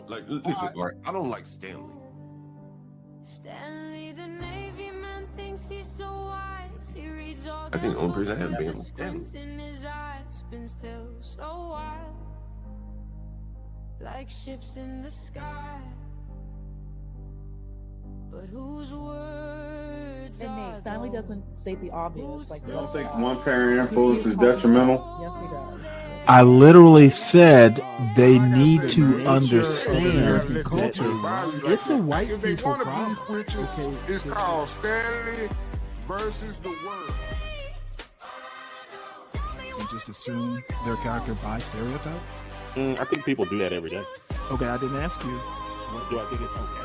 Like, listen, Mark, I don't like Stanley. Stanley, the Navy man, thinks he's so wise. He reads all I think the only books person I had with been the was Stanley. squint in his eyes, spins tales so wild, like ships in the sky. But whose words And Nate, Stanley doesn't state the obvious. Like, I don't think one parent influence is detrimental. Yes, he does. I literally said they need to understand that it's a white people problem. Okay, it's called Stanley versus the world. You just assume their character by stereotype. I think people do that every day. Okay, I didn't ask you. Do I think it's okay?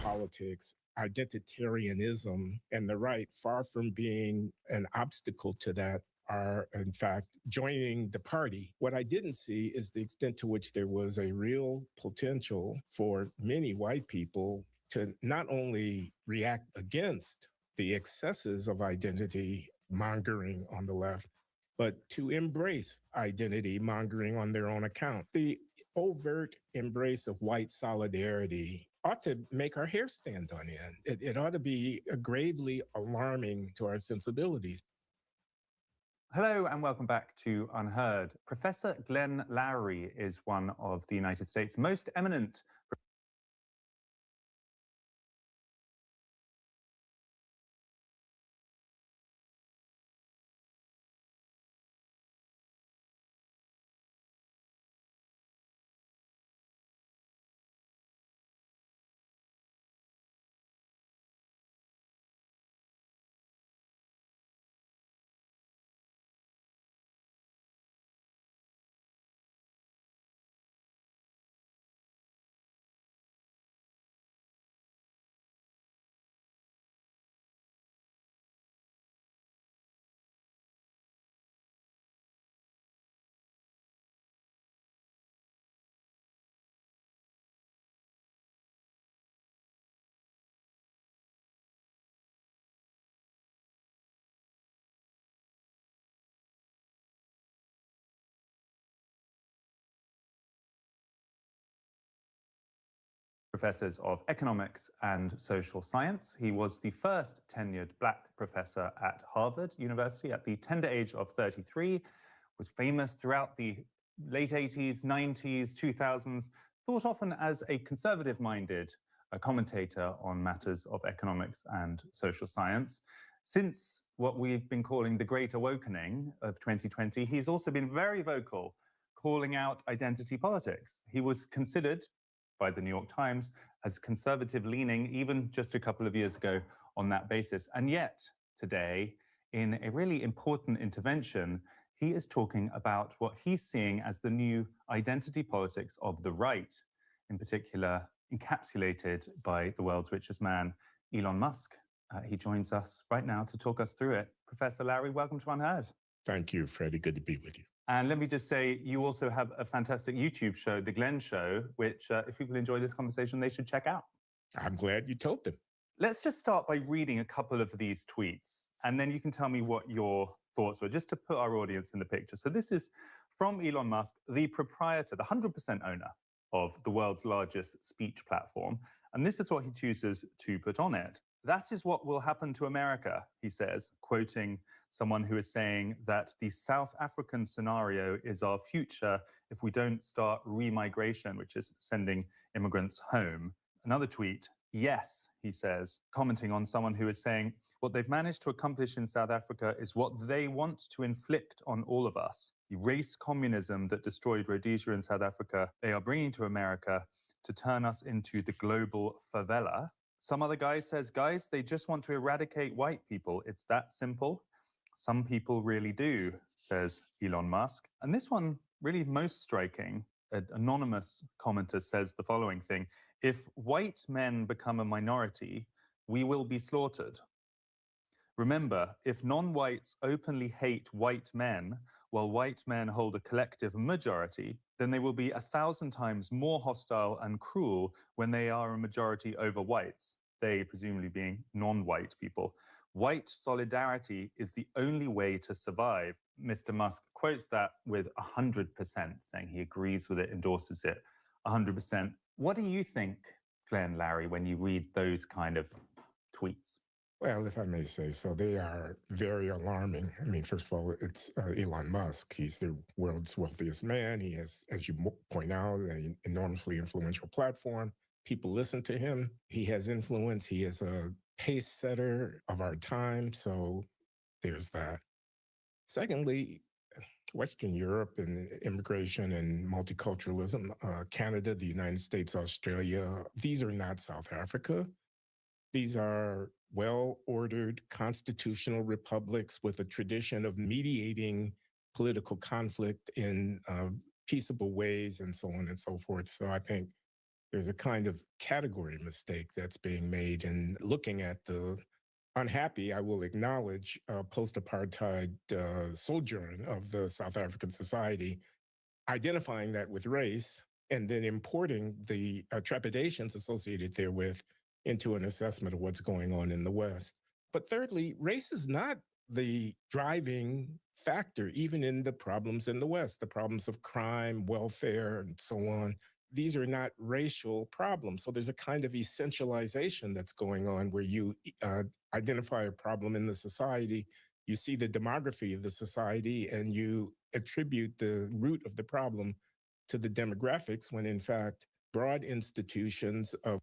Politics, identitarianism, and the right, far from being an obstacle to that, are in fact joining the party. What I didn't see is the extent to which there was a real potential for many white people to not only react against the excesses of identity mongering on the left, but to embrace identity mongering on their own account. The overt embrace of white solidarity ought to make our hair stand on end. It ought to be gravely alarming to our sensibilities. Hello and welcome back to Unheard. Professor Glenn Loury is one of the United States' most eminent professors of economics and social science. He was the first tenured black professor at Harvard University at the tender age of 33, was famous throughout the late 80s, 90s, 2000s, thought often as a conservative-minded commentator on matters of economics and social science. Since what we've been calling the Great Awakening of 2020, he's also been very vocal, calling out identity politics. He was considered by the New York Times as conservative-leaning even just a couple of years ago on that basis. And yet, today, in a really important intervention, he is talking about what he's seeing as the new identity politics of the right, in particular, encapsulated by the world's richest man, Elon Musk. He joins us right now to talk us through it. Professor Loury, welcome to Unheard. Thank you, Freddie. Good to be with you. And let me just say, you also have a fantastic YouTube show, The Glenn Show, which if people enjoy this conversation, they should check out. I'm glad you told them. Let's just start by reading a couple of these tweets, and then you can tell me what your thoughts were, just to put our audience in the picture. So this is from Elon Musk, the proprietor, the 100% owner of the world's largest speech platform. And this is what he chooses to put on it. That is what will happen to America, he says, quoting someone who is saying that the South African scenario is our future if we don't start remigration, which is sending immigrants home. Another tweet, yes, he says, commenting on someone who is saying, what they've managed to accomplish in South Africa is what they want to inflict on all of us. The race communism that destroyed Rhodesia in South Africa, they are bringing to America to turn us into the global favela. Some other guy says, guys, they just want to eradicate white people. It's that simple. Some people really do, says Elon Musk. And this one, really most striking, an anonymous commenter says the following thing. If white men become a minority, we will be slaughtered. Remember, if non-whites openly hate white men, while white men hold a collective majority, then they will be 1,000 times more hostile and cruel when they are a majority over whites. they presumably being non-white people. White solidarity is the only way to survive. Mr. Musk quotes that with 100%, saying he agrees with it, endorses it 100%. What do you think, Glenn, Larry, when you read those kind of tweets? Well, if I may say so, they are very alarming. I mean, first of all, it's Elon Musk. He's the world's wealthiest man. He has, as you point out, an enormously influential platform. People listen to him. He has influence. He is a pace setter of our time. So there's that. Secondly, Western Europe and immigration and multiculturalism, Canada, the United States, Australia, these are not South Africa. These are well-ordered constitutional republics with a tradition of mediating political conflict in peaceable ways and so on and so forth. So I think there's a kind of category mistake that's being made in looking at the unhappy, I will acknowledge, post-apartheid sojourn of the South African society, identifying that with race, and then importing the trepidations associated therewith into an assessment of what's going on in the West. But thirdly, race is not the driving factor, even in the problems in the West, the problems of crime, welfare, and so on. These are not racial problems. So there's a kind of essentialization that's going on where you identify a problem in the society, you see the demography of the society, and you attribute the root of the problem to the demographics, when in fact, broad institutions of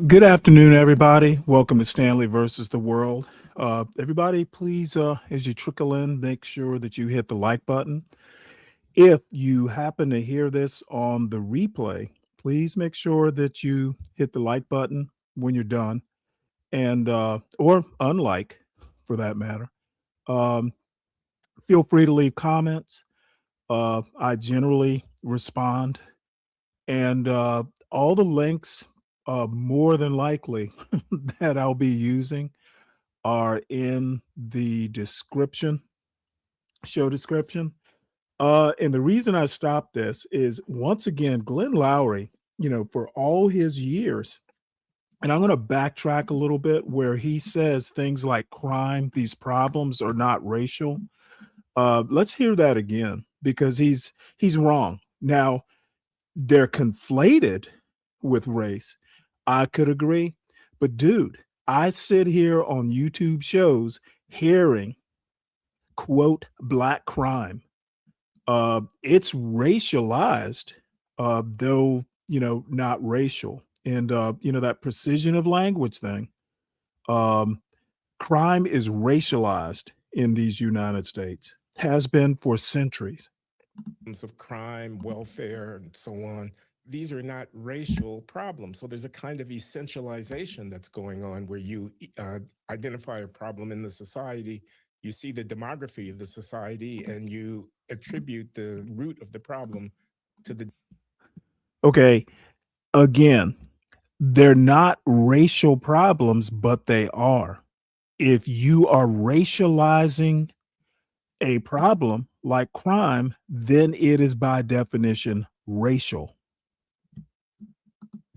Good afternoon, everybody. Welcome to Stanley versus the World. Everybody, please, as you trickle in, make sure that you hit the like button. If you happen to hear this on the replay, please make sure that you hit the like button when you're done, and or unlike, for that matter. Feel free to leave comments. I generally respond, and all the links, more than likely, that I'll be using are in the description, show description. And the reason I stopped this is, once again, Glenn Lowry, for all his years, and I'm going to backtrack a little bit, where he says things like crime, these problems are not racial. Let's hear that again, because he's wrong. Now, they're conflated with race. I could agree. But dude, I sit here on YouTube shows hearing, quote, black crime. It's racialized, though, not racial. And, that precision of language thing, crime is racialized in these United States, has been for centuries. Of crime, welfare, and so on. These are not racial problems. So there's a kind of essentialization that's going on where you identify a problem in the society, you see the demography of the society, and you attribute the root of the problem to the. Okay, again, they're not racial problems, but they are. If you are racializing a problem like crime, then it is by definition racial.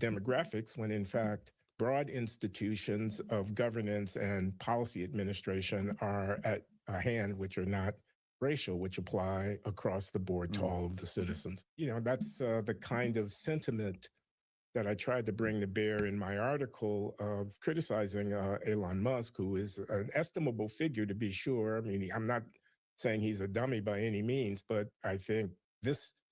Demographics, when in fact, broad institutions of governance and policy administration are at hand, which are not racial, which apply across the board to all of the citizens. That's the kind of sentiment that I tried to bring to bear in my article of criticizing Elon Musk, who is an estimable figure, to be sure. I mean, I'm not saying he's a dummy by any means, but I think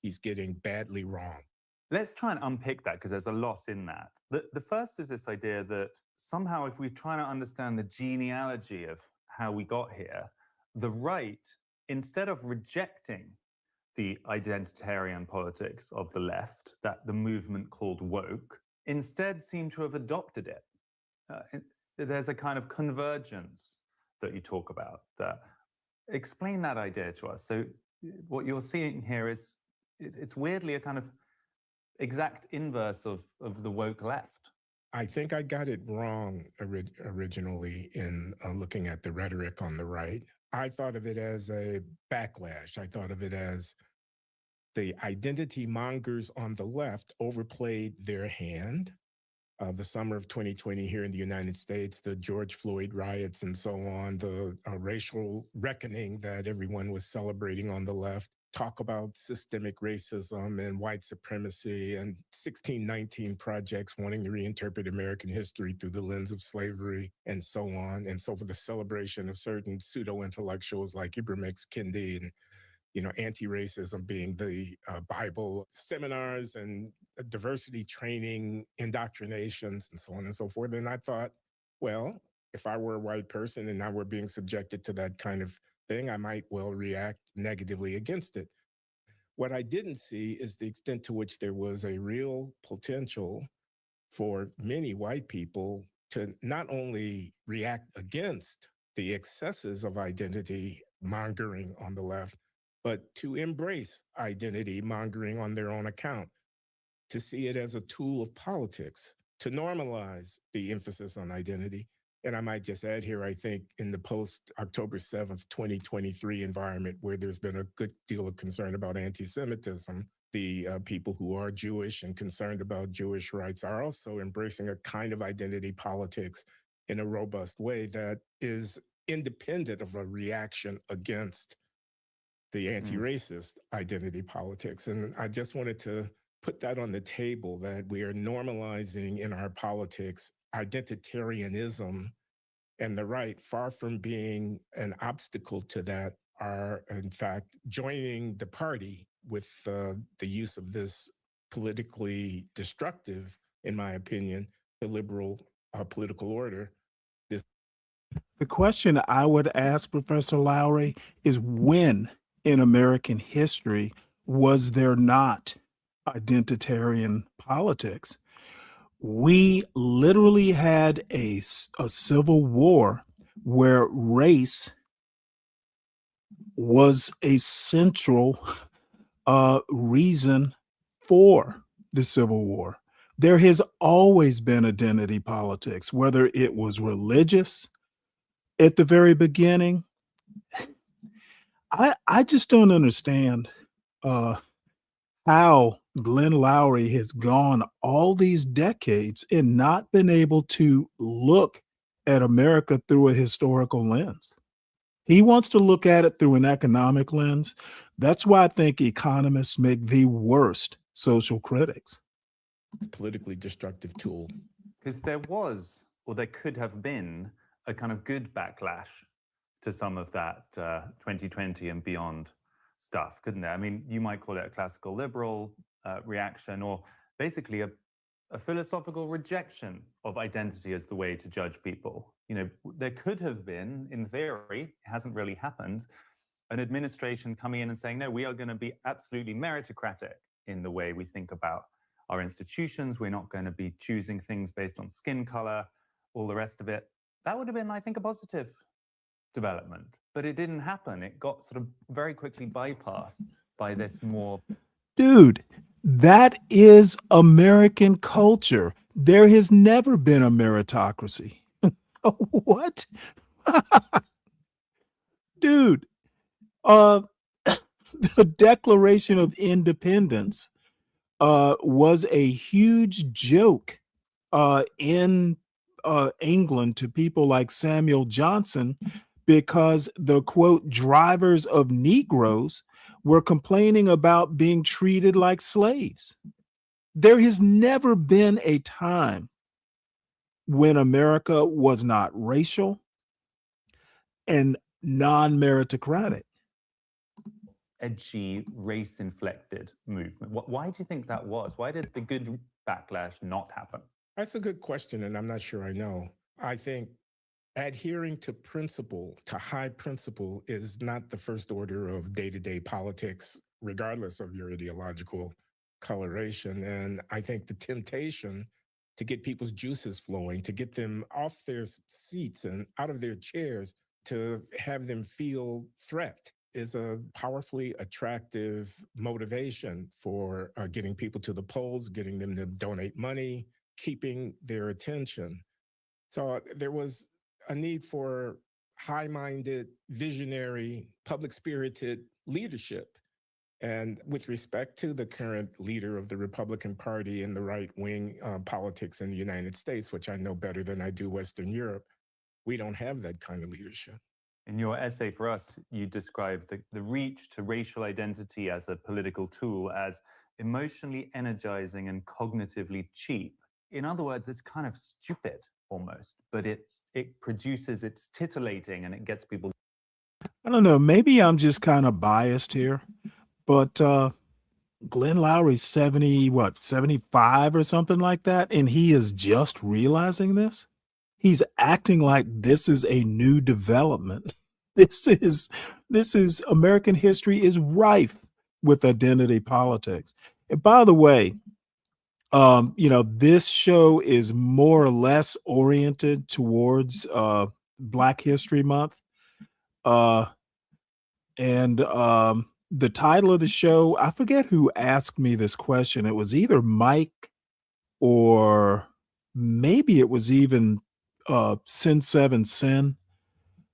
he's getting badly wrong. Let's try and unpick that, because there's a lot in that. The first is this idea that somehow, if we try to understand the genealogy of how we got here, the right, instead of rejecting the identitarian politics of the left, that the movement called woke, instead seem to have adopted it. There's a kind of convergence that you talk about. Explain that idea to us. So what you're seeing here is, it's weirdly a kind of exact inverse of the woke left. I think I got it wrong originally in looking at the rhetoric on the right. I thought of it as a backlash. I thought of it as the identity mongers on the left overplayed their hand the summer of 2020 here in the United States, the George Floyd riots and so on, the racial reckoning that everyone was celebrating on the left, talk about systemic racism and white supremacy and 1619 projects wanting to reinterpret American history through the lens of slavery and so on. And so for the celebration of certain pseudo-intellectuals like Ibram X. Kendi and anti-racism being the Bible, seminars and diversity training, indoctrinations, and so on and so forth. And I thought, well, if I were a white person and I were being subjected to that kind of thing, I might well react negatively against it. What I didn't see is the extent to which there was a real potential for many white people to not only react against the excesses of identity mongering on the left, but to embrace identity mongering on their own account, to see it as a tool of politics, to normalize the emphasis on identity. And I might just add here, I think in the post-October 7th, 2023 environment, where there's been a good deal of concern about anti-Semitism, the people who are Jewish and concerned about Jewish rights are also embracing a kind of identity politics in a robust way that is independent of a reaction against the anti-racist identity politics. And I just wanted to put that on the table, that we are normalizing in our politics identitarianism, and the right, far from being an obstacle to that, are in fact joining the party with the use of this politically destructive, in my opinion, the liberal political order. The question I would ask Professor Lowry is, when in American history was there not identitarian politics? We literally had a civil war where race was a central reason for the Civil War. There has always been identity politics, whether it was religious at the very beginning. I just don't understand how Glenn Lowry has gone all these decades and not been able to look at America through a historical lens. He wants to look at it through an economic lens. That's why I think economists make the worst social critics. It's a politically destructive tool. Because there was, or there could have been, a kind of good backlash to some of that 2020 and beyond stuff, couldn't there? I mean, you might call it a classical liberal reaction, or basically a philosophical rejection of identity as the way to judge people. There could have been, in theory, it hasn't really happened, an administration coming in and saying, no, we are going to be absolutely meritocratic in the way we think about our institutions. We're not going to be choosing things based on skin color, all the rest of it. That would have been, I think, a positive development, but it didn't happen. It got sort of very quickly bypassed by this more... Dude, that is American culture. There has never been a meritocracy. What? Dude, the Declaration of Independence was a huge joke in England to people like Samuel Johnson, because the, quote, drivers of Negroes were complaining about being treated like slaves. There has never been a time when America was not racial and non-meritocratic. Edgy, race-inflected movement. Why do you think that was? Why did the good backlash not happen? That's a good question, and I'm not sure I know. I think adhering to principle, to high principle, is not the first order of day-to-day politics, regardless of your ideological coloration. And I think the temptation to get people's juices flowing, to get them off their seats and out of their chairs, to have them feel threat, is a powerfully attractive motivation for getting people to the polls, getting them to donate money, keeping their attention. So there was a need for high-minded, visionary, public-spirited leadership And with respect to the current leader of the Republican Party and the right wing politics in the United States, which I know better than I do Western Europe, we don't have that kind of leadership. In your essay for us, you described the reach to racial identity as a political tool as emotionally energizing and cognitively cheap. In other words, it's kind of stupid almost, but it's titillating and it gets people. I don't know. Maybe I'm just kind of biased here, but Glenn Lowry's 75 or something like that, and he is just realizing this. He's acting like this is a new development. This is American history is rife with identity politics. And by the way, this show is more or less oriented towards Black History Month. The title of the show, I forget who asked me this question. It was either Mike or maybe it was even Sin 7 Sin.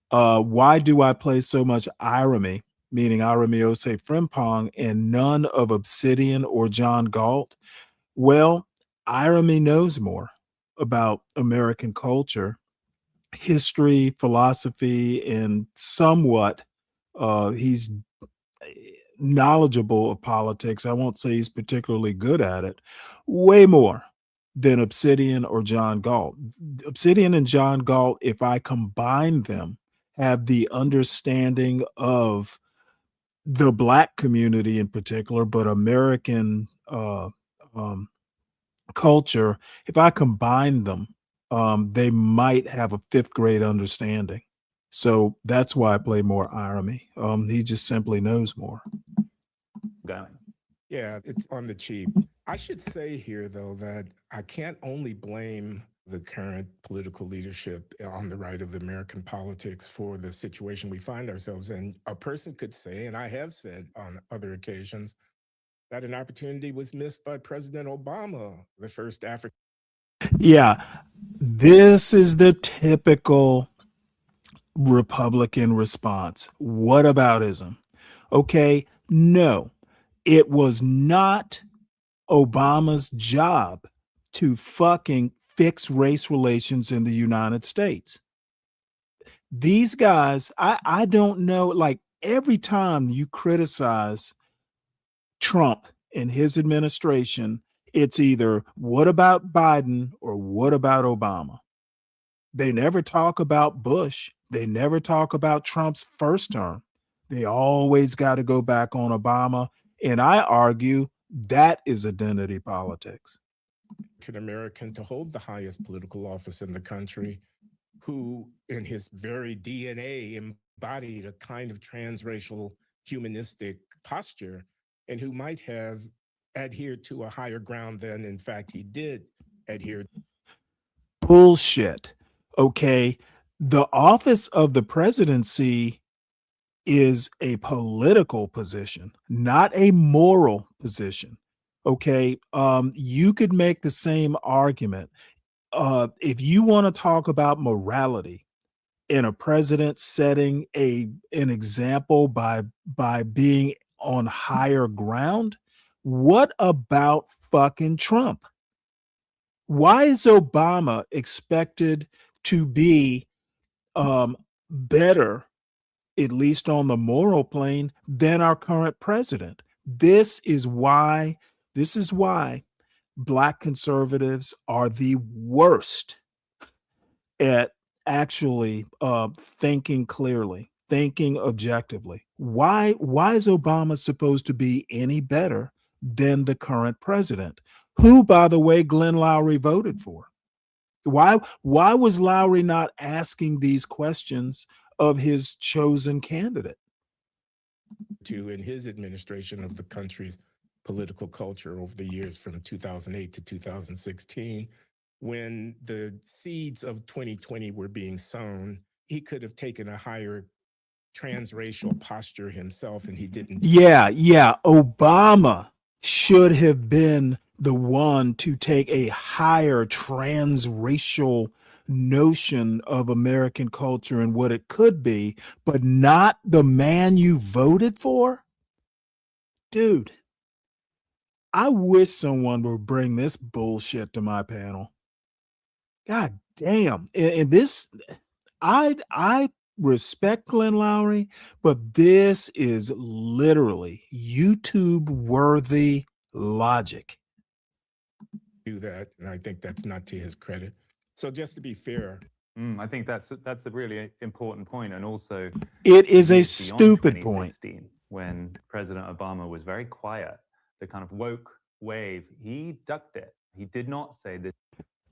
Why do I play so much Irami, meaning Irami Ose Frimpong, and none of Obsidian or John Galt? Well, Irami knows more about American culture, history, philosophy, and somewhat he's knowledgeable of politics. I won't say he's particularly good at it. Way more than Obsidian or John Galt. Obsidian and John Galt, if I combine them, have the understanding of the Black community in particular, but American culture. If I combine them, they might have a fifth grade understanding. So that's why I play more Irami. He just simply knows more. Going. Yeah, it's on the cheap. I should say here, though, that I can't only blame the current political leadership on the right of American politics for the situation we find ourselves in. A person could say, and I have said on other occasions, that an opportunity was missed by President Obama, the first African. Yeah, this is the typical Republican response. Whataboutism? Okay, no, it was not Obama's job to fucking fix race relations in the United States. These guys, I don't know, like every time you criticize Trump and his administration, it's either what about Biden or what about Obama? They never talk about Bush. They never talk about Trump's first term. They always got to go back on Obama. And I argue that is identity politics. American to hold the highest political office in the country, who in his very DNA embodied a kind of transracial humanistic posture, and who might have adhered to a higher ground than in fact he did adhere. Bullshit. Okay. The office of the presidency is a political position, not a moral position. Okay. You could make the same argument. If you want to talk about morality in a president setting an example by being on higher ground, what about fucking Trump? Why is Obama expected to be better, at least on the moral plane, than our current president? This is why Black conservatives are the worst at actually thinking clearly, thinking objectively. Why is Obama supposed to be any better than the current president, who, by the way, Glenn Lowry voted for? Why was Lowry not asking these questions of his chosen candidate? In his administration of the country's political culture over the years from 2008 to 2016, when the seeds of 2020 were being sown, he could have taken a higher transracial posture himself, and he didn't. Yeah. Obama should have been the one to take a higher transracial notion of American culture and what it could be, but not the man you voted for. dude, I wish someone would bring this bullshit to my panel. God damn. And this, I respect Glenn Lowry, but this is literally YouTube worthy logic. Do that, and I think that's not to his credit. So just to be fair, I think that's a really important point, and also it is a years beyond stupid point. 2016, when President Obama was very quiet, the kind of woke wave, he ducked it. He did not say this.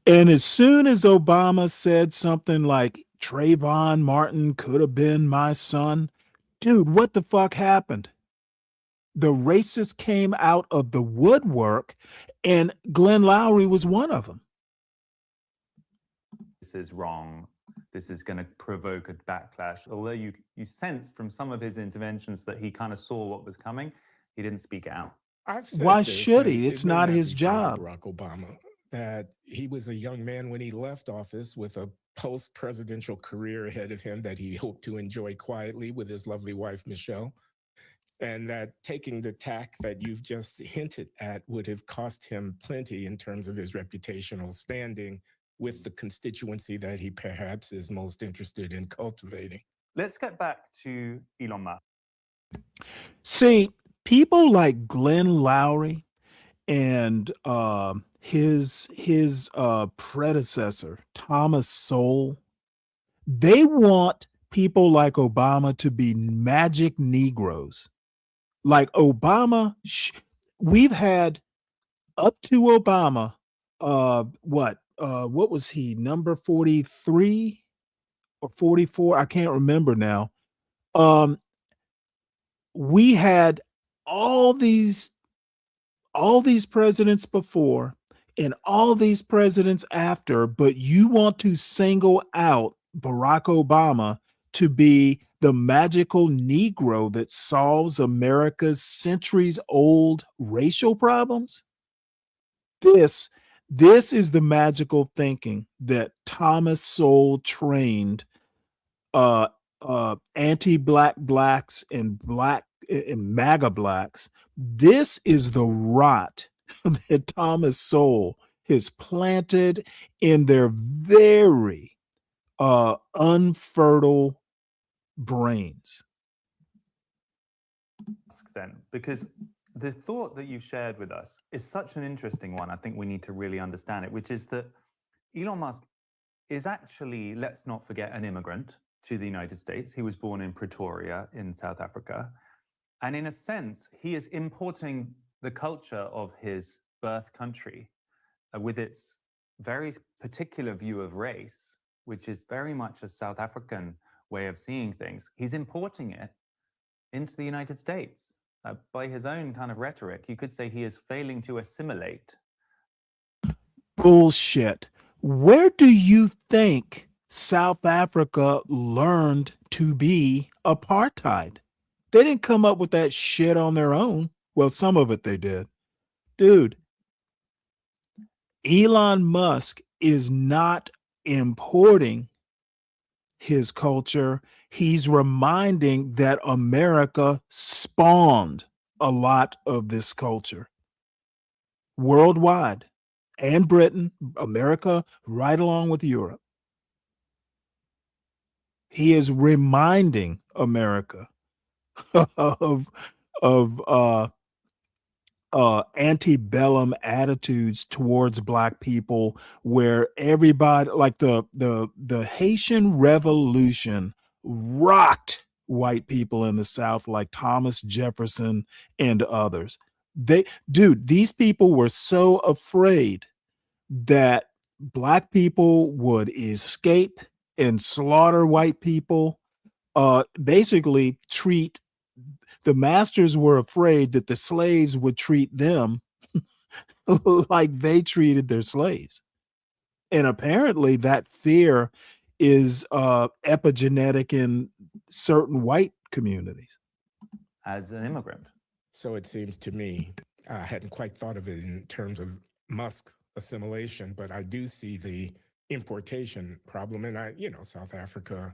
And as soon as Obama said something like Trayvon Martin could have been my son, dude, what the fuck happened? The racists came out of the woodwork, and Glenn Lowry was one of them. This is wrong. This is going to provoke a backlash. Although you sense from some of his interventions that he kind of saw what was coming, he didn't speak out. Why should he? It's not his job. Barack Obama, that he was a young man when he left office with a post-presidential career ahead of him that he hoped to enjoy quietly with his lovely wife, Michelle. And that taking the tack that you've just hinted at would have cost him plenty in terms of his reputational standing with the constituency that he perhaps is most interested in cultivating. Let's get back to Elon Musk. See, people like Glenn Lowry and his predecessor, Thomas Sowell, they want people like Obama to be magic Negroes. Like Obama, we've had up to Obama, what was he, number 43 or 44? I can't remember now. We had all these presidents before and all these presidents after, but you want to single out Barack Obama to be the magical Negro that solves America's centuries-old racial problems? This is the magical thinking that Thomas Sowell trained anti-black blacks and MAGA blacks. This is the rot that Thomas Sowell has planted in their very unfertile brains. Then, because the thought that you've shared with us is such an interesting one. I think we need to really understand it, which is that Elon Musk is actually, let's not forget, an immigrant to the United States. He was born in Pretoria in South Africa. And in a sense, he is importing the culture of his birth country with its very particular view of race, which is very much a South African way of seeing things. He's importing it into the United States by his own kind of rhetoric. You could say he is failing to assimilate. Bullshit. Where do you think South Africa learned to be apartheid? They didn't come up with that shit on their own. Well, some of it they did. Dude, Elon Musk is not importing his culture. He's reminding that America spawned a lot of this culture worldwide, and Britain, America, right along with Europe. He is reminding America of antebellum attitudes towards black people, where everybody, like the Haitian Revolution rocked white people in the South, like Thomas Jefferson and others. These people were so afraid that black people would escape and slaughter white people, basically the masters were afraid that the slaves would treat them like they treated their slaves. And apparently that fear is epigenetic in certain white communities. As an immigrant. So it seems to me, I hadn't quite thought of it in terms of Musk assimilation, but I do see the importation problem. And South Africa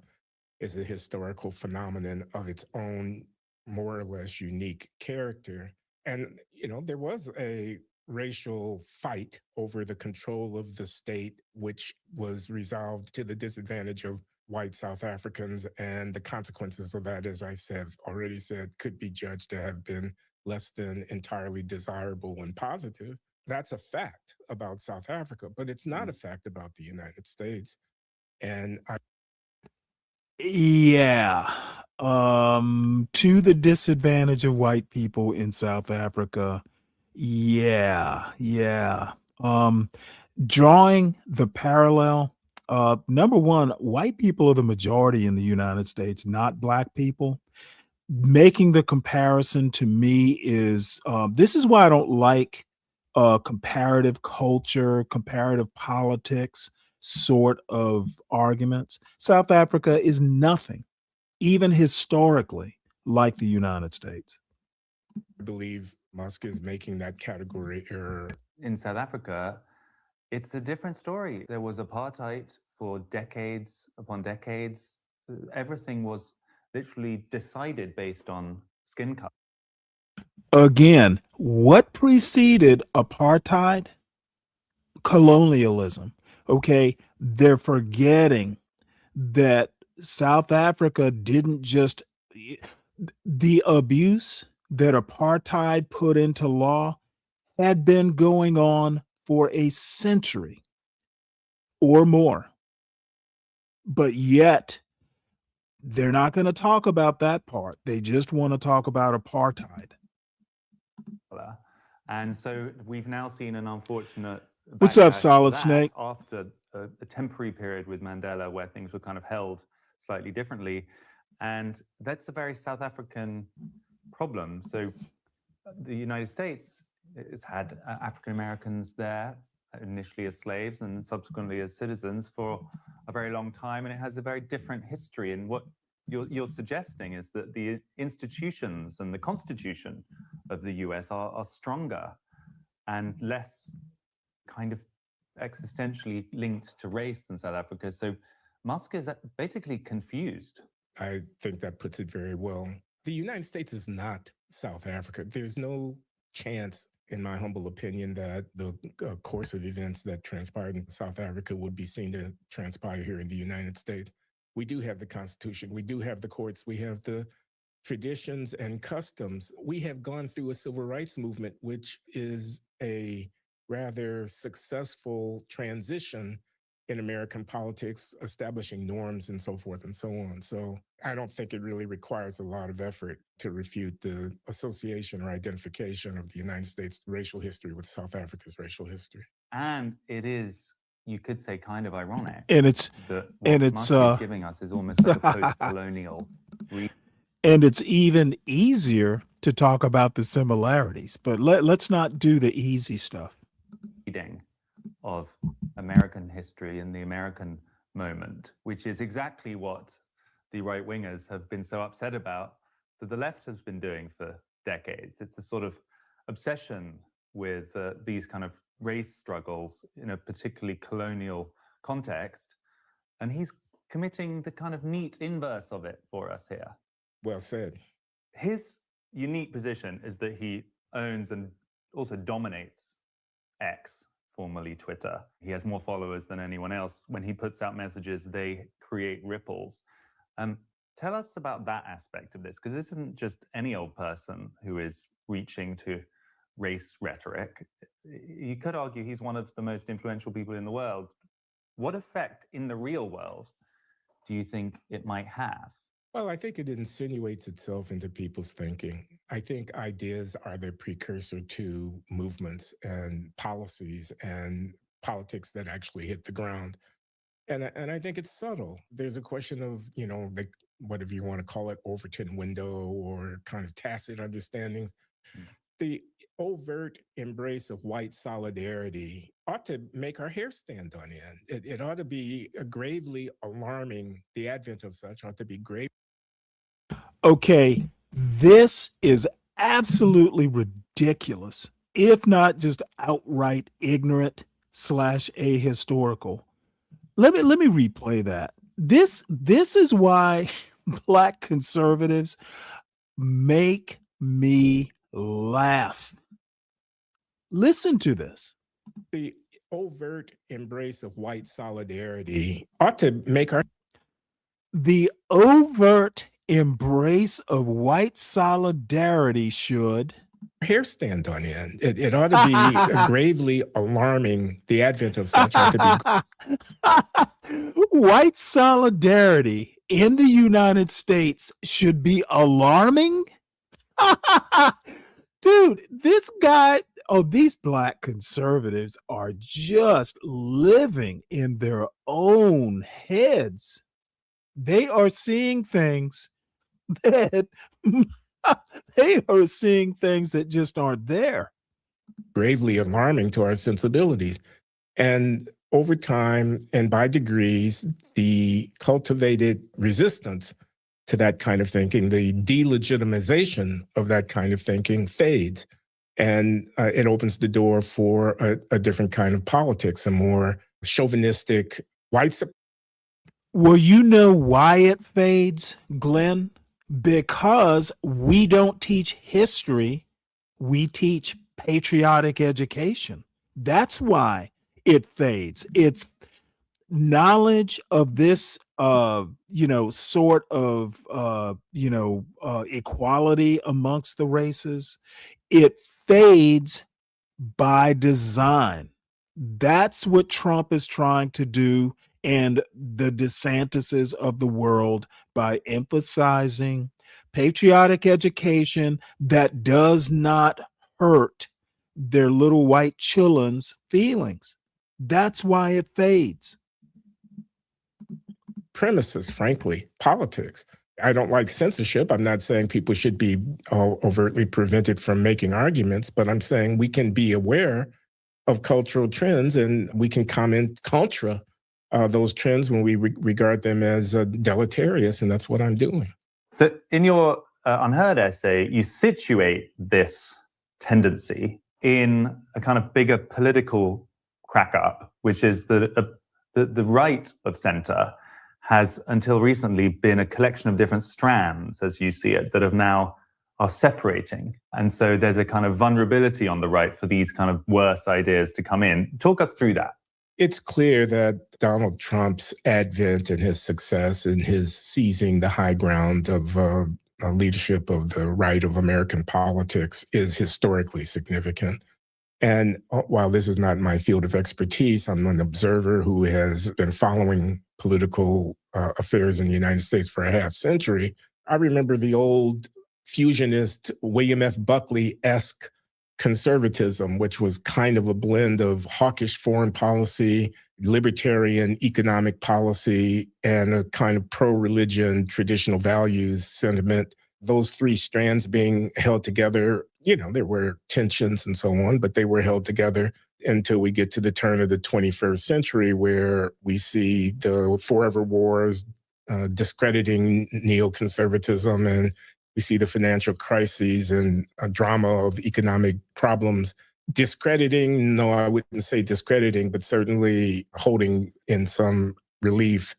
is a historical phenomenon of its own more or less unique character. And, there was a racial fight over the control of the state, which was resolved to the disadvantage of white South Africans. And the consequences of that, as I already said, could be judged to have been less than entirely desirable and positive. That's a fact about South Africa, but it's not a fact about the United States. And Yeah. To the disadvantage of white people in South Africa. Yeah. Drawing the parallel, number one, white people are the majority in the United States, not black people. Making the comparison to me is this is why I don't like comparative culture, comparative politics sort of arguments. South Africa is nothing, even historically, like the United States. I believe Musk is making that category error. In South Africa, it's a different story. There was apartheid for decades upon decades. Everything was literally decided based on skin color. Again, what preceded apartheid? Colonialism. Okay, they're forgetting that South Africa didn't just, the abuse that apartheid put into law had been going on for a century or more. But yet, they're not going to talk about that part. They just want to talk about apartheid. And so we've now seen an unfortunate. What's up, Solid Snake? After a temporary period with Mandela where things were kind of held slightly differently. And that's a very South African problem. So the United States has had African Americans there, initially as slaves and subsequently as citizens for a very long time. And it has a very different history. And what you're suggesting is that the institutions and the Constitution of the US are stronger and less kind of existentially linked to race than South Africa. So Musk is basically confused. I think that puts it very well. The United States is not South Africa. There's no chance, in my humble opinion, that the course of events that transpired in South Africa would be seen to transpire here in the United States. We do have the Constitution. We do have the courts. We have the traditions and customs. We have gone through a civil rights movement, which is a rather successful transition in American politics, establishing norms and so forth and so on. So I don't think it really requires a lot of effort to refute the association or identification of the United States racial history with South Africa's racial history. And it is, you could say, kind of ironic. And it's Musk is giving us is almost like a post-colonial. And it's even easier to talk about the similarities, but let's not do the easy stuff. Reading of American history and the American moment, which is exactly what the right-wingers have been so upset about, that the left has been doing for decades. It's a sort of obsession with these kind of race struggles in a particularly colonial context. And he's committing the kind of neat inverse of it for us here. Well said. His unique position is that he owns and also dominates X, formerly Twitter. He has more followers than anyone else. When he puts out messages, they create ripples. Tell us about that aspect of this, because this isn't just any old person who is reaching to race rhetoric. You could argue he's one of the most influential people in the world. What effect in the real world do you think it might have? Well, I think it insinuates itself into people's thinking. I think ideas are the precursor to movements and policies and politics that actually hit the ground. And I think it's subtle. There's a question of, whatever you want to call it, Overton window or kind of tacit understanding. The overt embrace of white solidarity ought to make our hair stand on end. It ought to be gravely alarming. The advent of such ought to be grave. Okay, this is absolutely ridiculous, if not just outright ignorant / ahistorical. Let me replay that. This is why Black conservatives make me laugh. Listen to this. The overt embrace of white solidarity ought to make our The overt embrace of white solidarity should hair stand on end. It ought to be gravely alarming. The advent of such ought to be white solidarity in the United States should be alarming. Dude, this guy, these black conservatives are just living in their own heads. They are seeing things that just aren't there. gravely alarming to our sensibilities. And over time and by degrees, the cultivated resistance to that kind of thinking, the delegitimization of that kind of thinking fades. And it opens the door for a different kind of politics, a more chauvinistic, white. Well, you know why it fades, Glenn? Because we don't teach history, we teach patriotic education. That's why it fades. It's knowledge of this, sort of, equality amongst the races. It fades by design. That's what Trump is trying to do, and the DeSantises of the world, by emphasizing patriotic education that does not hurt their little white chillins' feelings. That's why it fades. Premises, frankly, politics. I don't like censorship. I'm not saying people should be overtly prevented from making arguments, but I'm saying we can be aware of cultural trends and we can comment contra those trends when we regard them as deleterious, and that's what I'm doing. So in your Unheard essay, you situate this tendency in a kind of bigger political crack up, which is the right of center has until recently been a collection of different strands, as you see it, that have now are separating. And so there's a kind of vulnerability on the right for these kind of worse ideas to come in. Talk us through that. It's clear that Donald Trump's advent and his success and his seizing the high ground of leadership of the right of American politics is historically significant. And while this is not my field of expertise, I'm an observer who has been following political affairs in the United States for a half century. I remember the old fusionist William F. Buckley-esque conservatism, which was kind of a blend of hawkish foreign policy, libertarian economic policy, and a kind of pro-religion, traditional values sentiment. Those three strands being held together, there were tensions and so on, but they were held together until we get to the turn of the 21st century, where we see the forever wars discrediting neoconservatism, and we see the financial crises and a drama of economic problems discrediting, no, I wouldn't say discrediting, but certainly holding in some relief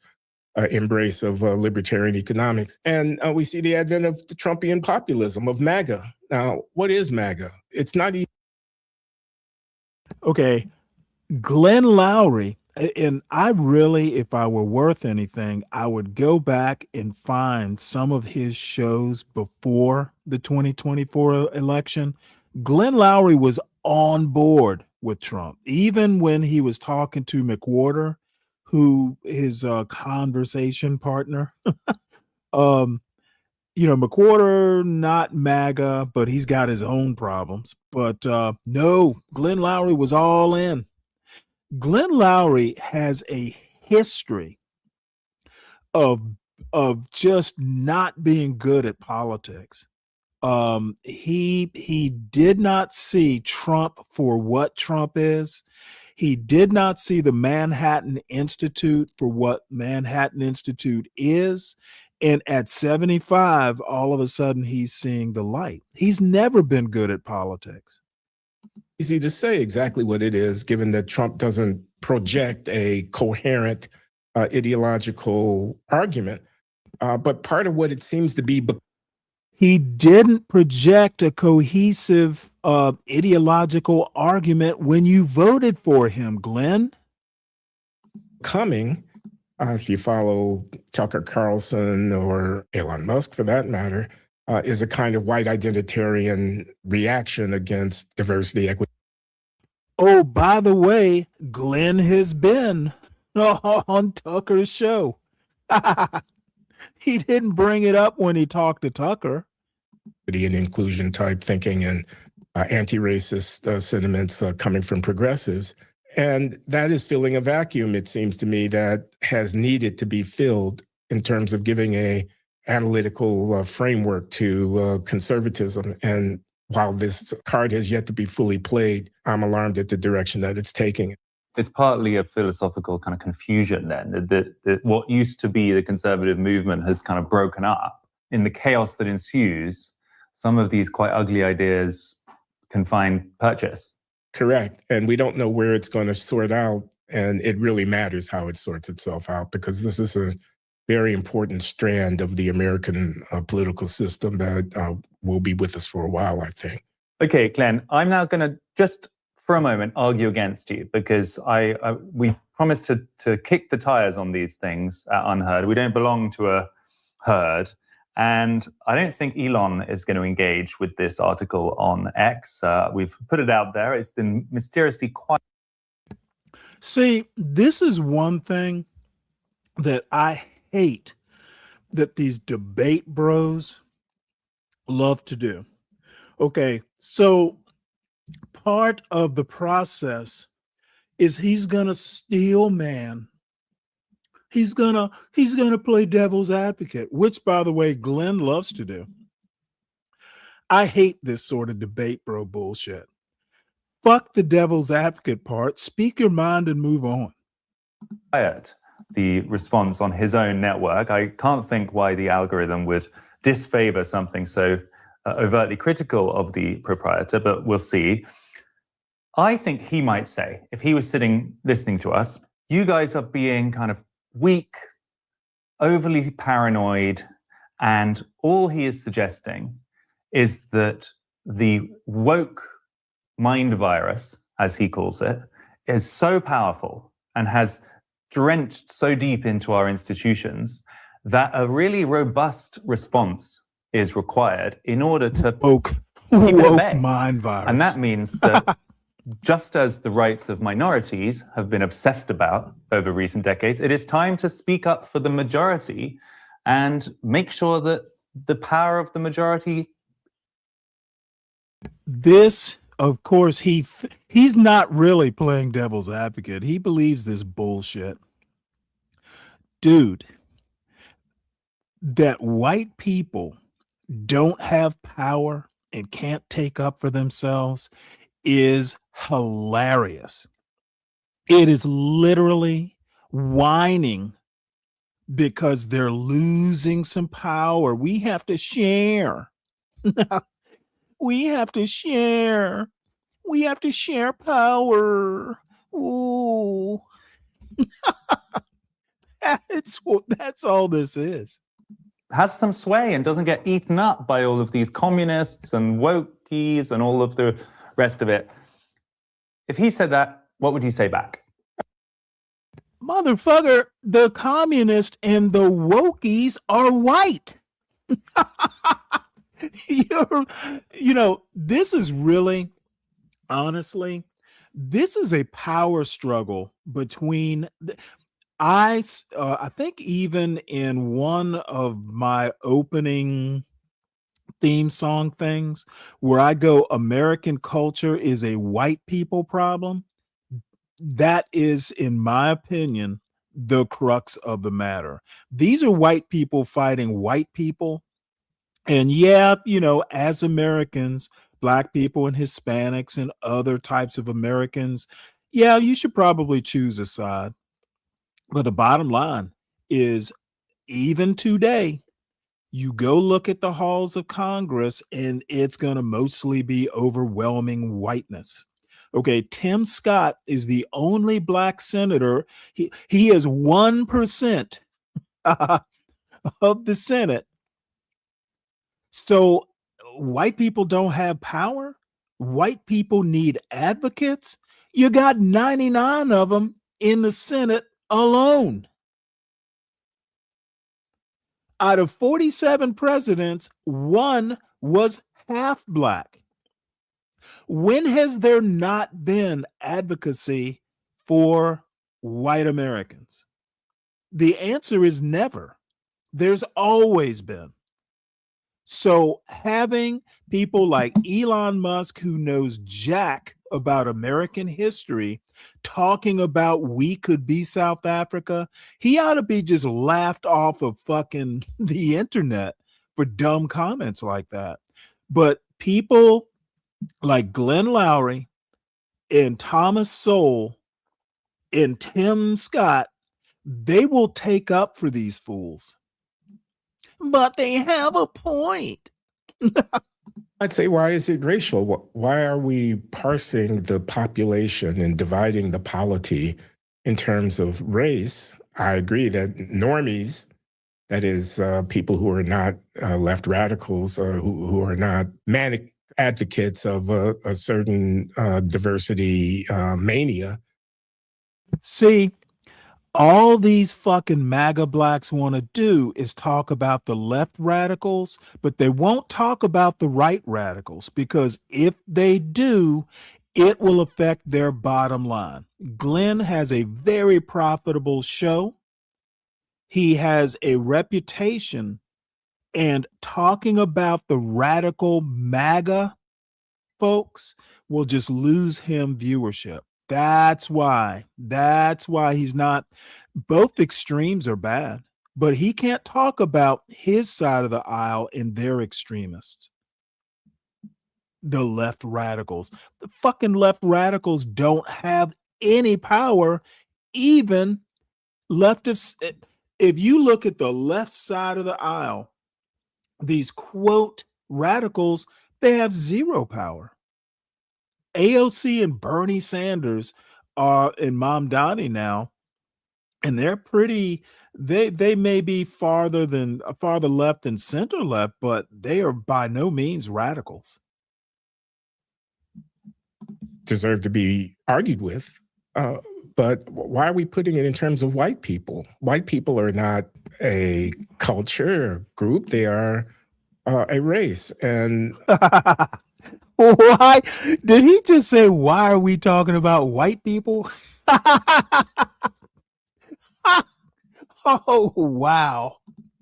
embrace of libertarian economics. And we see the advent of the Trumpian populism, of MAGA. Now, what is MAGA? It's not even... Okay, Glenn Lowry, and I really, if I were worth anything, I would go back and find some of his shows before the 2024 election. Glenn Lowry was on board with Trump, even when he was talking to McWhorter, who his conversation partner. McWhorter, not MAGA, but he's got his own problems. But no, Glenn Lowry was all in. Glenn Lowry has a history of just not being good at politics. He did not see Trump for what Trump is. He did not see the Manhattan Institute for what Manhattan Institute is. And at 75, all of a sudden, he's seeing the light. He's never been good at politics. Easy to say exactly what it is, given that Trump doesn't project a coherent ideological argument. But part of what it seems to be... He didn't project a cohesive ideological argument when you voted for him, Glenn. Coming, if you follow Tucker Carlson or Elon Musk for that matter, is a kind of white identitarian reaction against diversity, equity. Oh, by the way, Glenn has been on Tucker's show. He didn't bring it up when he talked to Tucker. And inclusion type thinking and anti-racist sentiments coming from progressives. And that is filling a vacuum, it seems to me, that has needed to be filled in terms of giving a analytical framework to conservatism. And while this card has yet to be fully played, I'm alarmed at the direction that it's taking. It's partly a philosophical kind of confusion then, that what used to be the conservative movement has kind of broken up. In the chaos that ensues, some of these quite ugly ideas can find purchase. Correct. And we don't know where it's going to sort out. And it really matters how it sorts itself out, because this is a very important strand of the American political system that will be with us for a while, I think. Okay, Glenn, I'm now going to just for a moment argue against you, because we promised to kick the tires on these things at Unheard. We don't belong to a herd. And I don't think Elon is going to engage with this article on X. We've put it out there. It's been mysteriously quiet. See, this is one thing that I hate that these debate bros love to do. Okay, so part of the process is he's gonna steal man. He's gonna play devil's advocate, which, by the way, Glenn loves to do. I hate this sort of debate bro bullshit. Fuck the devil's advocate part. Speak your mind and move on. The response on his own network. I can't think why the algorithm would disfavor something so overtly critical of the proprietor, but we'll see. I think he might say, if he was sitting listening to us, you guys are being kind of weak, overly paranoid, and all he is suggesting is that the woke mind virus, as he calls it, is so powerful and has drenched so deep into our institutions that a really robust response is required in order to woke keep it at bay. Mind virus. And that means that just as the rights of minorities have been obsessed about over recent decades, it is time to speak up for the majority and make sure that the power of the majority. This, of course, he's not really playing devil's advocate. He believes this bullshit. Dude, that white people don't have power and can't take up for themselves is hilarious. It is literally whining because they're losing some power. We have to share. We have to share. We have to share power. Ooh. That's all this is. Has some sway and doesn't get eaten up by all of these communists and wokies and all of the rest of it. If he said that, what would you say back? Motherfucker, the communists and the wokies are white. This is really, honestly, this is a power struggle between I think even in one of my opening theme song things where I go, American culture is a white people problem. That is, in my opinion, the crux of the matter. These are white people fighting white people. And yeah, as Americans, Black people and Hispanics and other types of Americans, yeah, you should probably choose a side. But the bottom line is, even today, you go look at the halls of Congress and it's going to mostly be overwhelming whiteness. Okay, Tim Scott is the only Black senator. He is 1% of the Senate. So white people don't have power. White people need advocates. You got 99 of them in the Senate alone. Out of 47 presidents, one was half black. When has there not been advocacy for white Americans? The answer is never. There's always been. So having people like Elon Musk, who knows jack about American history, talking about we could be South Africa, he ought to be just laughed off of fucking the internet for dumb comments like that. But people like Glenn Lowry and Thomas Sowell and Tim Scott, they will take up for these fools. But they have a point. I'd say, why is it racial? Why are we parsing the population and dividing the polity in terms of race? I agree that normies, that is, people who are not left radicals, who are not manic advocates of a certain diversity mania. See, all these fucking MAGA blacks want to do is talk about the left radicals, but they won't talk about the right radicals, because if they do, it will affect their bottom line. Glenn has a very profitable show. He has a reputation, and talking about the radical MAGA folks will just lose him viewership. That's why he's not. Both extremes are bad, but he can't talk about his side of the aisle and their extremists. The left radicals. The fucking left radicals don't have any power, even leftists. If you look at the left side of the aisle, these quote radicals, they have zero power. AOC and Bernie Sanders are in Mamdani now, and they're pretty. They may be farther left than center left, but they are by no means radicals. Deserve to be argued with, but why are we putting it in terms of white people? White people are not a culture or group; they are a race, and. Why did he just say, why are we talking about white people? Oh, wow.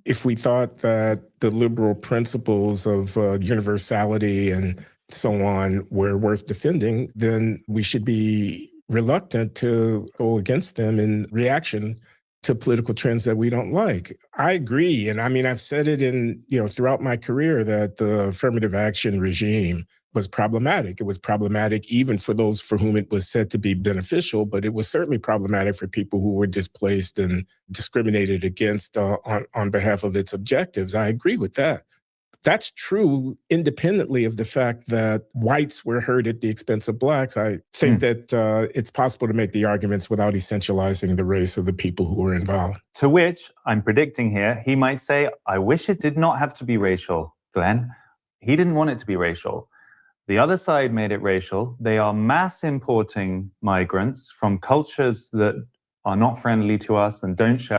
If we thought that the liberal principles of universality and so on were worth defending, then we should be reluctant to go against them in reaction to political trends that we don't like. I agree. And I mean, I've said it throughout my career that the affirmative action regime was problematic. It was problematic even for those for whom it was said to be beneficial, but it was certainly problematic for people who were displaced and discriminated against on behalf of its objectives. I agree with that. That's true independently of the fact that whites were hurt at the expense of blacks. I think that it's possible to make the arguments without essentializing the race of the people who were involved. To which I'm predicting here, he might say, I wish it did not have to be racial, Glenn. He didn't want it to be racial. The other side made it racial. They are mass importing migrants from cultures that are not friendly to us and don't share.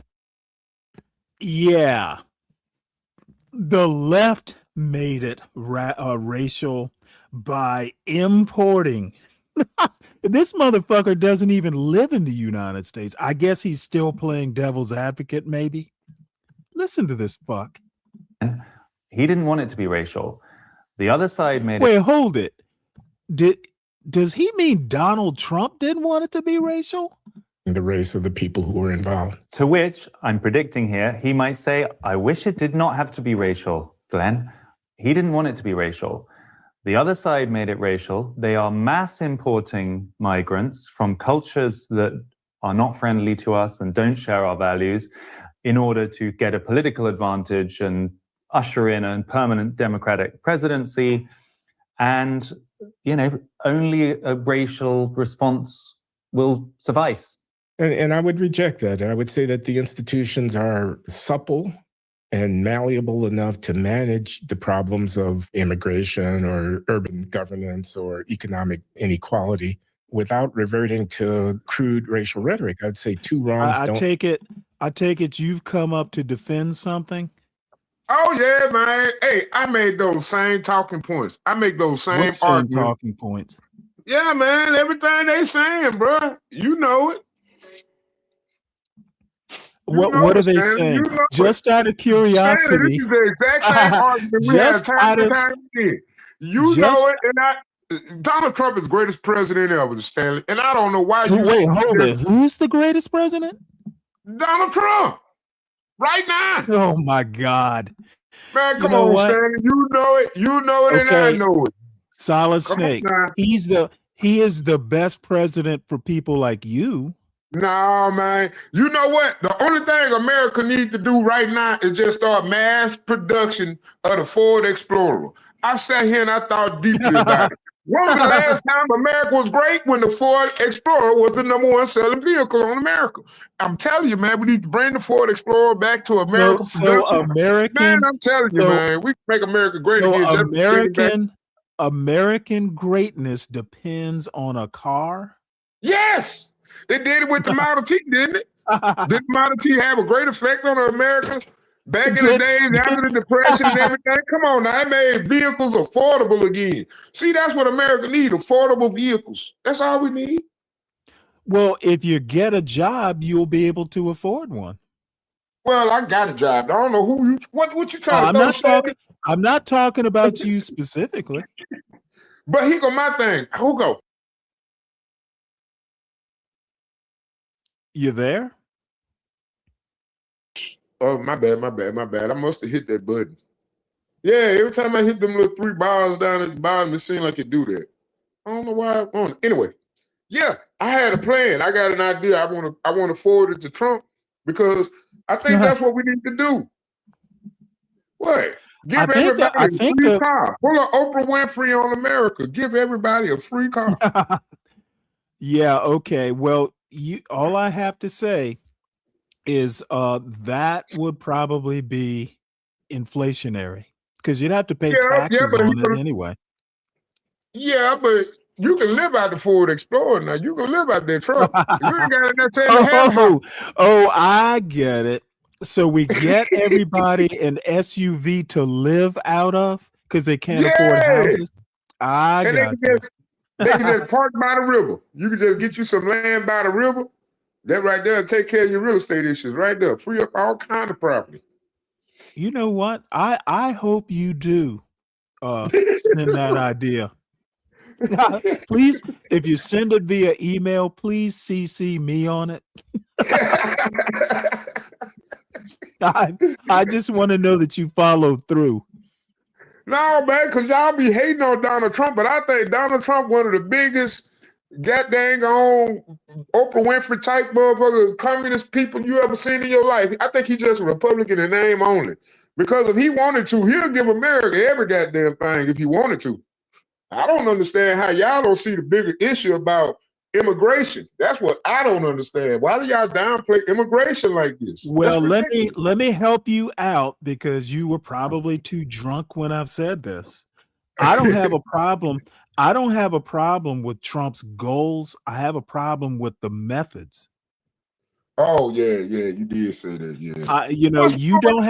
Yeah. The left made it racial by importing. This motherfucker doesn't even live in the United States. I guess he's still playing devil's advocate, maybe. Listen to this fuck. He didn't want it to be racial. The other side made Wait, hold it. Does he mean Donald Trump didn't want it to be racial? The race of the people who were involved. To which I'm predicting here, he might say, I wish it did not have to be racial, Glenn. He didn't want it to be racial. The other side made it racial. They are mass importing migrants from cultures that are not friendly to us and don't share our values in order to get a political advantage and usher in a permanent democratic presidency. And, only a racial response will suffice. And I would reject that. And I would say that the institutions are supple and malleable enough to manage the problems of immigration or urban governance or economic inequality without reverting to crude racial rhetoric. I'd say two wrongs I don't. take it you've come up to defend something. Oh yeah, man. Hey, I made those same talking points. I make those same What same arguments. talking points? Yeah, man. Everything they saying, bro. You know it. What are they Stanley. saying? You know Just out of Stanley, curiosity. this is the exact same argument we had Just time out and of time again. You just know it, and Donald Trump is the greatest president ever, Stanley. And I don't know why you wait, hold it. Who's the greatest president? Donald Trump. Right now. Oh my God. Man, You come know on, what? Stanley. You know it. You know it, and I Okay, know it. Solid Come Snake. on now. He is the best president for people like you. No, man. You know what? The only thing America needs to do right now is just start mass production of the Ford Explorer. I sat here and I thought deeply about it. When was the last time America was great? When the Ford Explorer was the #1 selling vehicle on America. I'm telling you, man, we need to bring the Ford Explorer back to American So production. American. Man, I'm telling you, So man, we can make America great so again. Just bring it back. American greatness depends on a car. Yes, it did it with the Model T, didn't it? Did the Model T have a great effect on America back in the days after the Depression and everything? Come on now, it made vehicles affordable again. See, that's what America needs, affordable vehicles. That's all we need. Well, if you get a job, you'll be able to afford one. Well, I got a job. I don't know what you trying to throw. I'm not talking about you specifically. But here go my thing. Who go? You there? Oh, my bad. I must have hit that button. Yeah, every time I hit them little 3 bars down at the bottom, it seemed like it do that. I don't know why I'm on it. Anyway, yeah, I had a plan. I got an idea. I want to forward it to Trump because I think that's what we need to do. What? Give everybody a free car. Pull an Oprah Winfrey on America. Give everybody a free car. Yeah, okay. Well, all I have to say is that would probably be inflationary because you'd have to pay taxes on it anyway. Yeah, but you can live out the Ford Explorer now. You can live out that truck. You ain't got enough to Oh, I get it. So we get everybody an SUV to live out of because they can't afford houses. They can just park by the river. You can just get you some land by the river. That right there take care of your real estate issues right there. Free up all kind of property. You know what? I hope you do send that idea. Please, if you send it via email, please CC me on it. I just want to know that you followed through. No, man, because y'all be hating on Donald Trump, but I think Donald Trump one of the biggest goddamn on Oprah Winfrey type motherfucker communist people you ever seen in your life. I think he's just a Republican in name only. Because if he wanted to, he'll give America every goddamn thing if he wanted to. I don't understand how y'all don't see the bigger issue about immigration. That's what I don't understand. Why do y'all downplay immigration like this? Well, let me help you out because you were probably too drunk when I said this. I don't have a problem. I don't have a problem with Trump's goals. I have a problem with the methods. Oh yeah, you did say that. Yeah, you don't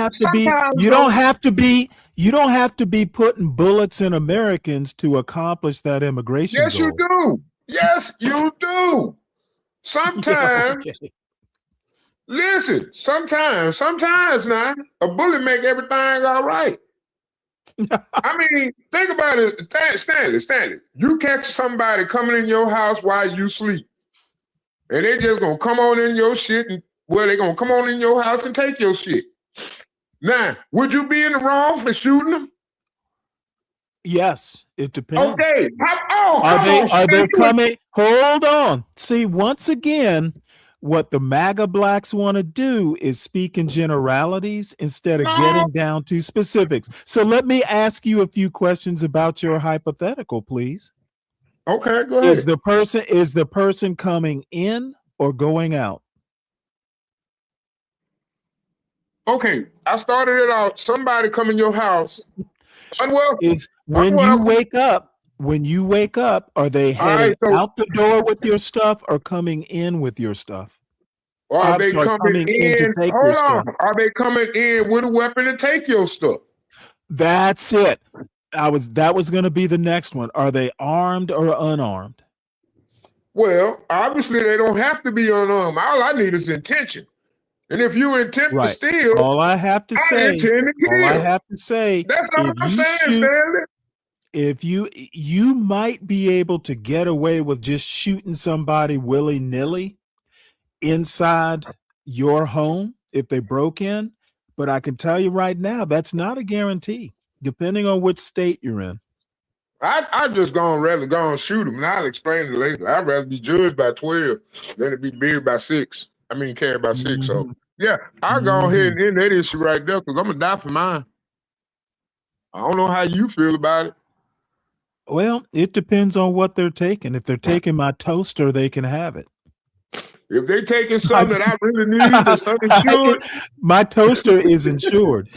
have to be putting bullets in Americans to accomplish that immigration goal. You do. Yes, you do. Sometimes, listen. Sometimes now a bullet make everything all right. I mean, think about it, Stanley. You catch somebody coming in your house while you sleep. And they just gonna come on in your shit and they gonna come on in your house and take your shit. Now, would you be in the wrong for shooting them? Yes, it depends. Okay. Are they coming? Hold on. See, once again, what the MAGA blacks want to do is speak in generalities instead of getting down to specifics. So let me ask you a few questions about your hypothetical, please. Okay, go ahead. Is the person coming in or going out? Okay, I started it out. Somebody come in your house. Unwelcome. Is when you wake up, are they heading out the door with your stuff or coming in with your stuff? Or are they coming in to take your hold stuff? on. Are they coming in with a weapon to take your stuff? That's it. That was going to be the next one. Are they armed or unarmed? Well, obviously they don't have to be unarmed. All I need is intention. And if you intend to steal, all I have to say, that's all I'm saying, Stanley. If you might be able to get away with just shooting somebody willy-nilly inside your home if they broke in, but I can tell you right now, that's not a guarantee, depending on which state you're in. I just rather go and shoot them, and I'll explain it later. I'd rather be judged by 12 than to be buried by 6. I mean, carried by 6. So, yeah, I'll go ahead and end that issue right there because I'm going to die for mine. I don't know how you feel about it. Well, it depends on what they're taking. If they're taking my toaster, they can have it. If they're taking something that I really need that's uninsured. My toaster is insured.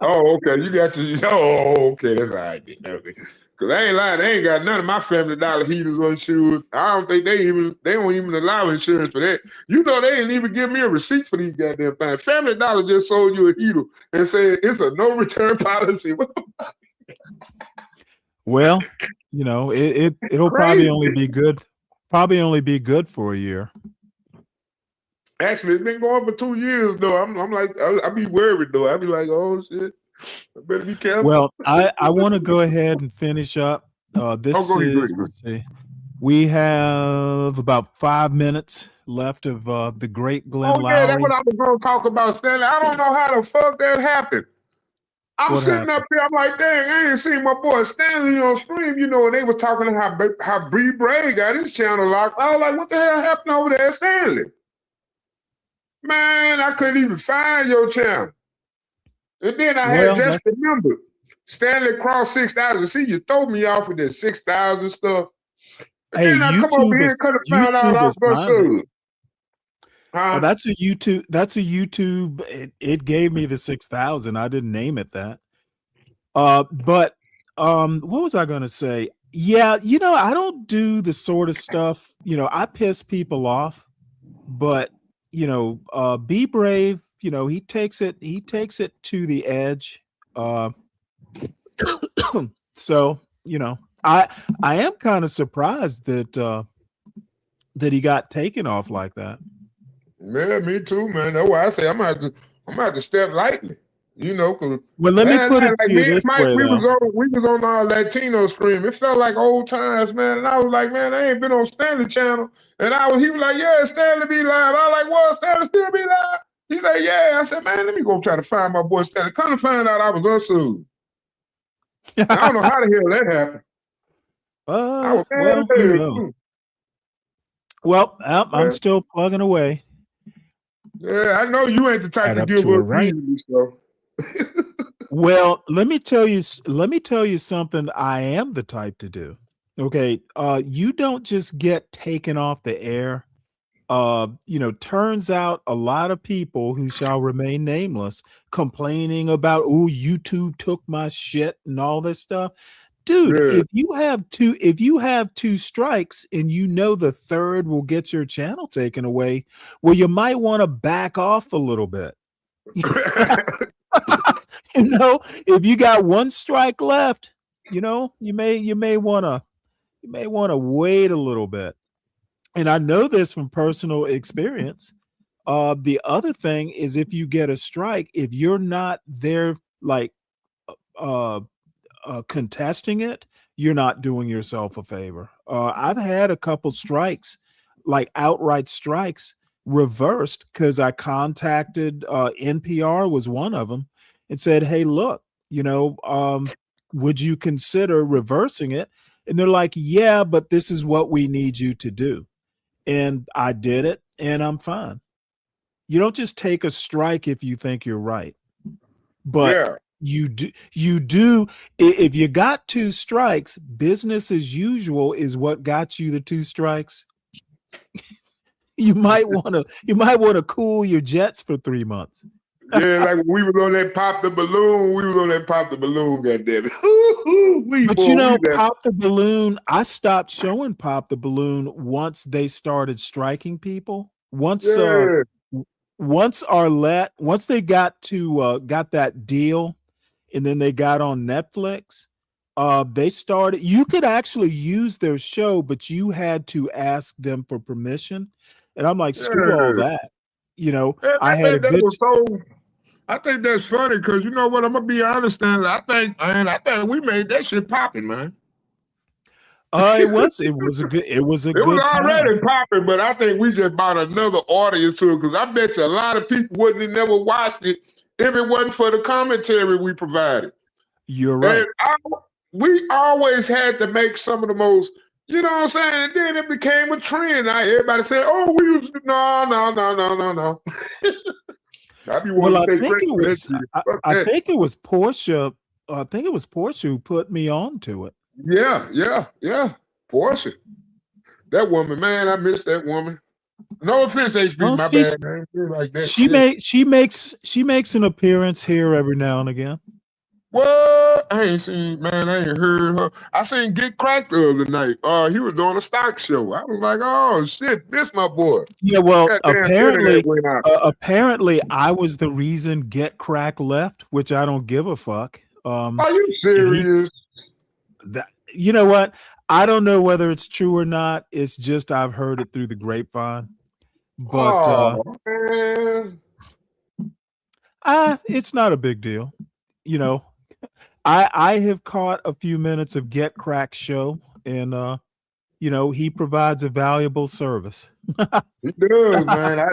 Oh, okay. You got to. Oh, okay. That's all right. Because I ain't lying. They ain't got none of my Family Dollar heaters insured. I don't think they don't even allow insurance for that. You know, they didn't even give me a receipt for these goddamn things. Family Dollar just sold you a heater and said it's a no return policy. What the fuck? Well, you know, it'll probably only be good for a year. Actually, it's been going for 2 years though. I'm like, I be worried though. I be like, oh shit, I better be careful. Well, I want to go ahead and finish up. Let's see. We have about 5 minutes left of the great Glenn Lowry. Yeah, that's what I was going to talk about, Stanley. I don't know how the fuck that happened. I'm sitting up here, I'm like, dang, I ain't seen my boy Stanley on stream, you know, and they was talking how Bree Bray got his channel locked. I was like, what the hell happened over there, Stanley? Man, I couldn't even find your channel. And then I had just remembered, Stanley crossed 6,000. See, you throw me off with this 6,000 stuff. And then I come over here and could have found out I was going Oh, that's a YouTube. It gave me the 6,000. I didn't name it that. But what was I going to say? Yeah, you know, I don't do the sort of stuff. You know, I piss people off, but you know, Be Brave. You know, he takes it to the edge. So you know, I am kind of surprised that he got taken off like that. Yeah, me too, man. That's why I say I'm gonna have to step lightly, you know. Cause well, let me put it to you this way. We was on our Latino stream. It felt like old times, man. And I was like, man, I ain't been on Stanley channel. And he was like, yeah, Stanley be live. I was like, well, Stanley still be live. He said, yeah. I said, man, let me go try to find my boy Stanley. Come to find out I was unsued. I don't know how the hell that happened. Well, I'm still plugging away. Yeah, I know you ain't the type to give up easily, so. Well, let me tell you something I am the type to do. Okay, you don't just get taken off the air. You know, turns out a lot of people who shall remain nameless complaining about, oh, YouTube took my shit and all this stuff. Dude, if you have two strikes and you know the third will get your channel taken away, well, you might want to back off a little bit. You know, if you got one strike left, you know, you may want to wait a little bit. And I know this from personal experience. The other thing is, if you get a strike, if you're not there, like contesting it, you're not doing yourself a favor. I've had a couple strikes, like outright strikes, reversed because I contacted NPR was one of them and said, hey, look, you know, would you consider reversing it? And they're like, yeah, but this is what we need you to do. And I did it and I'm fine. You don't just take a strike if you think you're right. But you do if you got two strikes, business as usual is what got you the two strikes. You might want to cool your jets for 3 months. Yeah, like when we was on that pop the balloon, goddamn it. But you know, Pop the Balloon, I stopped showing Pop the Balloon once they started striking people. Once they got to got that deal and then they got on Netflix, they started, you could actually use their show, but you had to ask them for permission. And I'm like, screw all that. You know, I had a good I think that's funny because you know what? I'm gonna be honest, Stanley. I think we made that shit popping, man. It was a good time. Already popping, but I think we just brought another audience to it because I bet you a lot of people wouldn't have never watched it if it wasn't for the commentary we provided. You're right. And we always had to make some of the most, you know what I'm saying? And then it became a trend. Everybody said, "Oh, we used to no." I think it was Portia. I think it was Portia who put me on to it. Yeah. Portia. That woman, man, I miss that woman. No offense, HB, Well, my bad, man. Like that she makes an appearance here every now and again. What? I ain't heard her. I seen Get Cracked the other night. He was doing a stock show. I was like, oh shit, this my boy. Yeah, well, apparently I was the reason Get Crack left, which I don't give a fuck. Are you serious? You know what? I don't know whether it's true or not. It's just I've heard it through the grapevine. But it's not a big deal. You know, I have caught a few minutes of Get Crack show, and you know, he provides a valuable service. He does, man. I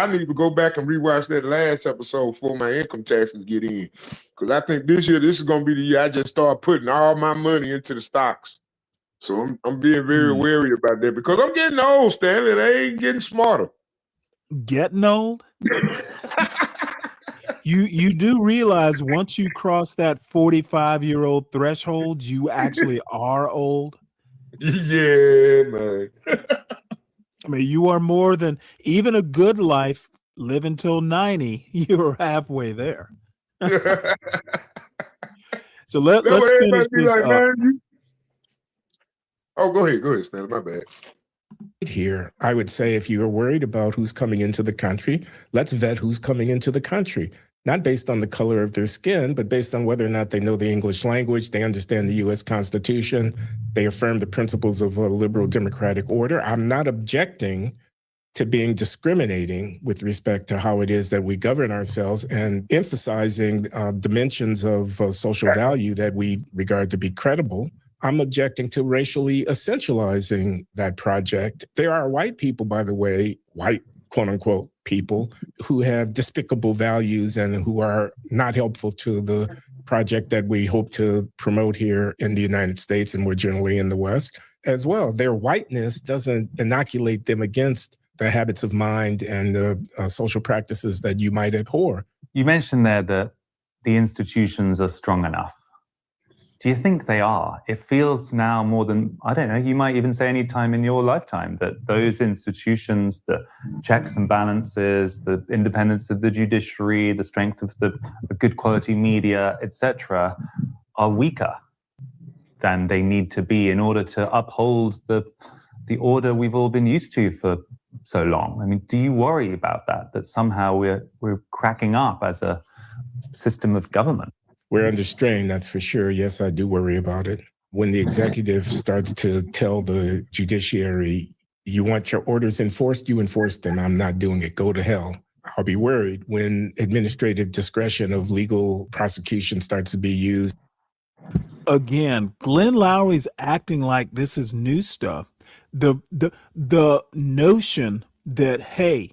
need to go back and rewatch that last episode before my income taxes get in. Because I think this year, this is gonna be the year I just start putting all my money into the stocks. So I'm being very wary about that because I'm getting old, Stanley. They ain't getting smarter. Getting old? You do realize once you cross that 45-year-old threshold, you actually are old. Yeah, man. I mean, you are more than even a good life. Live until 90, you're halfway there. So let's finish this up. Oh, go ahead, Stanley. My bad. Here, I would say if you are worried about who's coming into the country, let's vet who's coming into the country. Not based on the color of their skin, but based on whether or not they know the English language, they understand the U.S. Constitution, they affirm the principles of a liberal democratic order. I'm not objecting to being discriminating with respect to how it is that we govern ourselves and emphasizing dimensions of social value that we regard to be credible. I'm objecting to racially essentializing that project. There are white people, by the way, white quote unquote people who have despicable values and who are not helpful to the project that we hope to promote here in the United States and more generally in the West as well. Their whiteness doesn't inoculate them against the habits of mind and the social practices that you might abhor. You mentioned there that the institutions are strong enough. Do you think they are? It feels now more than, I don't know, you might even say any time in your lifetime that those institutions, the checks and balances, the independence of the judiciary, the strength of the good quality media, etc., are weaker than they need to be in order to uphold the order we've all been used to for so long. I mean, do you worry about that somehow we're cracking up as a system of government? We're under strain, that's for sure. Yes, I do worry about it. When the executive starts to tell the judiciary, you want your orders enforced, you enforce them. I'm not doing it. Go to hell. I'll be worried when administrative discretion of legal prosecution starts to be used. Again, Glenn Lowry's acting like this is new stuff. The notion that, hey,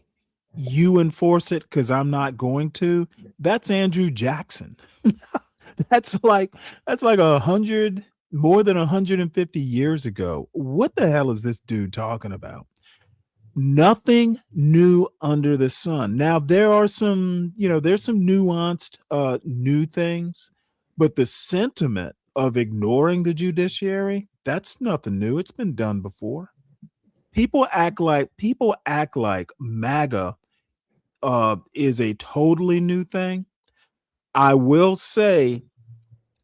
you enforce it because I'm not going to, that's Andrew Jackson. That's like 100, more than 150 years ago. What the hell is this dude talking about? Nothing new under the sun. Now there are some, there's some nuanced new things, but the sentiment of ignoring the judiciary, that's nothing new. It's been done before. People act like MAGA is a totally new thing. I will say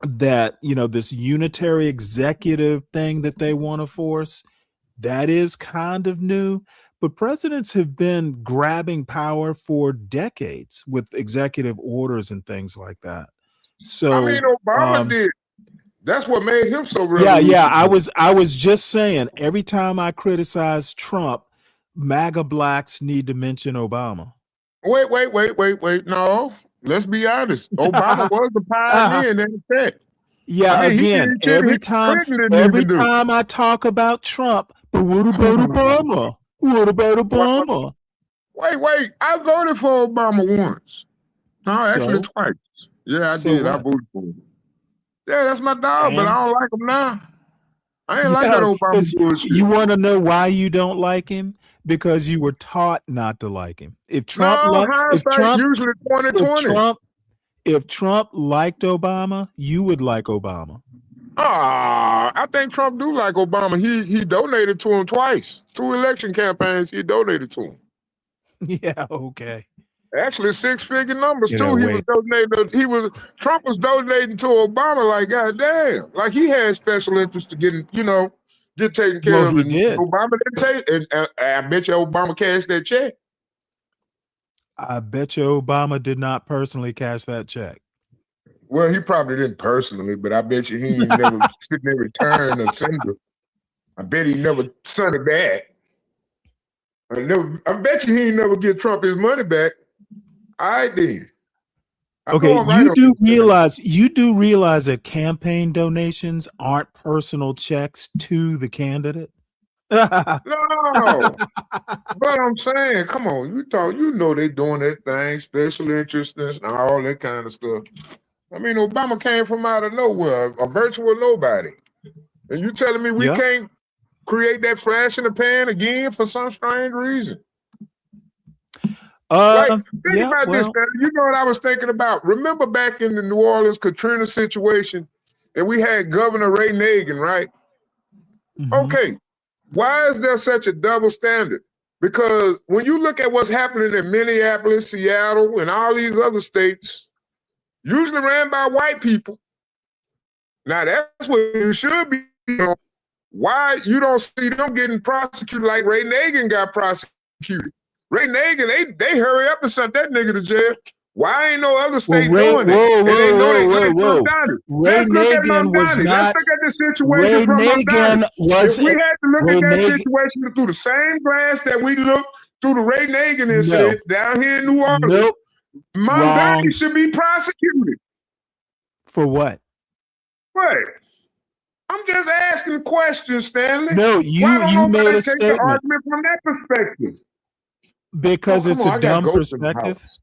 that, this unitary executive thing that they want to force, that is kind of new. But presidents have been grabbing power for decades with executive orders and things like that. So, I mean, Obama did. That's what made him so yeah. I was just saying, every time I criticize Trump, MAGA blacks need to mention Obama. Wait. No, let's be honest. Obama was the pioneer in that effect. Yeah, I mean, again, every time I talk about Trump, but what about Obama? What about Obama? Wait. I voted for Obama once. No, actually So? twice. Yeah, I So did. I what? voted for him. Yeah, that's my dog, but And- I don't like him now. I ain't like that Obama 'cause bullshit. you want to know why you don't like him? Because you were taught not to like him. If Trump Usually 2020. if Trump liked Obama, you would like Obama. I think Trump do like Obama. He donated to him twice. 2 election campaigns he donated to him. Yeah, okay. Actually, 6-figure numbers You too. know, He wait. was donating. Trump was donating to Obama like goddamn. Like he had special interest to get taken care Well, of. he And did. Obama didn't take. And I bet you Obama cashed that check. I bet you Obama did not personally cash that check. Well, he probably didn't personally, but I bet you he ain't never sitting there return or send it. I bet he never sent it back. I bet you he ain't never get Trump his money back. I did. Okay, you do realize that campaign donations aren't personal checks to the candidate? No, but I'm saying, come on, you know they doing that thing, special interest and all that kind of stuff. I mean, Obama came from out of nowhere, a virtual nobody. And you telling me we can't create that flash in the pan again for some strange reason? Think about this, man. You know what I was thinking about? Remember back in the New Orleans Katrina situation, and we had Governor Ray Nagin, right? Mhm. Okay, why is there such a double standard? Because when you look at what's happening in Minneapolis, Seattle, and all these other states, usually ran by white people. Now that's what you should be. Why you don't see them getting prosecuted like Ray Nagin got prosecuted? Ray Nagin, they hurry up and sent that nigga to jail. Why ain't no other state doing it? Whoa. Ray Nagin was not. Let's look at the situation Ray from Nagin was. If we had to look Ray at that Nagin- situation through the same glass that we looked through the Ray Nagin incident down here in New Orleans, Nope. Mondani Wrong. should be prosecuted. For what? What? I'm just asking questions, Stanley. No, Why you don't made nobody a take the statement argument from that perspective? because Oh, it's come on, a I got dumb ghosts in the perspective. house.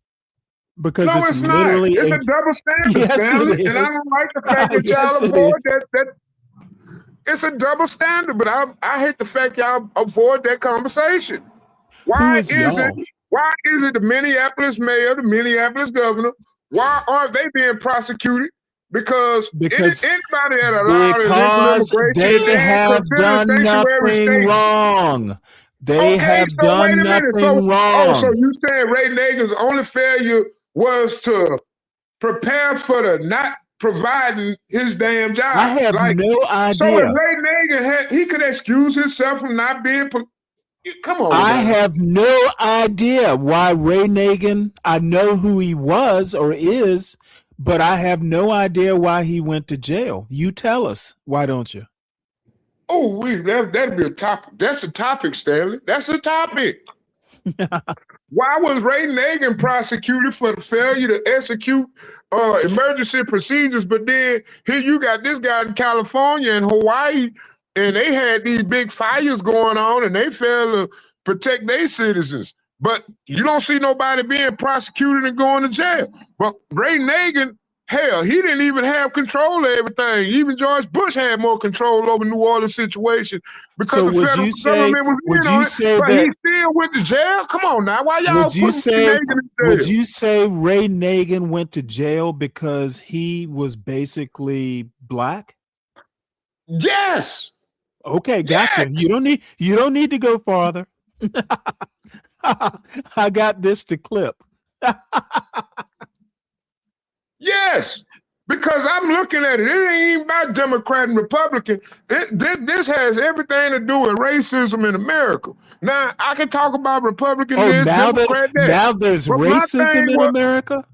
Because No, it's it's literally not. It's a double standard, Yes, it Stanley. And I is. don't like the fact that Yes, y'all it avoid is. that. It's a double standard, but I hate the fact y'all avoid that conversation. Why is is y'all? it the Minneapolis mayor, the Minneapolis governor, why aren't they being prosecuted? Because anybody that allowed illegal Because immigration, they have done nothing wrong. They have done nothing wrong. So you saying Ray Nagin's only failure was to prepare for the not providing his damn job? I have no So idea. if Ray Nagin he could excuse himself from not being. Come on, I man. have no idea why Ray Nagin. I know who he was or is, but I have no idea why he went to jail. You tell us. Why don't you? Oh, that'd be a topic. That's a topic, Stanley. That's a topic. Why was Ray Nagin prosecuted for the failure to execute emergency procedures? But then here you got this guy in California and Hawaii, and they had these big fires going on, and they failed to protect their citizens. But you don't see nobody being prosecuted and going to jail. But Ray Nagin, hell, he didn't even have control of everything. Even George Bush had more control over New Orleans situation because So the would federal you say? government was Would in on you it, say but that? he still went to jail? Come on now, why y'all Would you putting say? Nagin in jail? Would you say Ray Nagin went to jail because he was basically black? Yes. Okay, gotcha. Yes. You don't need to go farther. I got this to clip. Yes, because I'm looking at it. It ain't even about Democrat and Republican. This has everything to do with racism in America. Now, I can talk about Republican this, Democrat that. Now there's But my racism thing in was- America?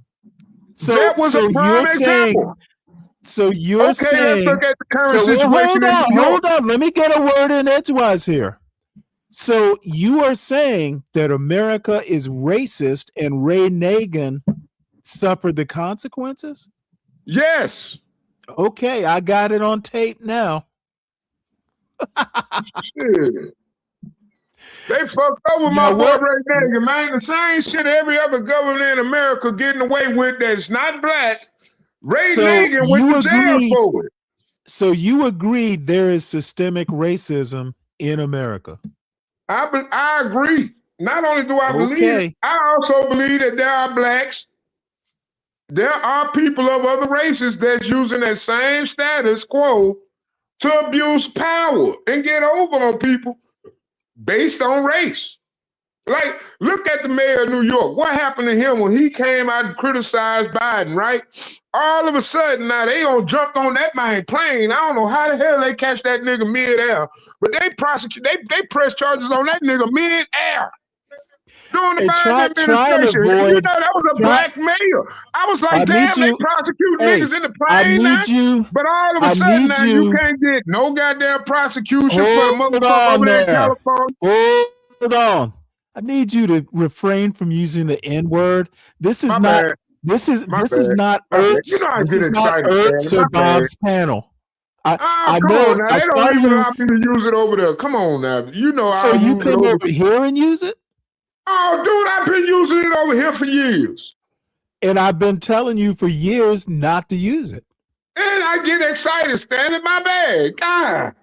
So, that was so a prime you're example. saying, so you're Okay, saying, let's look at the current so situation hold in New York. hold on. Let me get a word in edgewise here. So you are saying that America is racist and Ray Nagin suffered the consequences? Yes. Okay, I got it on tape now. Shit. They fucked over Now my boy what- Ray Nagin, man. The same shit every other governor in America getting away with that's not black. Ray So Nagin you went to jail agree- for it. So you agree there is systemic racism in America? I agree. Not only do I believe Okay. it, I also believe that there are blacks. There are people of other races that's using that same status quo to abuse power and get over on people based on race. Like, look at the mayor of New York. What happened to him when he came out and criticized Biden, right? All of a sudden, now they on jumped on that man plane. I don't know how the hell they catch that nigga mid-air, but they press charges on that nigga mid-air. During the Hey, try Biden and administration. You avoid- know, that was a black mayor. I was I like, damn, need they you- prosecute Hey, niggas in the I plane now. need you. But all of I a sudden need now you you- can't get no goddamn prosecution for the Hold motherfucker on over there in there. California. Hold on. I need you to refrain from using the N-word. This is My not. bad. This is My this is bad. not My bad. Ertz. You know I This get is not excited, Ertz man. or My bad. Bob's panel. Oh, I come know. on now. I They saw don't even you. allow me to use it over there. Come on now. You know So I you use it come over over here and use it, Oh, dude, I've been using it over here for years. and I've been telling you for years not to use it. And I get excited, Stanley. My bad. God.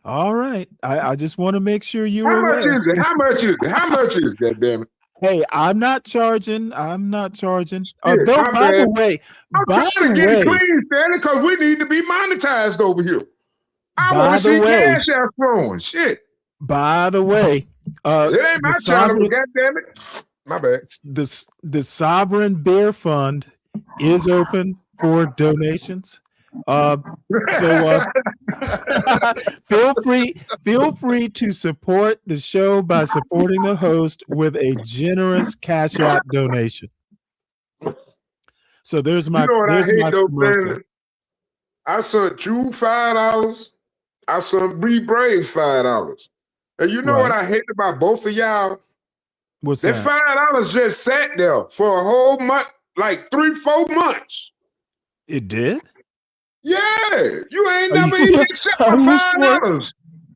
All right. I just want to make sure you're How much aware. is it? How much is it? How much is that, damn it? Hey, I'm not charging. I'm not charging. Shit, Though, my by the bad. way, I'm by trying the to get way, it clean, Stanley, because we need to be monetized over here. I By want to the see way- cash out flowing. Shit. by the way, It ain't my the channel, sovereign, God damn it. My bad. the Sovereign Bear Fund is open for donations. Feel free to support the show by supporting the host with a generous Cash App donation. So there's my You know what I there's hate my though, commercial. Stanley? I sent you $5. I sent Bree Braves $5. And you know what Right. I hate about both of y'all? What's That that? $5 just sat there for a whole month, like 3-4 months. It did? Yeah, you ain't Are never you- even sent are my you $5.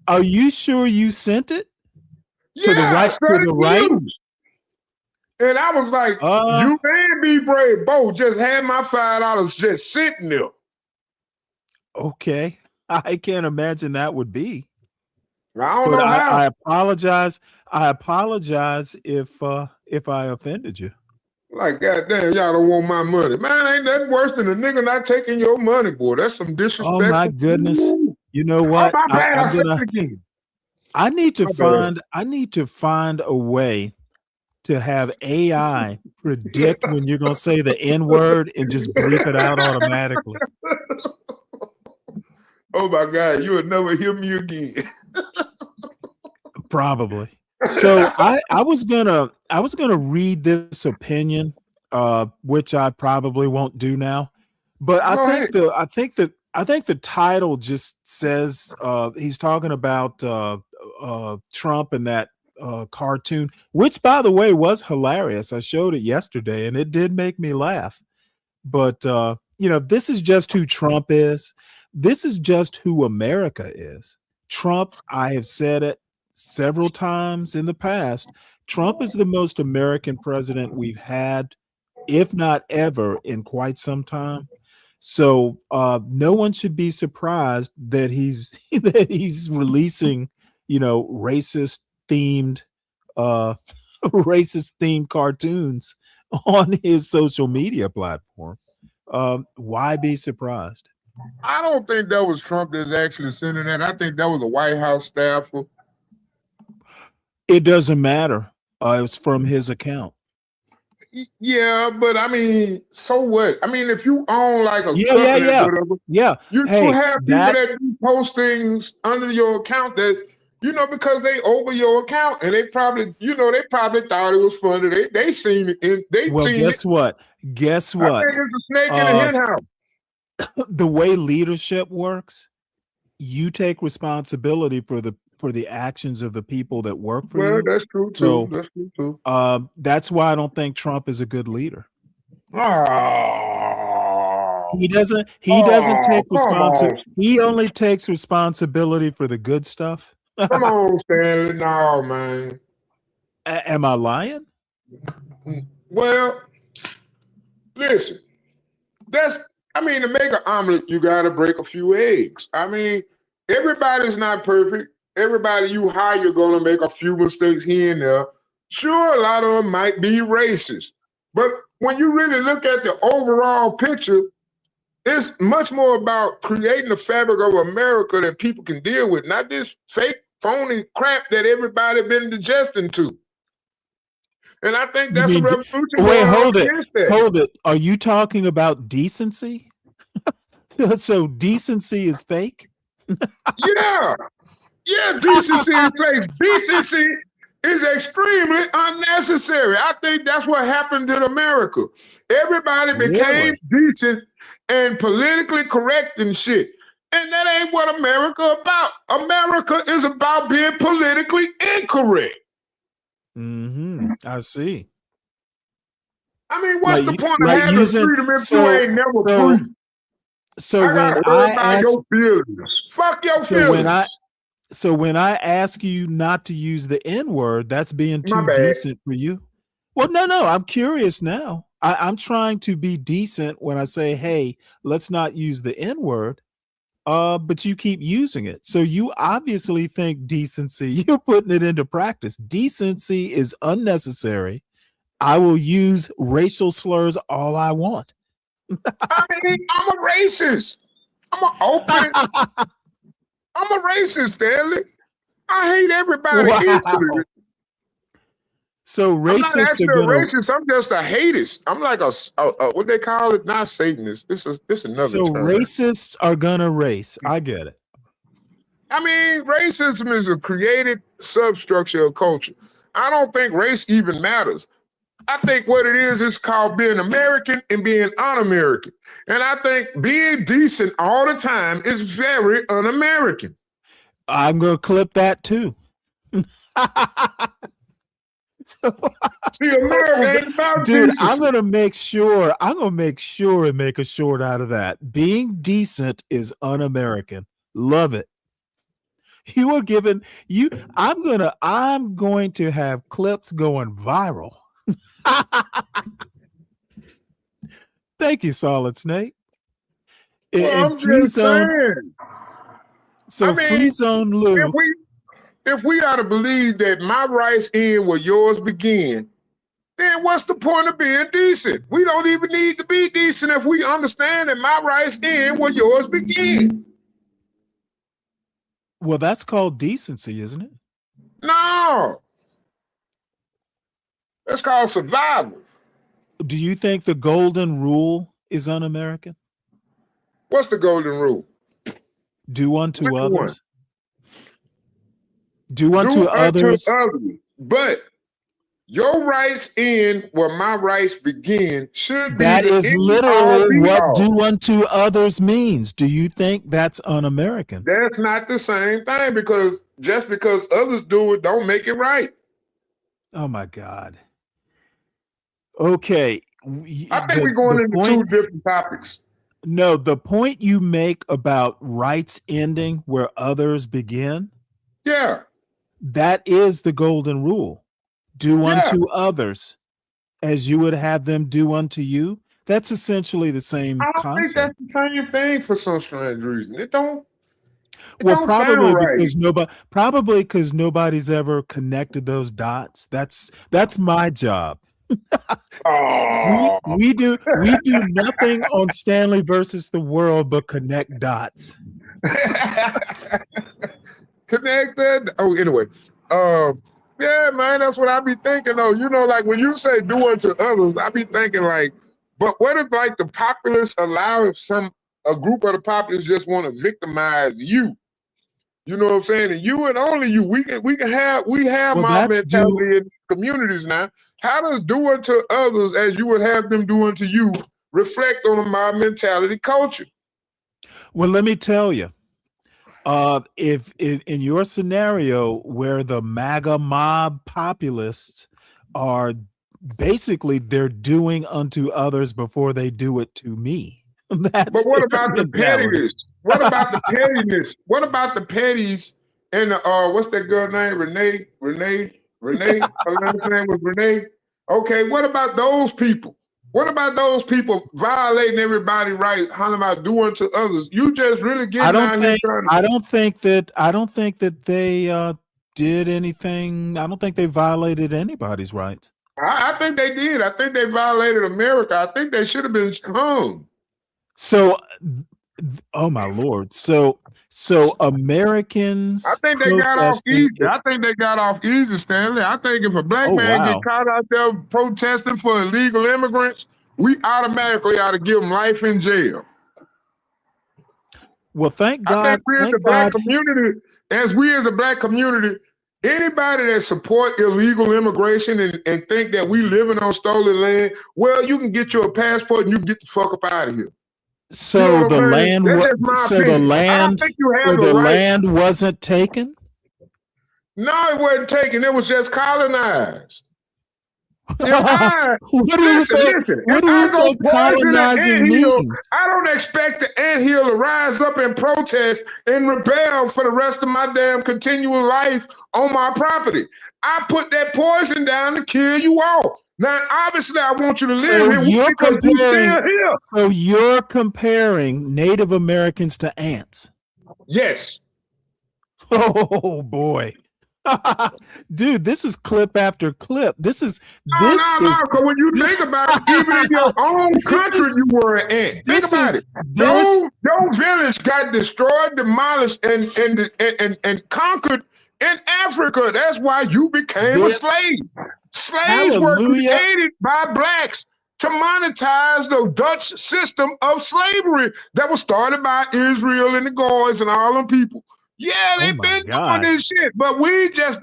Are you sure you sent it? Yeah, To the I right- sent to it the to right? you. And I was like, Uh, you and Be Brave both just had my $5 just sitting there. Okay. I can't imagine that would be. I don't But know how. I apologize. I apologize if I offended you. Like, goddamn, y'all don't want my money. Man, ain't that worse than a nigga not taking your money, boy. That's some disrespect. Oh my goodness. You know what? Oh, my bad. I I'm said gonna it again. I need to My bad. find a way to have AI predict when you're gonna say the N-word and just bleep it out automatically. Oh my God, you will never hear me again. Probably. So I was gonna read this opinion, which I probably won't do now. But Go I think the title just says he's talking about Trump and that cartoon, which by the way was hilarious. I showed it yesterday and it did make me laugh. But this is just who Trump is. This is just who America is. Trump, I have said it several times in the past, Trump is the most American president we've had, if not ever, in quite some time. So no one should be surprised that he's releasing, racist themed cartoons on his social media platform. Why be surprised? I don't think that was Trump that's actually sending that. I think that was a White House staffer. It doesn't matter. It was from his account. Yeah, but I mean, so what? I mean, if you own like a Yeah, company yeah, or whatever, yeah. you Hey, have people that do post things under your account that, you know, because they over your account and they probably, you know, they probably thought it was funny. They seen it. And they well, seen guess it. what? Guess I what? think it's a snake in a hen house. The way leadership works, you take responsibility for the actions of the people that work for Well, you. that's true too. So, That's true too. that's why I don't think Trump is a good leader. Oh, He doesn't take responsibility. He only takes responsibility for the good stuff. come on, Stanley. No, man. Am I lying? Well, listen, I mean, to make an omelet, you got to break a few eggs. I mean, everybody's not perfect. Everybody you hire going to make a few mistakes here and there. Sure, a lot of them might be racist. But when you really look at the overall picture, it's much more about creating the fabric of America that people can deal with, not this fake, phony crap that everybody been digesting to. And I think that's a revolution. Wait, hold it. Are you talking about decency? So decency is fake? Yeah, decency is fake. Decency is extremely unnecessary. I think that's what happened in America. Everybody became decent and politically correct and shit. And that ain't what America about. America is about being politically incorrect. I see. I mean, what's the point of like having freedom if you ain't never free? So when I ask your feelings, fuck your feelings. So when I ask you not to use the N-word, that's being too decent for you. Well, no, I'm curious now. I'm trying to be decent when I say, hey, let's not use the N-word. But you keep using it. So you obviously think decency, you're putting it into practice. Decency is unnecessary. I will use racial slurs all I want. I mean, I'm a racist. I'm a racist, Stanley. I hate everybody equally. So racists I'm not actually a racist. I'm just a hatist. I'm like a what they call it, not Satanist. This another So term. Racists are gonna race. I get it. I mean, racism is a created substructure of culture. I don't think race even matters. I think what it is called being American and being un-American. And I think being decent all the time is very un-American. I'm gonna clip that too. Dude, I'm gonna make sure and make a short out of that. Being decent is un-American. Love it. You are giving I'm going to have clips going viral. Thank you, Solid Snake. I'm just saying. So Free Zone Lou. If we are to believe that my rights end where yours begin, then what's the point of being decent? We don't even need to be decent if we understand that my rights end where yours begin. Well, that's called decency, isn't it? No. That's called survival. Do you think the golden rule is un-American? What's the golden rule? Do unto others. Do unto others. But your rights end where my rights begin should be. That is literally what do unto others means. Do you think that's un-American? That's not the same thing, because just because others do it don't make it right. Oh my God. Okay. I think we're going into two different topics. No, the point you make about rights ending where others begin. Yeah. That is the golden rule. Do unto others as you would have them do unto you. That's essentially the same concept. I think that's the same thing for some strange reason. It don't. Well, probably because nobody's ever connected those dots. That's my job. We do nothing on Stanley versus the world but connect dots. Connected. Oh, anyway. Yeah, man, that's what I be thinking though. You know, like when you say do unto others, I be thinking like, but what if like the populace allow a group of the populace just want to victimize you? You know what I'm saying? And you and only you, we have Well, mob that's mentality in communities now. How does do unto others as you would have them do unto you reflect on a mob mentality culture? Well, let me tell you, if in your scenario where the MAGA mob populists are basically they're doing unto others before they do it to me. That's But what their about the mentality. pettiness? What about the pettiness? What about the petties and the what's that girl name? Renee? Her last name was Renee. Okay, what about those people? What about those people violating everybody's rights, hollering about doing to others? You just really getting out here trying to. I don't think that they did anything. I don't think they violated anybody's rights. I think they did. I think they violated America. I think they should have been hung. So, oh my Lord. So Americans. I think they got off easy. I think they got off easy, Stanley. I think if a black man get caught out there protesting for illegal immigrants, we automatically ought to give them life in jail. Well, thank God. I think we as a black community, anybody that support illegal immigration and think that we living on stolen land, well, you can get your passport and you can get the fuck up out of here. So the land, land wasn't taken. No, it wasn't taken. It was just colonized. Listen. What do you think colonizing means? I don't expect the anthill to rise up and protest and rebel for the rest of my damn continual life on my property. I put that poison down to kill you all. Now, obviously, I want you to live here. So you're comparing Native Americans to ants? Yes. Oh boy. Dude, this is clip after clip. Because when you think about it, even in your own country, you were an ant. Think about it. Your village got destroyed, demolished, and conquered in Africa. That's why you became a slave. Slaves were created by blacks to monetize the Dutch system of slavery that was started by Israel and the Goys and all them people. Yeah, they've been doing this shit, but we just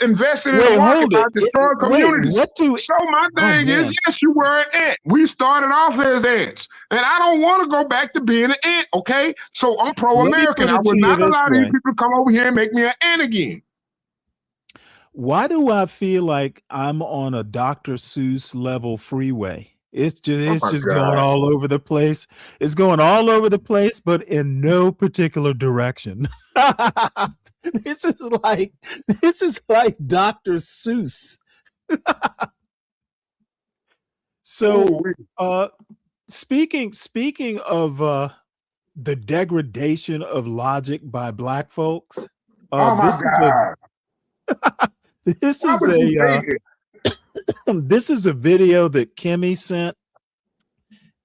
invested in the market by destroying communities. So my thing is, yes, you were an ant. We started off as ants, and I don't want to go back to being an ant, okay? So I'm pro-American. I would not allow these people to come over here and make me an ant again. Why do I feel like I'm on a Dr. Seuss level freeway? It's just going all over the place. It's going all over the place, but in no particular direction. This is like Dr. Seuss. So, speaking of the degradation of logic by black folks, this is a video that Kimmy sent,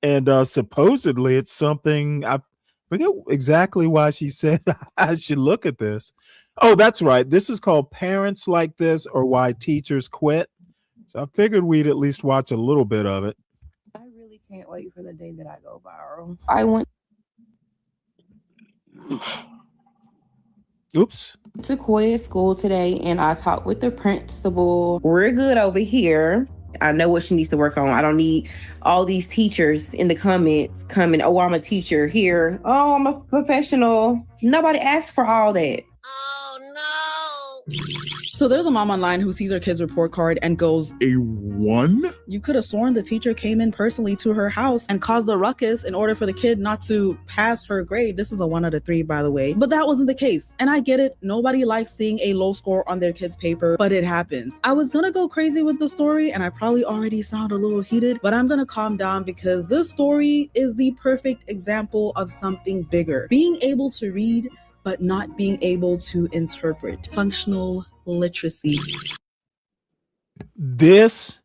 and supposedly it's something I forget exactly why she said I should look at this. Oh, that's right. This is called Parents Like This or Why Teachers Quit. So I figured we'd at least watch a little bit of it. I really can't wait for the day that I go viral. Oops. To Koya school today and I talked with the principal. We're good over here. I know what she needs to work on. I don't need all these teachers in the comments coming, oh, I'm a teacher here. Oh, I'm a professional. Nobody asked for all that. Oh no. So there's a mom online who sees her kid's report card and goes, "A 1? You could have sworn the teacher came in personally to her house and caused a ruckus in order for the kid not to pass her grade." This is a 1 out of 3, by the way. But that wasn't the case. And I get it. Nobody likes seeing a low score on their kid's paper, but it happens. I was gonna go crazy with the story and I probably already sound a little heated, but I'm gonna calm down because this story is the perfect example of something bigger. Being able to read, but not being able to interpret. Functional literacy. That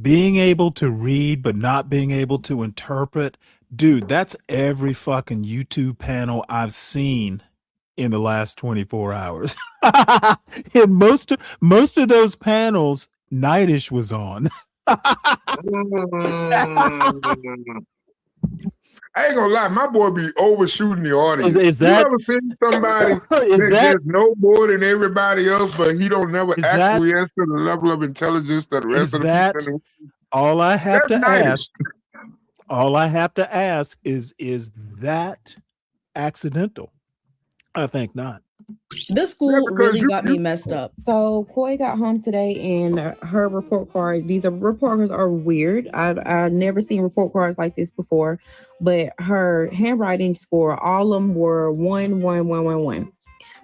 being able to read but not being able to interpret, dude, that's every fucking YouTube panel I've seen in the last 24 hours. And most of those panels, Nightish was on. I ain't gonna lie, my boy be overshooting the audience. Is that- you ever seen somebody Is that that- just know more than everybody else, but he don't never Is that- acquiesce to the level of intelligence that the rest Is of the that people in the all I have to That's nice. ask? All I have to ask is that accidental? I think not. This school really got me messed up. So Koi got home today, and her report card. These report cards are weird. I've never seen report cards like this before. But her handwriting score, all of them were 1, 1, 1, 1, 1.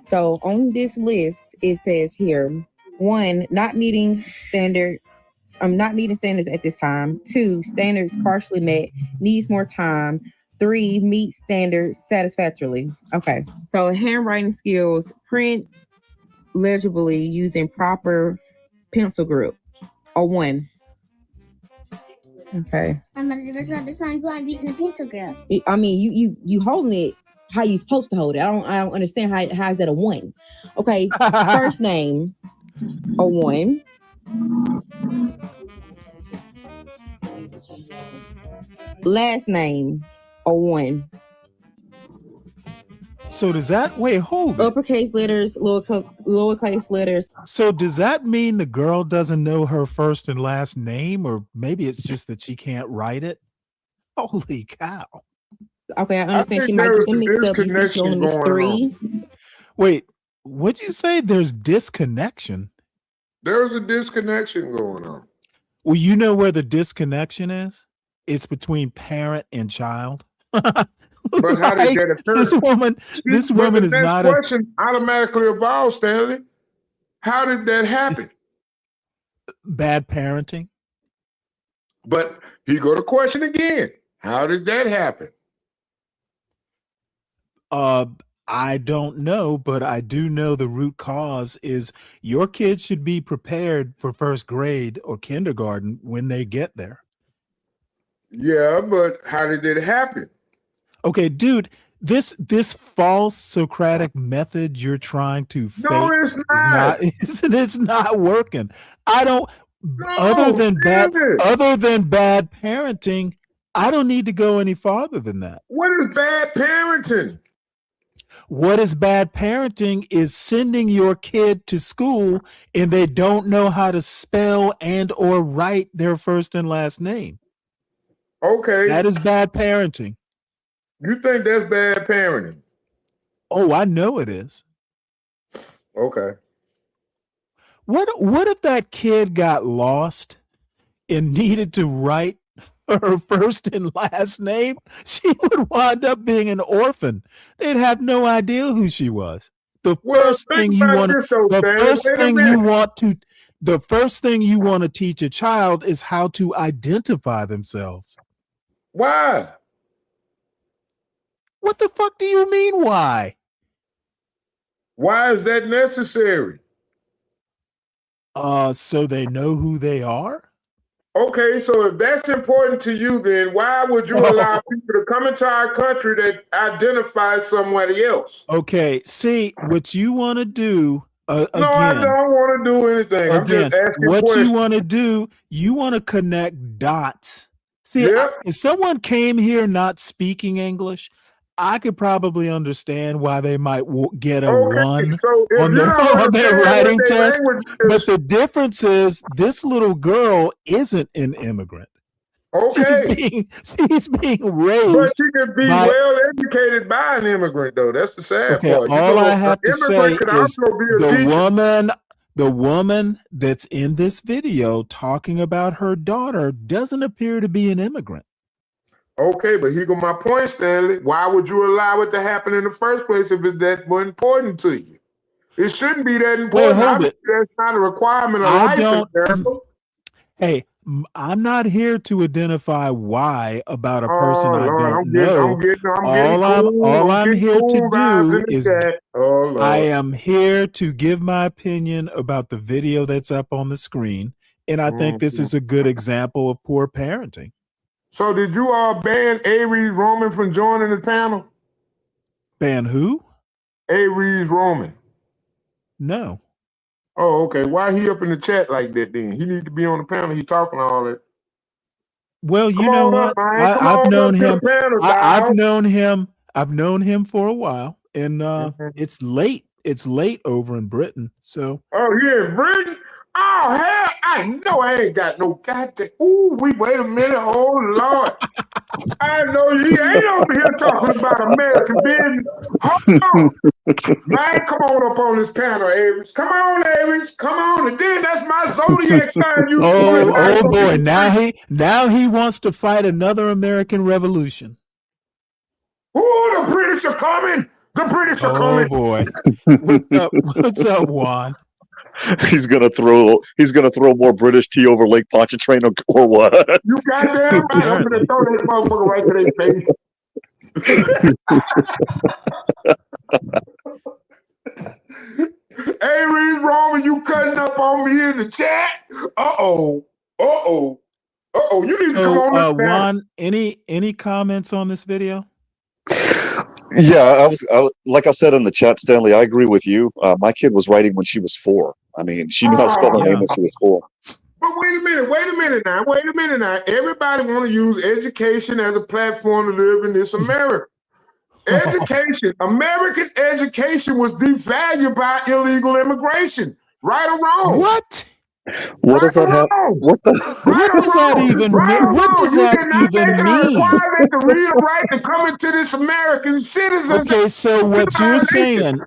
So on this list, it says here, 1, not meeting standards. Not meeting standards at this time. 2, standards partially met, needs more time. 3, meet standards satisfactorily. Okay, so handwriting skills, print legibly using proper pencil grip. A 1. Okay. I'm gonna the sign I'm using the pencil grip. I mean, you holding it how you supposed to hold it. I don't understand how is that a 1. Okay, first name, a 1. Last name, a 1. So does that hold it. Uppercase letters, lowercase letters. So does that mean the girl doesn't know her first and last name, or maybe it's just that she can't write it? Holy cow. Okay, I understand she might get them mixed up. You see she only missed 3. Wait, what'd you say? There's disconnection. There's a disconnection going on. Well, you know where the disconnection is? It's between parent and child. But how did that occur? This woman is not a question automatically evolves, Stanley. How did that happen? Bad parenting. But he go to question again. How did that happen? I don't know, but I do know the root cause is your kids should be prepared for first grade or kindergarten when they get there. Yeah, but how did it happen? Okay, dude, this false Socratic method you're trying to fake it's not. It's not working. I don't. No, other than bad parenting, I don't need to go any farther than that. What is bad parenting? What is bad parenting is sending your kid to school and they don't know how to spell and or write their first and last name. Okay. That is bad parenting. You think that's bad parenting? Oh, I know it is. Okay. What if that kid got lost and needed to write her first and last name? She would wind up being an orphan. They'd have no idea who she was. The first thing you want to teach a child is how to identify themselves. Why? What the fuck do you mean why? Why is that necessary? So they know who they are? Okay, so if that's important to you, then why would you allow people to come into our country that identify somebody else? Okay, see, what you want to do, no, I don't want to do anything. I'm just asking what questions. you want to do, you want to connect dots. See, if someone came here not speaking English, I could probably understand why they might get a 1 on their writing test. But the difference is this little girl isn't an immigrant. Okay. She's being raised. But she could be well educated by an immigrant, though. That's the sad part. All I have to say is the woman that's in this video talking about her daughter doesn't appear to be an immigrant. Okay, but here go my point, Stanley. Why would you allow it to happen in the first place if it's that important to you? It shouldn't be that important. That's not a requirement of life. Hey, I'm not here to identify why about a person I don't know. All I'm here to do is I am here to give my opinion about the video that's up on the screen, and I think this is a good example of poor parenting. So did you all ban Avery Roman from joining the panel? Ban who? Aries Roman. No. Oh, okay. Why he up in the chat like that then? He need to be on the panel. He talking all that. Well, you Come know on what? up, man. Come I've on known up to him. the panel, I've dog. known him. I've known him for a while, and Mhm. it's late. It's late over in Britain. So Oh, yeah, Britain. Oh, hell, I know I ain't got no goddamn. Ooh, wait a minute. Oh, Lord. I know you ain't over here talking about American business. Hold on. Man, come on up on this panel, Aries. Come on, Aries. Come on. And then that's my zodiac sign. You oh boy, now he wants to fight another American revolution. Ooh, the British are coming. The British are coming. Oh boy. What's up, Juan? He's gonna throw more British tea over Lake Pontchartrain or what? You goddamn right. I'm gonna throw that motherfucker right to their face. Aries Roman, you cutting up on me in the chat? Uh-oh. You need to come on this panel. Juan, any comments on this video? Yeah, like I said in the chat, Stanley, I agree with you. My kid was writing when she was 4. I mean, she knew how to spell her name when she was 4. But wait a minute now. Everybody want to use education as a platform to live in this America. American education was devalued by illegal immigration. Right or wrong? What? What does that have? What does that even mean? What does that even mean? Why they read a right to come into this American citizens? Okay, so what you're saying?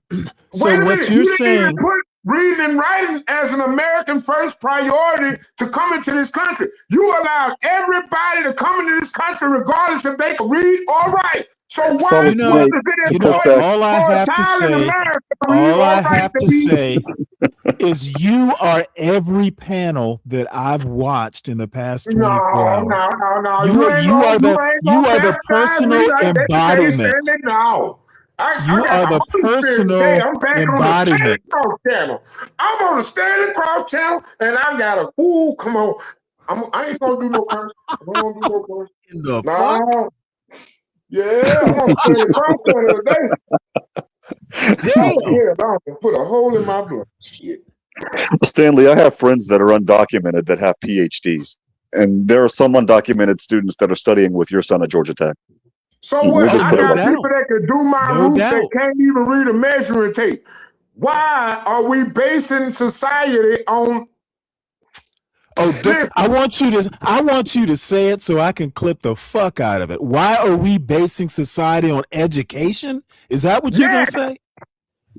Reading and writing as an American first priority to come into this country. You allowed everybody to come into this country regardless if they can read or write. So why all I have to say is you are every panel that I've watched in the past 24 hours. No. You are the personal embodiment. You are the personal embodiment. I'm on the Stanley Cross channel, and I got a come on. I ain't gonna do no curse. In the fuck? Yeah, I'm on Stanley Cross channel today. Yeah, I put a hole in my blood. Shit. Stanley, I have friends that are undocumented that have PhDs, and there are some undocumented students that are studying with your son at Georgia Tech. So what? I got people that can do my roof that can't even read a measuring tape. Why are we basing society on? I want you to say it so I can clip the fuck out of it. Why are we basing society on education? Is that what you're gonna say?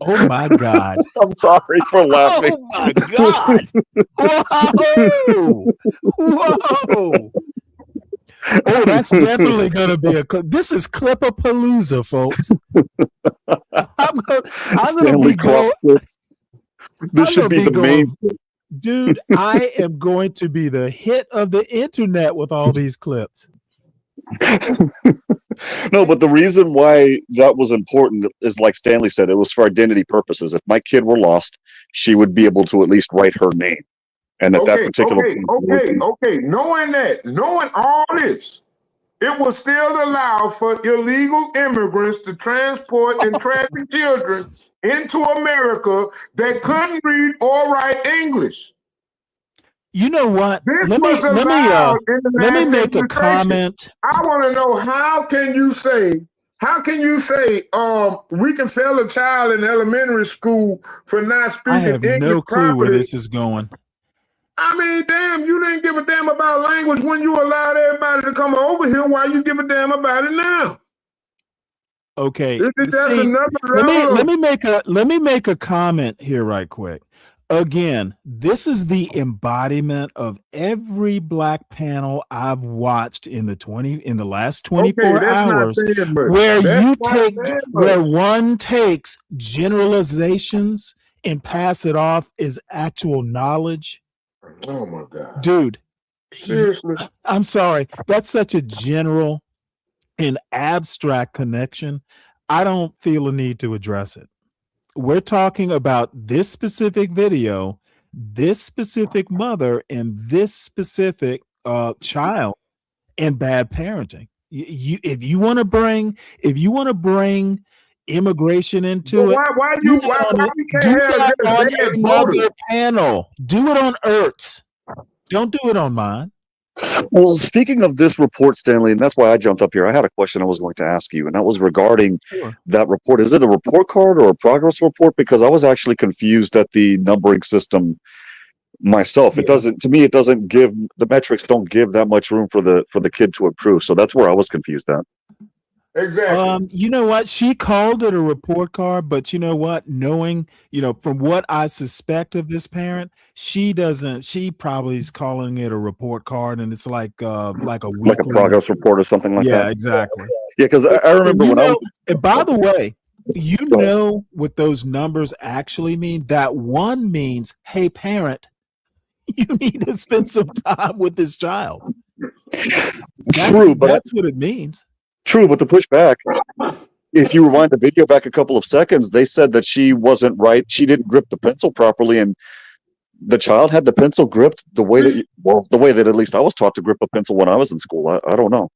Oh my God! I'm sorry for laughing. Oh my God! Whoa! Oh, that's definitely going to be this is Clipapalooza, folks. Stanley Cross clips. This should be the main. Dude, I am going to be the hit of the internet with all these clips. No, but the reason why that was important is, like Stanley said, it was for identity purposes. If my kid were lost, she would be able to at least write her name. And at that particular knowing all this, it will still allow for illegal immigrants to transport and traffic children into America that couldn't read or write English. You know what? Let me make a comment. I want to know, how can you say we can fail a child in elementary school for not speaking I have English no clue properly? where this is going. I mean, damn, you didn't give a damn about language when you allowed everybody to come over here. Why you give a damn about it now? Okay. Let me make a comment here right quick. Again, this is the embodiment of every black panel I've watched in the last 24 hours, where one takes generalizations and pass it off as actual knowledge. Oh my God. Dude. Seriously. I'm sorry. That's such a general and abstract connection. I don't feel a need to address it. We're talking about this specific video, this specific mother, and this specific child and bad parenting. If you want to bring immigration into But it. why Do we do can't have that just on bad another voters? panel. Do it on Ertz. Don't do it on mine. Well, speaking of this report, Stanley, and that's why I jumped up here. I had a question I was going to ask you, and that was regarding Sure. that report. Is it a report card or a progress report? Because I was actually confused at the numbering system myself. It doesn't, to me, it doesn't give, the metrics don't give that much room for the kid to improve. So that's where I was confused at. Exactly. You know what? She called it a report card, but you know what? Knowing, from what I suspect of this parent, she probably is calling it a report card, and it's like a Like a weekly progress report or something like that. Yeah, exactly. Yeah, because I remember when I was. And by the way, you know what those numbers actually mean? That one means, hey, parent, you need to spend some time with this child. True, but that's what it means. True, but to push back, if you rewind the video back a couple of seconds, they said that she wasn't right. She didn't grip the pencil properly, and the child had the pencil gripped the way that, the way that at least I was taught to grip a pencil when I was in school. I don't know.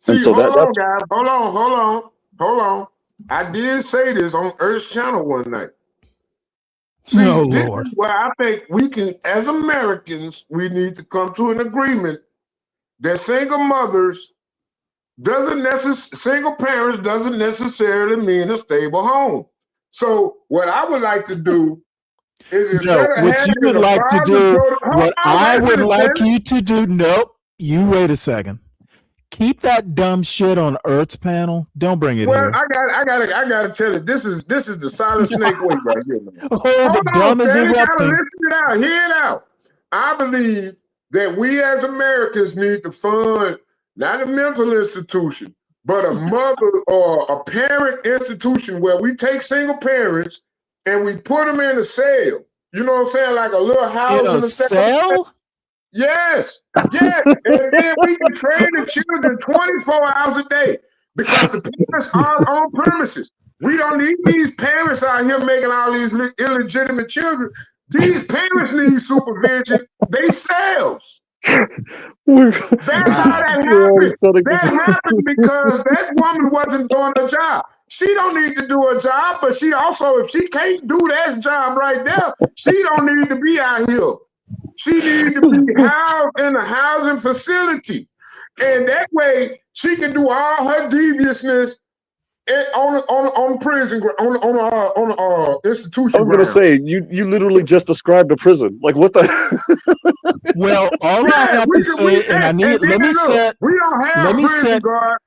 See, and so hold on, that's guys. Hold on. I did say this on Earth's channel one night. See, this Lord. is where I think we can, as Americans, we need to come to an agreement that single mothers single parents doesn't necessarily mean a stable home. So what I would like to do is instead of what you having would a like to father do, go to- what I wait a would minute, like Stanley. you to do, nope, you wait a second. Keep that dumb shit on Earth's panel. Don't bring it Well, here. I gotta tell you, this is the silent snake way right here, man. The dumb is Stanley, gotta erupting. listen it out, hear it out. I believe that we as Americans need to fund not a mental institution, but a mother or a parent institution where we take single parents and we put them in a cell. You know what I'm saying? Like a little house In a in cell? Yes. And then we can train the children 24 hours a day because the parents are on premises. We don't need these parents out here making all these illegitimate children. These parents need supervision themselves. That's how that happened. That happened because that woman wasn't doing her job. She don't need to do her job, but she also, if she can't do that job right there, she don't need to be out here. She needs to be housed in a housing facility. And that way she can do all her deviousness on prison, on institution. I was going to say, you literally just described a prison. Like, what the? Well, all I have to say, and I need, let me set, we don't have let me prison set, guard.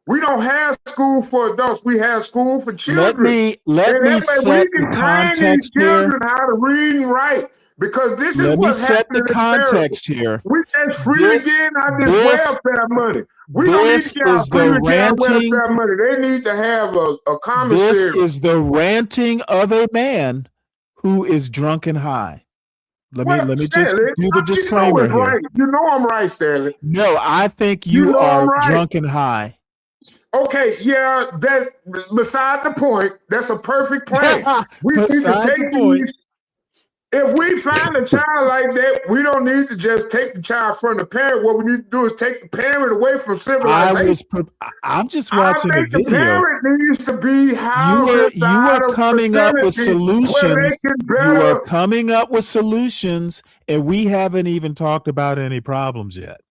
We don't have school for adults. We have school for children. let me set the context here. Children how to read and write. Because this is Let me what's set happening the in America. context here. We just freely getting out this welfare money. We don't need This to get is out freely the getting out ranting. welfare money. They need to have a commissary. This is the ranting of a man who is drunk and high. Let me just Stanley, do the disclaimer it's here. right. You know I'm right, Stanley. No, I think You you know I'm are right. drunk and high. Okay, yeah, that's beside the point. That's a perfect plan. We need to Beside take the point. these. If we find a child like that, we don't need to just take the child from the parent. What we need to do is take the parent away from civilization. I'm just watching I a think the video. parent needs to be housed You inside are of coming up with facilities where they solutions. can You better. are coming up with solutions, and we haven't even talked about any problems yet.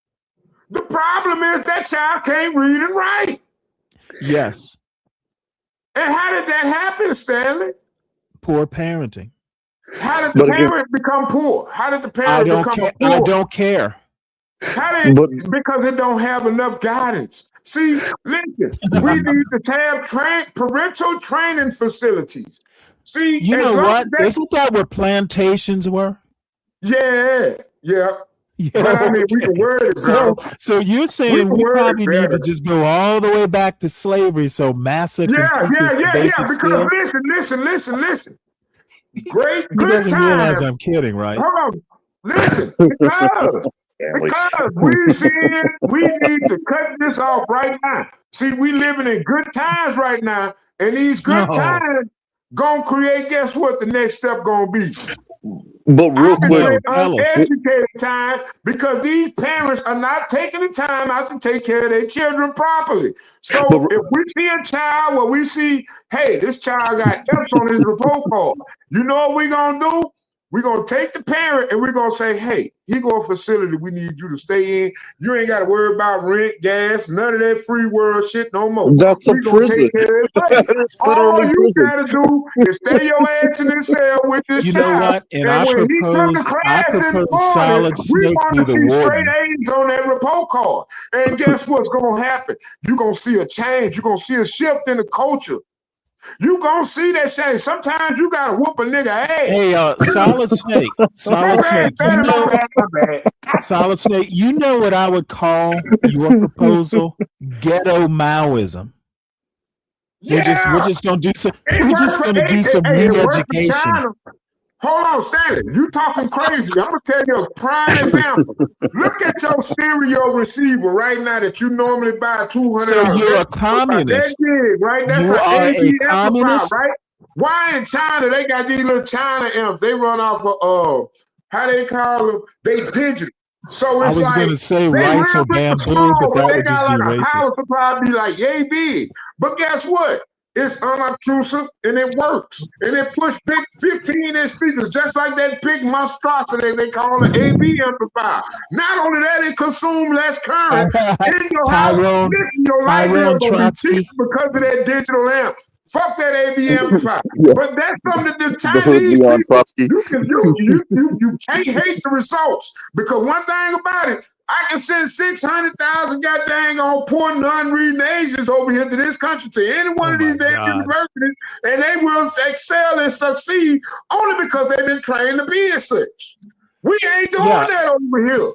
The problem is that child can't read and write. Yes, And how did that happen, Stanley? poor parenting. How did the parent become poor? How did the parent become poor? I don't care. How did because it don't have enough guidance. See, listen, we need to have parental training facilities. See, You as know long what? as Isn't that where plantations were? yeah. Yeah, But I mean, we can word it, bro. so you're saying we probably need to just go all the way back to slavery so massa can teach us the basic skills? Because listen. Great, He good doesn't realize time. I'm kidding, right? Hold on. Listen, because we need to cut this off right now. See, we living in good times right now, and these good times gonna create, guess what the next step gonna be? But real I quick, say tell us. uneducated time because these parents are not taking the time out to take care of their children properly. So But- if we see a child where we see, hey, this child got F's on his report card, you know what we're gonna do? We're gonna take the parent and we're gonna say, hey, here go a facility we need you to stay in. You ain't gotta worry about rent, gas, none of that free world shit no more. That's a We gonna prison. take care of it. That's All literally you prison. gotta do is stay your ass in the cell with this You know child. what? And I when he come to propose class in the morning, Solid we Snake want be to the see straight warden. A's on that report card. And guess what's gonna happen? You're gonna see a change. You're gonna see a shift in the culture. You gonna see that change. Sometimes you gotta whoop a nigga ass. Hey, Solid Snake, Solid Snake, you know, Solid Snake, you know what I would call your proposal? Ghetto Maoism. We're just gonna do some. We're just gonna do some re-education. Hold on, Stanley. You talking crazy. I'm gonna tell you a prime example. Look at your stereo receiver right now that you normally buy $200. So you're a communist. That big, right? That's You an are AV a communist? amplifier, right? Why in China they got these little China amps? They run off of how they call them? They digital. So it's I was like gonna say they rice or real bamboo, small, but that they would just got be like a racist. power supply be like yay big. But guess what? It's unobtrusive and it works. And it push big 15-inch speakers, just like that big monstrosity they call an AV amplifier. Not only that, it consumes less current in your house. Your light bill gonna be cheap because of that digital amp. Fuck that AV amplifier. But that's something that the Chinese Leon people, Trotsky. you can't hate the results. Because one thing about it, I can send 600,000 goddamn on poor non-reading Asians over here to this country to any one of these damn universities, and they will excel and succeed only because they've been trained to be as such. We ain't doing that over here.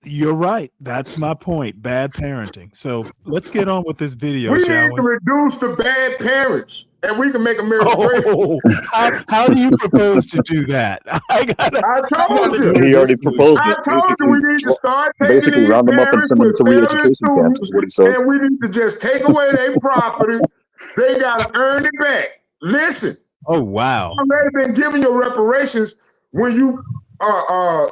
You're right. That's my point. Bad parenting. So let's get on with this video, We shall need to we? reduce the bad parents, and we can make America great. How do you propose to do that? I told you. He already proposed I it. told you we need to start taking Basically these round them up and parents send them with to failure re-education camps is what he said. and we need to just take away their property. They got to earn it back. Listen. Oh, wow. I've already been giving you reparations when you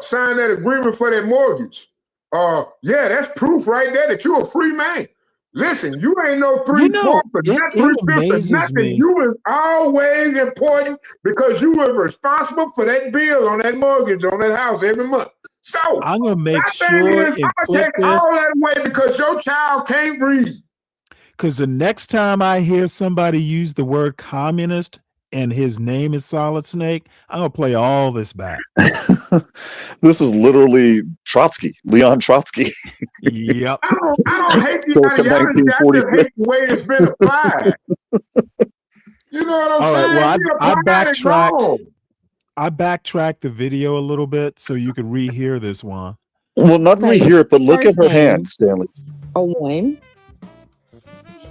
sign that agreement for that mortgage. Yeah, that's proof right there that you're a free man. Listen, you ain't no 3/4, not 3/5, nothing. You was always important because you were responsible for that bill on that mortgage on that house every month. So I'm gonna make my thing sure is, and I'm gonna clip take this. all that away because your child can't read. Because the next time I hear somebody use the word communist and his name is Solid Snake, I'm gonna play all this back. This is literally Trotsky, Leon Trotsky. Yep. I don't hate the Circa ideology. I just 1946. hate the way it's been applied. You know what I'm All saying? right. We Well, I applied it wrong. backtracked the video a little bit so you could rehear this one. Well, not really hear it, but look at First her name. hand, Stanley. A one.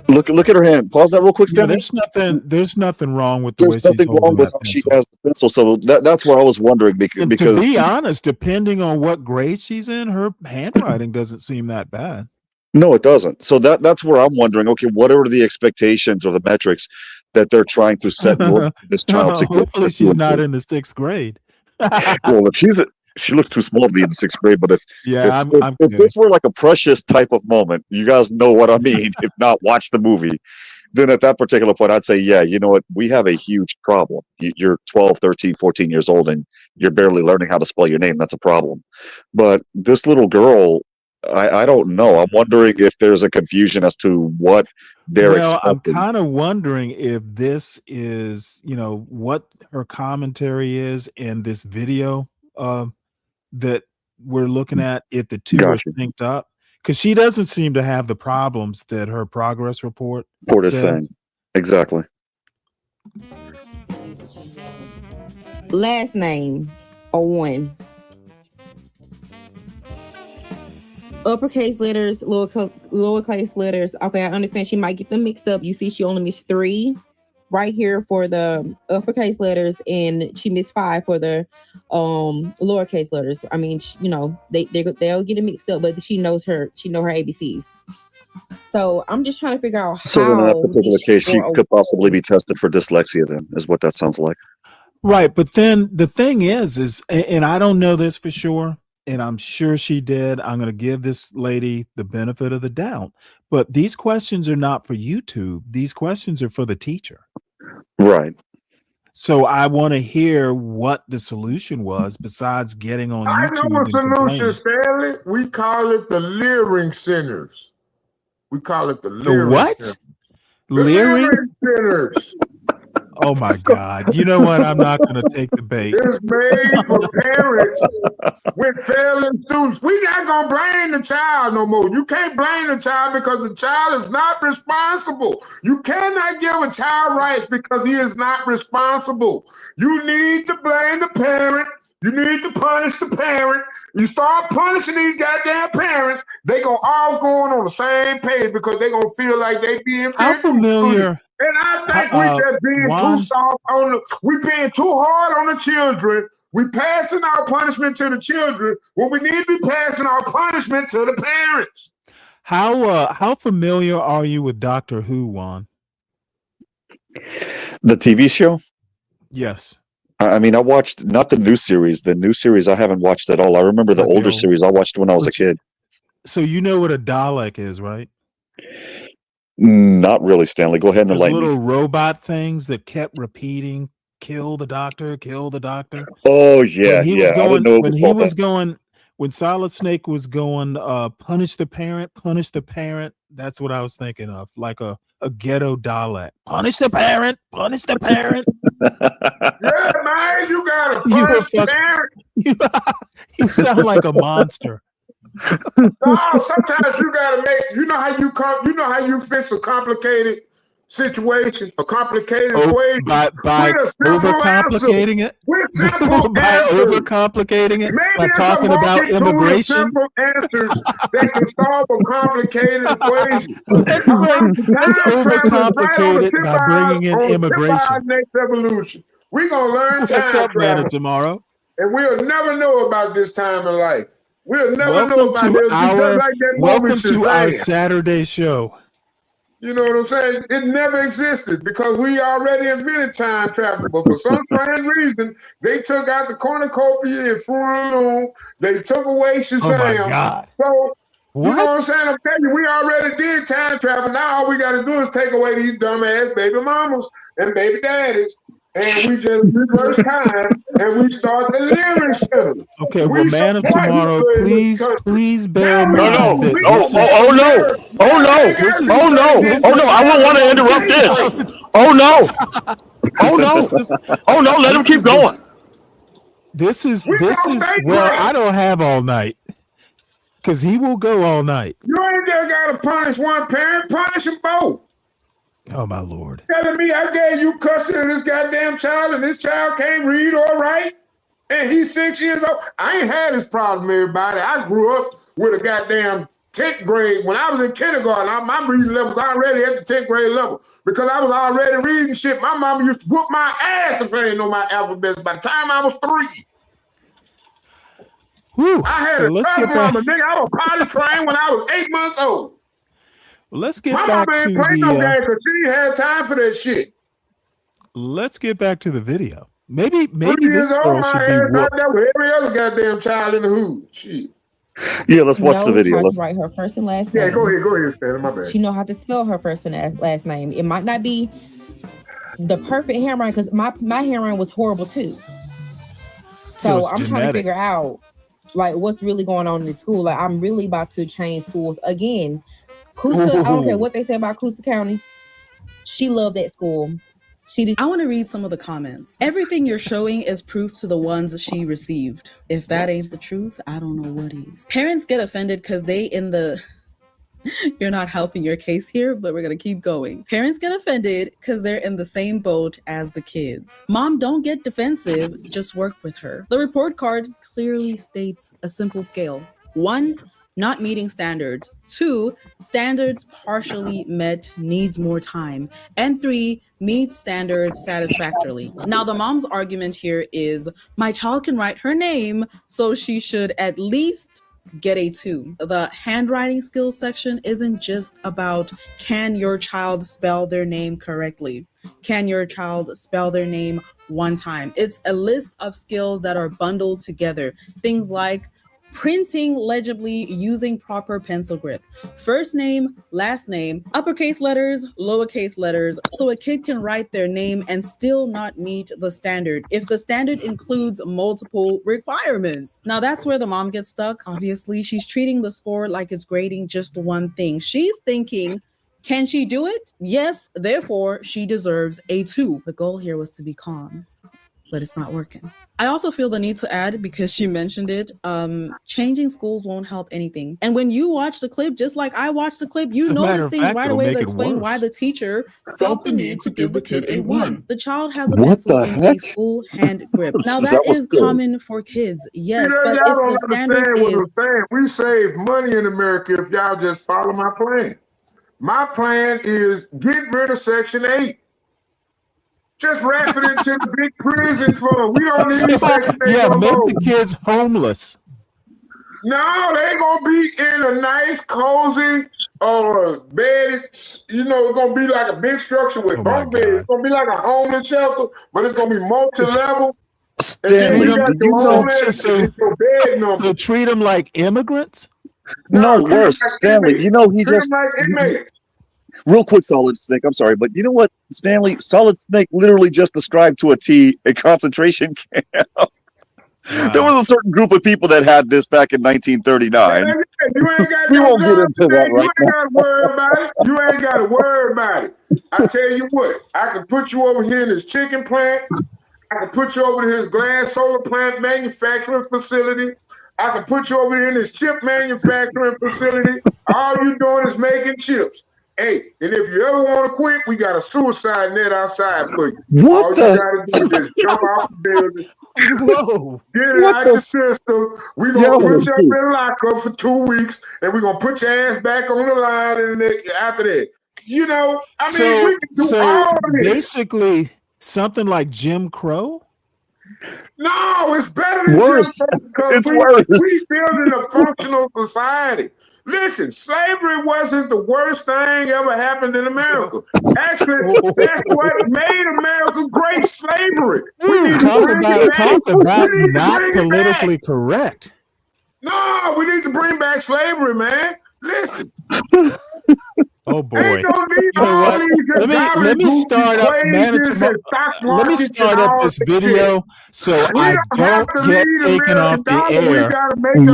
Look at her hand. Pause that real quick, Yeah, Stanley. there's nothing wrong with the way There's she's nothing holding wrong with that how she pencil. has the pencil. So that's where I was wondering because And to be honest, depending on what grade she's in, her handwriting doesn't seem that bad. no, it doesn't. So that's where I'm wondering. Okay, what are the expectations or the metrics that they're trying to set in order for this child to get Hopefully to she's improve? not in the 6th grade. Well, if she looks too small to be in the 6th grade, but Yeah, I'm if kidding. this were like a Precious type of moment, you guys know what I mean. If not, watch the movie. Then at that particular point, I'd say, yeah, you know what? We have a huge problem. You're 12, 13, 14 years old, and you're barely learning how to spell your name. That's a problem. But this little girl, I don't know. I'm wondering if there's a confusion as to what they're Well, I'm expecting. kind of wondering if this is, what her commentary is in this video that we're looking at, if the two Gotcha. are synced up. Because she doesn't seem to have the problems that her progress report Porter's says. saying. Exactly. Last name. A one. Uppercase letters, lowercase letters. Okay, I understand she might get them mixed up. You see, she only missed 3 right here for the uppercase letters, and she missed 5 for the lowercase letters. I mean, they'll get it mixed up, but she know her ABCs. So I'm just trying to figure out So then in that how particular she case, she score a could possibly be tested for dyslexia then, is what that sounds like. Right, but then the thing is, and I don't know this for sure, and I'm sure she did. I'm going to give this lady the benefit of the doubt, but these questions are not for YouTube. These questions are for the teacher. Right. So I want to hear what the solution was besides getting on I YouTube know a and complaining. solution, Stanley. We call it the Leering Centers. We call it the The Leering what? Centers. The Leering? Leering Centers. Oh my God. You know what? I'm not going to take the bait. It's made for parents with failing students. We're not going to blame the child no more. You can't blame the child because the child is not responsible. You cannot give a child rights because he is not responsible. You need to blame the parent. You need to punish the parent. You start punishing these goddamn parents, they going to all going on the same page because they going to feel like they being How familiar? And I think we just being too soft on we being too hard on the children. We passing our punishment to the children when we need to be passing our punishment to the parents. How familiar are you with Doctor Who, Juan? The TV show? Yes. I mean, I watched not the new series. The new series I haven't watched at all. I remember the older series I watched when I was a kid. So you know what a Dalek is, right? Not really, Stanley. Go ahead and Those enlighten me. little robot things that kept repeating, kill the doctor, kill the doctor. Oh yeah, When he yeah. was I didn't going, know it when was he called was that. going, when Solid Snake was going, punish the parent, punish the parent. That's what I was thinking of, like a ghetto Dalek. Punish the parent, punish the parent. Yeah, man, you gotta punish the parent. You sound like a monster. No, sometimes you gotta make. You know how you fix a complicated situation, a complicated equation by with a simple overcomplicating answer. it. With simple By answers. overcomplicating it. Maybe By it's talking a about multitude of immigration. simple answers that can solve a complicated equation. Let's overcomplicate it by bringing in immigration. Next evolution. We're gonna learn What's time up, man, travel, tomorrow? and we'll never know about this time in life. We'll never know Welcome about to this because like that welcome movie to our Shazam. Saturday show. You know what I'm saying? It never existed because we already invented time travel. But for some strange reason, they took out the cornucopia and Fruit Loom. They took away Shazam. Oh my God. So you know what I'm What? saying? I'm telling you, we already did time travel. Now all we got to do is take away these dumbass baby mamas and baby daddies, and we just reverse time and we start the Leering Center. Okay, well, man of tomorrow, please bear in No, mind no. that Oh, this is oh, no. Oh, no. This is- Oh, no. this Oh, is- no. I won't want to interrupt this. Oh, no. Oh, no. Oh, no. Let him keep going. This is well, I don't have all night because he will go all night. You ain't just gotta punish one parent, punish them both. Oh my Lord. Telling me I gave you custody of this goddamn child and this child can't read or write and he's 6 years old. I ain't had this problem, everybody. I grew up with a goddamn 10th grade. When I was in kindergarten, my reading level was already at the 10th grade level because I was already reading shit. My mama used to whoop my ass if I didn't know my alphabet by the time I was 3. Whew. I had Well, a let's tough get back. mama, nigga. I was potty trained when I was 8 months old. Well, let's get My back mama to ain't play no the. game because she ain't had time for that shit. Let's get back to the video. Maybe 3 this years old, girl my should be ass out whooped. there with every other goddamn child in the hood. Shit. Yeah, let's watch the video. How Let's. to write her first and last Yeah, name. go ahead, Stanley. My bad. She know how to spell her first and last name. It might not be the perfect handwriting because my handwriting was horrible too. So So it's I'm trying to genetic. figure out like what's really going on in this school. Like I'm really about to change schools again. Coosa, I don't care what they say about Coosa County. She loved that school. I want to read some of the comments. Everything you're showing is proof to the ones she received. If that ain't the truth, I don't know what is. Parents get offended because they in the... You're not helping your case here, but we're going to keep going. Parents get offended because they're in the same boat as the kids. Mom, don't get defensive. Just work with her. The report card clearly states a simple scale. 1, not meeting standards. 2, standards partially met, needs more time. And 3, meets standards satisfactorily. Now, the mom's argument here is, my child can write her name, so she should at least get a 2. The handwriting skills section isn't just about, can your child spell their name correctly? Can your child spell their name one time. It's a list of skills that are bundled together. Things like printing legibly using proper pencil grip, first name, last name, uppercase letters, lowercase letters, so a kid can write their name and still not meet the standard if the standard includes multiple requirements. Now that's where the mom gets stuck. Obviously, she's treating the score like it's grading just one thing. She's thinking, can she do it? Yes, therefore she deserves a 2. The goal here was to be calm, but it's not working. I also feel the need to add, because she mentioned it, changing schools won't help anything. And when you watch the clip, just like I watched the clip, you notice things right away that explain why the teacher felt the need to give the kid a 1. The child has a pencil in a full hand grip. Now that is common for kids, yes, but if the standard is... We save money in America if y'all just follow my plan. My plan is get rid of Section 8. Just wrap it into the big prison fund. We don't need Section 8 Yeah, no make more. the kids homeless. No, they gonna be in a nice, cozy bed. You know, it's gonna be like a big structure with bunk beds. It's gonna be like a homeless shelter, but it's gonna be multi-level. Stanley, so treat them like immigrants? No, worse. Stanley, you know, he just... Real quick, Solid Snake, I'm sorry, but you know what, Stanley? Solid Snake literally just described to a T a concentration camp. Wow. There was a certain group of people that had this back in 1939. You ain't got We won't get into that right now. You ain't got to worry about it. You ain't got to worry about it. I tell you what, I can put you over here in this chicken plant. I can put you over to his glass solar plant manufacturing facility. I can put you over here in this chip manufacturing facility. All you doing is making chips. Hey, and if you ever want to quit, we got a suicide net outside for you. What all the? you got to do is just jump off the building. Whoa. Get it out your system. We're going to put you up in lockup for 2 weeks, and we're going to put your ass back on the line and then after that. You know, I mean, we can do all of this. Basically, something like Jim Crow? No, it's better than worse. Jim Crow because we building a functional society. Listen, slavery wasn't the worst thing ever happened in America. Actually, that's what made America great, slavery. We need Talk to about not politically correct. No, we need to bring back slavery, man. Listen. Oh boy! Ain't no need You know what? Let me start up management. Let me start up this video so I don't get taken off the air.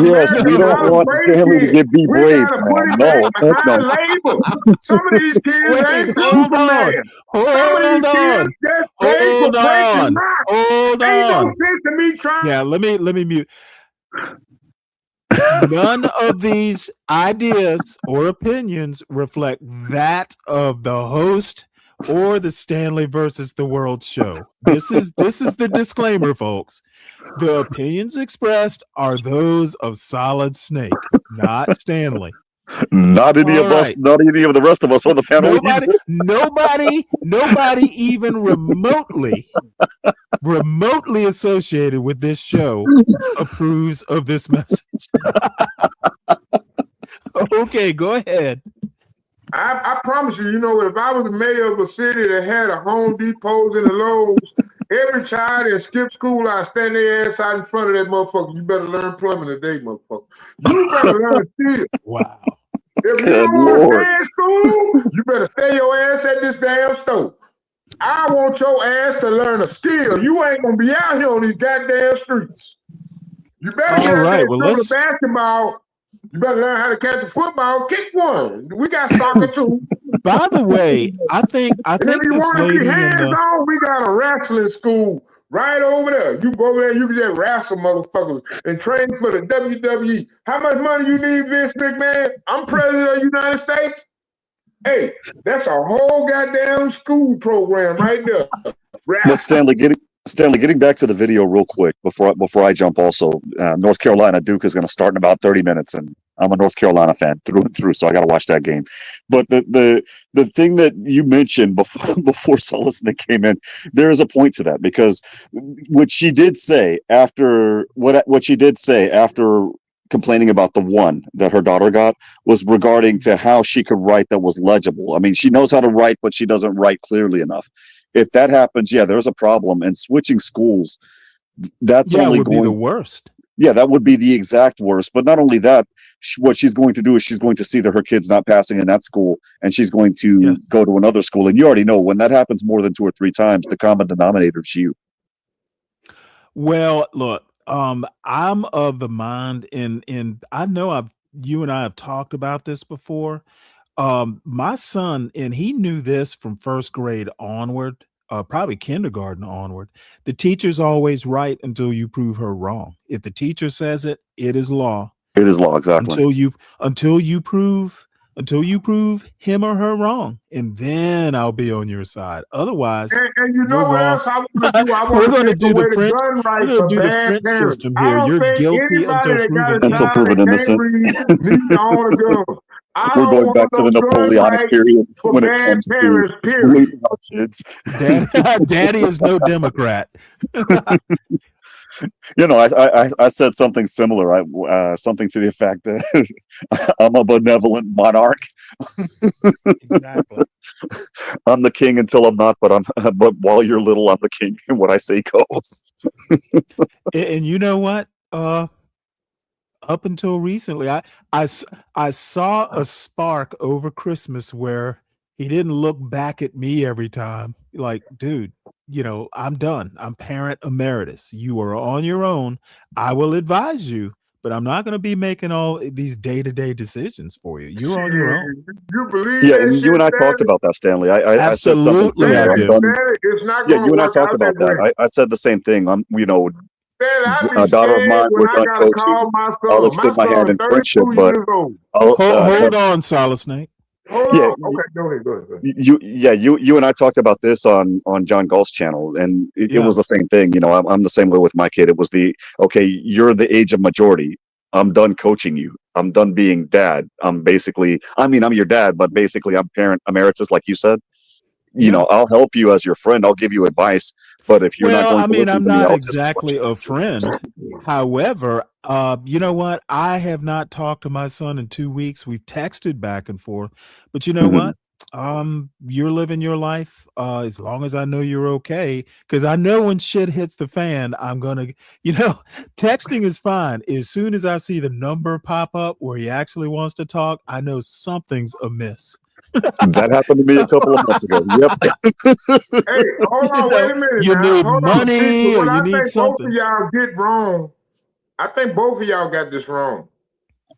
Yes, you don't want Stanley to get be brave, man. No, no. Some of these kids ain't hold on. Hold on. Yeah, let me mute. None of these ideas or opinions reflect that of the host or the Stanley versus the World show. This is the disclaimer, folks. The opinions expressed are those of Solid Snake, not Stanley. Not any of us, not any of the rest of us on the panel. Nobody even remotely associated with this show approves of this message. Okay, go ahead. I promise you, you know, if I was the mayor of a city that had a Home Depot and a Lowe's, every child that skipped school, I stand their ass out in front of that motherfucker. You better learn plumbing today, motherfucker. You better learn steel. Wow. If you don't want to stay in school, you better stay your ass at this damn stove. I want your ass to learn a skill. You ain't gonna be out here on these goddamn streets. You better throw the basketball. You better learn how to catch a football. Kick one. We got soccer too. By the way, I think if you want to be hands-on, we got a wrestling school right over there. You go over there, you can just wrestle motherfuckers and train for the WWE. How much money you need, Vince McMahon? I'm president of the United States. Hey, that's a whole goddamn school program right there. But Stanley, getting back to the video real quick before I jump also, North Carolina Duke is going to start in about 30 minutes, and I'm a North Carolina fan through and through, so I got to watch that game. But the thing that you mentioned before Solid Snake came in, there is a point to that, because what she did say after complaining about the one that her daughter got was regarding to how she could write that was legible. I mean, she knows how to write, but she doesn't write clearly enough. if that happens, yeah, there's a problem. And switching schools, that's Yeah, it only would be the going. worst. Yeah, that would be the exact worst. But not only that, what she's going to do is she's going to see that her kid's not passing in that school, and she's going to Yes. go to another school. And you already know when that happens more than 2 or 3 times, the common denominator is you. Well, look, I'm of the mind, and I know you and I have talked about this before. My son, and he knew this from first grade onward, probably kindergarten onward. The teacher's always right until you prove her wrong. If the teacher says it, it is law. It is law, exactly. Until you prove him or her wrong, and then I'll be on your side. Otherwise, and you know we're what wrong. else I want to do? I We're want going to to do take the away the French. gun We're rights going for to do the bad French parents. system I here. don't You're think guilty anybody until that got proven a Until child proven that can't innocent. read needs to own a gun. I We're don't going want back to no the gun Napoleonic rights period for when it bad comes to parents, period. leaving our kids. Daddy is no Democrat. You know, I said something similar. Something to the effect that I'm a benevolent monarch. Exactly. I'm the king until I'm not, but while you're little, I'm the king, and what I say goes. And you know what? Up until recently, I saw a spark over Christmas where he didn't look back at me every time. Like, dude, I'm done. I'm parent emeritus. You are on your own. I will advise you, but I'm not going to be making all these day-to-day decisions for you. You're on your own. You believe Yeah, that and shit, you and I talked Stanley? about that, Stanley. I said something Absolutely, I similar. I'm do. done. Stanley, it's not Yeah, going you to and I work talked out about that way. that. I said the same thing. Stanley, I'd be A daughter of scared mine, when we're I done got to coaching. call my I'll son. My extend my hand son, in friendship, 32 but years old. Hold on, Solid Snake. Hold yeah, on. Okay, go ahead. you and I talked about this on John Galt's channel, and it Yeah. was the same thing. I'm the same way with my kid. It was okay, you're the age of majority. I'm done coaching you. I'm done being dad. I'm your dad, but basically I'm parent emeritus, like you said. I'll help you as your friend. I'll give you advice, but if you're not Well, going I to mean, listen I'm to me, not I'll just exactly a friend. However, you know what? I have not talked to my son in 2 weeks. We've texted back and forth, but you know what? You're living your life as long as I know you're okay, because I know when shit hits the fan, I'm gonna, texting is fine. As soon as I see the number pop up where he actually wants to talk, I know something's amiss. That happened to me a couple of months ago. Yep. Hey, hold on, wait a minute You now. need Hold on. money See, or what you I need think both something. of y'all get wrong, I think both of y'all got this wrong.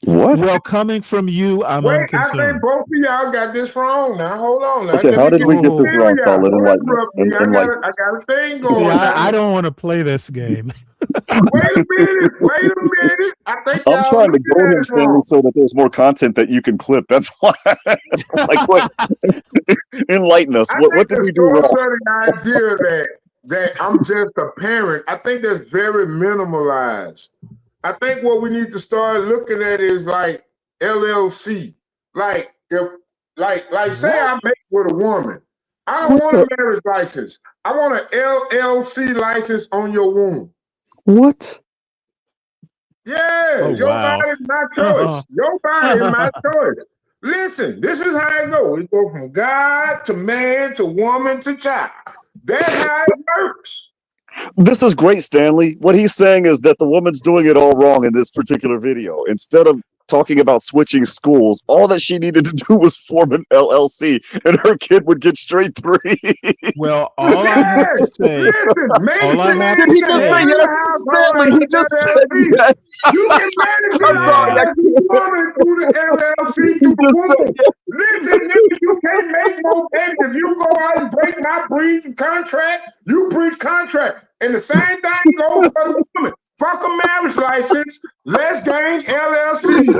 What? Well, coming from you, I'm Wait, I unconcerned. think both of y'all got this wrong. Now, hold on. Now, Okay, let how me did we get get this clear, wrong, y'all. Solid? Don't Enlighten us. interrupt me. I Enlighten got us. a thing See, going now. I don't want to play this game. Wait a minute. I think I'm y'all trying to looking goad at him, it Stanley, wrong. so that there's more content that you can clip. That's why. Like, what? Enlighten us. I What think did the we do wrong? source of the idea that I'm just a parent, I think that's very minimalized. I think what we need to start looking at is like LLC. Like say I make with a woman. I don't want a marriage license. I want an LLC license on your womb. What? Yeah, Oh, your wow. body is my choice. Your body is my choice. Listen, this is how it goes. We go from God to man to woman to child. That's how it works. This is great, Stanley. What he's saying is that the woman's doing it all wrong in this particular video. Instead of talking about switching schools, all that she needed to do was form an LLC, and her kid would get straight 3. Well, all I have to say, Listen, all I have Did to he just say say, yes, Stanley? He just said yes. You can manage your I'm sorry. life as a woman through the LLC through the womb. Listen, nigga, you can't make no babies. If you go out and break my breach contract, you breach contract. And the same thing goes for the woman. Fuck a marriage license. Let's gain LLC.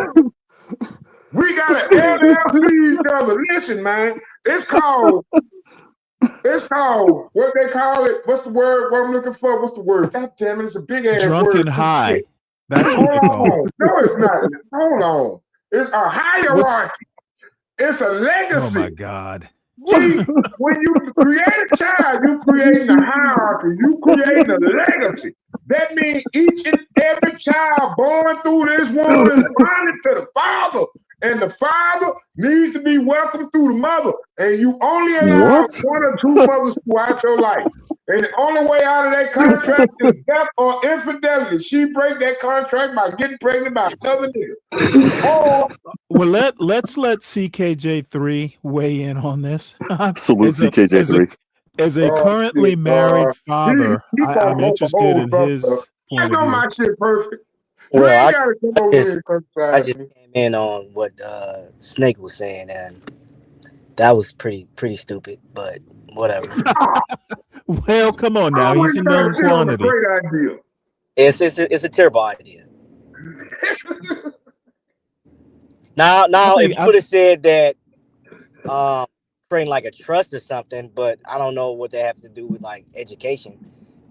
We got an LLC together. Listen, man. It's called what they call it. What's the word? What I'm looking for? What's the word? God damn it, it's a big ass word. drunken high. That's what they call it. No, it's not. Hold on. It's a hierarchy. It's a legacy. Oh, my God. See, when you create a child, you creating a hierarchy. You creating a legacy. That means each and every child born through this woman is bonded to the father. And the father needs to be welcomed through the mother. And you only allow What? 1 or 2 mothers throughout your life. And the only way out of that contract is death or infidelity. She break that contract by getting pregnant by another nigga. Or Well, let's let CKJ3 weigh in on this. Salute As a- CKJ3. As a Oh, currently shit, married father, he I'm gonna interested hold in stuff his up. I point know of view. my shit perfect. You Well, ain't gotta come over here and I criticize just me. came in on what Snake was saying, and that was pretty stupid. But whatever. Well, come on now. I He's a wouldn't have known shit on a quantity. great idea. It's a terrible idea. Now, think if you would have said that, creating like a trust or something, but I don't know what they have to do with like education,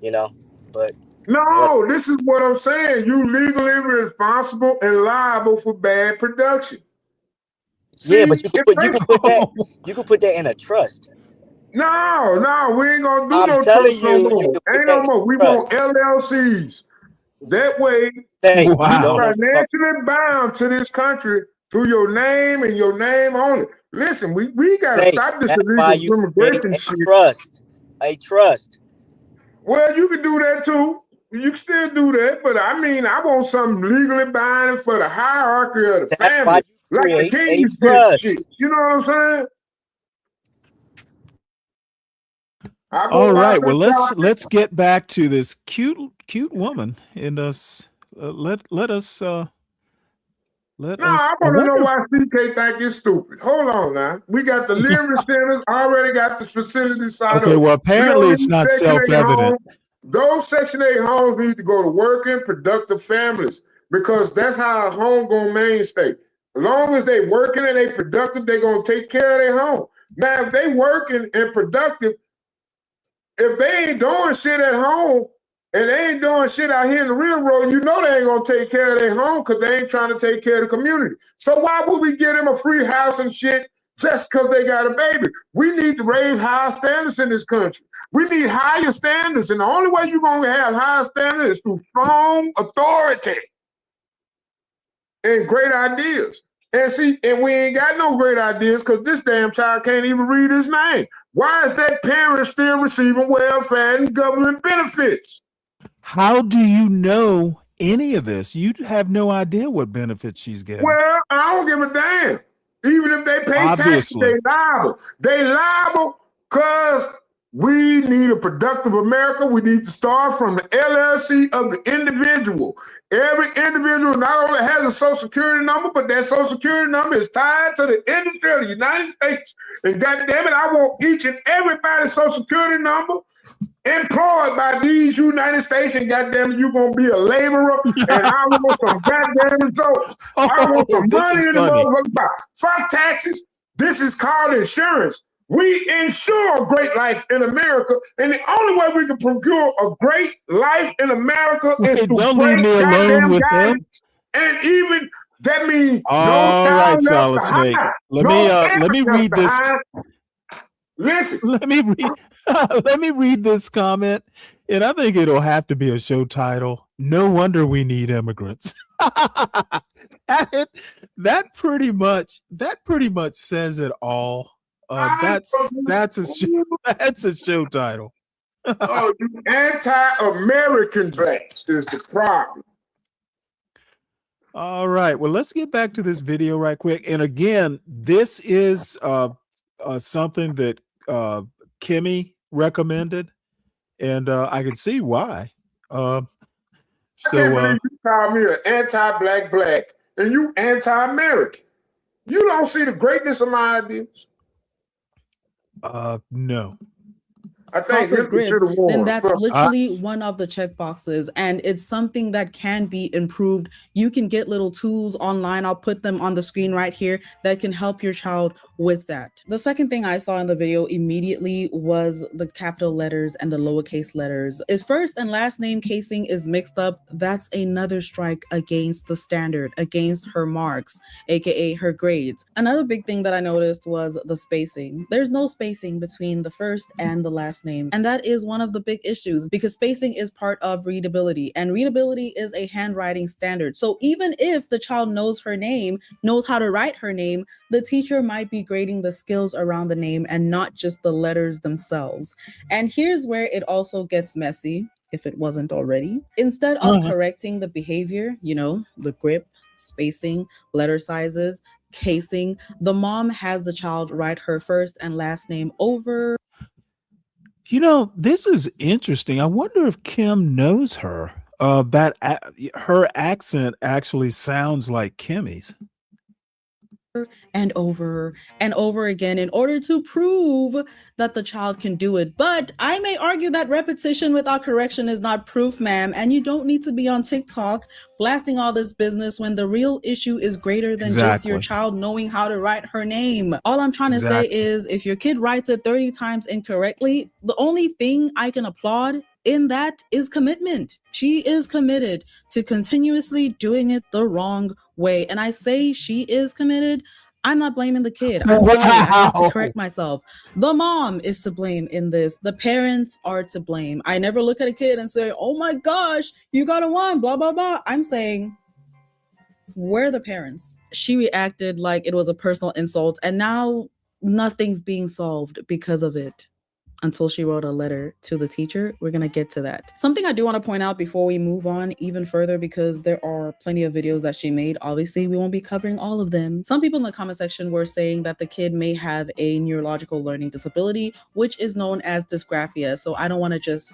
you know. But No, this is what I'm saying. You legally responsible and liable for bad production. yeah, but you if could they- put that in a trust. No, we ain't gonna do I'm no telling trust no you, you more. can put Ain't that no in more. We trust. want LLCs. That way, Hey, you Wow. financially bound to this country through your name and your name only. Listen, we gotta Hey, stop this that's why illegal you create immigration a shit. trust. A trust. Well, you can do that too. You can still do that, but I mean, I want something legally binding for the hierarchy of the That's family, why you like the create a kings did trust. shit. You know what I'm saying? I go All out right. there, Well, let's get back to this cute woman and us. Let us let No, us. I I want to know wonder. why CK think it's stupid. Hold on now. We got the living centers, already got the facility side Okay. up. Well, We apparently don't it's need not Section 8 self-evident. homes. Those Section 8 homes need to go to working, productive families because that's how a home gonna mainstay. As long as they working and they productive, they gonna take care of their home. Now, if they working and productive, if they ain't doing shit at home and they ain't doing shit out here in the real world, you know they ain't gonna take care of their home because they ain't trying to take care of the community. So why would we give them a free house and shit just because they got a baby? We need to raise higher standards in this country. We need higher standards, and the only way you're gonna have higher standards is through strong authority and great ideas. And see, and we ain't got no great ideas because this damn child can't even read his name. Why is that parent still receiving welfare and government benefits? How do you know any of this? You have no idea what benefits she's getting. Well, I don't give a damn. Even if they pay taxes, Obviously. they liable. They liable because we need a productive America. We need to start from the LLC of the individual. Every individual not only has a social security number, but that social security number is tied to the industry of the United States. And goddamn it, I want each and everybody's social security number employed by these United States, and goddamn it, you're gonna be a laborer, and I want some goddamn results. I want some this money is in the funny. motherfucking box. Fuck taxes. This is called insurance. We insure a great life in America, and the only way we can procure a great life in America is Wait, through don't leave great me alone goddamn with him. guidance. And even that means no All child right, left Solid Snake. behind. Let No me parent left read this. behind. Listen, Let me read let me read this comment. And I think it'll have to be a show title. No wonder we need immigrants. that pretty much says it all. That's a show title. Oh, you anti-American blacks is the problem. All right. Well, let's get back to this video right quick. And again, this is something that Kimmy recommended, and I can see why. I can't believe you call me an anti-black black and you anti-American. You don't see the greatness of my ideas. No. I think Profit Hitler should have grid, won. then that's Fuck. literally one of the check boxes, and it's something that can be improved. You can get little tools online. I'll put them on the screen right here that can help your child with that. The second thing I saw in the video immediately was the capital letters and the lowercase letters. If first and last name casing is mixed up, that's another strike against the standard, against her marks, aka her grades. Another big thing that I noticed was the spacing. There's no spacing between the first and the last last name. And that is one of the big issues because spacing is part of readability, and readability is a handwriting standard. So even if the child knows her name, knows how to write her name, the teacher might be grading the skills around the name and not just the letters themselves. And here's where it also gets messy, if it wasn't already. Instead of correcting the behavior, the grip, spacing, letter sizes, casing, the mom has the child write her first and last name over. This is interesting. I wonder if Kim knows her. Her accent actually sounds like Kimmy's. And over and over again in order to prove that the child can do it. But I may argue that repetition without correction is not proof, ma'am, and you don't need to be on TikTok blasting all this business when the real issue is greater than just your child knowing how to write her name. All I'm trying to say is if your kid writes it 30 times incorrectly, the only thing I can applaud in that is commitment. She is committed to continuously doing it the wrong way. And I say she is committed. I'm not blaming the kid. I'm sorry, I have to correct myself. The mom is to blame in this. The parents are to blame. I never look at a kid and say, oh my gosh, you got a 1, blah, blah, blah. I'm saying, where are the parents? She reacted like it was a personal insult, and now nothing's being solved because of it. Until she wrote a letter to the teacher. We're going to get to that. Something I do want to point out before we move on even further, because there are plenty of videos that she made. Obviously, we won't be covering all of them. Some people in the comment section were saying that the kid may have a neurological learning disability, which is known as dysgraphia. So I don't want to just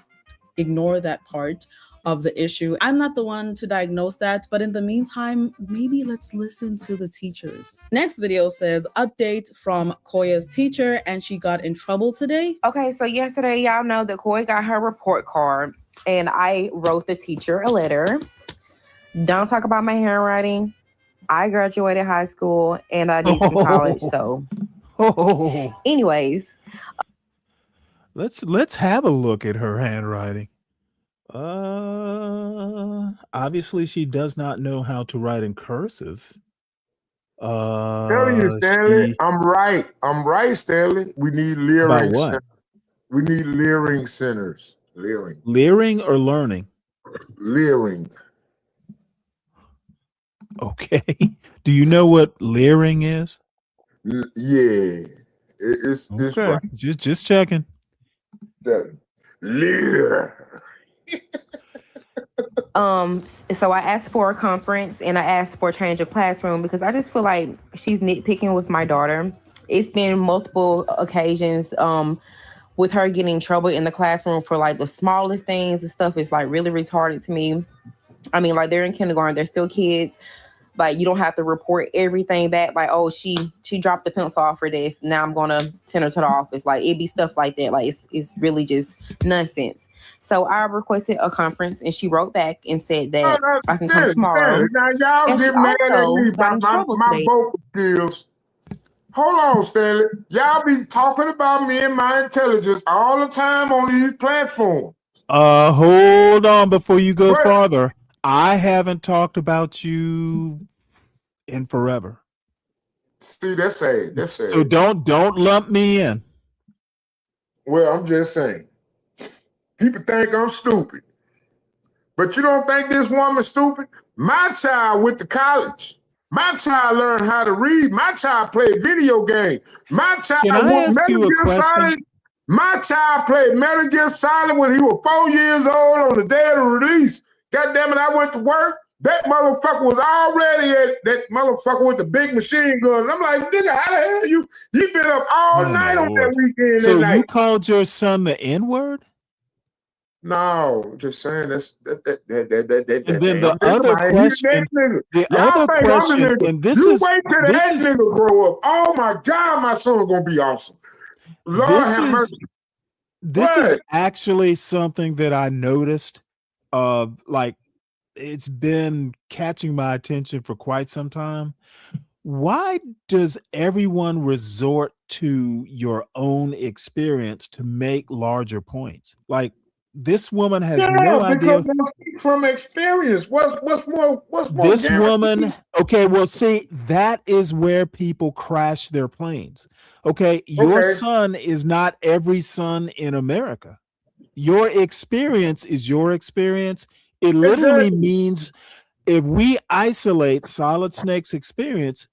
ignore that part of the issue. I'm not the one to diagnose that, but in the meantime, maybe let's listen to the teachers. Next video says, update from Koya's teacher, and she got in trouble today. Okay, so yesterday, y'all know that Koya got her report card, and I wrote the teacher a letter. Don't talk about my handwriting. I graduated high school, and I did some college, so. Anyways. Let's have a look at her handwriting. Obviously she does not know how to write in cursive. Tell you, Stanley, I'm right, Stanley. We need leering. We need leering centers. Leering or learning? Leering. Okay. Do you know what leering is? Yeah. It's okay. right. Just checking. Leer. So I asked for a conference and I asked for a change of classroom because I just feel like she's nitpicking with my daughter. It's been multiple occasions with her getting in trouble in the classroom for like the smallest things. The stuff is like really retarded to me. I mean, like they're in kindergarten, they're still kids. Like you don't have to report everything back. Like, oh, she dropped the pencil off her desk. Now I'm gonna send her to the office. Like it'd be stuff like that. Like it's really just nonsense. So I requested a conference, and she wrote back and said that I can come tomorrow. Now y'all get mad at me about my vocal skills. Hold on, Stanley. Y'all be talking about me and my intelligence all the time on these platforms. Hold on before you go farther. I haven't talked about you in forever. See, that's sad. That's sad. So don't lump me in. Well, I'm just saying. People think I'm stupid. But you don't think this woman's stupid? My child went to college. My child learned how to read. My child played video games. My child won Metal Gear Solid. My child played Metal Gear Solid when he was 4 years old on the day of the release. God damn it, I went to work. That motherfucker was already at that motherfucker with the big machine gun. I'm like, nigga, how the hell you been up all night on that weekend? So you called your son the N-word? No, I'm just saying that's that. And then the other question, and this you is wait till that nigga grow up. Oh my God, my son's gonna be awesome. Lord have mercy. This is actually something that I noticed. Like it's been catching my attention for quite some time. Why does everyone resort to your own experience to make larger points? Like this woman has no idea from experience. What's more? This woman, Okay, well, see, that is where people crash their planes. Okay, your Okay. son is not every son in America. Your experience is your experience. It literally Exactly. means if we isolate Solid Snake's experience,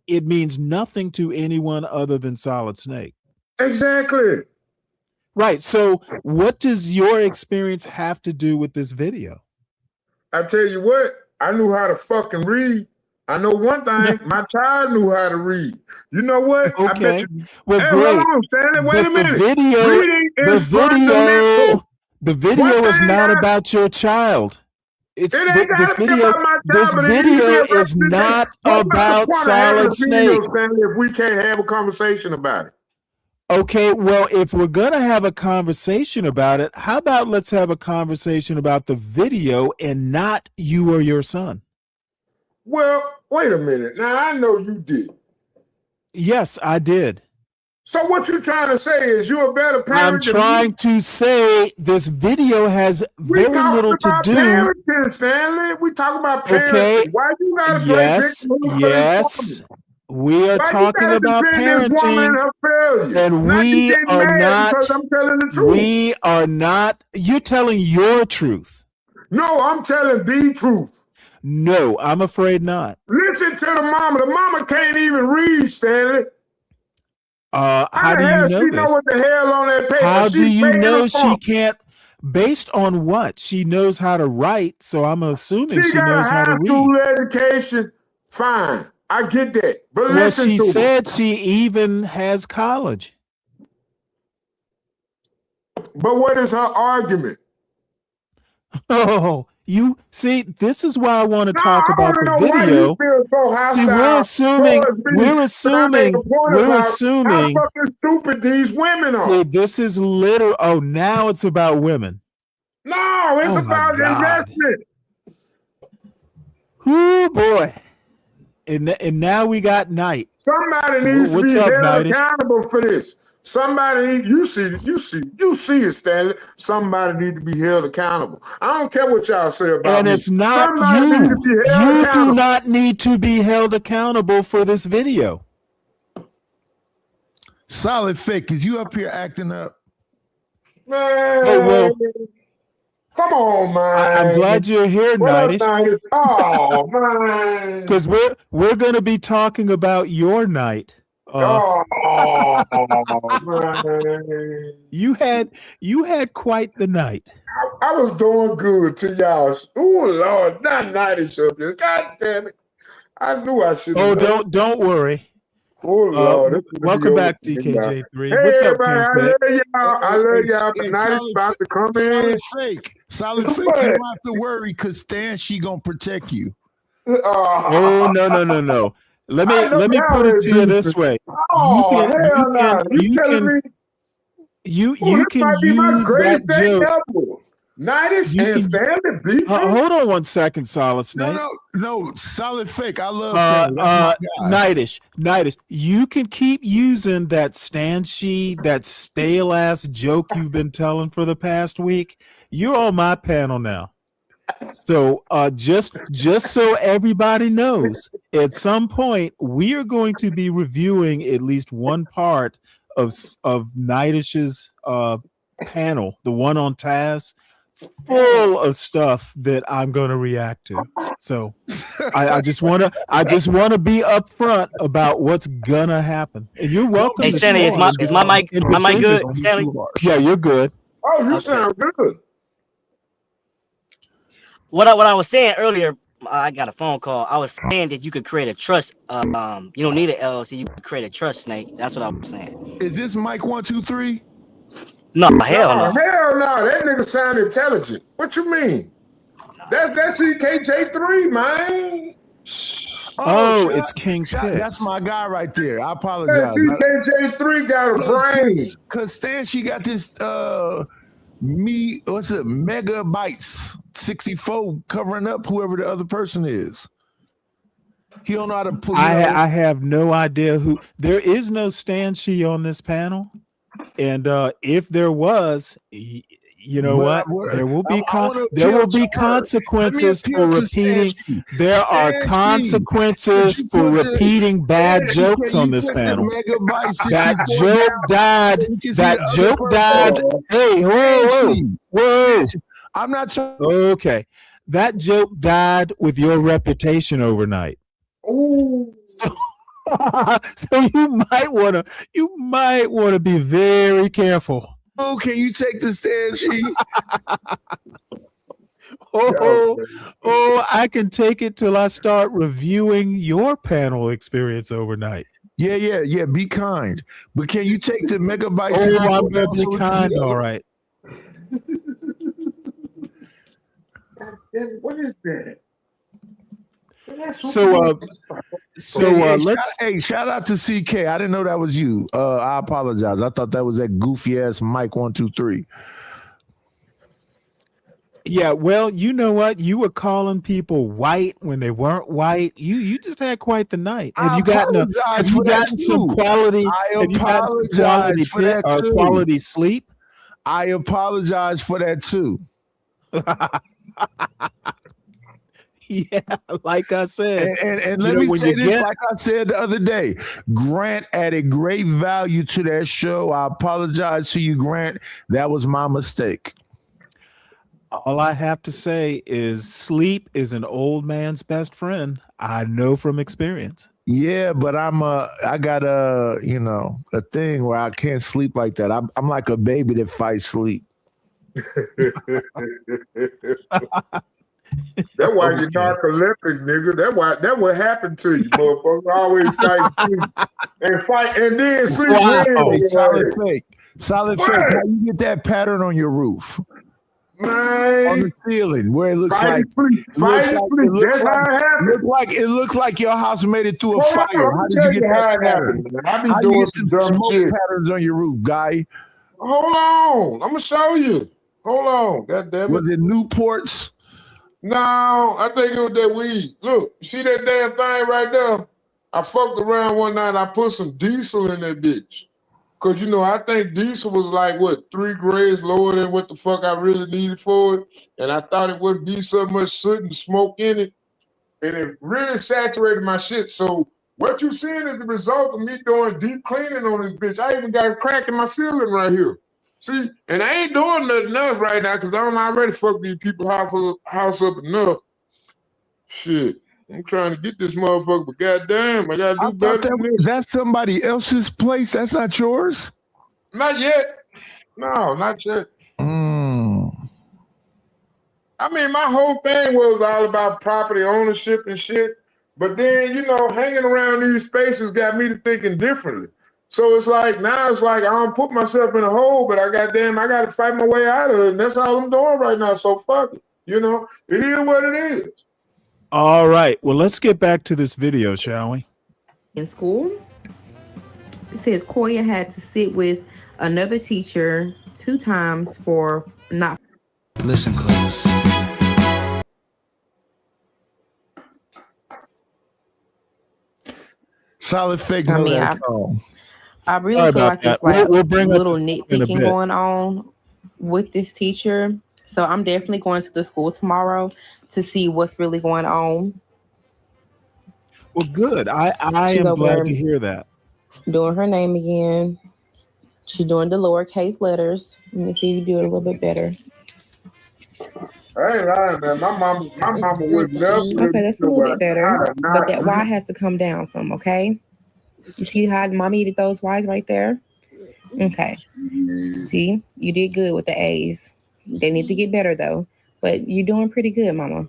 it means nothing to anyone other than Solid Snake. Exactly. Right. So, what does your experience have to do with this video? I tell you what, I knew how to fucking read. I know one thing, my child knew how to read. You know what? I bet Okay. you. Well, Hey, great. hold on, Stanley. Wait But a minute. Reading the is fundamental. video is thing not I- about your child. It's It ain't this gotta be video. about my child, This but it needs to be video a is not representation. What's about the point of having Solid a video, Snake. Stanley, if we can't have a conversation about it? Okay, well, if we're gonna have a conversation about it, how about let's have a conversation about the video and not you or your son? Well, wait a minute. Now I know you did. Yes, I did. So what you trying to say is you're a better parent I'm than me? trying to say this video has We very talking little to about do. parenting, Stanley. We talking about parenting. Okay. Why you gotta play Yes, victim for yes. this woman? We are Why talking you gotta about defend this woman and parenting, her failure? and Now you we getting are mad not. because I'm telling the truth. We are not. You're telling your truth. No, I'm telling the truth. No, I'm afraid not. Listen to the mama. The mama can't even read, Stanley. How How do the hell you she know know this? what the hell on that paper? How do She's you paying know a she funk. can't? Based on what? She knows how to write, so I'm assuming She she got a knows how to high read. school education. Fine. I get that. But Well, listen she to her. said she even has college. But what is her argument? Oh, you see, this is why I want to No, talk I about want to the know why video. you feel so hostile. See, we're assuming, towards me we're when I make assuming, a point we're about assuming. how fucking stupid these women are. Hey, this is literal. Oh, now it's about women. No, it's Oh my about God. investment. Whoo, boy. And now we got Knight. Somebody needs What's to be up, held Knightish? accountable for this. Somebody, you see it, Stanley. Somebody need to be held accountable. I don't care what y'all say about And me. it's not Somebody needs to you. be held You do accountable. not need to be held accountable for this video. Solid fake, is you up here acting up? Man, Oh, well, come on, man. I'm glad you're here, What up, Knightish. Knightish? Oh, man. Because we're going to be talking about your night. Oh, man. You had quite the night. I was doing good to y'all. Oh, Lord, not Knightish up there. God damn it. I knew I should have. Oh, don't worry. Oh, Lord. this is gonna Welcome be back, over for me now. DKJ3. Hey, What's up, everybody. I love KingPicks? y'all. I love y'all. But Hey, Knightish about to come in. solid fake. Solid fake, you What? don't have to worry because Stan, she gonna protect you. Oh, no. Let I know me y'all put it ain't to you this way. Oh, hell no. You telling me? You This can might be my use that greatest day joke. ever. Knightish You and can- Stanley beefing? Hold on one second, Solid Snake. No, solid fake. I love Stan. That's my guy. Knightish, you can keep using that stand sheet, that stale ass joke you've been telling for the past week. You're on my panel now. So just so everybody knows, at some point we are going to be reviewing at least one part of Knightish's panel, the one on Taz, full of stuff that I'm going to react to. So I just want to be upfront about what's gonna happen. And you're welcome. Hey, to Stanley, is my mic good, Stanley? Yeah, you're good. Oh, you sound good. What I was saying earlier, I got a phone call. I was saying that you could create a trust. You don't need an LLC. You could create a trust, Snake. That's what I was saying. Is this Mike 123? No, hell no. Hell no. That nigga sound intelligent. What you mean? That's CKJ3, man. Oh, it's KingPicks. That's my guy right there. I That apologize. CKJ3 got a brain. Cause Stan, she got this megabytes 64 covering up whoever the other person is. He don't know how to put. I have no idea who. There is no Stan Shi on this panel, and if there was, You know But what? There will be I wanna there will appeal to be her. Let me consequences for appeal to repeating. Stanley. There are Stanley, consequences could you for put the repeating bad Stanley, jokes can on you this put the panel. megabyte That 64 joke down died. so we can see That the other joke person? died. Hey, whoa, Stanley, whoa. Stanley, I'm not trying. Okay. That joke died with your reputation overnight. Ooh. So, so you might want to be very careful. Oh, can you take the stand sheet? Oh, I can take it till I start reviewing your panel experience overnight. Yeah. Be kind. But can you take the megabyte Oh, 64 I'm gonna down be so we can see kind, the all other? right. What is that? Let's shout out to CK. I didn't know that was you. I apologize. I thought that was that goofy ass Mike 123. Yeah, well, you know what? You were calling people white when they weren't white. You just had quite the night. Have you gotten some quality? Have you gotten some quality for that too. quality sleep? I apologize for that too. Yeah, like I said. And let me say this, like I said the other day, Grant added great value to that show. I apologize to you, Grant. That was my mistake. All I have to say is sleep is an old man's best friend. I know from experience. Yeah, but I got a thing where I can't sleep like that. I'm like a baby that fights sleep. That's why you're narcoleptic, nigga. That what happened to you, motherfucker. Always fight and then sleep. Wow. Solid fake. How you get that pattern on your roof? Man. On the ceiling, where it looks like it looks like your house made it through a fire. How did you get that pattern? How you get some smoke patterns on your roof, guy? Hold on, I'm gonna show you. Hold on, goddammit. Was it Newports? No, I think it was that weed. Look, see that damn thing right there? I fucked around one night. I put some diesel in that bitch. Cause I think diesel was like 3 grades lower than what the fuck I really needed for it. And I thought it wouldn't be so much soot and smoke in it. And it really saturated my shit. So what you seeing is the result of me doing deep cleaning on this bitch. I even got a crack in my ceiling right here. See, and I ain't doing nothing else right now because I don't already fuck these people house up enough. Shit. I'm trying to get this motherfucker, but goddamn, I gotta do better than this. That's somebody else's place. That's not yours? Not yet. No, not yet. I mean, my whole thing was all about property ownership and shit. But then, hanging around these spaces got me to thinking differently. So it's like, now it's like I don't put myself in a hole, but I got to fight my way out of it. And that's all I'm doing right now. So fuck it. It is what it is. All right. Well, let's get back to this video, shall we? In school, it says Koya had to sit with another teacher 2 times for not. Listen close. Solid fake. I really feel like it's like we'll bring little nitpicking going on with this teacher. So I'm definitely going to the school tomorrow to see what's really going on. Well, good. I am glad to hear that. Doing her name again. She's doing the lowercase letters. Let me see if you do it a little bit better. I ain't lying, man. My mama would never. Okay, that's a little bit better. But that Y has to come down some, okay? You see how mommy did those Y's right there? Okay. See, you did good with the A's. They need to get better though, but you're doing pretty good, mama.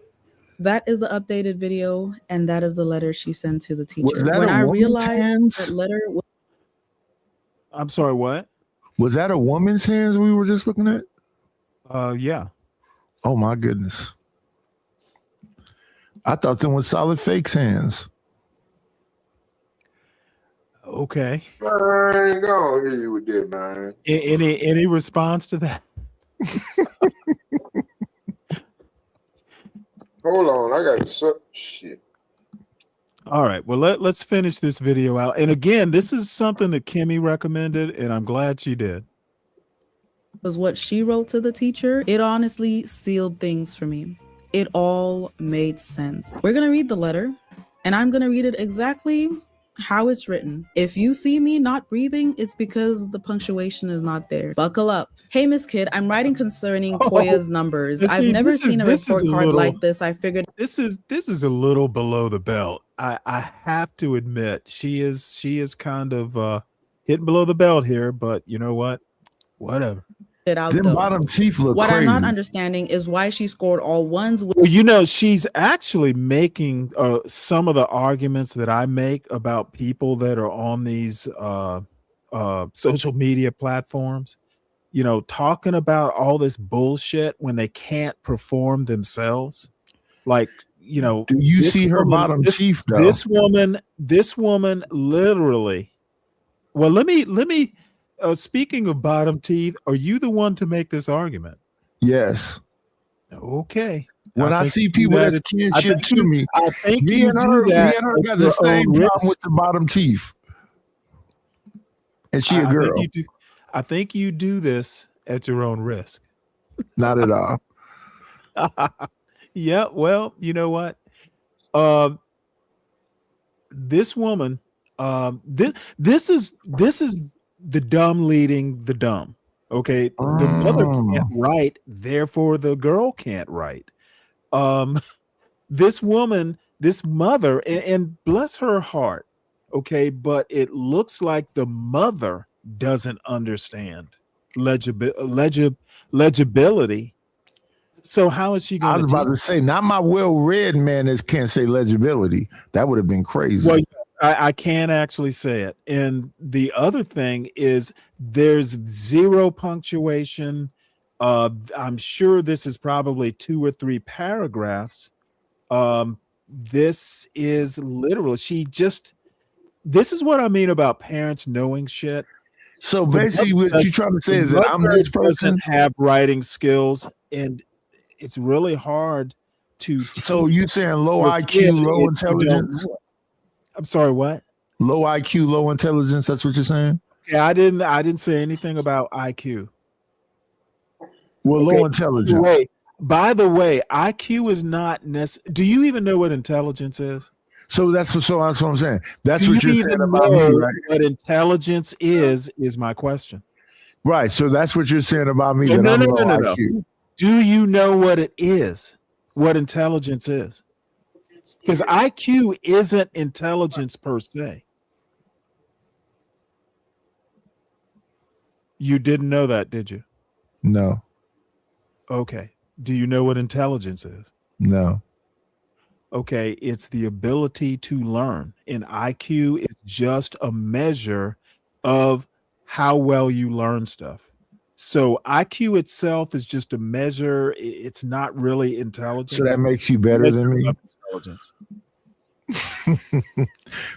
That is the updated video, and that is the letter she sent to the teacher. Was that when a I woman's realized hands? that letter was I'm sorry, what? Was that a woman's hands we were just looking at? Yeah. Oh my goodness. I thought them was Solid Fake's hands. Okay. Man, go on here with that, man. Any response to that? Hold on, I got to shit. All right. Well, let's finish this video out. And again, this is something that Kimmy recommended, and I'm glad she did. was what she wrote to the teacher, it honestly sealed things for me. It all made sense. We're gonna read the letter, and I'm gonna read it exactly how it's written. If you see me not breathing, it's because the punctuation is not there. Buckle up. Hey, Miss Kid, I'm writing concerning Koya's numbers. I've never seen a report card like this. I figured this is a little below the belt. I have to admit, she is kind of hitting below the belt here, but you know what? Whatever. it out Them though. bottom teeth look What crazy. I'm not understanding is why she scored all ones with Well, you know, she's actually making some of the arguments that I make about people that are on these social media platforms, you know, talking about all this bullshit when they can't perform themselves. Like, you know, Do you this see her bottom teeth though? This woman literally. Well, let me speaking of bottom teeth, are you the one to make this argument? Yes. Okay. When I think see you do people that that's at- kinship I think to you- me, I think me you and do her that got at the your same own problem risk. with the bottom teeth. And she a I girl. I think you do this at your own risk. Not at all. Yeah, well, you know what? This woman, this is the dumb leading the dumb. Okay, the mother can't write, therefore the girl can't write. This woman, this mother, and bless her heart, okay, but it looks like the mother doesn't understand legibility. So how is she I going was to about to say, not my well-read man that can't say legibility. That would have been crazy. Well, I can't actually say it. And the other thing is there's zero punctuation. I'm sure this is probably 2 or 3 paragraphs. This is literal. This is what I mean about parents knowing shit. So The basically, mother what you're trying to say the is that I'm mother this person. doesn't have writing skills, and it's really hard to. So you saying low your kid IQ, low if you don't intelligence? know it. I'm sorry, what? Low IQ, low intelligence. That's what you're saying? Yeah, I didn't say anything about IQ. Well, Okay, low intelligence. By the way, IQ is not necessary. Do you even know what intelligence is? So that's what I'm saying. That's Do what you you're saying even about me, know right? what intelligence is my question. Right. So that's what you're saying about me. No, That no, I'm no, low no, no, no. IQ. Do you know what it is? What intelligence is? Because IQ isn't intelligence per se. You didn't know that, did you? No. Okay. Do you know what intelligence is? No. Okay, it's the ability to learn. And IQ is just a measure of how well you learn stuff. So IQ itself is just a measure. It's not really intelligence. So that makes you better than me. Intelligence.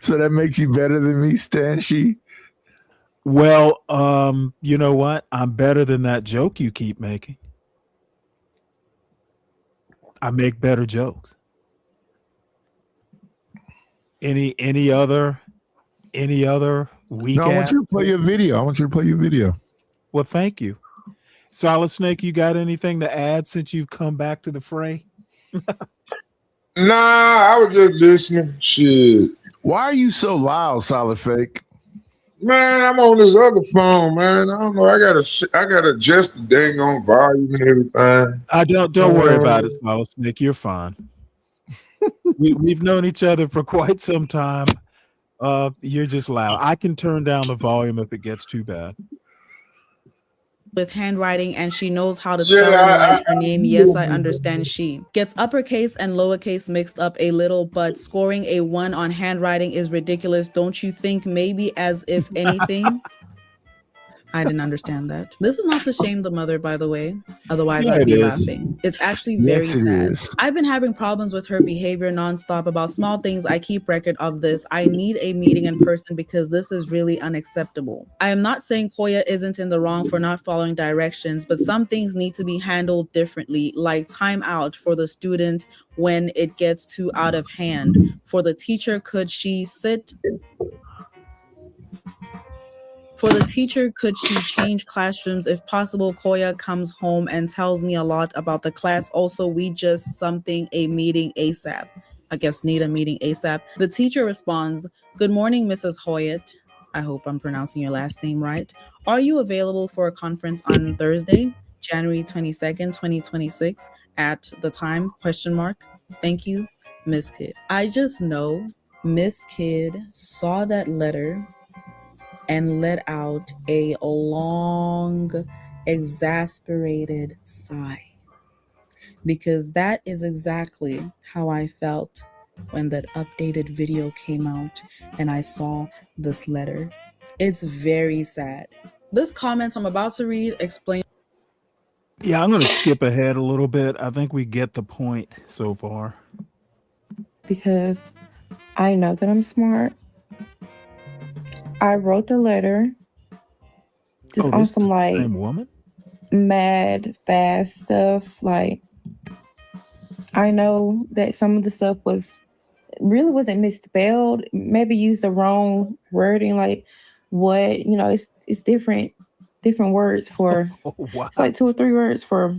So that makes you better than me, Stanley. Well, you know what? I'm better than that joke you keep making. I make better jokes. Any other weak No, I want ass? you to play your video. Well, thank you. Solid Snake, you got anything to add since you've come back to the fray? Nah, I was just listening. Shit. Why are you so loud, Solid Fake? Man, I'm on this other phone, man. I don't know. I gotta adjust the dang on volume and everything. Don't worry about it, Solid Snake. You're fine. We've known each other for quite some time. You're just loud. I can turn down the volume if it gets too bad. with handwriting and she knows how to spell and write her name. Yes, I understand she gets uppercase and lowercase mixed up a little, but scoring a 1 on handwriting is ridiculous. Don't you think? Maybe as if anything. I didn't understand that. This is not to shame the mother, by the way. Otherwise, Yeah, I'd it be is. laughing. It's actually very Yes, it sad. is. I've been having problems with her behavior nonstop about small things. I keep record of this. I need a meeting in person because this is really unacceptable. I am not saying Koya isn't in the wrong for not following directions, but some things need to be handled differently, like time out for the student when it gets too out of hand. For the teacher, could she sit For the teacher, could she change classrooms if possible? Koya comes home and tells me a lot about the class. Also, we just a meeting ASAP. I guess need a meeting ASAP. The teacher responds, "Good morning, Mrs. Hoyt. I hope I'm pronouncing your last name right. Are you available for a conference on Thursday, January 22nd, 2026 at the time? Question mark. Thank you, Miss Kidd." I just know Miss Kidd saw that letter and let out a long, exasperated sigh. Because that is exactly how I felt when that updated video came out and I saw this letter. It's very sad. This comment I'm about to read explains. Yeah, I'm going to skip ahead a little bit. I think we get the point so far. Because I know that I'm smart. I wrote the letter just on this some is the like same woman? mad fast stuff. Like, I know that some of the stuff really wasn't misspelled, maybe used the wrong wording, like what, it's different words for wow. It's like 2 or 3 words for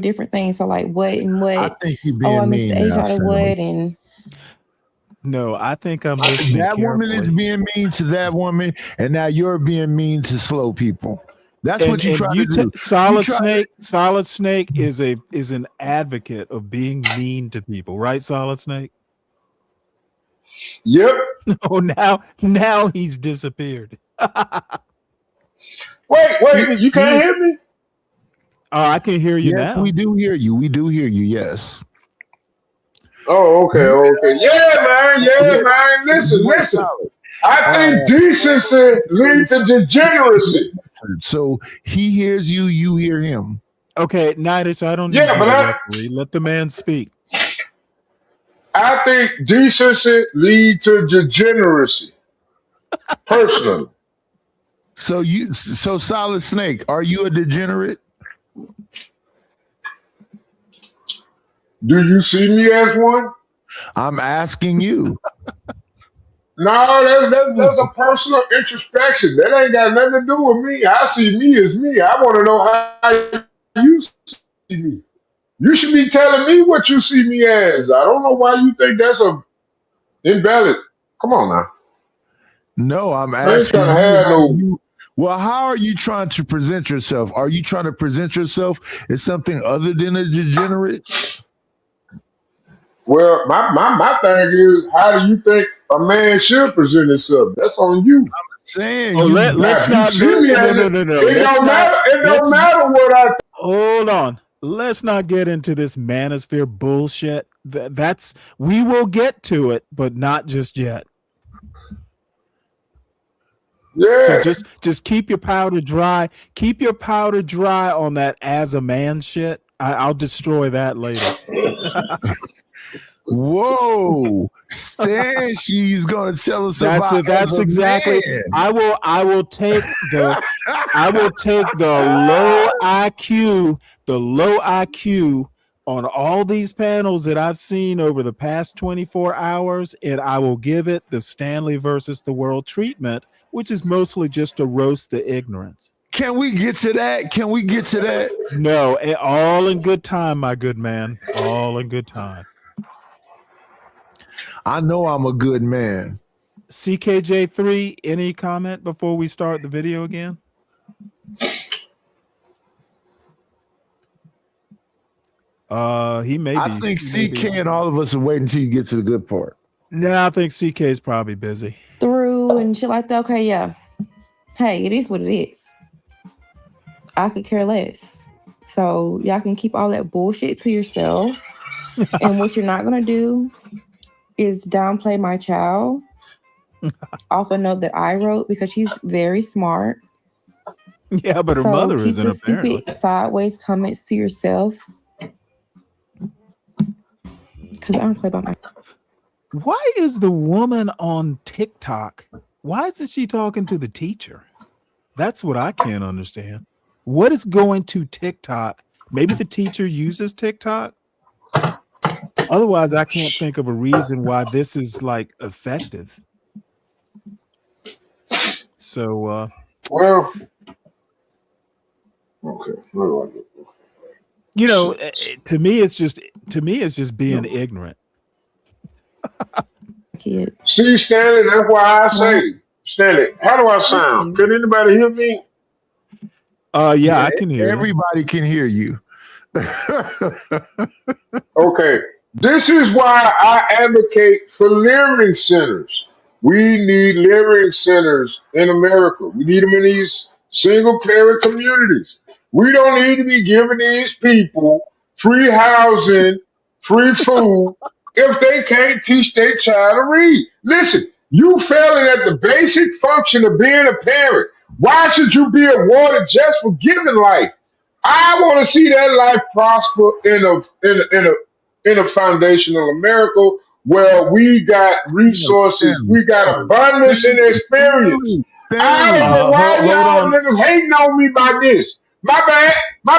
different things. So like what and what. I think you're I being missed mean the H now, out of Stanley. what and No, I think I'm listening That woman is carefully. being mean to that woman, and now you're being mean to slow people. That's what you try to do. Solid Snake is an advocate of being mean to people, right? Solid Snake. Yep. Oh, now he's disappeared. Wait, you can't hear me? Oh, I can hear you Yes, now. we do hear you. We do hear you. Yes. Oh, okay. Yeah, man. Listen. I think decency leads to degeneracy. So he hears you, you hear him. Okay, Nidus, I don't need Yeah, you but to referee. Let the man speak. I think decency leads to degeneracy. Personally. So Solid Snake, are you a degenerate? Do you see me as one? I'm asking you. No, that's a personal introspection. That ain't got nothing to do with me. I see me as me. I want to know how you see me. You should be telling me what you see me as. I don't know why you think that's invalid. Come on now. No, I'm I ain't asking trying to have no. you. Well, how are you trying to present yourself? Are you trying to present yourself as something other than a degenerate? Well, my thing is, how do you think a man should present himself? That's on you. I'm saying let's you not. see me as No. it don't matter. It don't matter what I. Hold on. Let's not get into this manosphere bullshit. We will get to it, but not just yet. Yeah. So just keep your powder dry. Keep your powder dry on that as a man shit. I'll destroy that later. Whoa, Stan, she's gonna tell us about. That's exactly. Man. I will take the low IQ on all these panels that I've seen over the past 24 hours, and I will give it the Stanley versus the world treatment, which is mostly just to roast the ignorance. Can we get to that? No, all in good time, my good man. All in good time. I know I'm a good man. CKJ3, any comment before we start the video again? He may be. I think CK and all of us are waiting until you get to the good part. No, I think CK is probably busy. Through and shit like that. Okay, yeah. Hey, it is what it is. I could care less. So y'all can keep all that bullshit to yourself. And what you're not gonna do is downplay my child off a note that I wrote because she's very smart. Yeah, but her mother isn't apparently. Stupid sideways comments to yourself. Because I don't play by my. Why is the woman on TikTok? Why isn't she talking to the teacher? That's what I can't understand. What is going to TikTok? Maybe the teacher uses TikTok. Otherwise, I can't think of a reason why this is like effective. So Well, okay. What do I do? You know, to me, it's just being ignorant. See, Stanley, that's why I say, Stanley, how do I sound? Can anybody hear me? Yeah, I can hear you. Everybody can hear you. Okay. This is why I advocate for living centers. We need living centers in America. We need them in these single parent communities. We don't need to be giving these people free housing, free food, if they can't teach their child to read. Listen, you failing at the basic function of being a parent. Why should you be awarded just for giving life? I want to see that life prosper in a foundational America where we got resources, we got abundance and experience. I don't know why y'all niggas hating on me by this. My bad. Why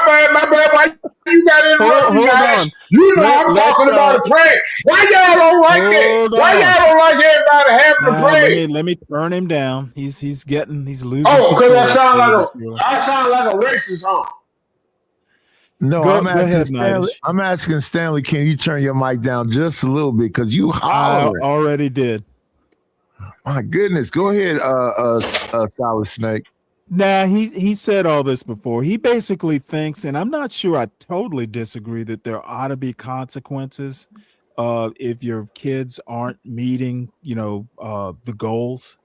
you got to interrupt me, guys? You know I'm talking about a plan. Why y'all don't like that? Why y'all don't like everybody having a plan? Let me turn him down. He's losing. Oh, because I control. sound like a racist, huh? No, Go I'm ahead, asking Stanley. Nidish. I'm asking Stanley, can you turn your mic down just a little bit? Because you I hollering. already did. My goodness. Go ahead, Solid Snake. Nah, he said all this before. He basically thinks, and I'm not sure I totally disagree, that there ought to be consequences if your kids aren't meeting, the goals.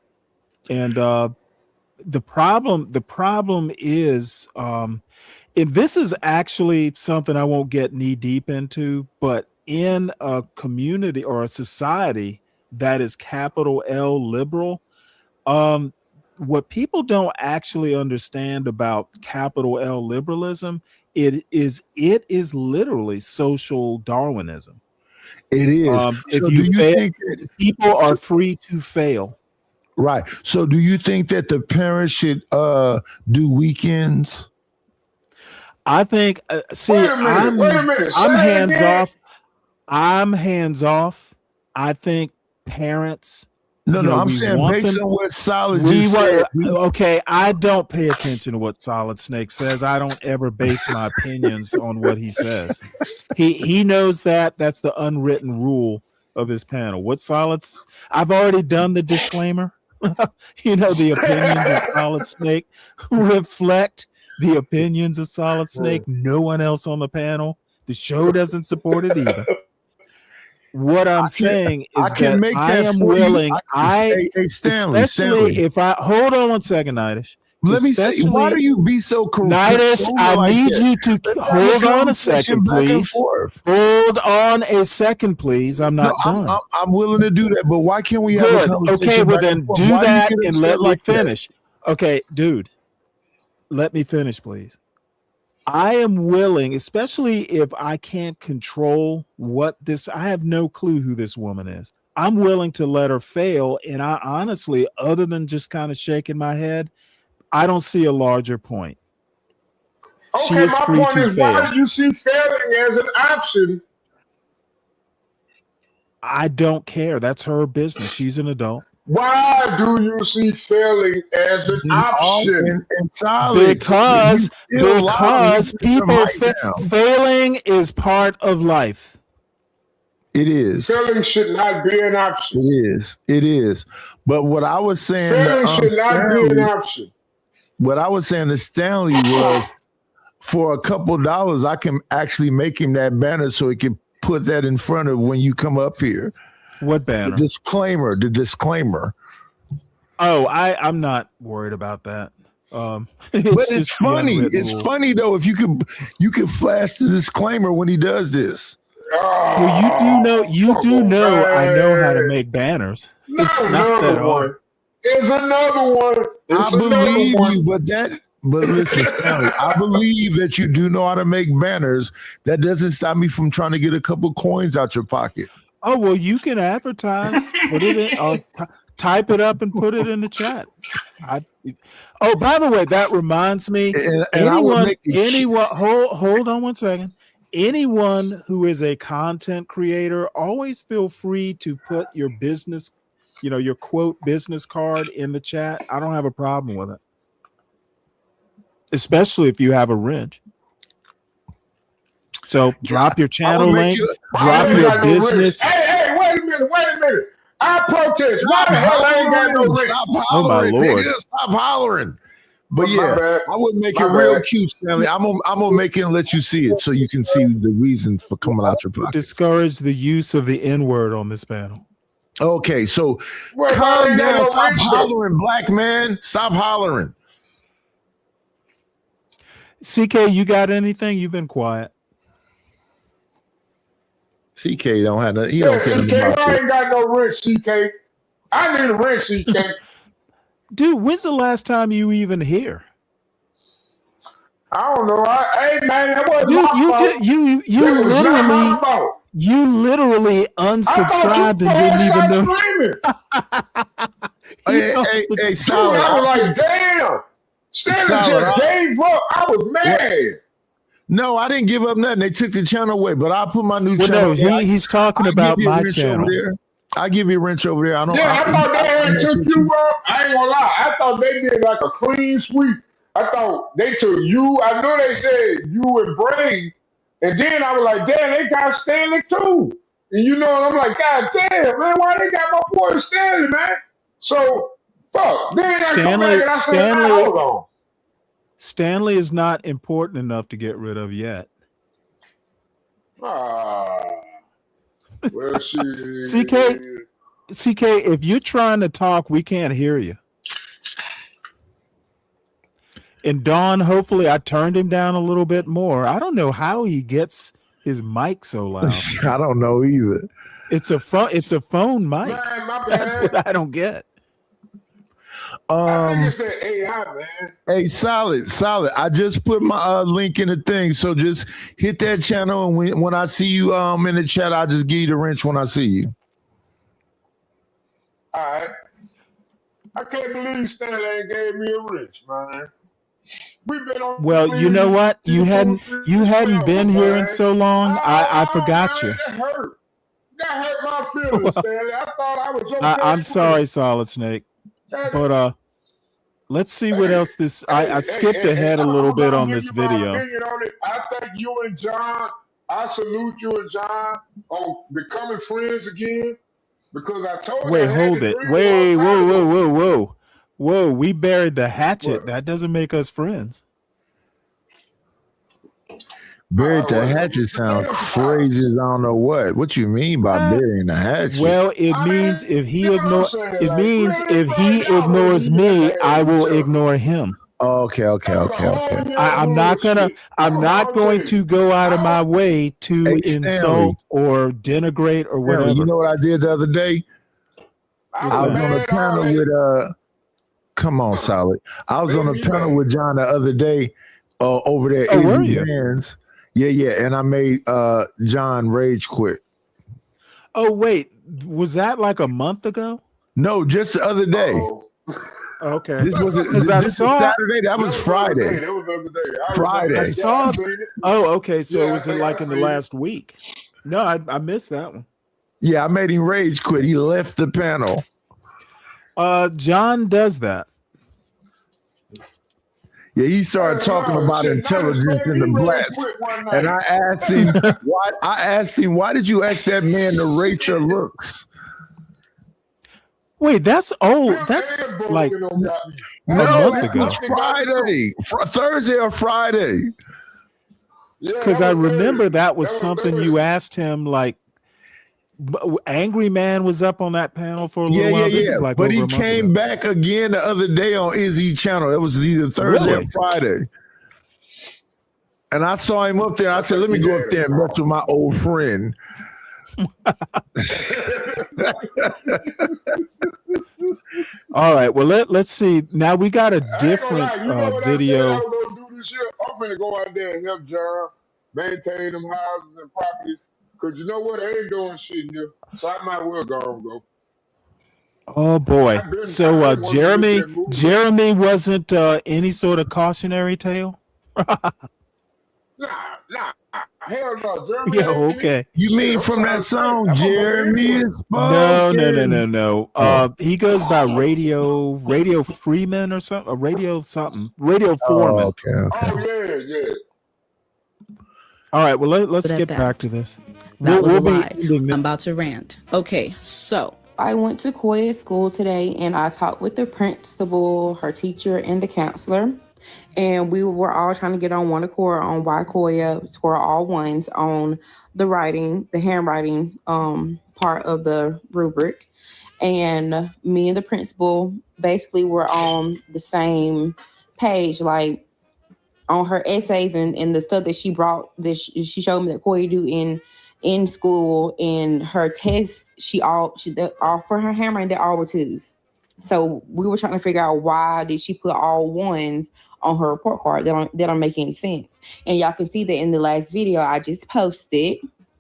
And the problem is, and this is actually something I won't get knee deep into, but in a community or a society that is capital L liberal, what people don't actually understand about capital L liberalism, it is literally social Darwinism. It is. If So you do you fail, think people are free to fail. Right. So do you think that the parents should do weekends? I think Wait a minute. I'm Say it hands again. off. I'm hands off. I think parents. No, I'm we saying want based them- on what Solid we just want- said. Okay, I don't pay attention to what Solid Snake says. I don't ever base my opinions on what he says. He knows that. That's the unwritten rule of this panel. I've already done the disclaimer. The opinions of Solid Snake reflect the opinions of Solid Snake. No one else on the panel. The show doesn't support it either. What I'm saying is that I am willing. Hey, Stanley, Especially if I hold on one second, Nidish. Let me say, why do you be so correct? Nidish, I need you to hold on a second, please. Hold on a second, please. I'm not done. I'm willing to do that, but why can't we have a Good. conversation? Okay, well back then and forth? do Why that you get and upset let me like that? finish. Okay, dude, let me finish, please. I am willing, especially if I can't control I have no clue who this woman is. I'm willing to let her fail. And I honestly, other than just kind of shaking my head, I don't see a larger point. She Okay, is my free point to is, why fail. do you see failing as an option? I don't care. That's her business. She's an adult. Why do you see failing as an option? And Solid, Because people down. failing is part of life. It is. Failing should not be an option. It is. But what I was saying, Failing should not be an Stanley, option. what I was saying to Stanley was, for a couple dollars, I can actually make him that banner so he can put that in front of when you come up here. What banner? The disclaimer. Oh, I'm not worried about that. But it's funny. It's funny though if you could flash the disclaimer when he does this. Well, you do know I know how to make banners. It's not that hard. There's another one. I believe you, but listen, Stanley, I believe that you do know how to make banners. That doesn't stop me from trying to get a couple coins out your pocket. Oh, well, you can advertise. Put it in. Type it up and put it in the chat. By the way, that reminds me. Anyone, hold on one second. Anyone who is a content creator, always feel free to put your business, your quote business card in the chat. I don't have a problem with it. especially if you have a wrench. So drop your channel link, drop your business. Hey, wait a minute. I protest. Why the hell I ain't got no wrench? Stop Oh my hollering, Lord. nigga. Stop hollering. But My yeah, bad. I would make My it real bad. cute, Stanley. I'm gonna make it and let you see it so you can see the reason for coming out your pocket. Discourage the use of the N-word on this panel. Okay, so Well, calm I ain't got down. no Stop wrench, though. hollering, black man. Stop hollering. CK, you got anything? You've been quiet. CK don't have nothing. He Yeah, don't care CK, nothing about I this. ain't got no wrench, CK. I need a wrench, CK. Dude, when's the last time you even here? I don't know. Hey, man, that wasn't Dude, my fault. you That was not my literally fault. you literally I unsubscribed thought and you didn't even know. screaming. Hey, Dude, Solid. I was like, damn. Stanley Solid, just gave up. I was mad. No, I didn't give up nothing. They took the channel away, but I put my new Well, channel. no, he's talking I'll about give you a my wrench channel. over there. I give you a wrench over there. I don't. Yeah, I thought they had mess took with you up. I ain't gonna lie. I thought they did like a clean sweep. I thought they took you. I know they said you and Brain. And then I was like, damn, they got Stanley too. And you know, and I'm like, God damn, man, why they got my boy Stanley, man? So, fuck. Then I come back and I said, nah, hold on. Stanley is not important enough to get rid of yet. Well, shit. CK, if you're trying to talk, we can't hear you. And Dawn, hopefully I turned him down a little bit more. I don't know how he gets his mic so loud. I don't know either. It's a phone mic. Man, my That's bad. what I don't get. I think it's the AI, man. Hey, solid. I just put my link in the thing, so just hit that channel, and when I see you in the chat, I'll just give you the wrench when I see you. All right. I can't believe Stanley ain't gave me a wrench, man. We've been on. Well, you know what? You hadn't been here in so long. I forgot you. That hurt. That hurt my feelings, Stanley. I thought I was okay. I'm sorry, Solid Snake. But let's see what else this. I skipped ahead a little bit on this video. I think you and John. I salute you and John on becoming friends again because I told you. Wait, hold it. Wait, whoa! We buried the hatchet. That doesn't make us friends. Buried the hatchet sound crazy as I don't know what. What you mean by burying the hatchet? Well, it means if he ignores me, I will ignore him. Okay. I'm not going to go out of my way to insult or denigrate or whatever. You know what I did the other day? I was on a panel with come on, Solid. I was on a panel with John the other day over there. Were you? Bands. Yeah, and I made John rage quit. Oh wait, was that like a month ago? No, just the other day. Okay, This was Saturday. That was Friday. That was the other day. Friday. I saw. Oh, okay. So it was like in the last week. No, I missed that one. Yeah, I made him rage quit. He left the panel. John does that. Yeah, he started talking about intelligence in the blacks, and I asked him, why did you ask that man to rate your looks? Wait, that's old. That's like a month ago. Friday, Thursday or Friday. Because I remember that was something you asked him. Like, Angry Man was up on that panel for a little while. This is like but he over a month came ago. back again the other day on Izzy channel. It was either Thursday or Friday. And I saw him up there. I said, let me go up there and mess with my old friend. All right. Well, let's see. Now we got a different video. I'm gonna go out there and help John maintain them houses and properties. Cause you know what, I ain't doing shit here, so I might well go. Oh boy! So Jeremy wasn't any sort of cautionary tale. Nah. hell no. Jeremy Yeah, ain't okay. You mean from that song, Jeremy is No. He goes by Radio Freeman or something, Radio Foreman. Okay. Oh yeah. All right, well let's But at get that, back to this. That was a be lie. ending this. I'm about to rant. Okay, so I went to Koya school today and I talked with the principal, her teacher, and the counselor. And we were all trying to get on one accord on why Koya score all ones on the handwriting part of the rubric. And me and the principal basically were on the same page, like on her essays and the stuff that she brought, that she showed me that Koya do in school. In her tests, all for her handwriting, they all were twos. So we were trying to figure out why did she put all ones on her report card. That don't make any sense. And y'all can see that in the last video I just posted.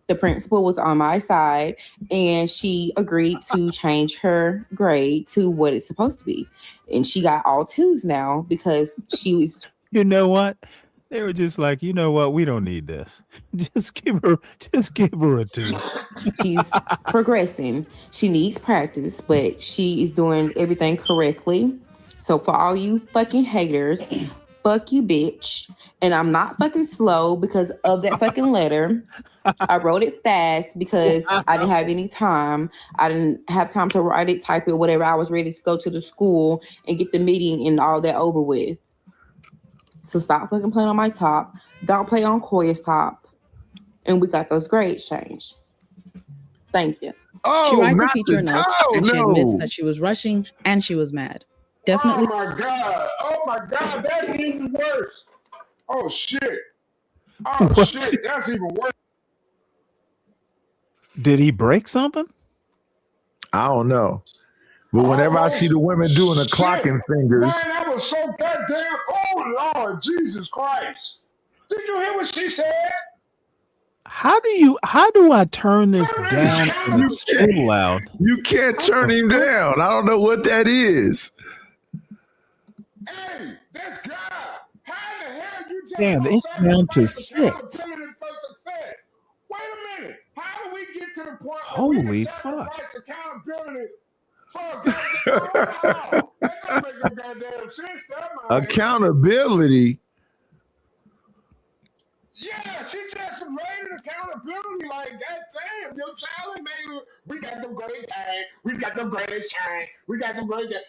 The principal was on my side and she agreed to change her grade to what it's supposed to be. And she got all twos now because she was. You know what? They were just like, you know what? We don't need this. Just give her a 2. She's progressing. She needs practice, but she is doing everything correctly. So for all you fucking haters, fuck you, bitch. And I'm not fucking slow because of that fucking letter. I wrote it fast because I didn't have any time. I didn't have time to write it, type it, whatever. I was ready to go to the school and get the meeting and all that over with. So stop fucking playing on my top. Don't play on Koya's top. And we got those grades changed. Thank you. she writes a teacher note and she admits that she was rushing and she was mad. Definitely. Oh my God, that's even worse. Oh shit. That's even worse. Did he break something? I don't know. But whenever I see the women doing the clocking fingers. Man, that was so goddamn. Oh Lord, Jesus Christ! Did you hear what she said? How do I turn this down and it's so loud? You can't turn him down. I don't know what that is. Hey, this guy. How the hell you just Damn, it's down to 6. Wait a minute. How do we get to the point where we Holy can fuck. sacrifice accountability for that don't make no goddamn sense, that man. Accountability. Yeah, she just rated accountability like that. Damn, your child made. We got them great time. We got them great time. We got them great time.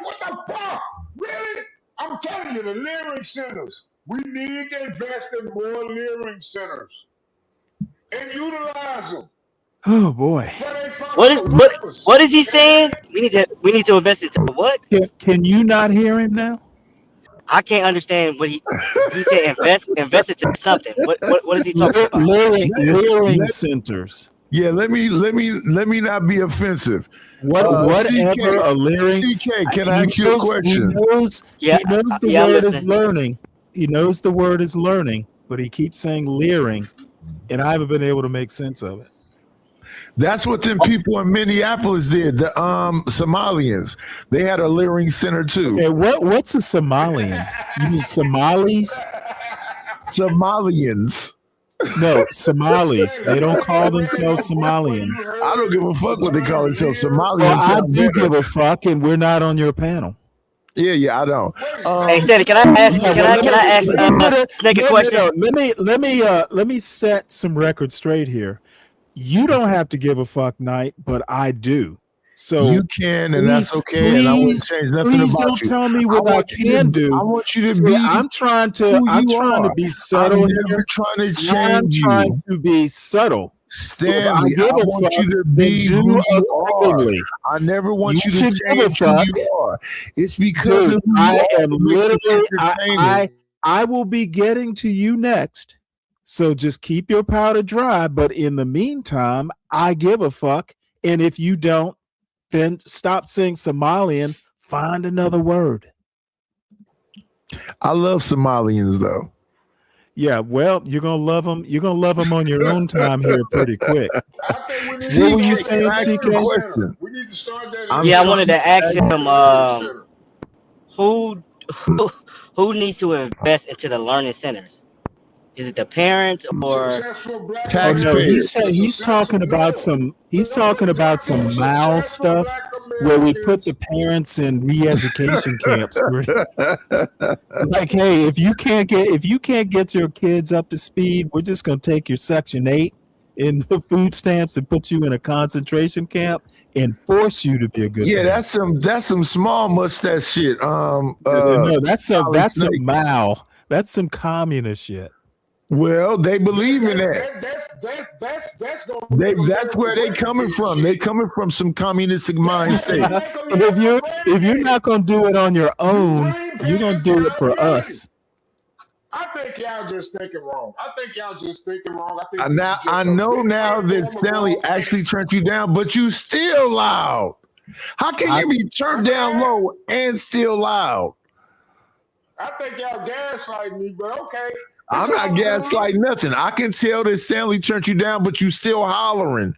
What the fuck? Really? I'm telling you, the Leering Centers. We need to invest in more Leering Centers and utilize them. Oh boy. What is he saying? We need to invest into what? Can you not hear him now? I can't understand what he said. Invest into something. What is he talking about? Leering centers. Yeah, let me not be offensive. Whatever a leering. CK, can I ask you a question? He knows the word is learning. He knows the word is learning, but he keeps saying leering, and I haven't been able to make sense of it. That's what them people in Minneapolis did. The Somalians, they had a Leering Center too. Okay, what's a Somalian? You mean Somalis? Somalians. No, Somalis. They don't call themselves Somalians. I don't give a fuck what they call themselves. Somalians. Well, I do give a fuck, and we're not on your panel. Yeah, I don't. Hey, Stanley, can I ask Snake a question? Let me set some records straight here. You don't have to give a fuck, Knight, but I do. So you can, and that's okay. And I wouldn't change nothing about you. Please don't tell me what I can do. I want you to be. I'm trying to be subtle. I'm never trying to change you. I'm trying to be subtle. Stanley, I want you to be who you are. I never want you to change who you are. It's because of who I you am are. literally. I will be getting to you next. So just keep your powder dry. But in the meantime, I give a fuck. And if you don't, then stop saying Somalian. Find another word. I love Somalians, though. Yeah, well, you're gonna love them. You're gonna love them on your own time here, pretty quick. What were you saying, CK? We need to start that. I wanted to ask him who needs to invest into the learning centers. Is it the parents or Successful black Taxpayers. Americans. He's talking about some Mao stuff where we put the parents in re-education camps. Like, hey, if you can't get your kids up to speed, we're just gonna take your Section 8 in the food stamps and put you in a concentration camp and force you to be a good Yeah, parent. that's some small mustache shit. No, that's some Snake. Mao. That's some communist shit. Well, they believe in that. That's where they coming from. They coming from some communistic mind state. If you're not gonna do it on your own, you're gonna do it for us. I think y'all just thinking wrong. I think Now I know now that Stanley actually turned you down, but you still loud. How can you be turned down low and still loud? I think y'all gaslighting me, but okay. I'm not gaslighting nothing. I can tell that Stanley turned you down, but you still hollering.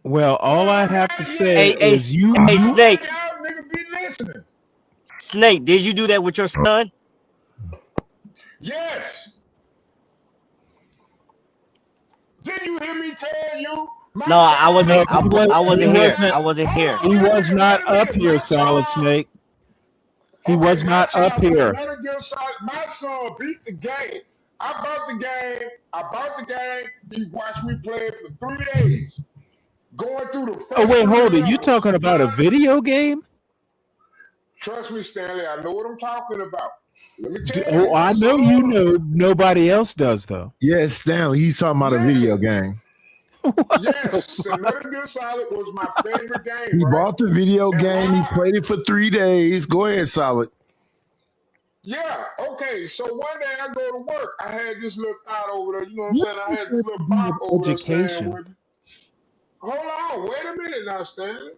Well, all I have to say Hey, is you. Snake. Y'all niggas be listening. Snake, did you do that with your son? Yes. Did you hear me tell you? No, I wasn't here. I wasn't- wasn't here. He was not up here, Solid Snake. He was not up here. My son beat the game. I bought the game. He watched me play it for 3 days. Going through the first Oh wait, hold it. You levels. talking about a video game? Trust me, Stanley. I know what I'm talking about. Let me tell you. Oh, I know you know. Nobody else does though. Yes, Stanley, he's talking about a video game. Yes, Metal Gear Solid was my favorite game. He right? bought the video game. He played it for 3 days. Go ahead, Solid. Yeah, okay. So one day I go to work. I had this little thought over there. You know what I'm saying? I had this little bop over there. Education. With me. Hold on. Wait a minute now, Stanley.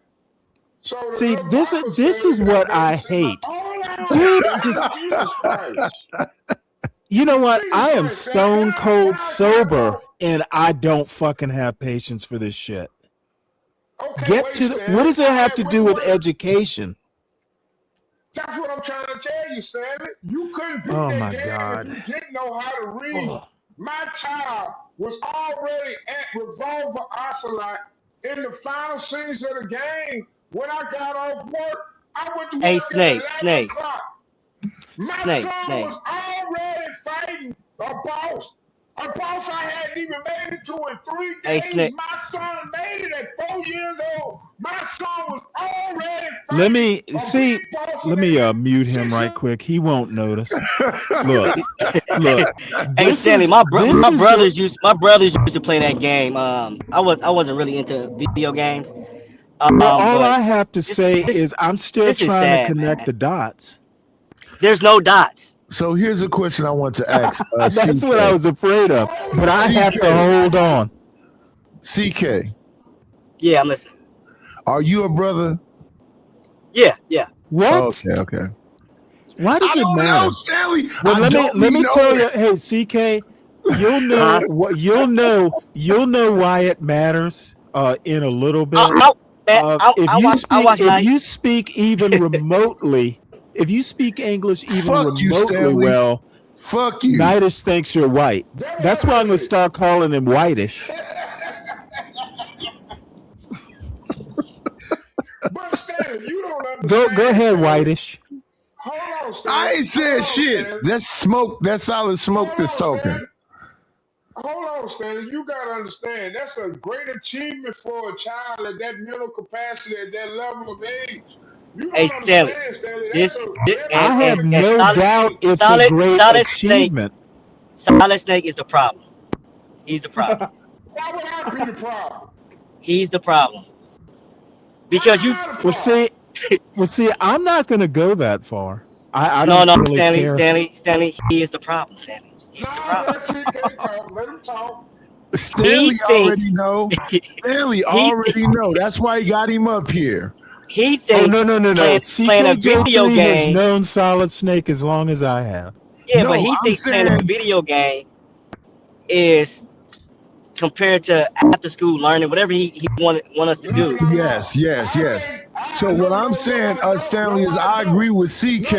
So the See, little this bop was is standing what there I sitting hate. Hold on. Dude, Jesus Christ. You know what? Jesus I am Christ, stone Stanley. cold sober, and I don't fucking have patience for this shit. Okay, Get wait, to the, Stanley. what does it have to Wait, do with wait. education? That's what I'm trying to tell you, Stanley. You couldn't beat Oh that my game God. if you didn't know how to read. Oh. My child was already at Revolver Ocelot in the final scenes of the game. When I got off work, I went to work Hey, at Snake, 11 Snake. o'clock. My Snake, son Snake. was already fighting a boss I hadn't even made it to in 3 Hey, days. Snake. My son made it at 4 years old. My son was already fighting Let me a see. big boss Let me mute him right quick. He won't notice. Look. Hey, This Stanley, is my this is the- brothers used to play that game. I wasn't really into video games. Well, all but I have to say is I'm still this is trying sad, to connect man. the dots. There's no dots. So here's a question I want to ask. That's CK. what I was afraid of. But I have to hold on. CK, Yeah, I'm listening. are you a brother? Yeah. What? Okay. Why does I it don't matter? know, Stanley. Well, I let me know tell it. you. Hey, CK, you'll know what you'll know why it matters in a little bit. If you speak even remotely, if you speak English even Fuck you, remotely Stanley. well, Fuck you. Nidus thinks you're white. That's why I'm gonna start calling him whitish. But Stanley, you don't understand. Go ahead, whitish. Hold on, Stanley. I ain't said shit. Stanley. That's smoke. That's solid smoke Hold that's on, talking. Stanley. Hold on, Stanley. You gotta understand. That's a great achievement for a child at that mental capacity, at that level of age. You don't Hey, Stanley, understand, Stanley. I have no doubt it's a great achievement. Solid Snake is the problem. He's the problem. Why would I be the problem? He's the problem. Because you. Well, see, I'm not gonna go that far. I No, don't really Stanley, care. Stanley, he is the problem, Stanley. He's the problem. Let him talk. Stanley already know. Stanley already know. That's why he got him up here. He Oh thinks no. playing a video CKJ3 has game. known Solid Snake as long as I have. Yeah, No, but he I'm thinks playing a saying- video game is compared to after school learning, whatever he want us to do. Yes. So what I'm saying, Stanley, is I agree with CK.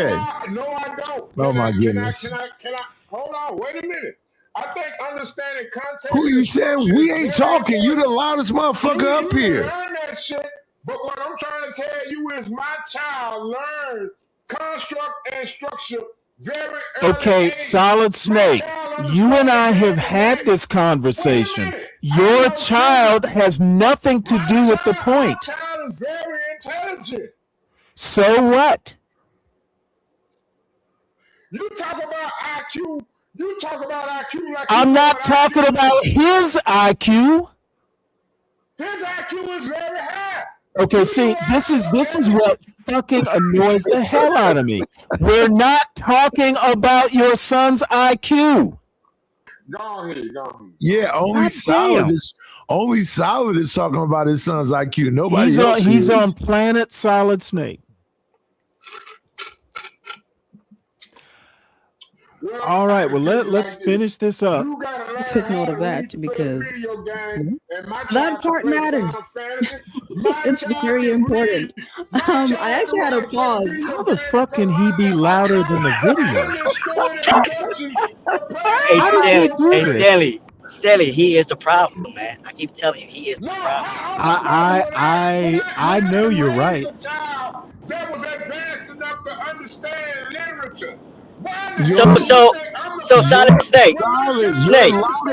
No, I don't. Oh my goodness. Can I? Hold on. Wait a minute. I think understanding context. Who you saying? We ain't talking. You the loudest motherfucker up You here. learn that shit, but what I'm trying to tell you is my child learned construct and structure very early. Okay, Solid Snake, you and I have had this conversation. Your child has nothing to do with the point. My child is very intelligent. So what? You talk about IQ. You talk about IQ like I'm not talking about his IQ. His IQ is very high. Okay, see, this is what fucking annoys the hell out of me. We're not talking about your son's IQ. Go ahead. Yeah, only Solid is talking about his son's IQ. Nobody else He's is. on Planet Solid Snake. All right, well let's finish this up. I took note of that because that part matters. It's very important. I actually had a pause. How the fuck can he be louder than the video? Hey, Stanley, he is the problem, man. I keep telling you, he is the problem. I know you're right. That was advanced enough to understand literature. So Solid Snake.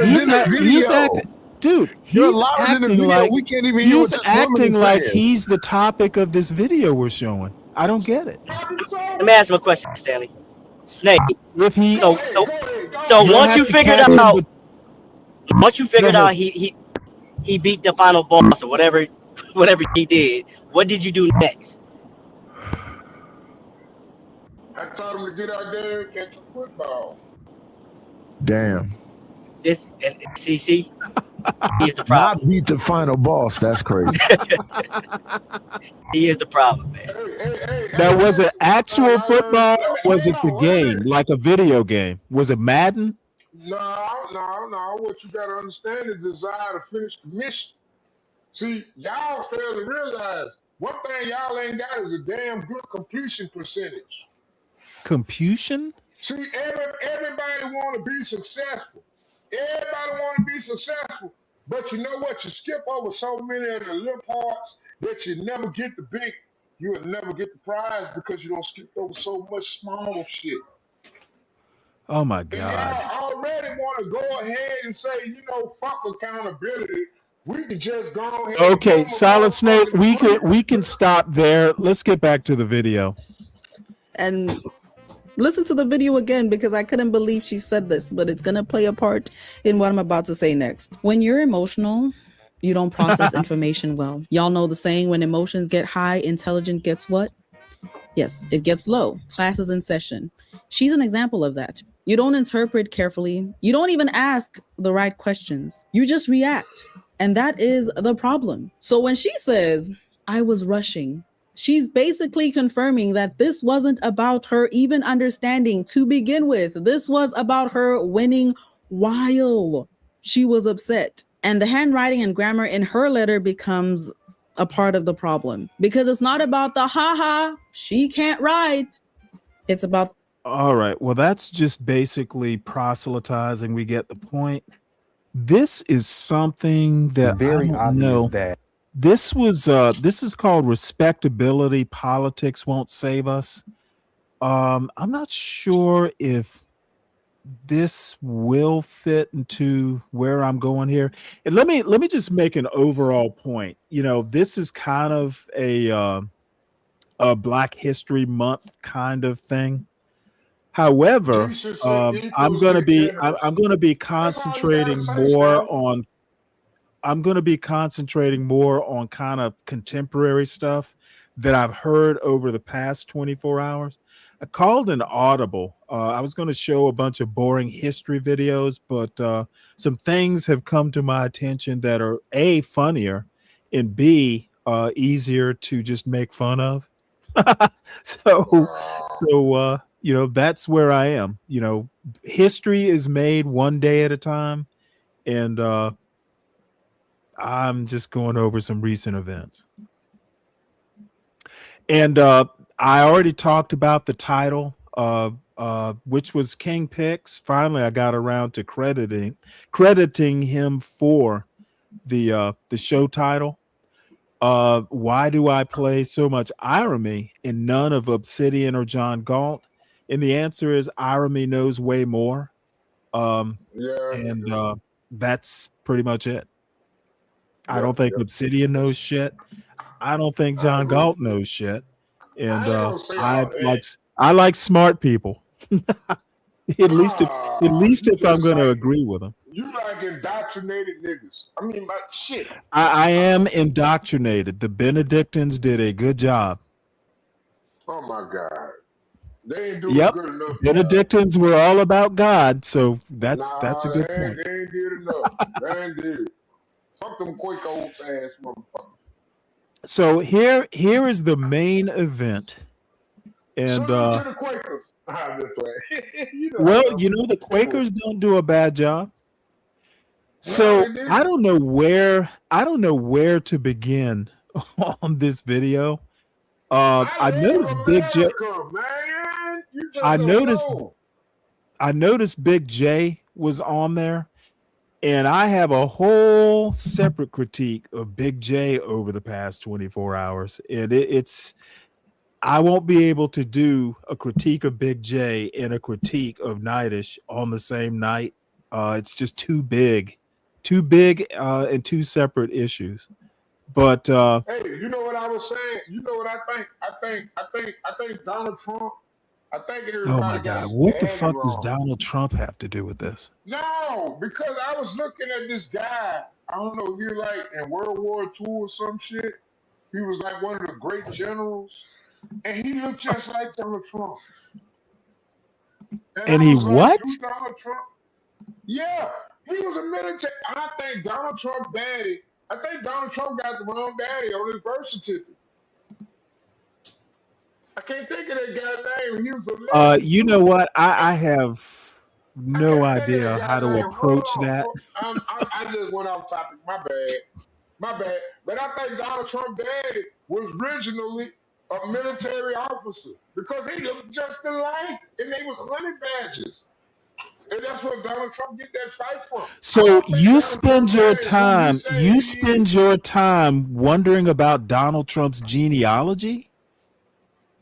He's acting, dude. He's acting like we can't even hear what this woman is saying. He's the topic of this video we're showing. I don't get it. Let me ask him a question, Stanley. Snake. If he so once you figured out he beat the final boss or whatever he did, what did you do next? I told him to get out there and catch a football. Damn. This and CC, he is the problem. Not beat the final boss. That's crazy. He is the problem, man. Now, was it actual football? Or was it the game, like a video game? Was it Madden? No. What you gotta understand is the desire to finish the mission. See, y'all fail to realize one thing y'all ain't got is a damn good completion percentage. Completion? See, everybody want to be successful. But you know what? You skip over so many of the little parts that you never get the big. You will never get the prize because you don't skip over so much small shit. Oh my God! I already want to go ahead and say, fuck accountability. We can just go ahead. Okay, Solid Snake. We can stop there. Let's get back to the video. And listen to the video again because I couldn't believe she said this, but it's going to play a part in what I'm about to say next. When you're emotional, you don't process information well. Y'all know the saying, when emotions get high, intelligence gets what? Yes, it gets low. Class is in session. She's an example of that. You don't interpret carefully. You don't even ask the right questions. You just react. And that is the problem. So when she says, I was rushing, she's basically confirming that this wasn't about her even understanding to begin with. This was about her winning while she was upset. And the handwriting and grammar in her letter becomes a part of the problem because it's not about the haha, she can't write. It's about. All right. Well, that's just basically proselytizing. We get the point. This is something that very I don't obvious know. that This is called respectability. Politics won't save us. I'm not sure if this will fit into where I'm going here. And let me just make an overall point. This is kind of a Black History Month kind of thing. However, I'm going to be concentrating more on. I'm going to be concentrating more on kind of contemporary stuff that I've heard over the past 24 hours. I called an audible. I was going to show a bunch of boring history videos, but some things have come to my attention that are A, funnier, and B, easier to just make fun of. So that's where I am. History is made one day at a time, and I'm just going over some recent events. And I already talked about the title. which was KingPicks. Finally, I got around to crediting him for the show title. Why do I play so much Irami and none of Obsidian or John Galt? And the answer is Irami knows way more. That's pretty much it. I don't think Obsidian knows shit. I don't think John Galt knows shit. And I like smart people. at least if I'm going to agree with them. You like indoctrinated niggas. I mean, my shit. I am indoctrinated. The Benedictines did a good job. Oh my God. They ain't doing good enough. Benedictines were all about God, so that's a good point. They ain't did enough. They ain't did. Fuck them quick old ass motherfuckers. So here is the main event. And to the Quakers. the Quakers don't do a bad job. So I don't know where to begin on this video. I noticed Big J. I noticed Big J was on there, and I have a whole separate critique of Big J over the past 24 hours, and it's. I won't be able to do a critique of Big J and a critique of Nightish on the same night. It's just too big, and two separate issues. But hey, you know what I was saying? You know what I think? I think Donald Trump. I think everybody. Oh my God! What the fuck does Donald Trump have to do with this? No, because I was looking at this guy. I don't know. He like in World War II or some shit. He was like one of the great generals. And he looked just like Donald Trump. And he what? Donald Trump? Yeah, he was a military. I think Donald Trump daddy. I think Donald Trump got the wrong daddy on his birth certificate. I can't think of that guy's name. He was a you know what? I have no idea how to approach that. I just went off topic. My bad. But I think Donald Trump daddy was originally a military officer because he looked just alike, and they was honey badgers, and that's where Donald Trump get that fight from. So you spend your time wondering about Donald Trump's genealogy?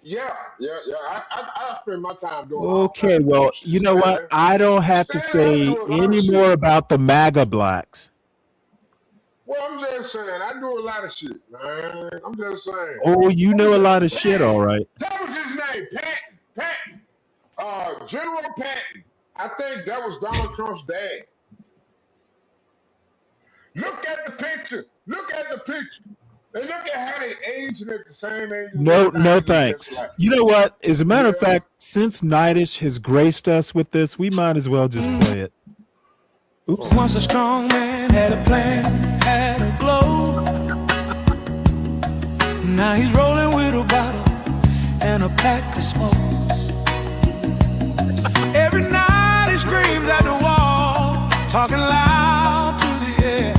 Yeah. I spend my time doing. Okay, well, you know what? I don't have to say any more about the MAGA blacks. Well, I'm just saying, I do a lot of shit, man. I'm just saying. Oh, you know a lot of shit, all right. That was his name, Patton. General Patton. I think that was Donald Trump's dad. Look at the picture. And look at how they aging at the same age. No, thanks. You know what? As a matter of fact, since Nightish has graced us with this, we might as well just play it. Oops. Once a strong man had a plan, had a glow. Now he's rolling with a bottle and a pack of smokes. Every night he screams at the wall, talking loud to the air.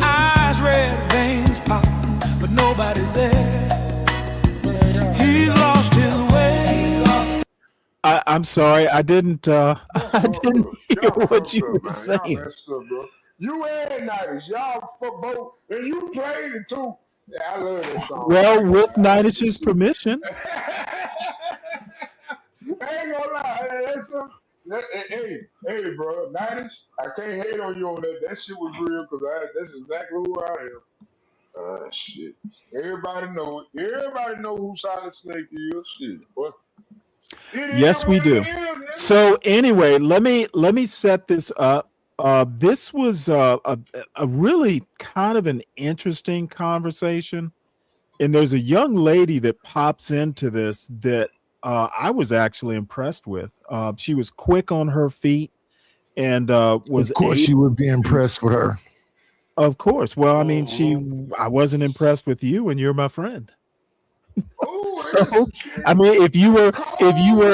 Eyes red, veins pop, but nobody's there. He's lost his way. I'm sorry, I didn't hear what you were saying. You and Nightish, y'all for both, and you played it too. Yeah, I love that song. Well, with Nightish's permission. I ain't gonna lie. Hey, bro, Nightish, I can't hate on you on that. That shit was real because that's exactly who I am. Shit. Everybody know it. Everybody know who Silent Snake is. Shit, but yes, we do. So anyway, let me set this up. This was a really kind of an interesting conversation, and there's a young lady that pops into this that I was actually impressed with. She was quick on her feet, and was. Of course, you would be impressed with her. Of course. Well, I mean, I wasn't impressed with you, and you're my friend. So, I mean, if you were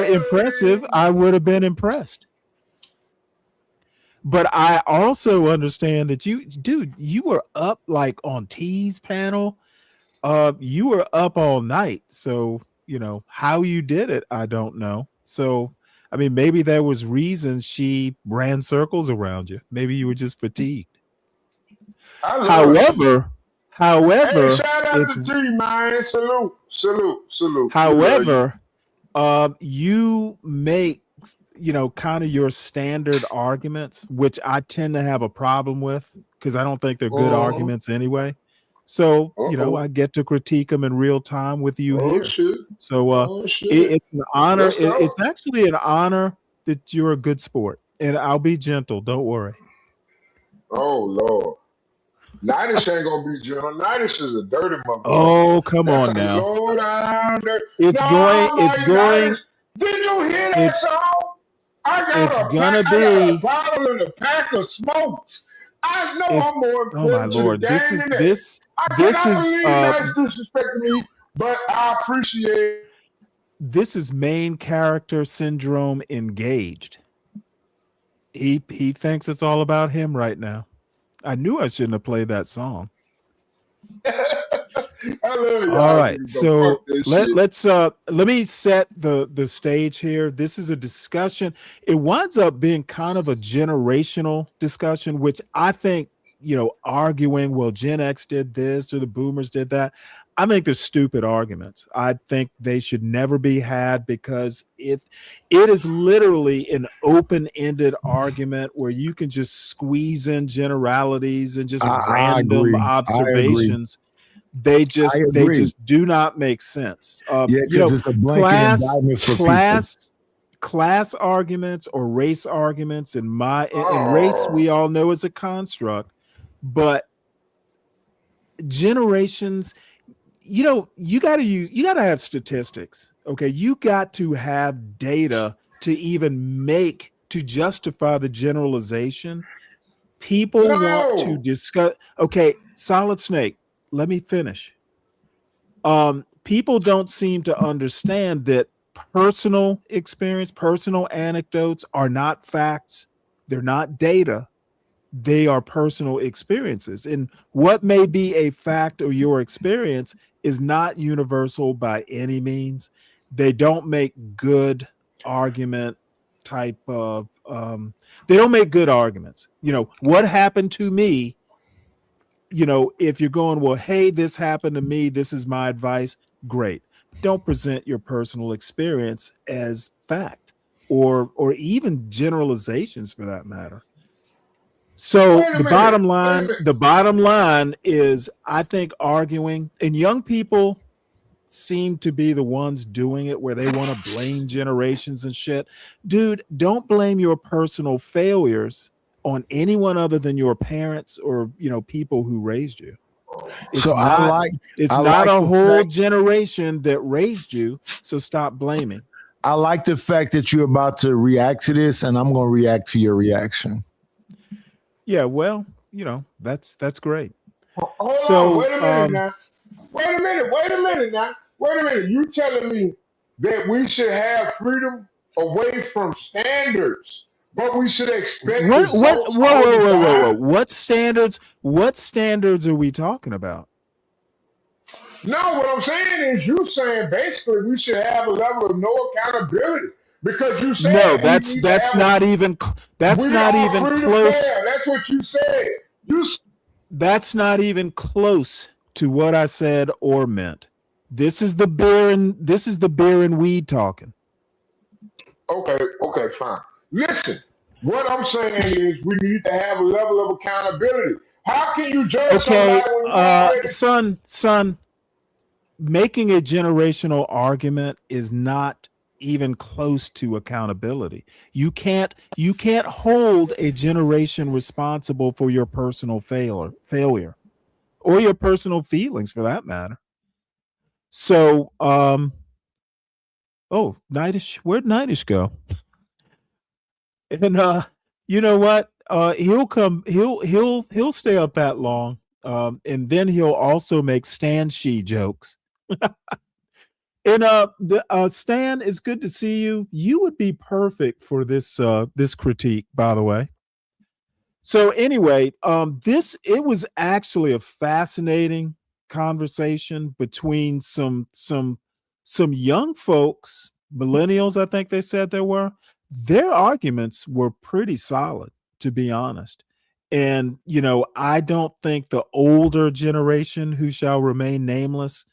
impressive, I would have been impressed. But I also understand that you were up like on T's panel. You were up all night. So how you did it, I don't know. So, I mean, maybe there was reason she ran circles around you. Maybe you were just fatigued. I love However, Hey, shout out it's to T, man. Salute, salute, salute. however, you make kind of your standard arguments, which I tend to have a problem with because I don't think they're good arguments anyway. So I get to critique them in real time with you here. Shit. So Shit. it's an honor. Let's go. It's actually an honor that you're a good sport, and I'll be gentle. Don't worry. Oh Lord. Nidish ain't gonna be gentle. Nidish is a dirty motherfucker. Oh, come That's on a now. low down there. It's No, going. It's like going. Nidish. Did you hear that It's song? it's gonna I got a be. bottle and a pack of smokes. I know It's I'm more oh my important to the lord. This game is than that. this I this cannot is believe Nidish disrespecting me, but I appreciate this is main character syndrome engaged. He thinks it's all about him right now. I knew I shouldn't have played that song. I love y'all. All right, niggas, so fuck this shit. let me set the stage here. This is a discussion. It winds up being kind of a generational discussion, which I think arguing, well, Gen X did this or the Boomers did that. I think they're stupid arguments. I think they should never be had because it is literally an open-ended argument where you can just squeeze in generalities and just I random agree. observations. They just do not make sense. Yeah, because it's a blanket indictment for people. Class arguments or race arguments in race we all know is a construct, but generations, you got to have statistics. Okay, you got to have data to justify the generalization. People want to discuss. Okay, Solid Snake, let me finish. People don't seem to understand that personal experience, personal anecdotes are not facts. They're not data. They are personal experiences. And what may be a fact or your experience is not universal by any means. They don't make good argument type of they don't make good arguments. What happened to me, if you're going, well, hey, this happened to me, this is my advice, great. Don't present your personal experience as fact or even generalizations for that matter. So the bottom line is, I think arguing, and young people seem to be the ones doing it where they want to blame generations and shit. Dude, don't blame your personal failures on anyone other than your parents or people who raised you. It's not a whole generation that raised you, so stop blaming. I like the fact that you're about to react to this, and I'm going to react to your reaction. Yeah, well, that's great. Hold on, wait a minute now. Wait a minute now. Wait a minute. You telling me that we should have freedom away from standards, but we should expect results all the time? What standards are we talking about? No, what I'm saying is you saying basically we should have a level of no accountability because you said no, that's not even close. That's what you said. That's not even close to what I said or meant. This is the beer and weed talking. Okay, fine. Listen, what I'm saying is we need to have a level of accountability. How can you judge somebody when you already... son, making a generational argument is not even close to accountability. You can't hold a generation responsible for your personal failure or your personal feelings for that matter. So Nidish, where'd Nidish go? And you know what? He'll stay up that long. And then he'll also make Stan She jokes. And Stan, it's good to see you. You would be perfect for this critique, by the way. So anyway, it was actually a fascinating conversation between some some young folks, millennials, I think they said there were, their arguments were pretty solid, to be honest. And, you know, I don't think the older generation who shall remain nameless,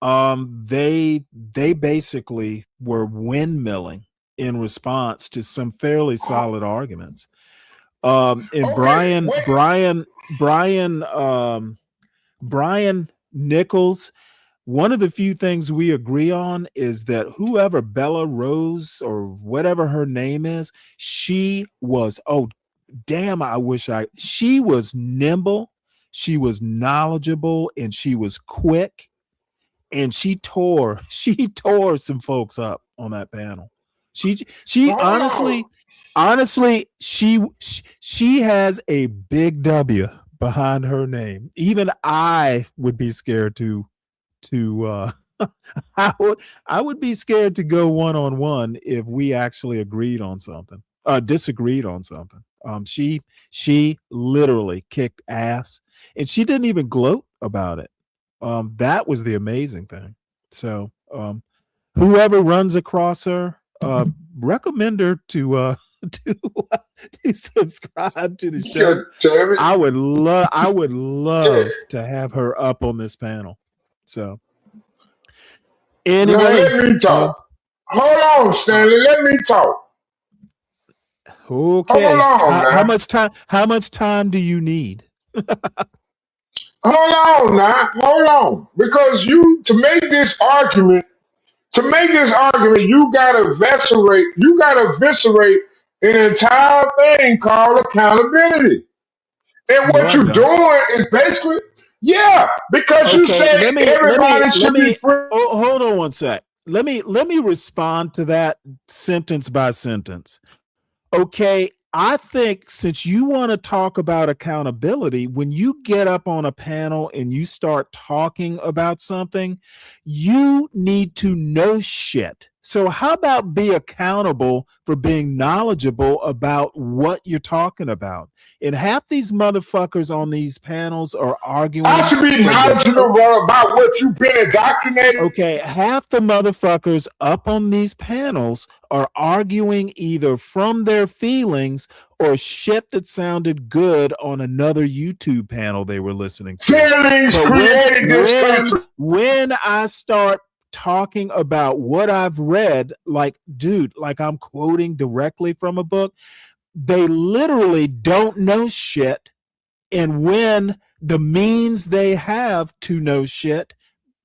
they basically were windmilling in response to some fairly solid arguments. And Brian Nichols, one of the few things we agree on is that whoever Bella Rose or whatever her name is, she was, she was nimble, she was knowledgeable, and she was quick, and she tore some folks up on that panel. She honestly, she has a big W behind her name. Even I would be scared to I would be scared to go one-on-one if we actually agreed on something, disagreed on something. She literally kicked ass, and she didn't even gloat about it. That was the amazing thing. So whoever runs across her, recommend her to subscribe to the show. I would love to have her up on this panel. So anyway, now let me talk. Hold on, Stanley. Let me talk. Okay. Hold on, how much time do you need? Hold on. Because to make this argument, you gotta eviscerate an entire thing called accountability. And what you're doing is basically, because you say everybody should be free. Hold on one sec. Let me respond to that sentence by sentence. Okay, I think since you want to talk about accountability, when you get up on a panel and you start talking about something, you need to know shit. So how about be accountable for being knowledgeable about what you're talking about? And half these motherfuckers on these panels are arguing. I should be knowledgeable about what you've been indoctrinated. Okay, half the motherfuckers up on these panels are arguing either from their feelings or shit that sounded good on another YouTube panel they were listening to. Feelings created this country. When I start talking about what I've read, like, dude, like I'm quoting directly from a book, they literally don't know shit. And when the means they have to know shit,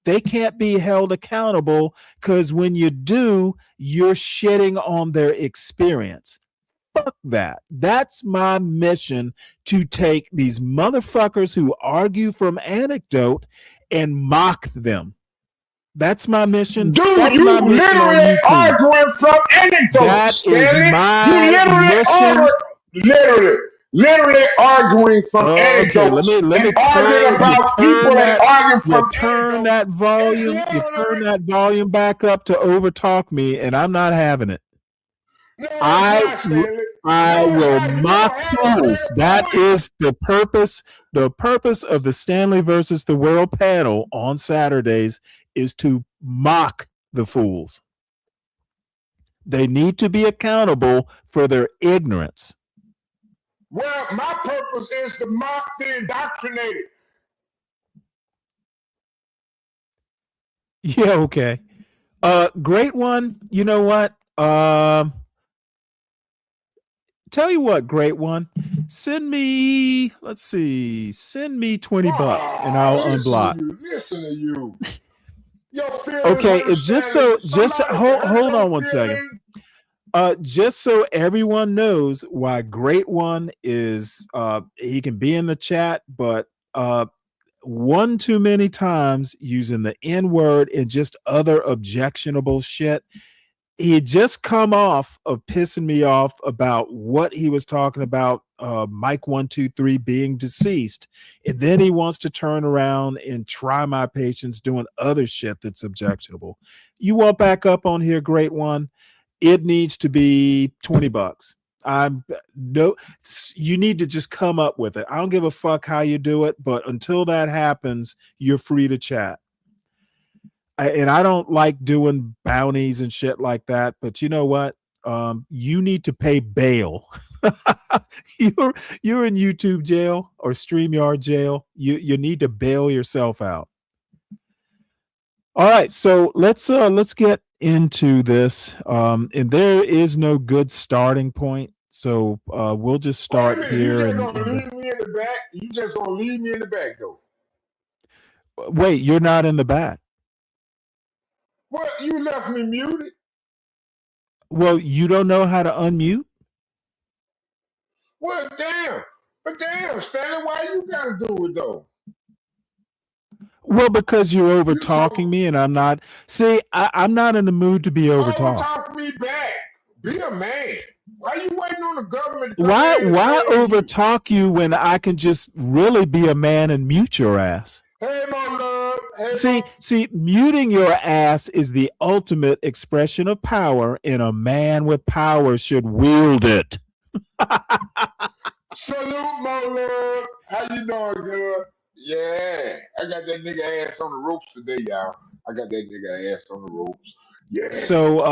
they can't be held accountable, because when you do, you're shitting on their experience. Fuck that. That's my mission, to take these motherfuckers who argue from anecdote and mock them. That's my mission. Dude, that's you my mission on literally YouTube. arguing from anecdotes. That is Stanley. my mission. Literally arguing from anecdotes. Let me arguing about people that argue from turn that volume. You turn that volume back up to overtalk me, and I'm not having it. I will mock fools. That is the purpose. The purpose of the Stanley versus the World panel on Saturdays is to mock the fools. They need to be accountable for their ignorance. Well, my purpose is to mock the indoctrinated. Yeah, okay. Great one. You know what? Tell you what, great one. Send me 20 bucks and I'll unblock. Listen to you. Okay, just hold on one second. Just so everyone knows why Great One is he can be in the chat, but one too many times using the N-word and just other objectionable shit. He had just come off of pissing me off about what he was talking about, Mike 123 being deceased, and then he wants to turn around and try my patience doing other shit that's objectionable. You want back up on here, Great One? It needs to be 20 bucks. You need to just come up with it. I don't give a fuck how you do it, but until that happens, you're free to chat. and I don't like doing bounties and shit like that, but you know what? You need to pay bail. You're in YouTube jail or StreamYard jail. You need to bail yourself out. All right, so let's get into this. And there is no good starting point, so we'll just start here. You just gonna leave me in the back? You just gonna leave me in the back though? Wait, you're not in the back. What? You left me muted? Well, you don't know how to unmute? Well, damn. But damn, Stanley, why you gotta do it though? Well, because you're over talking me, and I'm not. See, I'm not in the mood to be over talked. Talk me back. Be a man. Why you waiting on the government? Why over talk you when I can just really be a man and mute your ass? Hey, my love. Hey, See, muting your ass is the ultimate expression of power, and a man with power should wield it. Salute, my love. How you doing, girl? Yeah, I got that nigga ass on the ropes today, y'all. I got that nigga ass on the ropes. Yeah. So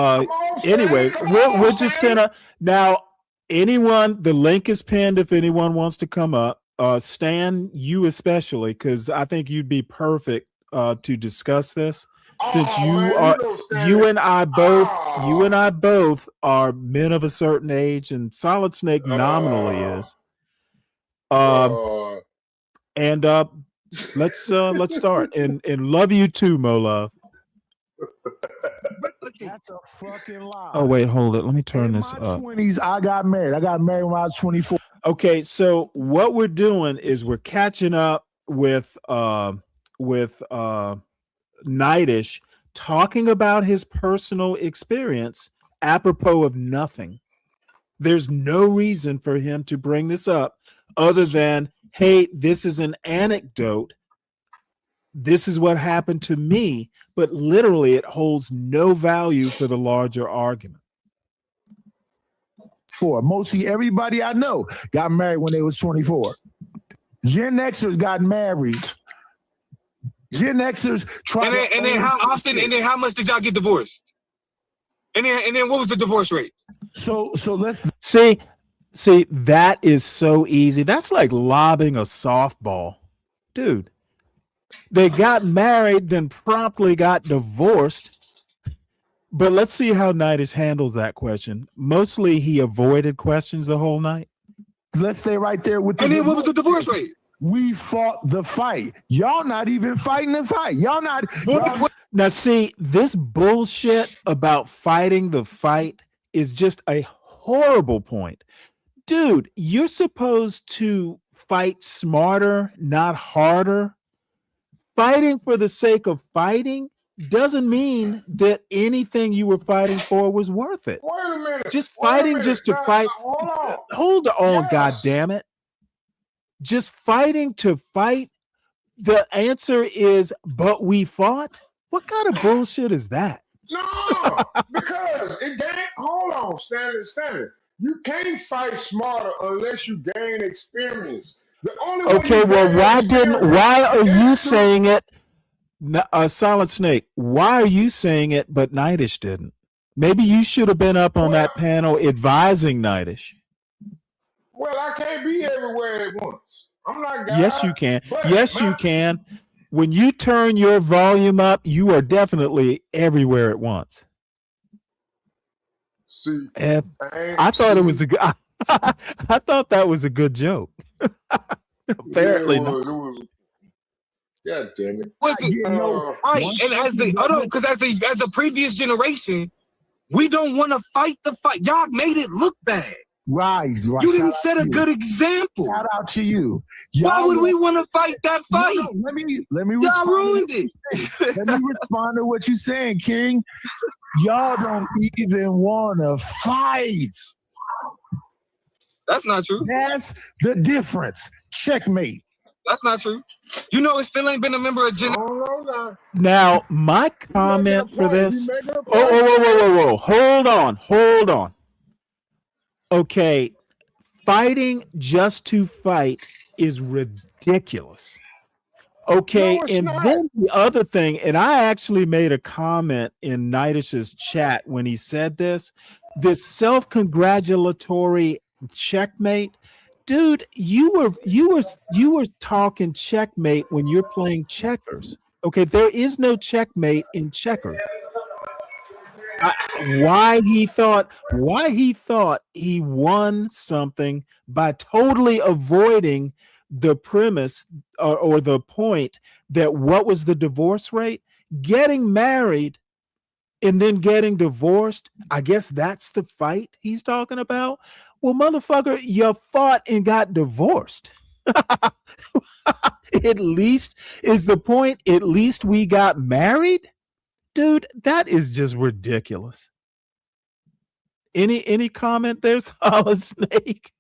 anyway, we're just gonna now. Anyone, the link is pinned if anyone wants to come up. Stan, you especially, because I think you'd be perfect to discuss this, since you and I both are men of a certain age, and Solid Snake nominally is. And let's start and love you too, Mo Love. That's a fucking lie. Oh wait, hold it. Let me turn this up. 20s, I got married. I got married when I was 24. Okay, so what we're doing is we're catching up with Nightish talking about his personal experience apropos of nothing. There's no reason for him to bring this up other than, hey, this is an anecdote. This is what happened to me, but literally it holds no value for the larger argument. Mostly everybody I know got married when they was 24. Gen Xers got married. Gen Xers tried. And then how often? And then how much did y'all get divorced? And then what was the divorce rate? So let's see. That is so easy. That's like lobbing a softball, dude. They got married, then promptly got divorced. But let's see how Nightish handles that question. Mostly he avoided questions the whole night. Let's stay right there with And then what was the divorce rate? We fought the fight. Y'all not even fighting the fight. Y'all not. Now, see, this bullshit about fighting the fight is just a horrible point. Dude, you're supposed to fight smarter, not harder. Fighting for the sake of fighting doesn't mean that anything you were fighting for was worth it. Wait a minute. Just fighting just to fight. Hold on, God damn it. Just fighting to fight. The answer is, but we fought. What kind of bullshit is that? No, because hold on, Stanley. You can't fight smarter unless you gain experience. Okay, well, why are you saying it? Solid Snake, why are you saying it, but Nightish didn't? Maybe you should have been up on that panel advising Nightish. Well, I can't be everywhere at once. I'm not God. Yes, you can. Yes, you can. When you turn your volume up, you are definitely everywhere at once. See, I thought it was a good. I thought that was a good joke. Apparently not. God damn it! Right, and as the previous generation, we don't want to fight the fight. Y'all made it look bad. Right. You didn't set a good example. Shout out to you. Why would we want to fight that fight? No, let me y'all ruined it. Let me respond to what you're saying, King. Y'all don't even want to fight. That's not true. That's the difference. Checkmate. That's not true. You know, it still ain't been a member of Gen. Now, my comment for this. Whoa. Hold on. Okay, fighting just to fight is ridiculous. Okay, No, it's and not. then the other thing, and I actually made a comment in Nidish's chat when he said this self-congratulatory checkmate. Dude, you were talking checkmate when you're playing checkers. Okay, there is no checkmate in checkers. Why he thought he won something by totally avoiding the premise or the point that what was the divorce rate? Getting married and then getting divorced. I guess that's the fight he's talking about. Well, motherfucker, you fought and got divorced. At least is the point. At least we got married. Dude, that is just ridiculous. Any comment there, Solid Snake?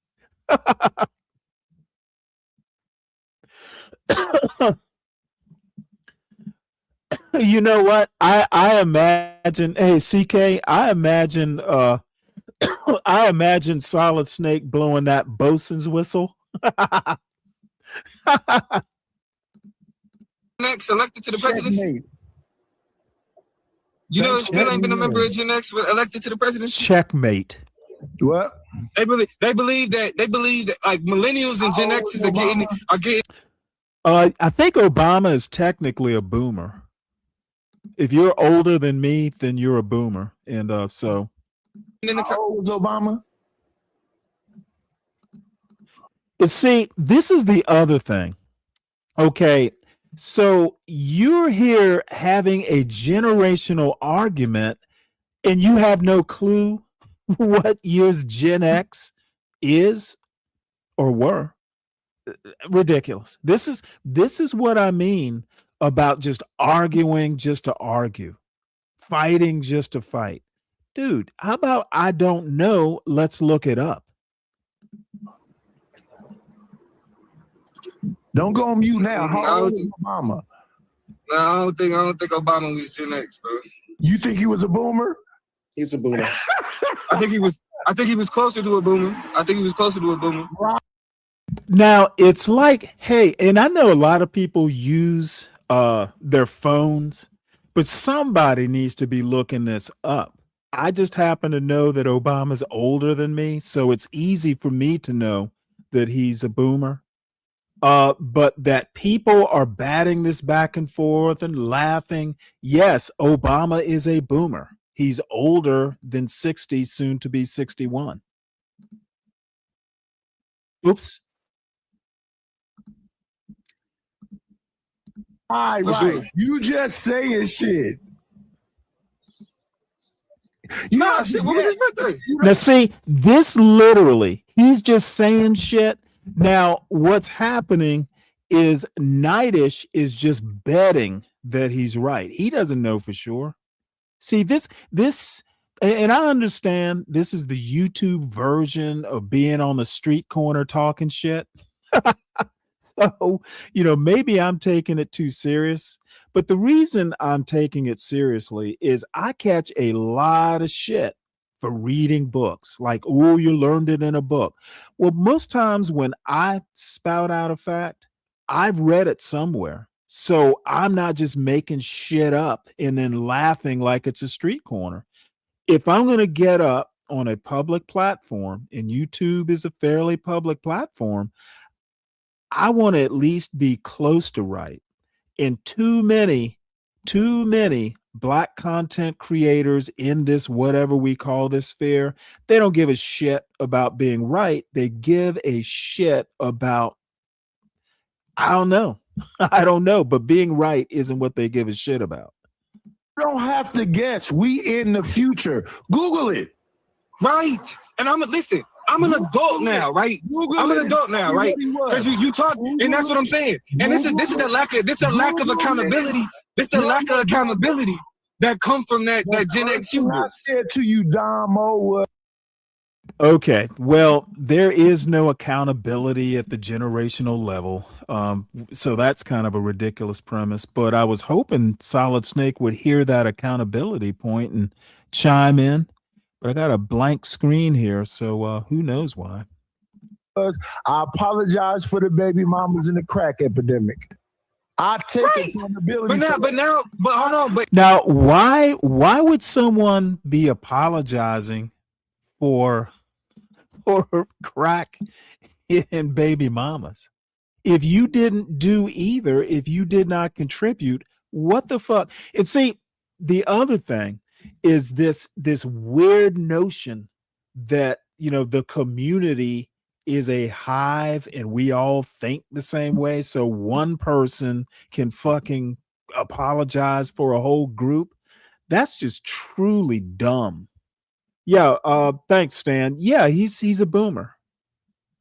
You know what? I imagine, hey CK, I imagine Solid Snake blowing that bosun's whistle. Next elected to the presidency. You know, still ain't been a member of Gen X elected to the presidency. Checkmate. What? They believe that like millennials and Gen X's are getting. I think Obama is technically a boomer. If you're older than me, then you're a boomer, and so. How old was Obama? See, this is the other thing. Okay, so you're here having a generational argument, and you have no clue what year's Gen X is or were. Ridiculous. This is what I mean about just arguing just to argue, fighting just to fight. Dude, how about I don't know? Let's look it up. Don't go on mute now. How old is Obama? No, I don't think Obama was Gen X, bro. You think he was a boomer? He's a boomer. I think he was closer to a boomer. Now it's like, hey, and I know a lot of people use their phones, but somebody needs to be looking this up. I just happen to know that Obama's older than me, so it's easy for me to know that he's a boomer. But that people are batting this back and forth and laughing. Yes, Obama is a boomer. He's older than 60, soon to be 61. Oops. All right. You just saying shit. Shit, what was his birthday? Now, see, this literally, he's just saying shit. Now, what's happening is Nidish is just betting that he's right. He doesn't know for sure. See, this, and I understand this is the YouTube version of being on the street corner talking shit. So, maybe I'm taking it too serious. But the reason I'm taking it seriously is I catch a lot of shit for reading books. Like, oh, you learned it in a book. Well, most times when I spout out a fact, I've read it somewhere. So I'm not just making shit up and then laughing like it's a street corner. If I'm going to get up on a public platform, and YouTube is a fairly public platform, I want to at least be close to right. And too many Black content creators in this, whatever we call this sphere, they don't give a shit about being right. They give a shit about, I don't know, but being right isn't what they give a shit about. You don't have to guess. We in the future. Google it. Right. And I'm an adult now, right? Because you talk, and that's what I'm saying. And this is the lack of accountability. This the lack of accountability that come from that Gen X hubris. I said to you, Damo. Okay, well, there is no accountability at the generational level. So that's kind of a ridiculous premise. But I was hoping Solid Snake would hear that accountability point and chime in. But I got a blank screen here, so who knows why. I apologize for the baby mamas and the crack epidemic. I take accountability. But hold on. But now, why would someone be apologizing for crack in baby mamas? If you didn't do either, if you did not contribute, what the fuck? And see, the other thing is this weird notion that, you know, the community is a hive and we all think the same way. So one person can fucking apologize for a whole group. That's just truly dumb. Yeah. Thanks, Stan. Yeah, he's a boomer.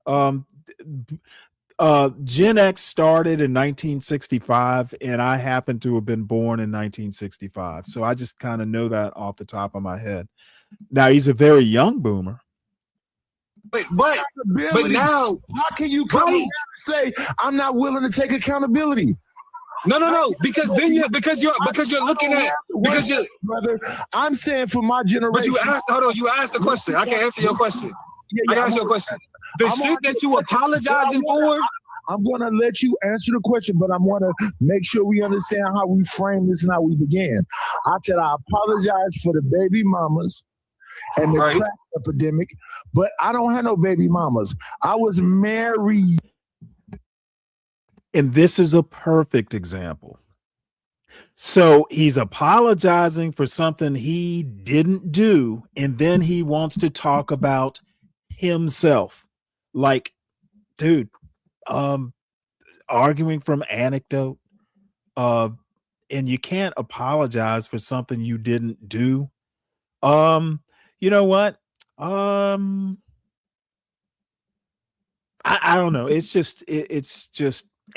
Gen X started in 1965 and I happen to have been born in 1965. So I just kind of know that off the top of my head. Now he's a very young boomer. But now, how can you come and say I'm not willing to take accountability? No, because then you're looking at brother. I'm saying for my generation. But you asked the question. I can answer your question. I can answer your question. The shit that you apologizing for. I'm gonna let you answer the question, but I want to make sure we understand how we frame this and how we began. I said I apologize for the baby mamas and the crack epidemic, but I don't have no baby mamas. I was married. And this is a perfect example. So he's apologizing for something he didn't do, and then he wants to talk about himself. Like, dude, arguing from anecdote, and you can't apologize for something you didn't do. You know what? I don't know. It's just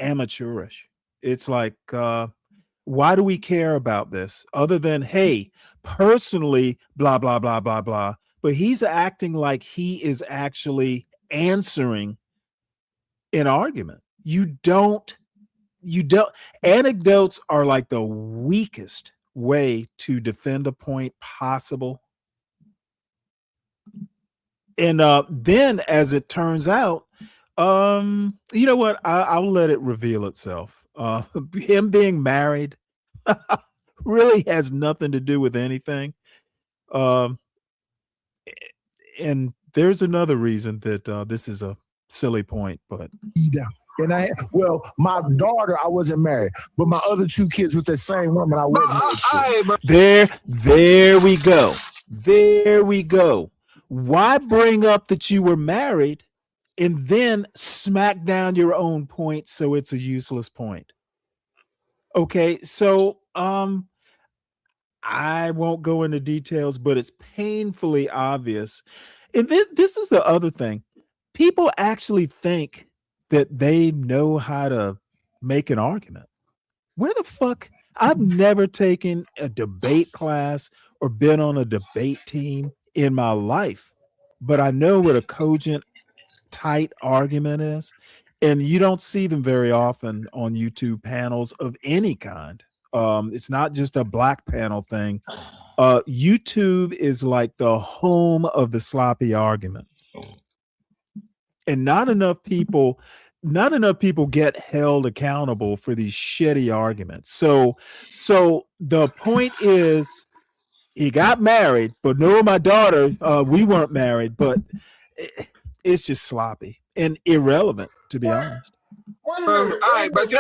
amateurish. It's like, why do we care about this other than, hey, personally, blah, blah, blah, blah, blah. But he's acting like he is actually answering an argument. You don't. Anecdotes are like the weakest way to defend a point possible. And then, as it turns out, you know what? I'll let it reveal itself. Him being married really has nothing to do with anything. And there's another reason that this is a silly point, but and my daughter, I wasn't married, but my other two kids with the same woman, I wasn't. There we go. There we go. Why bring up that you were married and then smack down your own point so it's a useless point? Okay, so I won't go into details, but it's painfully obvious. And this is the other thing. People actually think that they know how to make an argument. Where the fuck? I've never taken a debate class or been on a debate team in my life, but I know what a cogent, tight argument is. And you don't see them very often on YouTube panels of any kind. It's not just a black panel thing. YouTube is like the home of the sloppy argument. And not enough people get held accountable for these shitty arguments. So the point is, he got married, but no, my daughter, we weren't married, but it's just sloppy and irrelevant, to be honest. Wait a minute. All right, but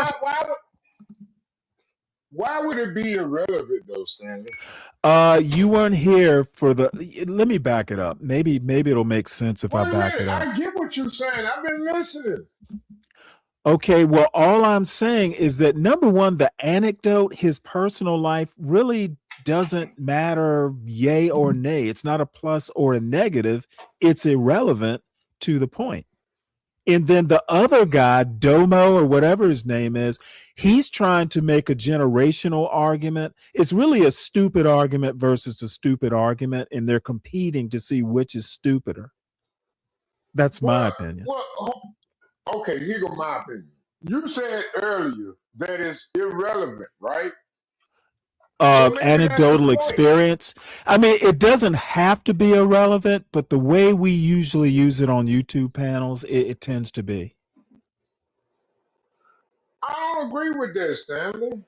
why would it be irrelevant though, Stanley? You weren't here for the. Let me back it up. Maybe it'll make sense if I back it up. I get what you're saying. I've been listening. Okay, well, all I'm saying is that number one, the anecdote, his personal life really doesn't matter, yay or nay. It's not a plus or a negative. It's irrelevant to the point. And then the other guy, Domo or whatever his name is, he's trying to make a generational argument. It's really a stupid argument versus a stupid argument, and they're competing to see which is stupider. That's my opinion. Well, okay, here go my opinion. You said earlier that it's irrelevant, right? Anecdotal experience. I mean, it doesn't have to be irrelevant, but the way we usually use it on YouTube panels, it tends to be. I don't agree with this, Stanley.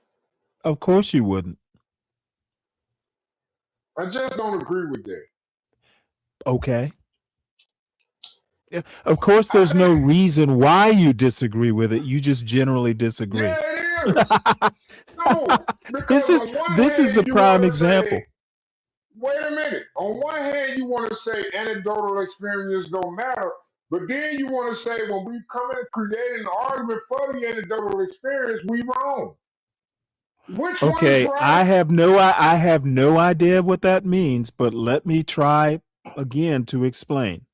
Of course you wouldn't. I just don't agree with that. Okay. Yeah, of course, there's no reason why you disagree with it. You just generally disagree. Yeah, it is. No, because this is the prime example. Wait a minute. On one hand, you want to say anecdotal experience don't matter, but then you want to say when we come in and create an argument for the anecdotal experience, we wrong. Which one Okay, is right? I have no idea what that means, but let me try again to explain.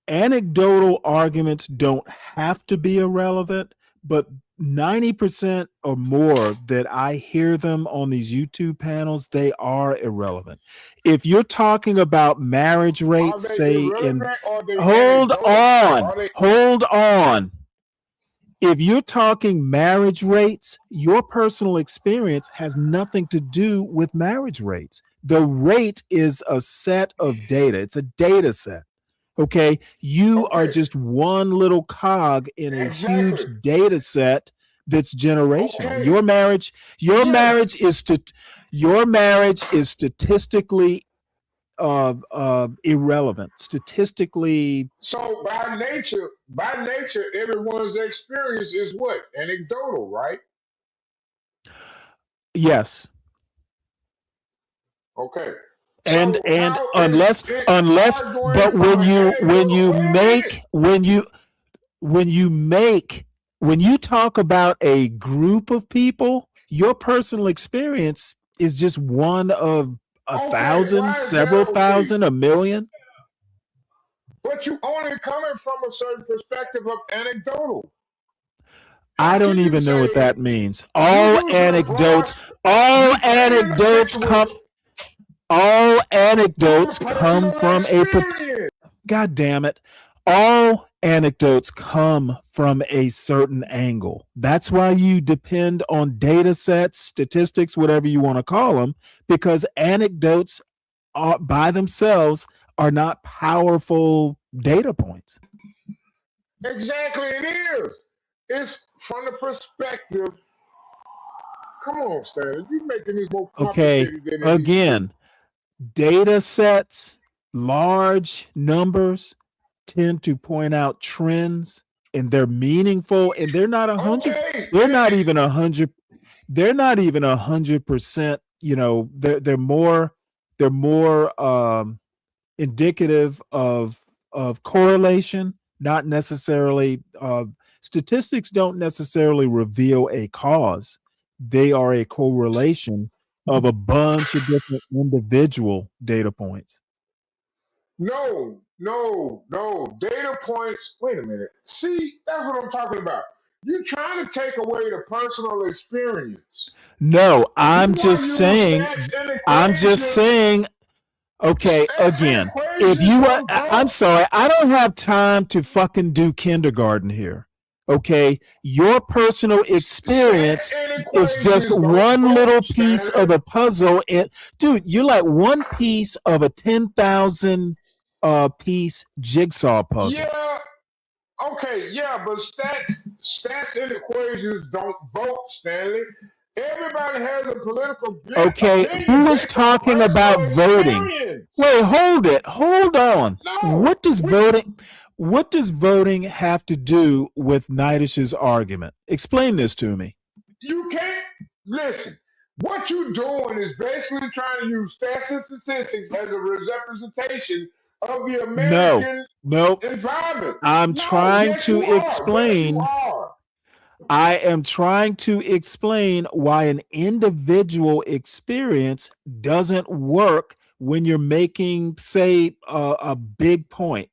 Anecdotal arguments don't have to be irrelevant, but 90% or more that I hear them on these YouTube panels, they are irrelevant. If you're talking about marriage rates, say in hold on. If you're talking marriage rates, your personal experience has nothing to do with marriage rates. The rate is a set of data. It's a data set. Okay, you are just one little cog in a huge data set that's generational. Okay. Your marriage is statistically irrelevant. Statistically, So by nature, everyone's experience is what? Anecdotal, right? yes. Okay. And So how unless but when you talk about a group of people, your personal experience is just one of 1,000, several thousand, a million. But you only coming from a certain perspective of anecdotal. I don't even know what that means. All anecdotes come from God damn it. All anecdotes come from a certain angle. That's why you depend on data sets, statistics, whatever you want to call them, because anecdotes by themselves are not powerful data points. Exactly, it is. It's from the perspective. Come on, Stanley. You're making this more Okay, complicated than it needs to be. again, data sets, large numbers tend to point out trends, and they're meaningful, and they're not 100. Okay. They're not even 100. They're not even 100%. You know, they're more indicative of correlation, not necessarily. Statistics don't necessarily reveal a cause. They are a correlation of a bunch of different individual data points. No. Data points. Wait a minute. See, that's what I'm talking about. You're trying to take away the personal experience. No, I'm You just wanna use saying. stats and I'm just equations. saying. Okay, again, if you are, I'm sorry, I don't have time to fucking do kindergarten here. Okay, your personal experience is just one little piece of the puzzle. Dude, you're like one piece of a 10,000 piece jigsaw puzzle. Yeah. Okay. Yeah, but stats and equations don't vote, Stanley. Everybody has a political. Okay, opinion who was based on talking about personal voting? experience. Wait, hold on. No, What does voting have to do with Nidish's argument? Explain this to me. You can't listen. What you're doing is basically trying to use stats and statistics as a representation of the American environment. I'm trying yes, to you are. explain. Yes, you are. I am trying to explain why an individual experience doesn't work when you're making, say, a big point.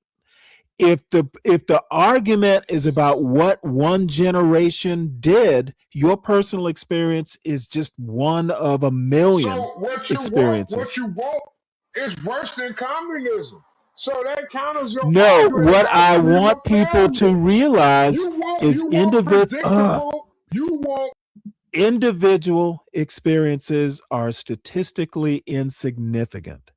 If the argument is about what one generation did, your personal experience is just one of a million So experiences. what you want is worse than communism. So that counters your No, argument what about I freedom want of people to family. realize is individual experiences are statistically insignificant.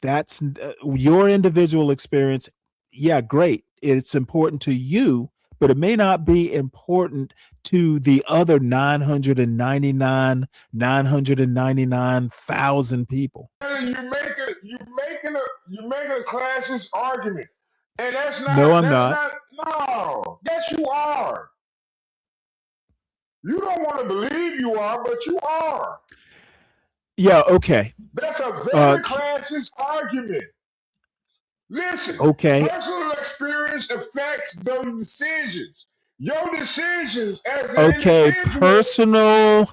That's your individual experience. Yeah, great. It's important to you, but it may not be important to the other 999,000 people. You're making a classist argument, and that's not. No, I'm not. No, yes, you are. You don't want to believe you are, but you are. Yeah. Okay. That's a very classist argument. Listen. Okay. Personal experience affects those decisions. Your decisions as an individual. Personal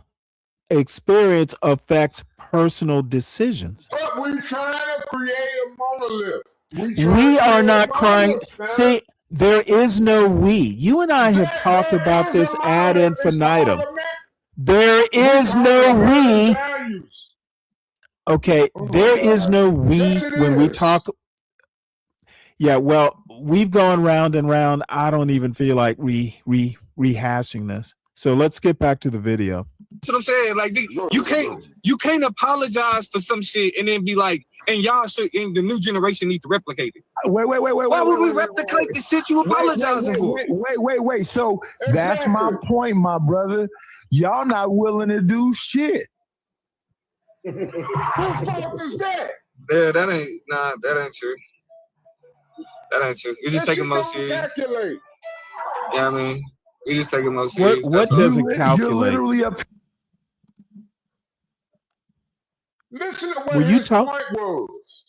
experience affects personal decisions. But we're trying to create a monolith. We are not crying. See, there is no we. You and I have talked about this ad infinitum. There is no we. Okay, there is no we when we talk. Yeah, well, we've gone round and round. I don't even feel like rehashing this. So let's get back to the video. That's what I'm saying. Like, you can't apologize for some shit and then be like, and y'all should, and the new generation need to replicate it. Wait. Why would we replicate the shit you apologizing for? Wait. So that's my point, my brother. Y'all not willing to do shit. Who fuck is that? Yeah, that ain't true. That ain't true. We just take it more serious. Yeah, I mean, we just take it more serious. What does it calculate? Listen to what his point was.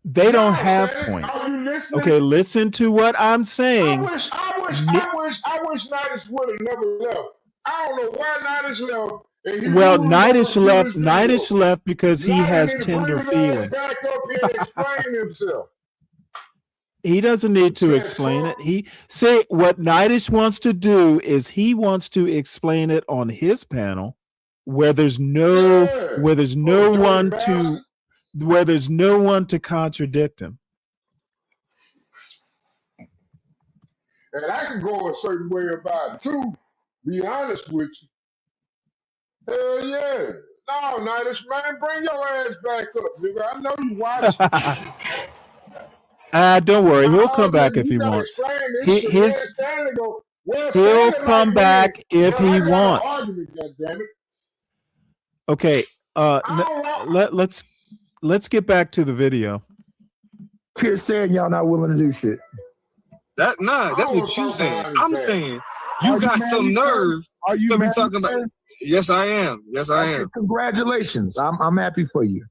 They don't have points. Okay, listen to what I'm saying. I wish Nidus would have never left. I don't know why Nidus left. Well, Nidus left because he has tender feelings. Back up here and explain himself. He doesn't need to explain it. What Nidus wants to do is he wants to explain it on his panel where there's no one to contradict him. And I can go a certain way about it too. Be honest with you. Hell yeah. No, Nidus, man, bring your ass back up, nigga. I know you watching. Don't worry, he'll come back if he wants. He'll come back if he wants. Okay, let's get back to the video. Pierce saying y'all not willing to do shit. That's what you saying. I'm saying you got some nerve. Are you be talking about? Yes, I am. Yes, I am. Congratulations. I'm happy for you.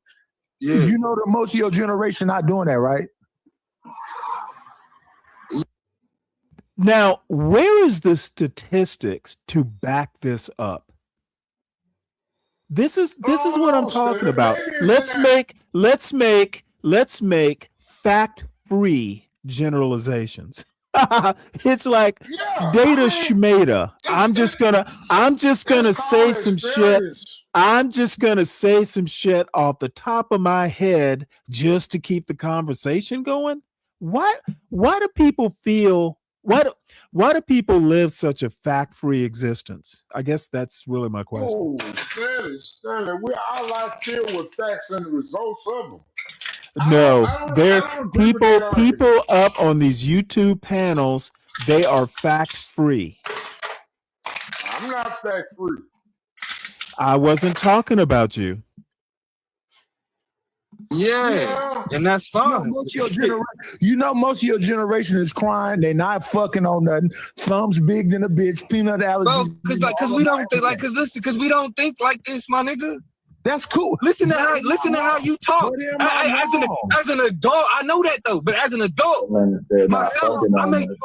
Yeah. You know that most of your generation not doing that, right? Now, where is the statistics to back this up? This is what I'm talking about. Let's make fact-free generalizations. It's like data schmata. I'm just gonna say some shit. I'm just gonna say some shit off the top of my head just to keep the conversation going. Why do people feel? Why do people live such a fact-free existence? I guess that's really my question. Oh, Stanley, our life filled with facts and the results of them. No, there people up on these YouTube panels, they are fact-free. I'm not fact-free. I wasn't talking about you. Yeah, and that's fine. Most of your generation is crying. They not fucking on nothing. Thumbs big than a bitch. Peanut allergies. Bro, because we don't think like because we don't think like this, my nigga. That's cool. Listen to how you talk. As an adult, I know that though. But as an adult, myself, I may be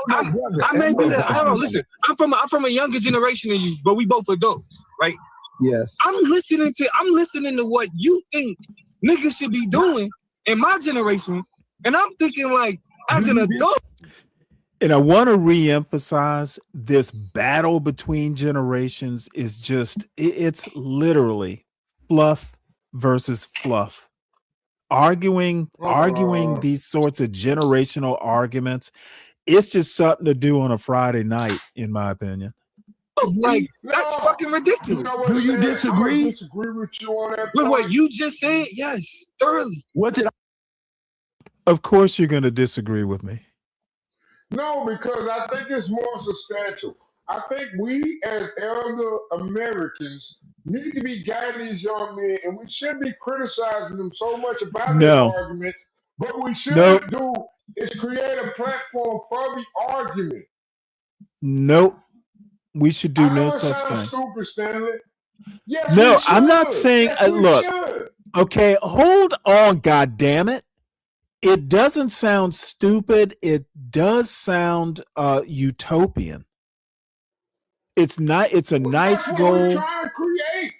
the. Hold on, listen. I'm from a younger generation than you, but we both adults, right? Yes. I'm listening to what you think niggas should be doing in my generation, and I'm thinking like, as an adult. And I want to reemphasize this battle between generations is just, it's literally fluff versus fluff. Arguing these sorts of generational arguments, it's just something to do on a Friday night, in my opinion. Like, that's fucking ridiculous. Do you disagree? I disagree with you on that. With what you just said? Yes, thoroughly. What did I? Of course you're going to disagree with me. No, because I think it's more substantial. I think we as elder Americans need to be guiding these young men, and we shouldn't be criticizing them so much about their No, arguments. But we nope, should do is create a platform for the argument. nope. We should do I no know it such sounds thing. stupid, Stanley. Yes, we No, I'm not should. saying. Yes, we Look, should. okay, hold on, God damn it! It doesn't sound stupid. It does sound utopian. It's not. It's a Well, nice that's what we're goal. trying to create.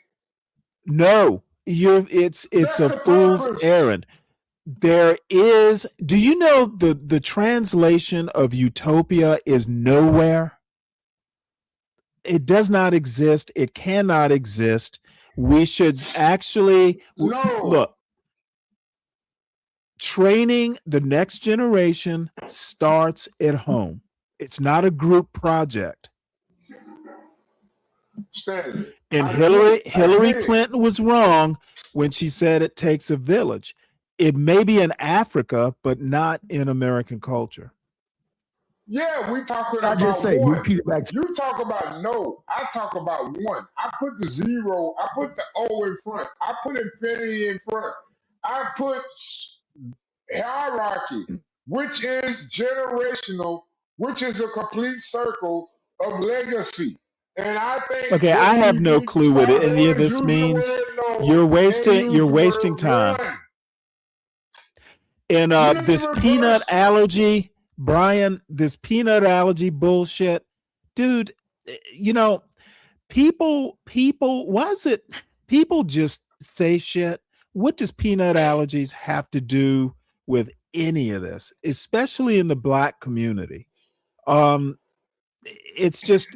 No, it's That's a the fool's purpose. errand. There is. Do you know the translation of utopia is nowhere? It does not exist. It cannot exist. We should actually No. look. Training the next generation starts at home. It's not a group project. Stanley, And I Hillary get it. Clinton was wrong when she said it takes a village. It may be in Africa, but not in American culture. Yeah, we talking I about just say, one. repeat it back to You talk about no. I talk about one. I put the zero. I put the O in front. I put infinity in front. I put hierarchy, which is generational, which is a complete circle of legacy. And I think Okay, I that have we no need to clue what stop any of always this using the means. word no You're and wasting use the wasting word time. one. And You need this to peanut reverse. allergy, Brian, this peanut allergy bullshit, dude. You know, people, why is it people just say shit? What does peanut allergies have to do with any of this, especially in the Black community? It's just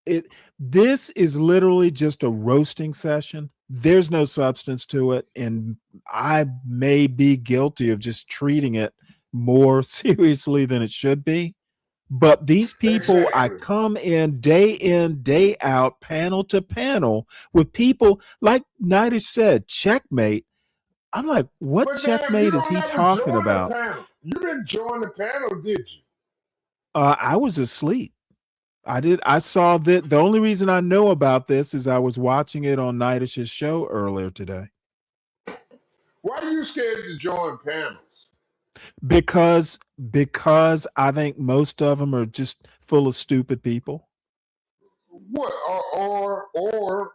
it. This is literally just a roasting session. There's no substance to it, and I may be guilty of just treating it more seriously than it should be. But these people, I Exactly. come in, day out, panel to panel with people like Nida said, checkmate. I'm like, what But damn, you checkmate is don't he never talking join the about? panel. You didn't join the panel, did you? I was asleep. I saw that. The only reason I know about this is I was watching it on Nidish's show earlier today. Why are you scared to join panels? Because I think most of them are just full of stupid people. What?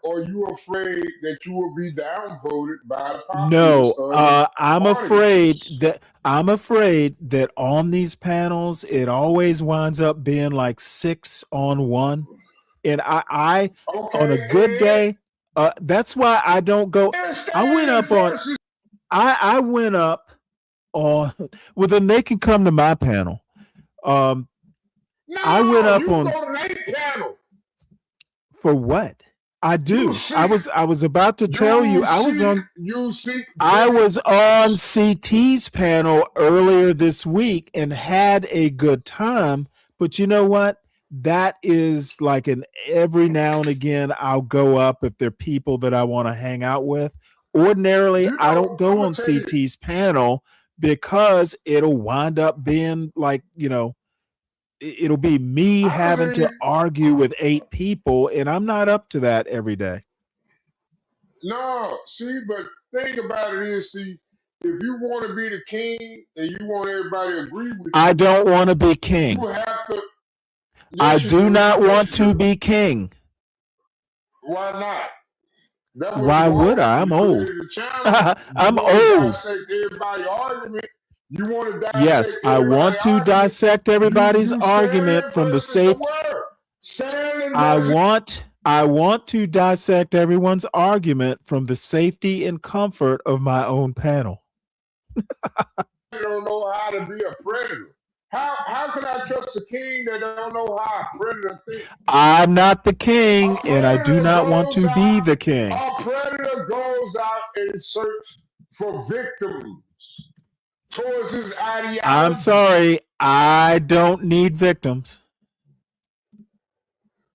Or you afraid that you will be downvoted by the populace No, of the I'm audience? afraid that on these panels it always winds up being like 6-on-1, and I on a Okay, good and day, that's why I don't go. it's I went Stanley up on versus. I went up on well then they can come to my panel. I went No, up you on go to their panel. for what? I You do. seek. I was about to tell you I was on You seek. I was on CT's panel earlier this week and had a good time, but you know what? That is like an every now and again I'll go up if they're people that I want to hang out with. Ordinarily, You I know, don't go I'm on gonna tell you. CT's panel because it'll wind up being like, it'll be me I having to believe. argue with 8 people, and I'm not up to that every day. No, see, but think about it is, see, if you want to be the king and you want everybody to agree with I you, don't want to be you king. have to. I Yes, you do do. not Yes, want you to do. be king. Why not? That was Why your would I? argument. I'm You old. created a challenge. You I'm want to old. dissect everybody's argument. You want to Yes, dissect I want everybody's to argument. dissect everybody's You argument stand from the versus the safe. word. Stand I versus. want to dissect everyone's argument from the safety and comfort of my own panel. You don't know how to be a predator. How can I trust a king that don't know how a predator thinks? I'm not the A king, and I do predator not want goes to be out. the king. A predator goes out in search for victims towards his I'm ideology. sorry, I don't need victims.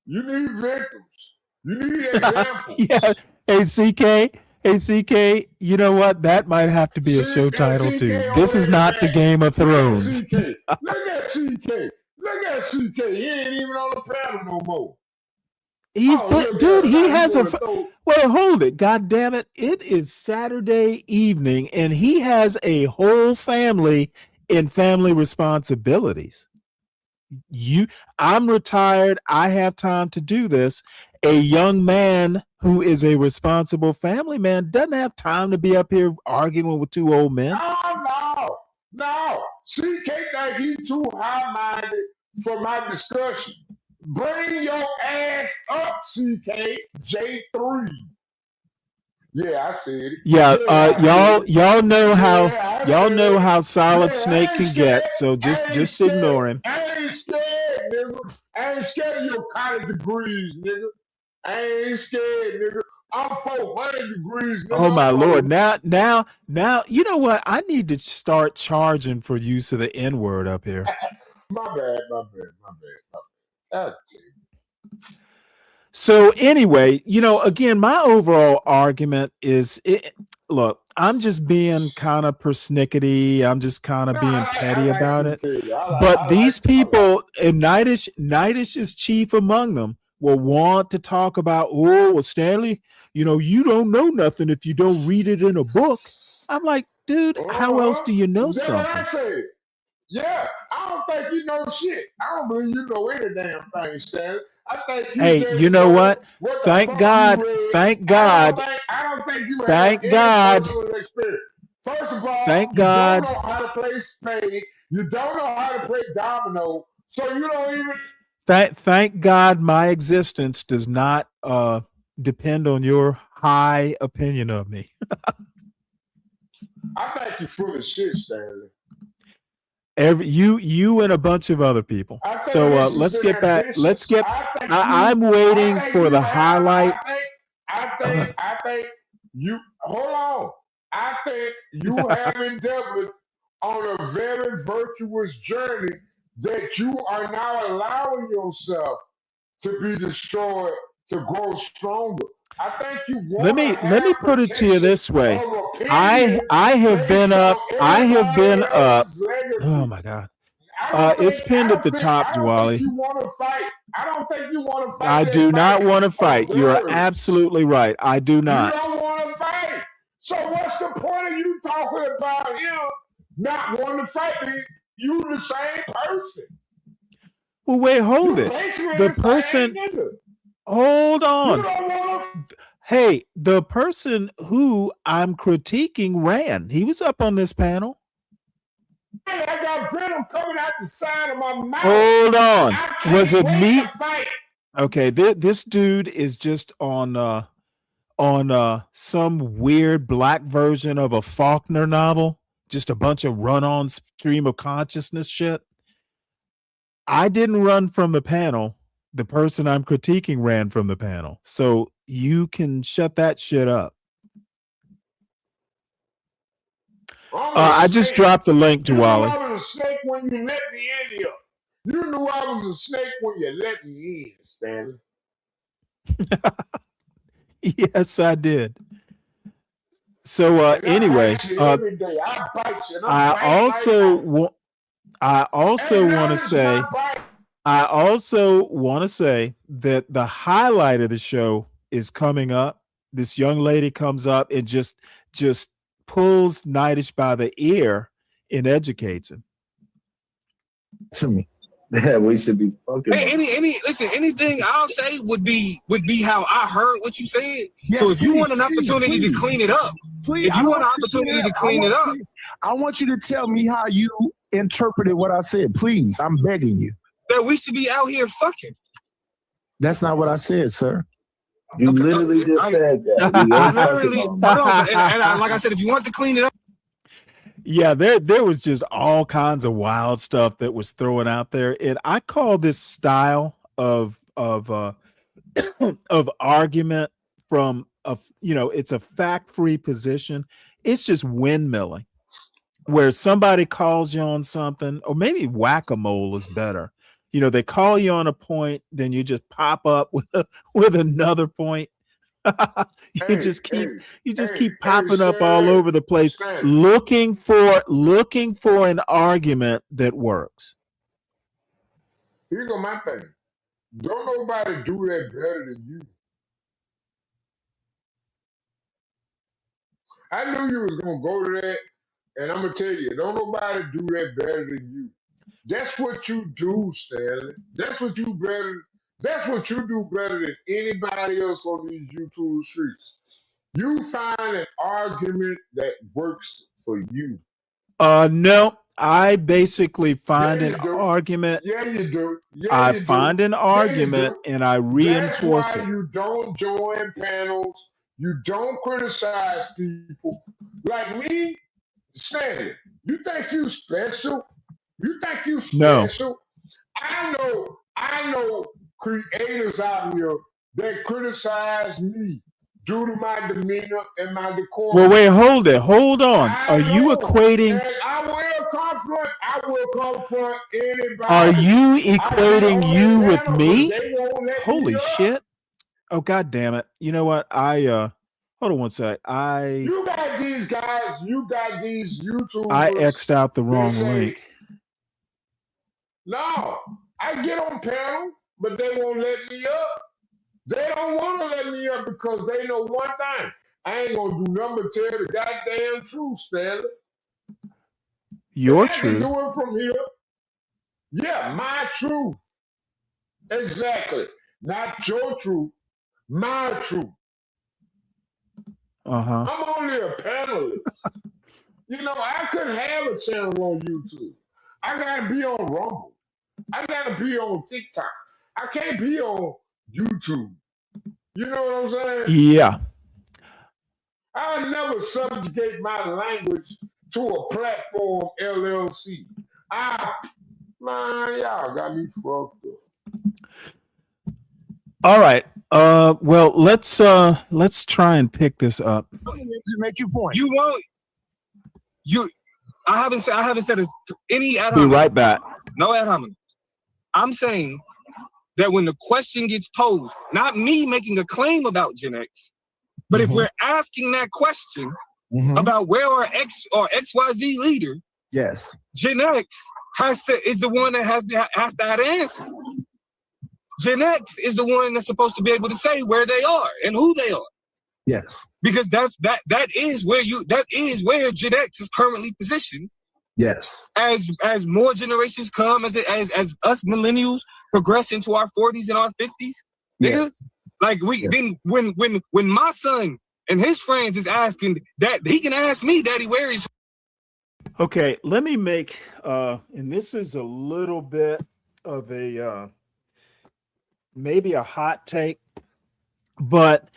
You need victims. You need examples. Yeah. Hey, CK, Hey, CK, you know what? That might have to be a show title too. This is not the Game of Thrones. Look at CK. Look at CK. He ain't even on the panel no more. He's dude, he has a wait, hold it. God damn it. It is Saturday evening and he has a whole family in family responsibilities. I'm retired. I have time to do this. A young man who is a responsible family man doesn't have time to be up here arguing with two old men. No. CK think he too high-minded for my discussion. Bring your ass up, CK. J3. Yeah, I said it. Yeah, y'all know how Solid Snake can get, so just ignore him. I ain't scared, nigga. I ain't scared of your college degrees, nigga. I ain't scared, nigga. I'm 400 degrees, nigga. Oh my Lord. Now, you know what? I need to start charging for use of the N-word up here. My bad. So anyway, again, my overall argument is, look, I'm just being kind of persnickety. I'm just kind of being petty about it. But these people, and Knightish is chief among them, will want to talk about, Stanley, you don't know nothing if you don't read it in a book. I'm like, dude, how else do you know something? Yeah, I don't think you know shit. I don't believe you know any damn thing, Stanley. I think you know what? Thank God. I don't think you have any personal experience. First of all, thank God. You don't know how to play spade. You don't know how to play domino. So you don't even. Thank God my existence does not depend on your high opinion of me. I think you're full of shit, Stanley. You and a bunch of other people. So let's get back. I'm waiting for the highlight. I think you hold on. I think you have endeavored on a very virtuous journey that you are now allowing yourself to be destroyed to grow stronger. I think you want let me put it to you this way. I have been up. Oh my God. It's pinned at the top, Dwally. I don't think you want to fight. I do not want to fight. You're absolutely right. I do not. You don't want to fight. So what's the point of you talking about him not wanting to fight? You the same person. Well, wait, hold it. The person. Hold on. Hey, the person who I'm critiquing ran. He was up on this panel. I got venom coming out the side of my mouth. Hold on. Was it me? Okay, this dude is just on some weird black version of a Faulkner novel. Just a bunch of run-on stream of consciousness shit. I didn't run from the panel. The person I'm critiquing ran from the panel. So you can shut that shit up. I just dropped the link to Wally. You knew I was a snake when you let me in here. You knew I was a snake when you let me in, Stanley. Yes, I did. So anyway, I also want to say that the highlight of the show is coming up. This young lady comes up and just pulls Knightish by the ear and educates him. To me. Yeah, we should be spoken. Hey, anything I'll say would be how I heard what you said. Yes, so if you want an opportunity to clean it up, I want you to tell me how you interpreted what I said. Please, I'm begging you. That we should be out here fucking. That's not what I said, sir. You literally just said that. Like I said, if you want to clean it up. Yeah, there was just all kinds of wild stuff that was thrown out there, and I call this style of argument from it's a fact-free position. It's just windmilling, where somebody calls you on something, or maybe whack-a-mole is better. They call you on a point, then you just pop up with another point. You just keep popping up all over the place, looking for an argument that works. Here's my thing. Don't nobody do that better than you. I knew you was gonna go to that, and I'm gonna tell you, don't nobody do that better than you. That's what you do, Stanley. That's what you do better than anybody else on these YouTube streets. You find an argument that works for you. No, I basically find an argument. Yeah, you do. I find an argument and I reinforce That's why you don't join panels. You don't criticize people. Like me, Stanley, you think you special? You think you special? No. I know creators out here that criticize me due to my demeanor and my decorum. Well, wait, hold on. Are you equating? I will confront anybody. Are you equating you with me? Holy shit! Oh, god damn it! You know what? Hold on one sec. You got these guys. You got these YouTubers. I X'd out the wrong link. No, I get on panel, but they won't let me up. They don't want to let me up because they know one thing. I ain't gonna do nothing but tell the goddamn truth, Stanley. Your I can truth. do it from here. Yeah, my truth. Exactly. Not your truth. My truth. I'm only a panelist. I couldn't have a channel on YouTube. I gotta be on Rumble. I gotta be on TikTok. I can't be on YouTube. You know what I'm saying? Yeah. I'll never subjugate my language to a platform LLC. Man, y'all got me fucked up. All right. Well, let's try and pick this up. Make your point. You won't. I haven't said any ad Be hominem. right back. No ad hominem. I'm saying that when the question gets posed, not me making a claim about Gen X, but if we're asking that question about where our X or XYZ leader, yes, Gen X is the one that has to have an answer. Gen X is the one that's supposed to be able to say where they are and who they are. Yes. Because that is where Gen X is currently positioned. Yes. As more generations come, as us millennials progress into our 40s and our 50s, yes. Like then when my son and his friends is asking that, he can ask me, Daddy, where is? Okay, let me make and this is a little bit of a maybe a hot take, but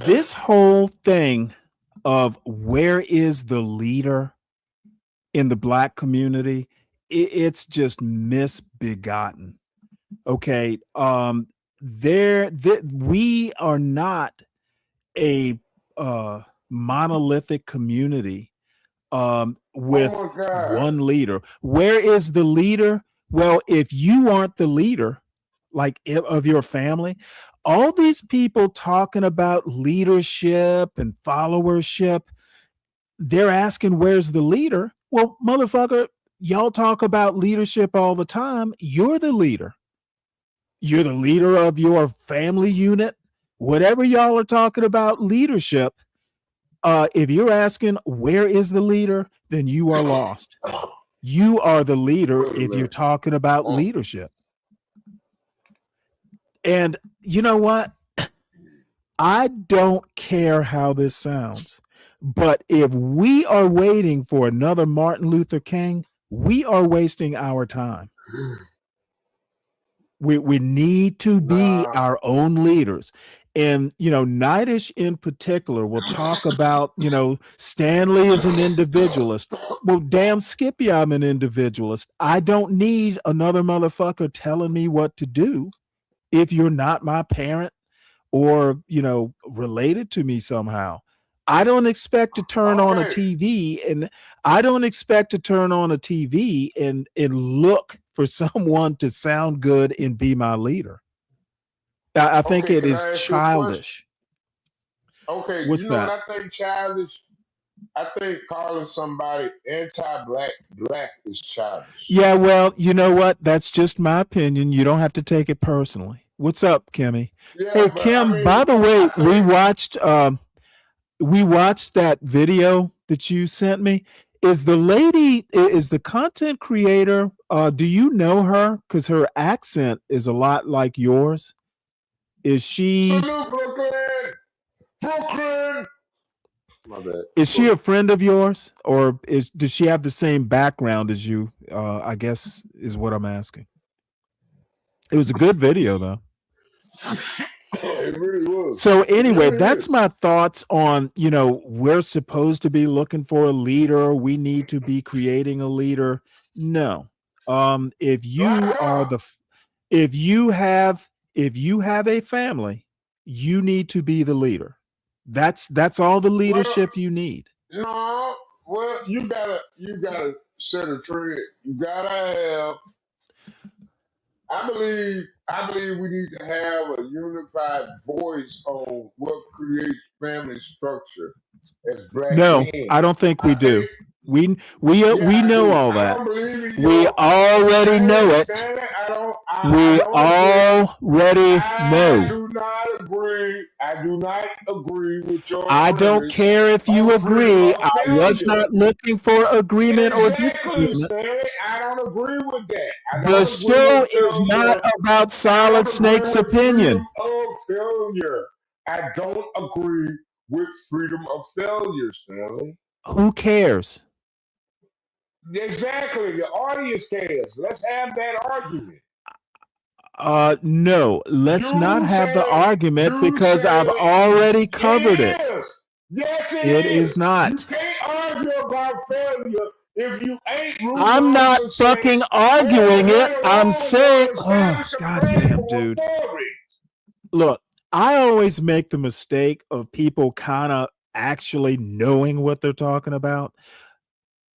this whole thing of where is the leader in the Black community, it's just misbegotten. Okay, we are not a monolithic community with one leader. Where is the leader? Well, if you aren't the leader, like of your family, all these people talking about leadership and followership, they're asking where's the leader? Well, motherfucker, y'all talk about leadership all the time. You're the leader. You're the leader of your family unit. Whatever y'all are talking about leadership, if you're asking where is the leader, then you are lost. You are the leader if you're talking about leadership. And you know what? I don't care how this sounds, but if we are waiting for another Martin Luther King, we are wasting our time. We need to be our own leaders. And, Nightish in particular will talk about, Stanley is an individualist. Well, damn Skippy, I'm an individualist. I don't need another motherfucker telling me what to do if you're not my parent or, related to me somehow. I don't expect to turn on a TV and look for someone to sound good and be my leader. I think it is childish. Okay, What's you know that? what I think childish? I think calling somebody black is childish. Yeah, well, you know what? That's just my opinion. You don't have to take it personally. What's up, Kimmy? Yeah, Hey, but I Kim, mean, by the way, I think we watched that video that you sent me. Is the content creator, do you know her? Because her accent is a lot like yours. Is she salute Brooklyn. My bad. is she a friend of yours? Or does she have the same background as you? I guess is what I'm asking. It was a good video though. It really was. So It anyway, really that's is. my thoughts on, we're supposed to be looking for a leader. We need to be creating a leader. No. If you are if you have a family, you need to be the leader. That's all the leadership you need. No, well, you gotta set a trend. You gotta have. I believe we need to have a unified voice on what creates family structure as black No, men. I don't think we do. We Yeah, I know do. all I that. don't believe in We your already know it. Stanley, We already I know. do not agree. I do not agree with your I don't premise care if you of freedom agree. of I was failure. not looking for agreement or Exactly, disagreement. Stanley. I don't agree with that. I The don't agree show with is not failure. about I Solid don't agree Snake's with opinion. freedom of failure. I don't agree with freedom of failure, Stanley. Who cares? Exactly. The audience cares. Let's have that argument. No, let's not have the argument You because I've said already covered it. yes. Yes, It is You not. can't argue about failure if you ain't rooting I'm on not success fucking or arguing it. right I'm along saying, or oh, establish a goddamn, platform dude. for it. Look, I always make the mistake of people kind of actually knowing what they're talking about.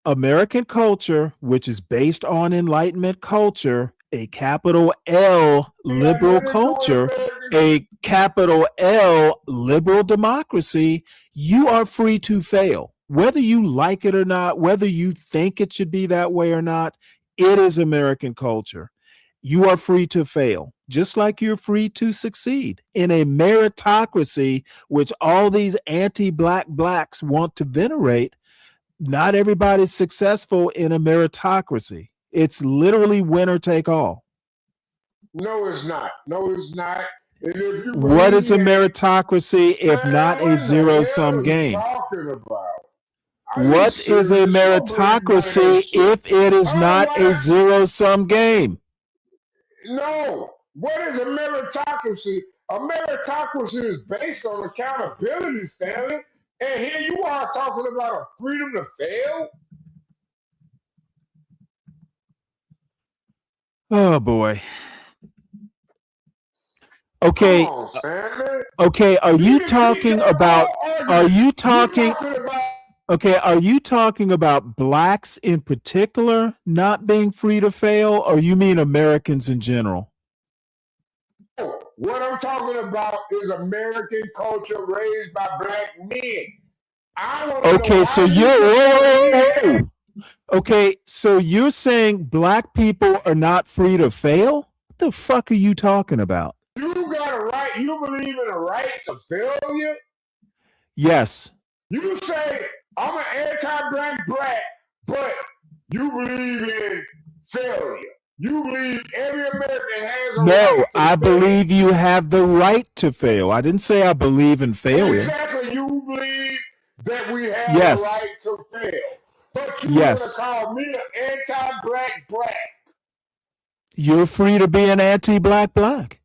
American culture, which is based on Enlightenment culture, a capital L liberal culture, a capital L liberal democracy, you are free to fail. Whether you like it or not, whether you think it should be that way or not, it is American culture. You are free to fail, just like you're free to succeed. In a meritocracy, which all these anti-black blacks want to venerate, not everybody's successful in a meritocracy. It's literally winner take all. No, it's not. No, it's not. And if you What is a believe that, meritocracy if not a what the hell zero-sum are you game? talking about? Are you What is a serious? You don't believe none of that meritocracy shit. if it is Oh, not a what? zero-sum game? No. What is a meritocracy? A meritocracy is based on accountability, Stanley. And here you are talking about a freedom to fail? Oh boy. Come Okay. on, Stanley. Okay, are you Look talking at your about whole are argument. you You're talking talking about Okay, are you talking about blacks in particular not being free to fail, or you mean Americans in general? what I'm talking about is American culture raised by black men. I want to know Okay, so how you you're can say okay, so you're saying black people are not free to fail? What the fuck are you talking about? you got a right, you believe in a right to failure? Yes. You say, I'm an anti-black, but you believe in failure. You believe every American has a No, right to I fail. believe you have the right to fail. I didn't say I believe in failure. Exactly, you believe that we have Yes. a right to fail. But you want to Yes. call me an anti-black. You're free to be an anti-black black.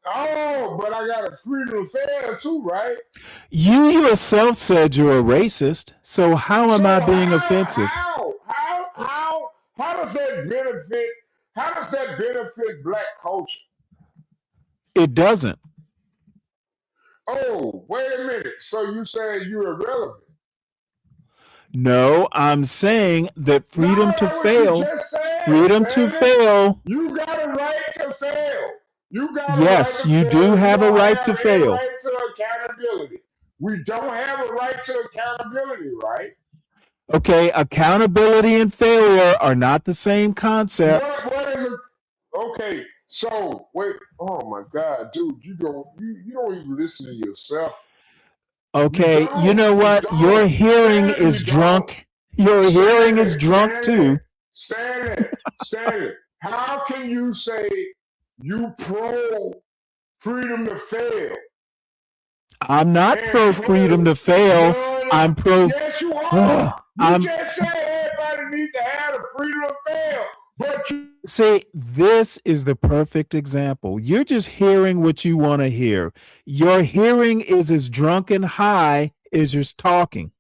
Oh, but I got a freedom to fail too, right? You yourself said you're a racist, so how am I being offensive? How does that benefit? How does that benefit black culture? It doesn't. Oh, wait a minute. So you say you're irrelevant? No, I'm saying that freedom to That's what you fail, just said, freedom to Stanley. fail. You got a right to fail. You got Yes, a right you to do fail. have You a don't right have to any fail. right to accountability. We don't have a right to accountability, right? Okay, accountability and failure are not the same concepts. What is it? Okay, so wait. Oh my God, dude, you don't even listen to yourself. Okay, you know what? Your hearing is drunk. Your hearing is drunk too. Stanley, how can you say you pro freedom to fail? I'm not pro freedom to fail. I'm pro. Yes, you are. You I'm just said everybody needs to have the freedom to fail, but you. See, this is the perfect example. You're just hearing what you want to hear. Your hearing is as drunk and high as you're talking.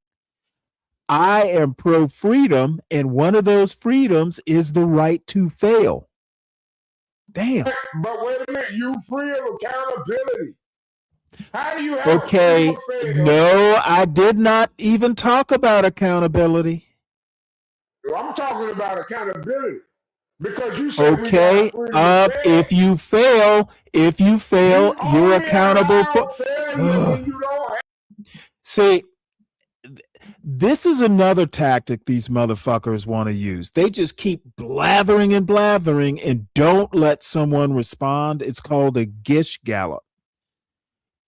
I am pro freedom, and one of those freedoms is the right to fail. Damn. But wait a minute, you free of accountability. How do you have Okay, a freedom of fail? no, I did not even talk about accountability. I'm talking about accountability. Because you said Okay, we got freedom to fail. if you fail, you're accountable for. When you don't have. See, this is another tactic these motherfuckers want to use. They just keep blathering and blathering and don't let someone respond. It's called a gish gallop.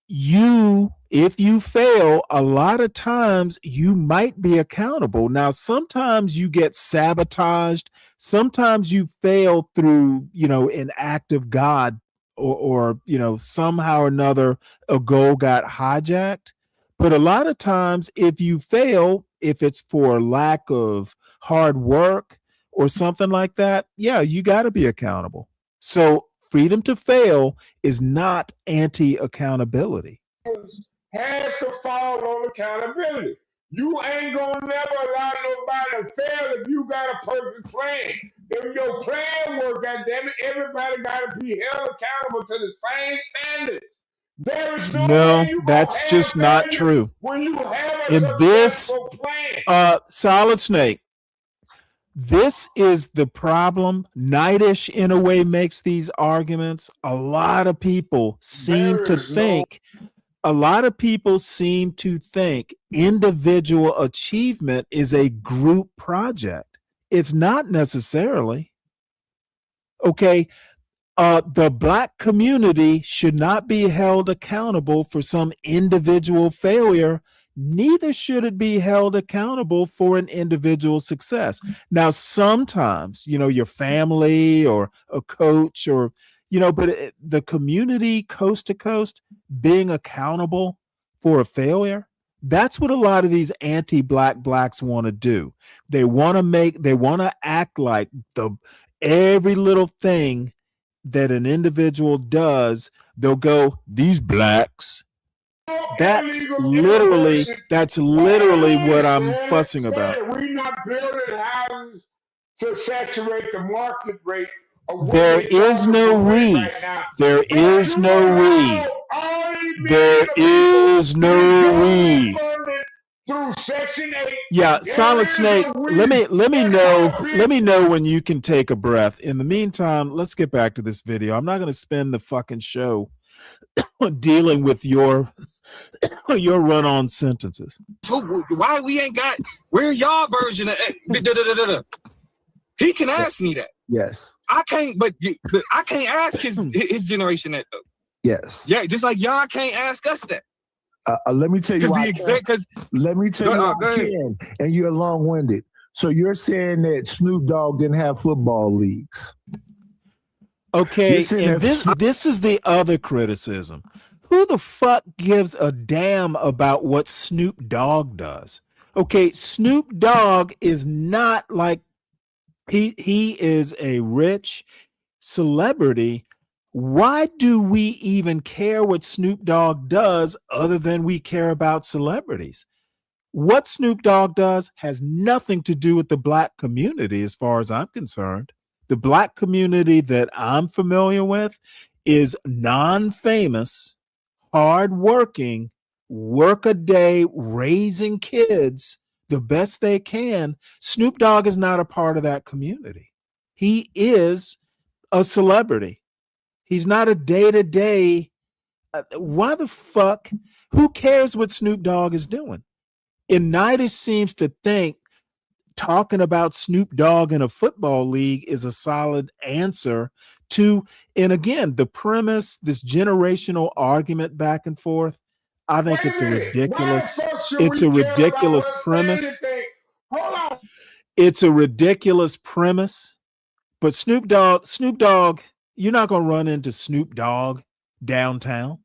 If you fail, a lot of times you might be accountable. Now, sometimes you get sabotaged. Sometimes you fail through, an act of God or somehow or another a goal got hijacked. But a lot of times if you fail, if it's for lack of hard work or something like that, yeah, you got to be accountable. So freedom to fail is not anti-accountability. Has to fall on accountability. You ain't gonna never allow nobody to fail if you got a perfect plan. If your plan works, goddammit, everybody gotta be held accountable to the same standards. There is No, that's just not true. When you have a In this, successful plan. Solid Snake, this is the problem. Nightish, in a way, makes these arguments. A lot of people seem to think individual achievement is a group project. It's not necessarily. Okay. The Black community should not be held accountable for some individual failure. Neither should it be held accountable for an individual success. Now, sometimes, your family or a coach or, but the community coast to coast being accountable for a failure, that's what a lot of these anti-Black blacks want to do. They want to act like every little thing that an individual does, they'll go, these blacks. That's literally what I'm fussing about. We're not building houses to saturate the market rate. There is no we. There is no we. There is no we. Through Section 8. Yeah, Solid Snake, let me know when you can take a breath. In the meantime, let's get back to this video. I'm not going to spend the fucking show dealing with your run-on sentences. So why we ain't got where y'all version of He can ask me that. Yes. I can't, but I can't ask his generation that though. Yes. Yeah, just like y'all can't ask us that. Let me tell you why. Let me tell you why go I ahead. can, and you're long-winded. So you're saying that Snoop Dogg didn't have football leagues? Okay, and this is the other criticism. Who the fuck gives a damn about what Snoop Dogg does? Okay, Snoop Dogg is not like he is a rich celebrity. Why do we even care what Snoop Dogg does other than we care about celebrities? What Snoop Dogg does has nothing to do with the Black community as far as I'm concerned. The Black community that I'm familiar with is non-famous, hardworking, work a day, raising kids the best they can. Snoop Dogg is not a part of that community. He is a celebrity. He's not a day-to-day. Why the fuck? Who cares what Snoop Dogg is doing? And Nidus seems to think talking about Snoop Dogg in a football league is a solid answer to, and again, the premise, this generational argument back and forth. I think it's a ridiculous, premise. Hold on. It's a ridiculous premise. But Snoop Dogg, you're not gonna run into Snoop Dogg downtown.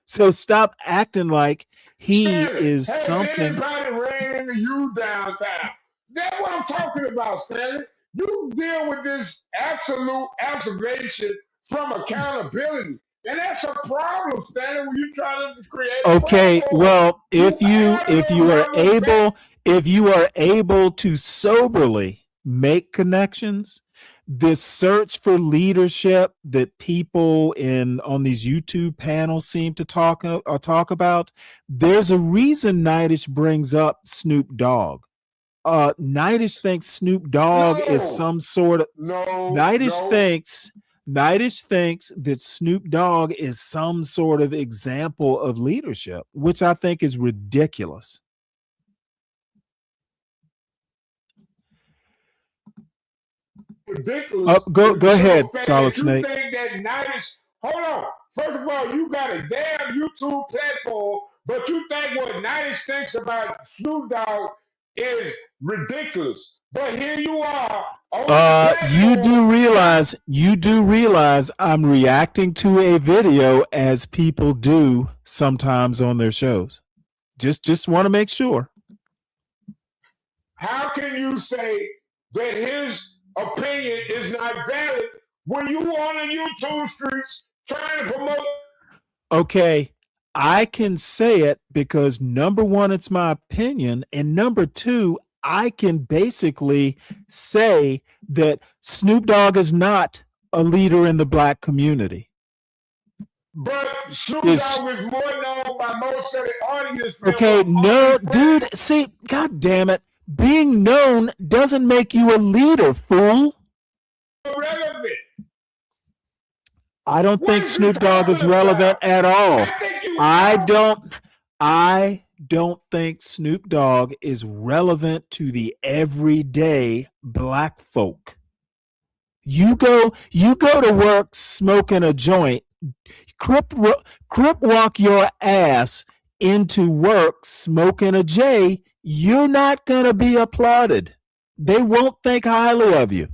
So stop acting like he is something. Anybody ran into you downtown? That's what I'm talking about, Stanley. You deal with this absolute observation from accountability. And that's a problem, Stanley, when you try to create a Okay, problem. well, if you are able to soberly make connections, this search for leadership that people on these YouTube panels seem to talk about, there's a reason Nidus brings up Snoop Dogg. Nidus thinks Snoop Dogg is some sort of Nidus thinks that Snoop Dogg is some sort of example of leadership, which I think is ridiculous. Ridiculous. Go ahead, Solid Snake. You think that Nidus, hold on. First of all, you got a damn YouTube platform, but you think what Nidus thinks about Snoop Dogg is ridiculous. But here you are. You do realize I'm reacting to a video as people do sometimes on their shows. Just want to make sure. How can you say that his opinion is not valid when you on the YouTube streets trying to promote? Okay, I can say it because number one, it's my opinion, and number two, I can basically say that Snoop Dogg is not a leader in the black community. But Snoop Dogg is more known by most of the audience. Okay, no, dude, see, God damn it. Being known doesn't make you a leader, fool. Irrelevant. I don't think Snoop Dogg is relevant at all. I don't think Snoop Dogg is relevant to the everyday black folk. You go to work smoking a joint, crip walk your ass into work smoking a J, you're not going to be applauded. They won't think highly of you.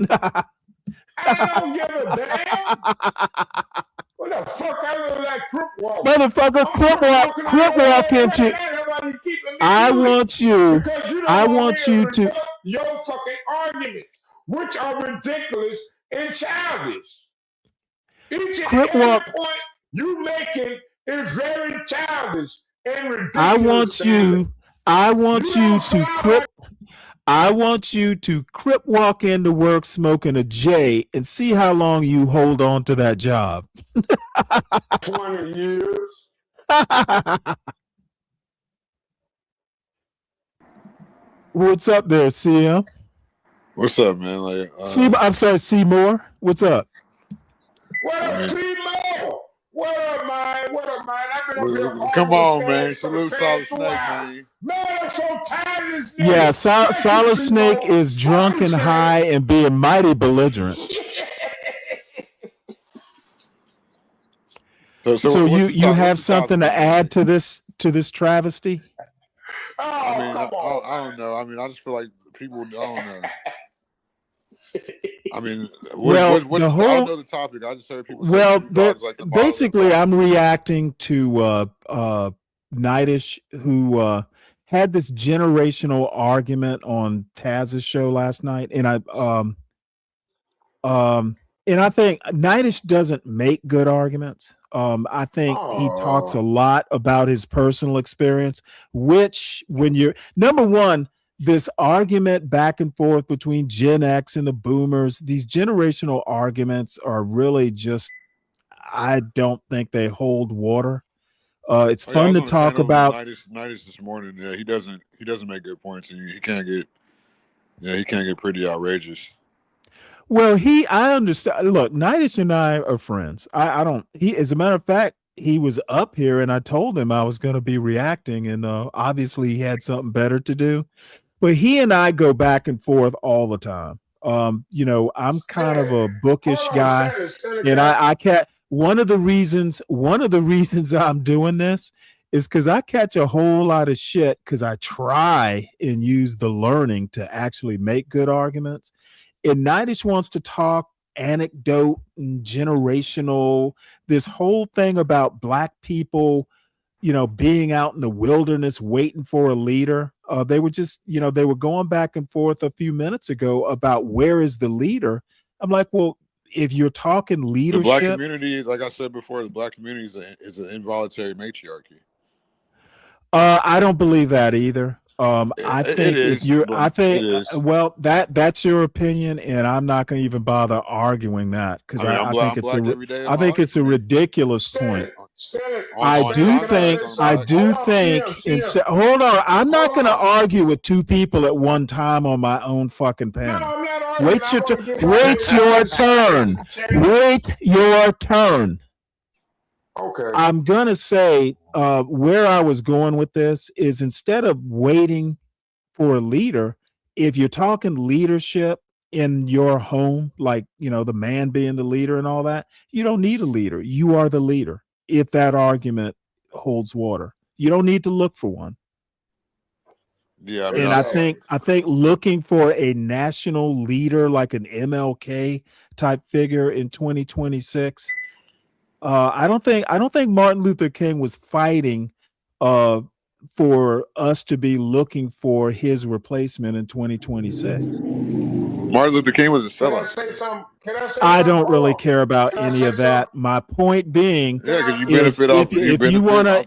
I don't give a damn. What the fuck? I look like crip walk. Motherfucker, crip walk into. I want you to. Your fucking arguments, which are ridiculous and childish. Each and every point you making is very childish and ridiculous. I want you to crip walk into work smoking a J and see how long you hold on to that job. 20 years. What's up there, CM? What's up, man? Like, I'm sorry, Seymour. What's up? What up, Seymour? What up, man? What up, man? I've been up here come on, man. Salute Solid Snake, man. Man, I'm so tired of this. Yeah, Solid Snake is drunk and high and being mighty belligerent. So you have something to add to this travesty? I mean, I don't know. I mean, I just feel like people. I don't know. I mean, I don't know the topic. I just heard people. Basically, I'm reacting to Nidus, who had this generational argument on Taz's show last night, and I think Nidus doesn't make good arguments. I think he talks a lot about his personal experience, which when you're number one, this argument back and forth between Gen X and the boomers, these generational arguments are really just, I don't think they hold water. It's fun to talk about. Nidus this morning, yeah, he doesn't make good points, and he can't get pretty outrageous. Well, I understand. Look, Nitish and I are friends. I don't. As a matter of fact, he was up here, and I told him I was going to be reacting, and obviously he had something better to do. But he and I go back and forth all the time. I'm kind of a bookish guy, and I can't. One of the reasons I'm doing this is because I catch a whole lot of shit because I try and use the learning to actually make good arguments. And Nitish wants to talk anecdote and generational, this whole thing about Black people, being out in the wilderness waiting for a leader. They were just, they were going back and forth a few minutes ago about where is the leader. I'm like, well, if you're talking The leadership, Black community, like I said before, the Black community is an involuntary matriarchy. I don't believe that either. I think if you're, I think, well, that's your opinion, and I'm not going to even bother arguing that because I think it's a ridiculous point. I do think, hold on, I'm not going to argue with two people at one time on my own fucking panel. Wait your turn. Wait your turn. Okay. I'm going to say where I was going with this is instead of waiting for a leader, if you're talking leadership in your home, like, the man being the leader and all that, you don't need a leader. You are the leader. If that argument holds water, you don't need to look for one. Yeah. I think looking for a national leader like an MLK type figure in 2026, I don't think Martin Luther King was fighting for us to be looking for his replacement in 2026. Martin Luther King was a Can I sellout. say something? I don't really care about any of that. My point being, Yeah, because you is benefit off.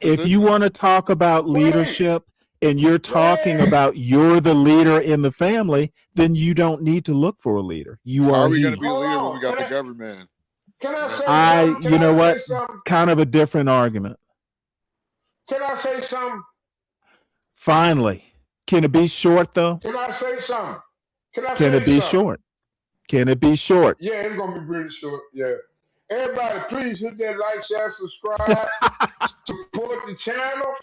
if you wanna talk about leadership and you're talking about you're the leader in the family, then you don't need to look for a leader. You How are are we he. going to be a leader when we got the government? Can I say something? You know what? Say something? Kind of a different argument. Can I say something? Finally, can it be short though? Can I say something? Can it be short? Can it be short? Yeah, it's gonna be really short. Yeah. Everybody, please hit that like, share, subscribe, support the channel,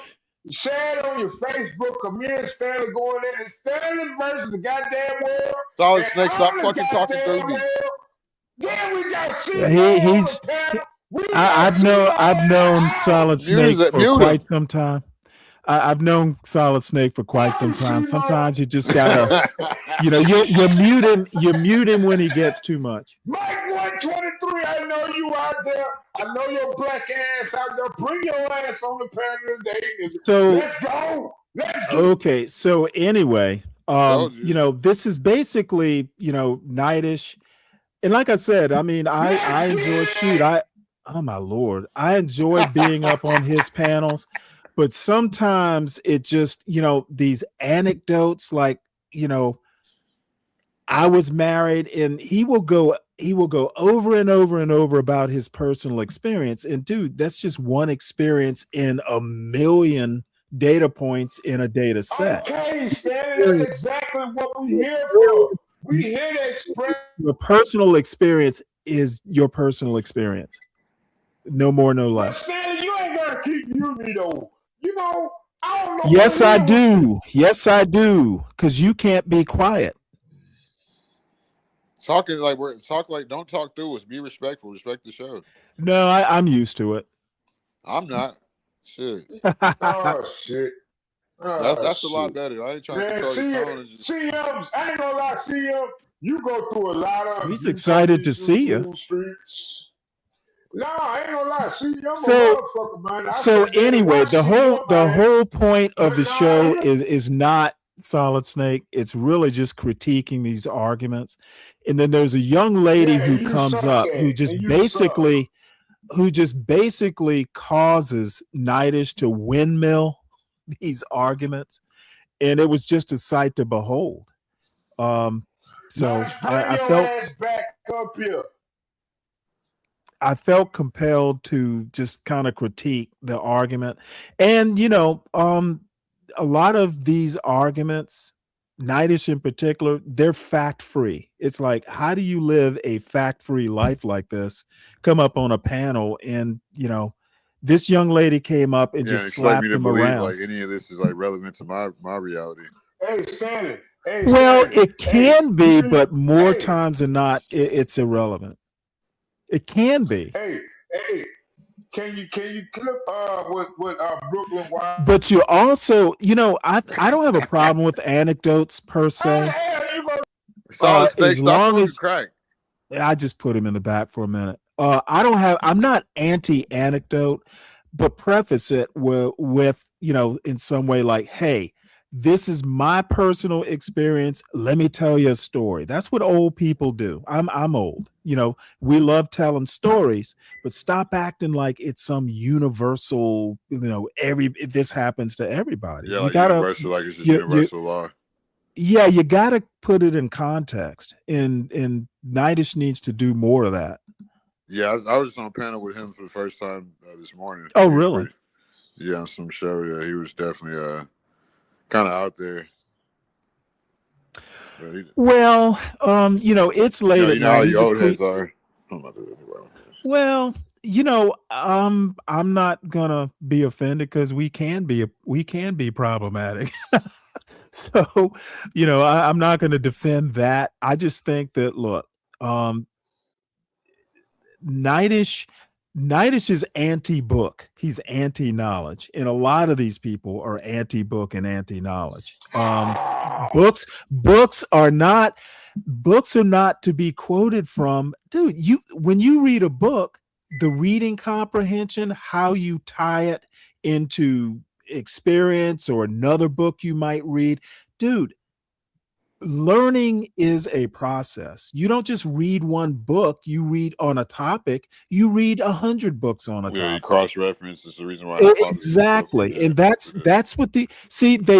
share it on your Facebook. Community Stanley going in and Stanley versus the goddamn world. Solid Snake, stop fucking talking through me. Then we got see I've known Solid Snake for quite some time. I've known Solid Snake for quite some time. Sometimes you just gotta, you mute him when he gets too much. Mike 123, I know you out there. I know your black ass out there. Bring your ass on the panel today. So let's go. Okay, so anyway, this is basically, Nitish. And like I said, I mean, I enjoy oh my Lord, I enjoy being up on his panels. But sometimes it just, these anecdotes like, I was married, and he will go over and over and over about his personal experience. And dude, that's just one experience in a million data points in a data set. Okay, Stanley, that's exactly what we here for. We here to express. Your personal experience is your personal experience. No more, no less. Stanley, you ain't got to keep muting me though. I don't know. Yes, I do. Yes, I do. Because you can't be quiet. Talk like don't talk through us. Be respectful. Respect the show. No, I'm used to it. I'm not. Shit. Oh shit. That's a lot better. I ain't trying to control your tone. CM, I ain't gonna lie, CM, you go through a lot of. He's excited to see you. Streets. No, I ain't gonna lie. See, I'm a motherfucker, man. So anyway, the whole point of the show is not Solid Snake. It's really just critiquing these arguments. And then there's a young lady who comes up who just basically causes Nitish to windmill these arguments. And it was just a sight to behold. So I felt back up here. I felt compelled to just kind of critique the argument. And, a lot of these arguments Nightish in particular, they're fact-free. It's like, how do you live a fact-free life like this? Come up on a panel and, this young lady came up and Yeah, just it's like slapped me to him believe around. like any of this is like relevant to my reality. Hey, Stanley. Hey, Well, Stanley. it can be, you- but more times than not, it's irrelevant. It can be. Hey, can you clip with Brooklyn Wild? But you also, I don't have a problem with anecdotes per se. Solid Snake, As stop long smoking as crack. I just put him in the back for a minute. I'm not anti-anecdote, but preface it with, in some way like, hey, this is my personal experience. Let me tell you a story. That's what old people do. I'm old. We love telling stories, but stop acting like it's some universal, this happens to everybody. Yeah, You like gotta, universal, like it's just universal law. yeah, you gotta put it in context, and Nightish needs to do more of that. Yeah, I was just on a panel with him for the first time this morning. Oh, He was really? yeah, on some show. Yeah, he was definitely kind of out there. Well, it's late at You know how night. you old heads are. Well, I'm not gonna be offended because we can be problematic. So, I'm not going to defend that. I just think that, look, Nightish is anti-book. He's anti-knowledge, and a lot of these people are anti-book and anti-knowledge. Books are not to be quoted from. Dude, when you read a book, the reading comprehension, how you tie it into experience or another book you might read, dude, learning is a process. You don't just read one book. You read on a topic. You read 100 books on a topic. Yeah, you cross-reference. It's the reason why. Exactly. And that's what they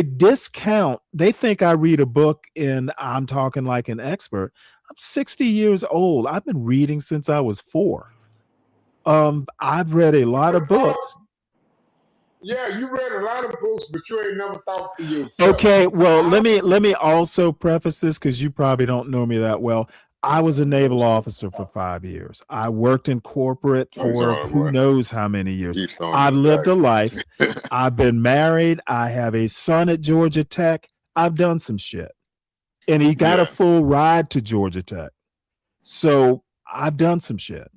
discount. They think I read a book and I'm talking like an expert. I'm 60 years old. I've been reading since I was 4. I've read a lot of books. Yeah, you read a lot of books, but you ain't never thought for yourself. Okay, well, let me also preface this because you probably don't know me that well. I was a naval officer for 5 years. I worked in corporate for who knows how many years. I've lived a life. I've been married. I have a son at Georgia Tech. I've done some shit. And he got a full ride to Georgia Tech. So I've done some shit.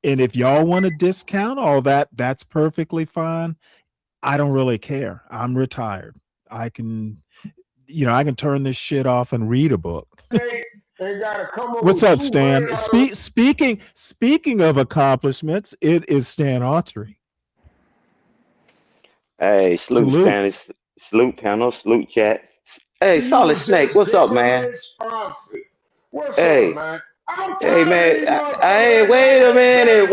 And if y'all want to discount all that, that's perfectly fine. I don't really care. I'm retired. I can turn this shit off and read a book. They gotta come up. What's with up, Stan? Speaking of accomplishments, it is Stan Autry. Hey, salute Stanley, salute panel, salute chat. Hey, Solid Snake, what's up, man? What's hey, up, man? Hey, man. Hey, wait a minute,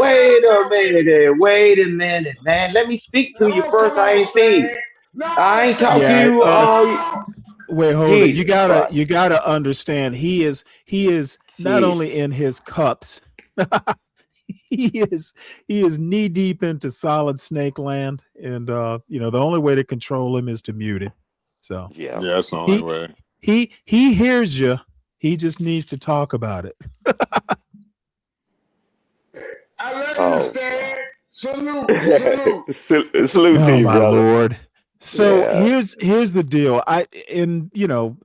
man. Let me speak to you first. I ain't seen. I ain't talked to you all. Wait, hold it. You gotta understand. He is not only in his cups. he is knee deep into Solid Snake land, and the only way to control him is to mute him. So yeah, that's the only way. He hears you. He just needs to talk about it. I love you, Stan. Salute. Salute to you, my brother. Lord. So here's the deal.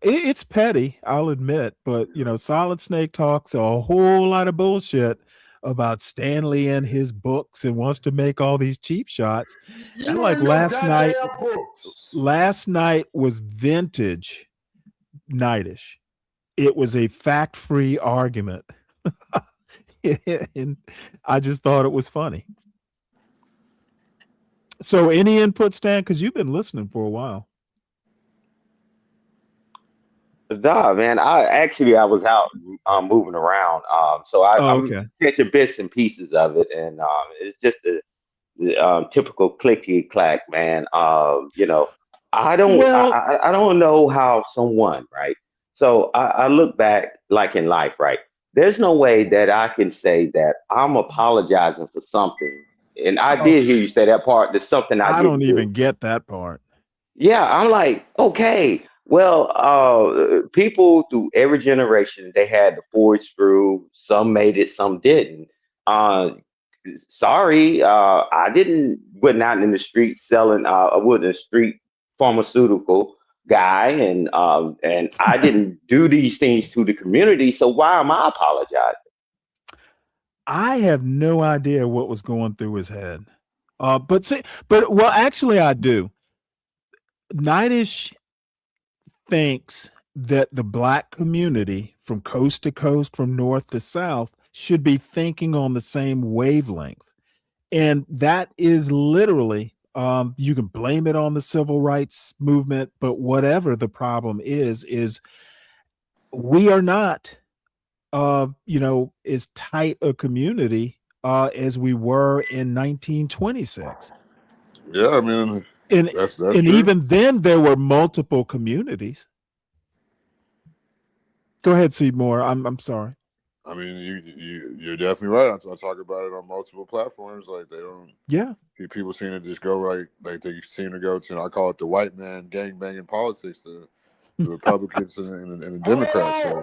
It's petty, I'll admit, but Solid Snake talks a whole lot of bullshit about Stanley and his books and wants to make all these cheap shots. And like last night was vintage Nightish. It was a fact-free argument. And I just thought it was funny. So any input, Stan? Because you've been listening for a while. Nah, man. I was out moving around. So I'm catching bits and pieces of it, and it's just the typical clicky clack, man. I don't know how someone, right? So I look back, like in life, right? There's no way that I can say that I'm apologizing for something. And I did hear you say that part. There's something I don't even get that part. Yeah, I'm like, okay, Well, people through every generation they had the forged through. Some made it, some didn't. Uh, Sorry, I didn't. Went out in the street selling. I was a street pharmaceutical guy, and I didn't do these things to the community. So why am I apologizing? I have no idea what was going through his head. Well, actually, I do. Nightish thinks that the black community from coast to coast, from north to south, should be thinking on the same wavelength. And that is literally, you can blame it on the civil rights movement, but whatever the problem is we are not, as tight a community as we were in 1926. Yeah, I mean, And that's and true. even then there were multiple communities. Go ahead, Seymour. I'm sorry. I mean, you're definitely right. I talk about it on multiple platforms. Like they don't. Yeah. People seem to just go right. Like they seem to go to. I call it the white man gangbanging politics. The Republicans and the Democrats. So.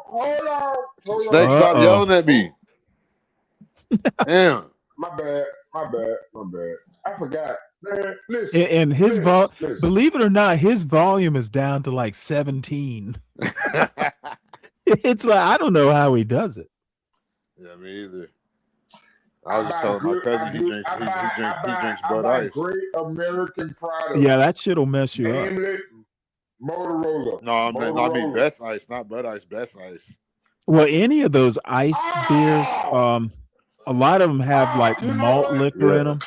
Hold on. Snake, stop yelling at me. Damn. My bad. I forgot. Man, listen. And his listen. believe it or not, his volume is down to like 17. It's like, I don't know how he does it. Yeah, me either. I was just telling my cousin he drinks Bud Ice. Great American product. Yeah, that shit'll mess you up. Motorola. No, I mean Best Ice, not Bud Ice, Best Ice. Well, any of those ice beers, a lot of them have like malt liquor in them.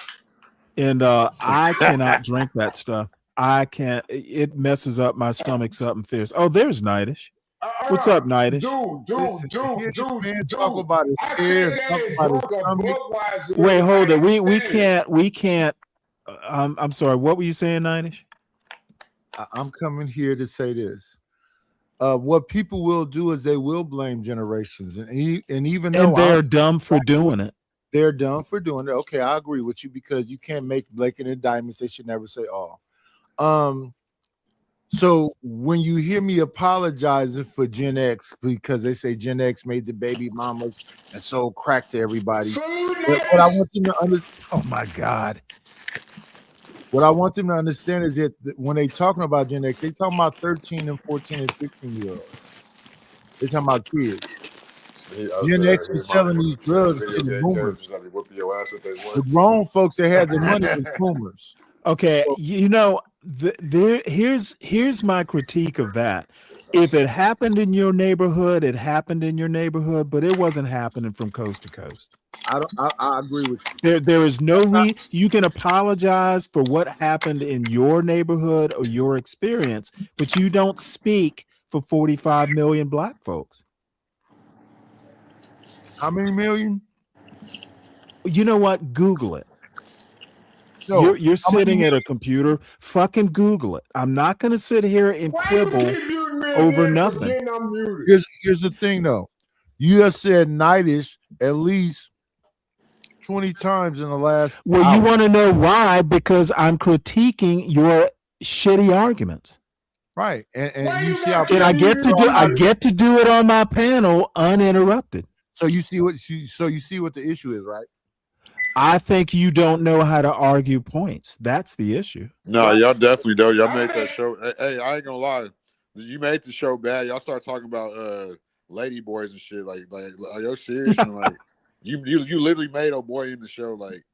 And I cannot drink that stuff. I can't. It messes up my stomachs up and fierce. Oh, there's Nightish. What's up, Nightish? Dude, talk about his hair, talk about his stomach. Wait, hold it. We can't. I'm sorry. What were you saying, Nightish? I'm coming here to say this. What people will do is they will blame generations, and even though they're dumb for doing it. They're dumb for doing it. Okay, I agree with you because you can't make blanket indictments. They should never say all. So when you hear me apologizing for Gen X because they say Gen X made the baby mamas and sold crack to everybody, what I want them to understand. Oh my God. What I want them to understand is that when they talking about Gen X, they talking about 13 and 14 and 15-year-olds. They talking about kids. Gen X was selling these drugs to the boomers. The grown folks that had the money was boomers. Okay, here's my critique of that. If it happened in your neighborhood, it happened in your neighborhood, but it wasn't happening from coast to coast. I agree with you. There is no you can apologize for what happened in your neighborhood or your experience, but you don't speak for 45 million black folks. How many million? You know what? Google it. No, you're sitting at a computer. Fucking Google it. I'm not going to sit here and quibble over nothing. Here's the thing, though. You have said Nightish at least 20 times in the last. Well, hour. You want to know why? Because I'm critiquing your shitty arguments. Right, and you see how. And I get to do it on my panel uninterrupted. So you see what the issue is, right? I think you don't know how to argue points. That's the issue. No, y'all definitely don't. Y'all made that show. Hey, I ain't gonna lie. You made the show bad. Y'all start talking about lady boys and shit. Like are you serious? And like you literally made a boy in the show. Like,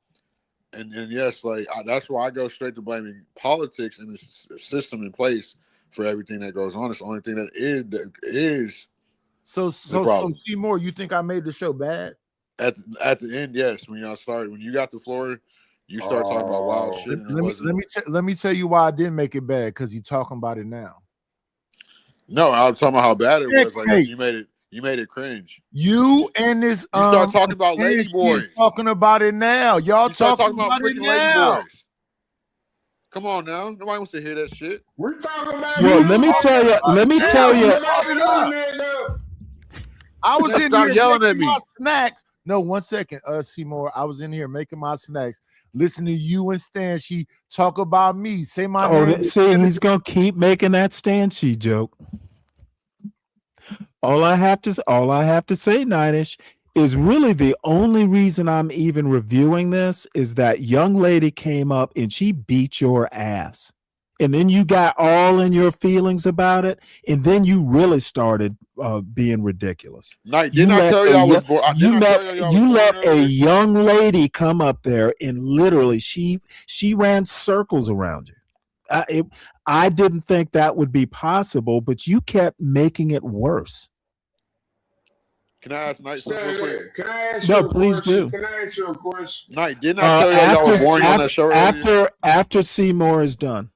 and yes, like that's why I go straight to blaming politics and the system in place for everything that goes on. It's the only thing that is. So Seymour, you think I made the show bad? At the end, yes. When you got the floor, you start talking about wild shit. Let me tell you why I didn't make it bad, because you're talking about it now. No, I was talking about how bad it was. Like you made it cringe. You and this you start talking about lady boys. Talking about it now. Y'all talking about it now. Lady boys. Come on now. Nobody wants to hear that shit. We're talking about Well, let me tell you. I was in stop here yelling at me. Snacks. No, 1 second, Seymour. I was in here making my snacks. listen to you and Stan. She talk about me. Say my Oh, name. see, he's gonna keep making that stand she joke. All I have to say, Nightish, is really the only reason I'm even reviewing this is that young lady came up and she beat your ass. And then you got all in your feelings about it, and then you really started being ridiculous. Night, didn't I tell you I was born? You let a young lady come up there and literally she ran circles around you. I didn't think that would be possible, but you kept making it worse. Can I ask Night something real quick? Can I ask No, you a please question? do. Can I ask you a question? Night, didn't I tell y'all were boring on that show earlier? After Seymour is done.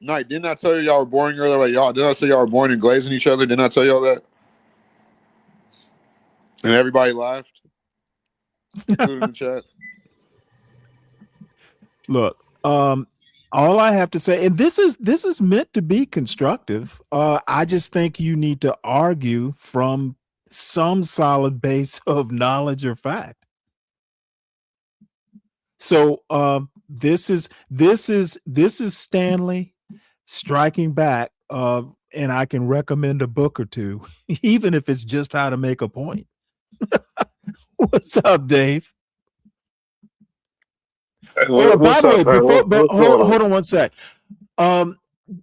Night, didn't I tell y'all were boring earlier? Like y'all, didn't I say y'all were boring and glazing each other? Didn't I tell y'all that? And everybody laughed. Including the chat. Look, all I have to say, and this is meant to be constructive. I just think you need to argue from some solid base of knowledge or fact. So this is Stanley striking back, and I can recommend a book or two, even if it's just how to make a point. What's up, Dave? By the way, hold on one sec.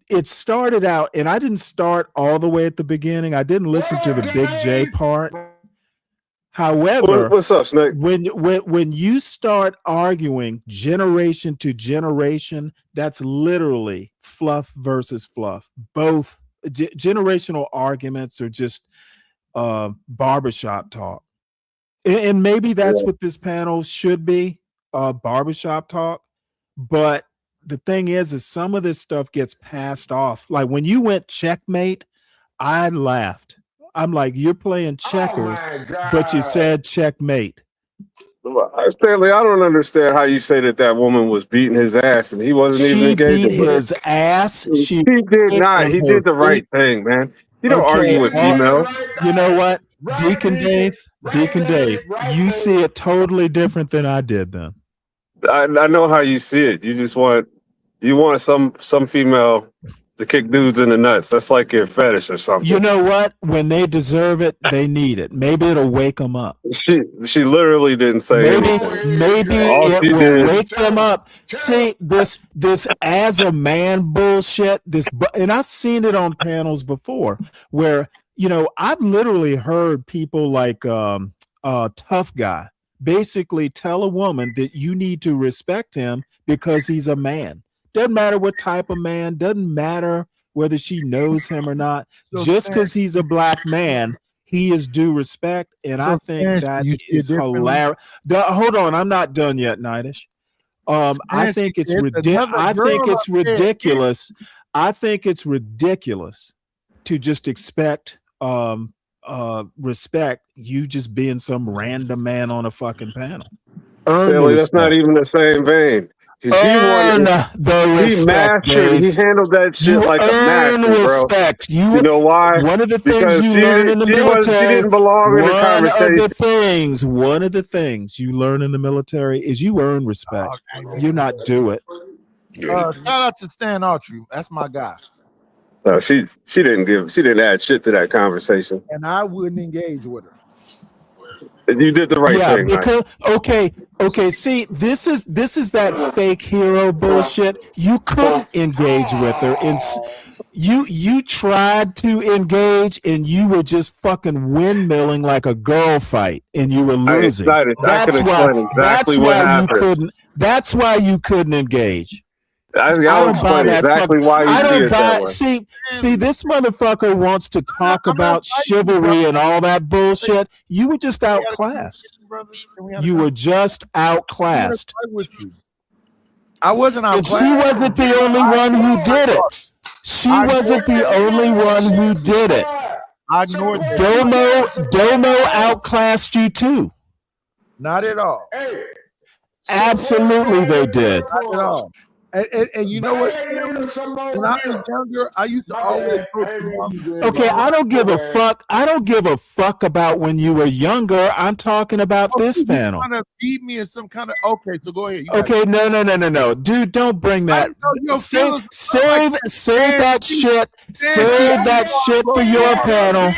It started out, and I didn't start all the way at the beginning. I didn't listen to the Big J part. However, what's up, Snake? When you start arguing generation to generation, that's literally fluff versus fluff. Both generational arguments are just barbershop talk, and maybe that's what this panel should be. Barbershop talk, but the thing is some of this stuff gets passed off. Like when you went checkmate, I laughed. I'm like, you're playing checkers, but you said checkmate. Stanley, I don't understand how you say that woman was beating his ass and he wasn't even engaging beat with his her. ass. He did not. He did the right thing, man. You don't argue with females. You know what, Deacon Dave, you see it totally different than I did then. I know how you see it. You just want some female to kick dudes in the nuts. That's like your fetish or something. You know what? When they deserve it, they need it. Maybe it'll wake them up. She literally didn't say anything. Maybe it will wake them up. See, this as a man bullshit. And I've seen it on panels before where I've literally heard people like Tough Guy basically tell a woman that you need to respect him because he's a man. Doesn't matter what type of man, doesn't matter whether she knows him or not. Just because he's a black man, he is due respect. And I think that is hilarious. Hold on, I'm not done yet, Nightish. I think it's ridiculous. I think it's ridiculous to just expect respect you just being some random man on a fucking panel. Stanley, that's not even the same vein. He handled that shit like a master, respect. Bro. You know why? One of the things you learn in the military. She didn't belong in the conversation. One of the things you learn in the military is you earn respect. You're not do it. Shout out to Stan Autry. That's my guy. No, she didn't add shit to that conversation. And I wouldn't engage with her. You did the right thing. Because, okay. See, this is that fake hero bullshit. You couldn't engage with her, and you tried to engage, and you were just fucking windmilling like a girl fight, and you were losing. That's why you couldn't engage. I'll explain exactly why you see it that way. See, this motherfucker wants to talk about chivalry and all that bullshit. You were just outclassed. You were just outclassed. I wasn't outclassed. And she wasn't the only one who did it. She wasn't the only one who did it. I ignored Domo outclassed you too. Not at all. Absolutely, they did. Not at all. And you know what? When I was younger, I used to always go to Okay, I don't give a fuck. I don't give a fuck about when you were younger. I'm talking about this panel. Trying to beat me in some kind of okay. So go ahead. Okay, no, dude, don't bring that. Save that shit. Save that shit for your panel.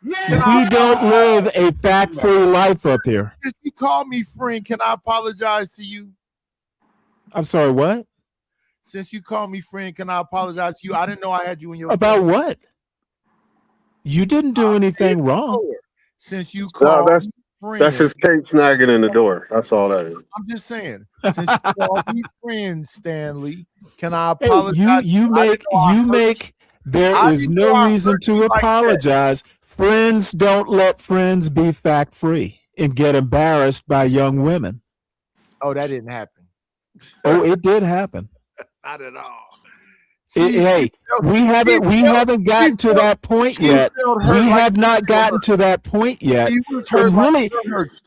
We don't live a fact-free life up here. If you call me friend, can I apologize to you? I'm sorry, what? Since you called me friend, can I apologize to you? I didn't know I had you in your About phone. what? You didn't do anything wrong. Since you called that's me friend, that's his Kate snagging in the door. That's all that is. I'm just saying. Since you called me friend, Stanley, can I apologize? Hey, you make. There is no reason to apologize. Friends don't let friends be fact-free and get embarrassed by young women. Oh, that didn't happen. Oh, it did happen. Not at all. Hey, we haven't gotten to that point yet. We have not gotten to that point yet. And really,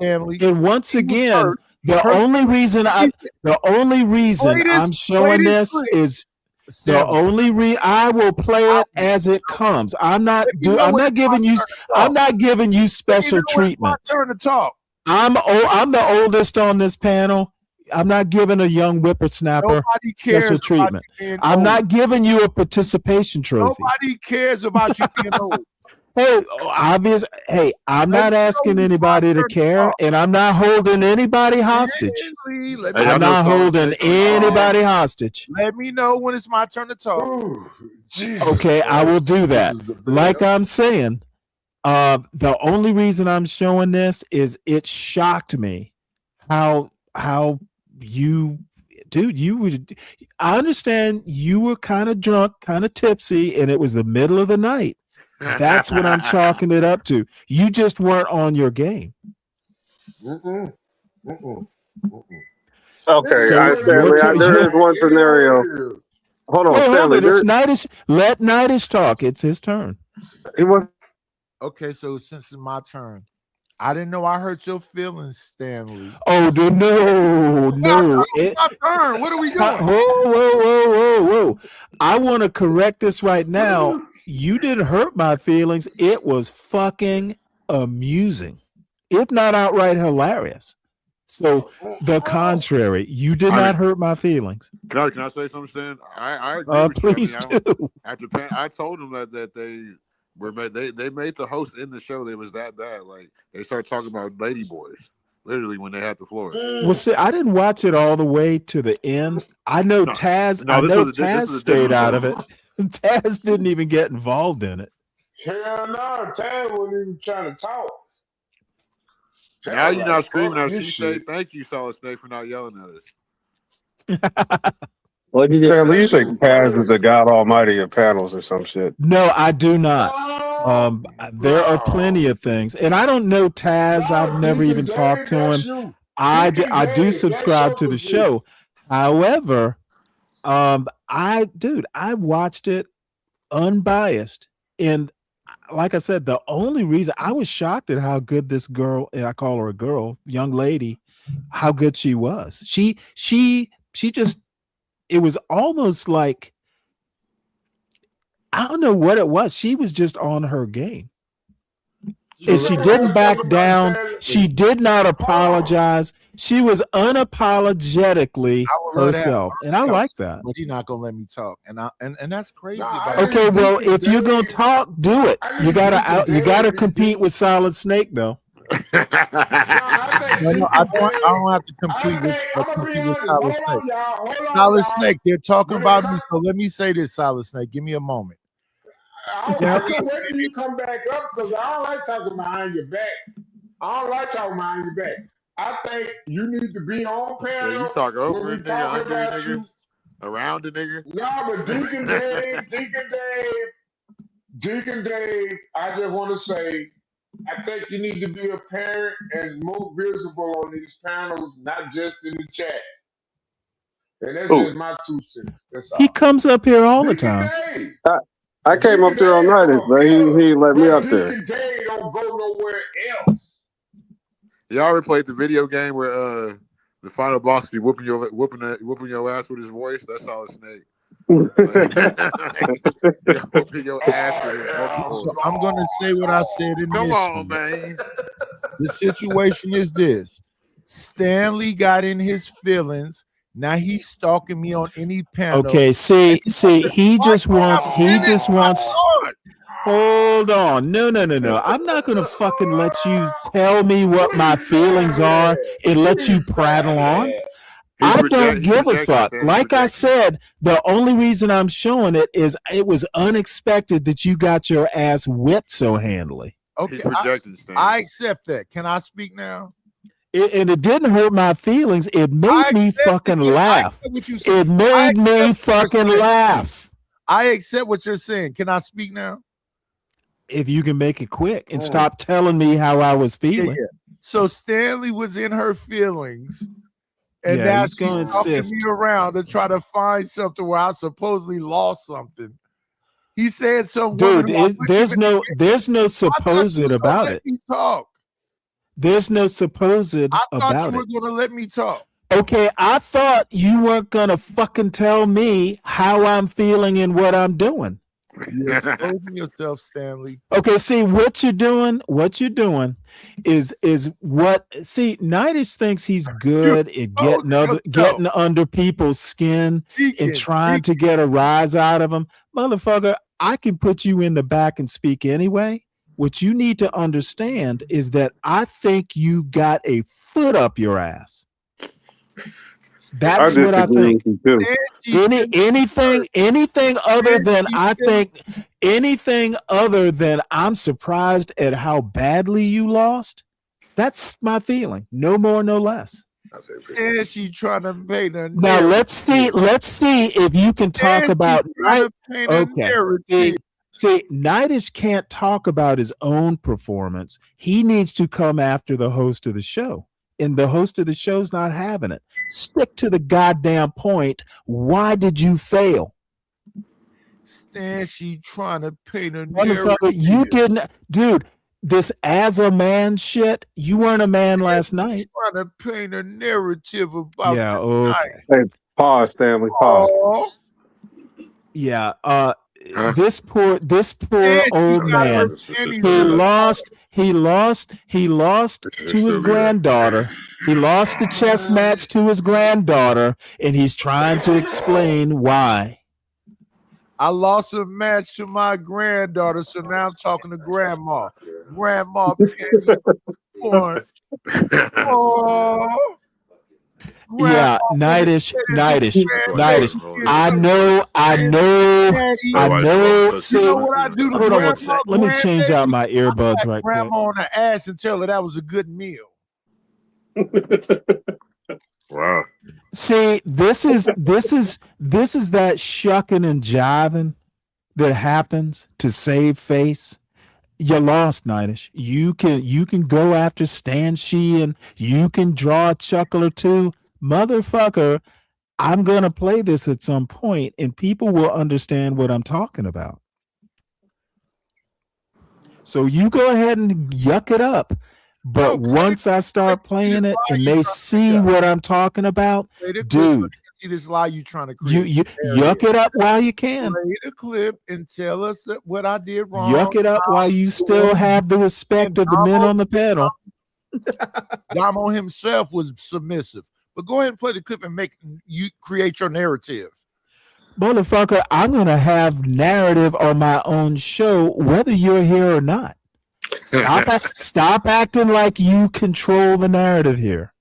and once again, the only reason I'm showing this is the only I will play it as it comes. I'm not giving you special treatment. Turn to talk. I'm the oldest on this panel. I'm not giving a young whippersnapper special treatment. I'm not giving you a participation trophy. Nobody cares about you being old. Hey, I'm not asking anybody to care, and I'm not holding anybody hostage. I'm not holding anybody hostage. Let me know when it's my turn to talk. Okay, I will do that. Like I'm saying, the only reason I'm showing this is it shocked me how you would. I understand you were kind of drunk, kind of tipsy, and it was the middle of the night. That's what I'm chalking it up to. You just weren't on your game. Okay, Stanley, there is one scenario. Hold on, Stanley. Let Nightish talk. It's his turn. Okay, so since it's my turn, I didn't know I hurt your feelings, Stanley. Oh, no. It's my turn. What are we doing? Whoa. I want to correct this right now. You didn't hurt my feelings. It was fucking amusing, if not outright hilarious. So the contrary, you did not hurt my feelings. Can I say something, Stan? I agree with please you. do. I told them that they made the host in the show. They was that bad. Like they started talking about lady boys, literally when they had the floor. Well, see, I didn't watch it all the way to the end. I know Taz. Taz stayed out of it. Taz didn't even get involved in it. Hell no, Taz wasn't even trying to talk. Now you're not screaming at us. Thank you, Solid Snake, for not yelling at us. What did you think Taz is the God Almighty of panels or some shit? No, I do not. There are plenty of things, and I don't know Taz. I've never even talked to him. I do subscribe to the show. However, I watched it unbiased, and like I said, the only reason I was shocked at how good this girl, and I call her a girl, young lady, how good she was. She just, it was almost like, I don't know what it was. She was just on her game. And she didn't back down. She did not apologize. She was unapologetically herself. And I like that. But you're not gonna let me talk. And that's crazy. Okay, well, if you're gonna talk, do it. You gotta compete with Solid Snake though. No, I don't have to compete with Solid Snake. Solid Snake, they're talking about me. So let me say this, Solid Snake. Give me a moment. I can't wait till you come back up because I don't like talking behind your back. I don't like talking behind your back. I think you need to be on panel. Yeah, you talk over a nigga, under a nigga, you. around a nigga. No, but Deacon Dave, I just want to say, I think you need to be a parent and more visible on these panels, not just in the chat. And that's just my 2 cents. That's all. He comes up here all the time. I came up there all night, but he let me up there. Deacon Dave don't go nowhere else. Y'all ever played the video game where The final boss be whooping your ass with his voice. That's Solid Snake. Whooping your ass with his vocal So I'm gonna say what I said Come initially. on, man. The situation is this: Stanley got in his feelings. Now he's stalking me on any panel. Okay, see, he just wants. Hold on. No. I'm not going to fucking let you tell me what my feelings are and let you prattle on. I don't give a fuck. Like I said, the only reason I'm showing it is it was unexpected that you got your ass whipped so handily. Okay, I accept that. Can I speak now? And it didn't hurt my feelings. It made me fucking laugh. It made me fucking laugh. I accept what you're saying. Can I speak now? If you can make it quick and stop telling me how I was feeling. Yeah. So Stanley was in her feelings, and Yeah, now he's she's gonna talking insist. me around to try to find something where I supposedly lost something. He said some Dude, woman. there's no supposed about it. Let me talk. There's no supposed I thought about you it. were gonna let me talk. Okay, I thought you weren't gonna fucking tell me how I'm feeling and what I'm doing. You're exposing yourself, Stanley. Okay, see what you're doing is what Nidish thinks he's good at getting under people's skin and trying to get a rise out of them. Motherfucker, I can put you in the back and speak anyway. What you need to understand is that I think you got a foot up your ass. That's what I think. Anything other than I'm surprised at how badly you lost. That's my feeling. No more, no less. And she trying to paint a Now let's see if you can talk about See, Nidish can't talk about his own performance. He needs to come after the host of the show. And the host of the show's not having it. Stick to the goddamn point. Why did you fail? Stan, she trying to paint a Motherfucker, you didn't, dude. This as a man shit. You weren't a man last night. Trying to paint a narrative about Yeah. the Okay. night. Hey, pause, Stanley. Pause. Oh, Yeah. This poor old man. He lost to his granddaughter. He lost the chess match to his granddaughter, and he's trying to explain why. I lost a match to my granddaughter, so now I'm talking to grandma. Grandma, yeah, Nidish. I know. See, you know what I do to hold on grandma? one sec. Let me change out my earbuds right quick. Grandma on the ass and tell her that was a good meal. Wow. See, this is that shucking and jiving that happens to save face. You lost, Nidish. You can go after Stan Shi and you can draw a chuckle or two. Motherfucker, I'm gonna play this at some point and people will understand what I'm talking about. So you go ahead and yuck it up. But once I start playing it and they see what I'm talking about, dude, see this lie you trying to create. you yuck it up while you can. Play the clip and tell us what I did wrong. Yuck it up while you still have the respect of the men on the panel. Damo himself was submissive. But go ahead and play the clip and create your narrative. Motherfucker, I'm gonna have narrative on my own show, whether you're here or not. Stop acting like you control the narrative here.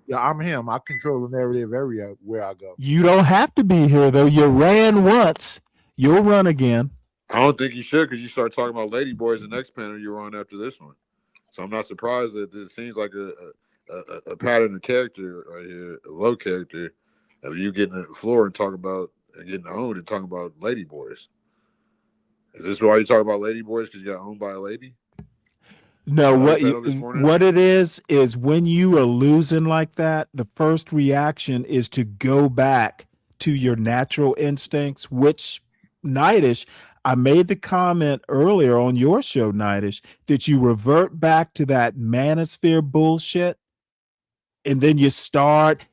Yeah, I'm him. I control the narrative everywhere I go. You don't have to be here though. You ran once. You'll run again. I don't think you should, because you start talking about lady boys the next panel you're on after this one. So I'm not surprised that it seems like a pattern of character right here, a low character, of you getting the floor and talking about and getting owned and talking about lady boys. Is this why you talk about lady boys, because you got owned by a lady? No, what it is when you are losing like that, the first reaction is to go back to your natural instincts, which Nidish, I made the comment earlier on your show, Nidish, that you revert back to that manosphere bullshit. And then you start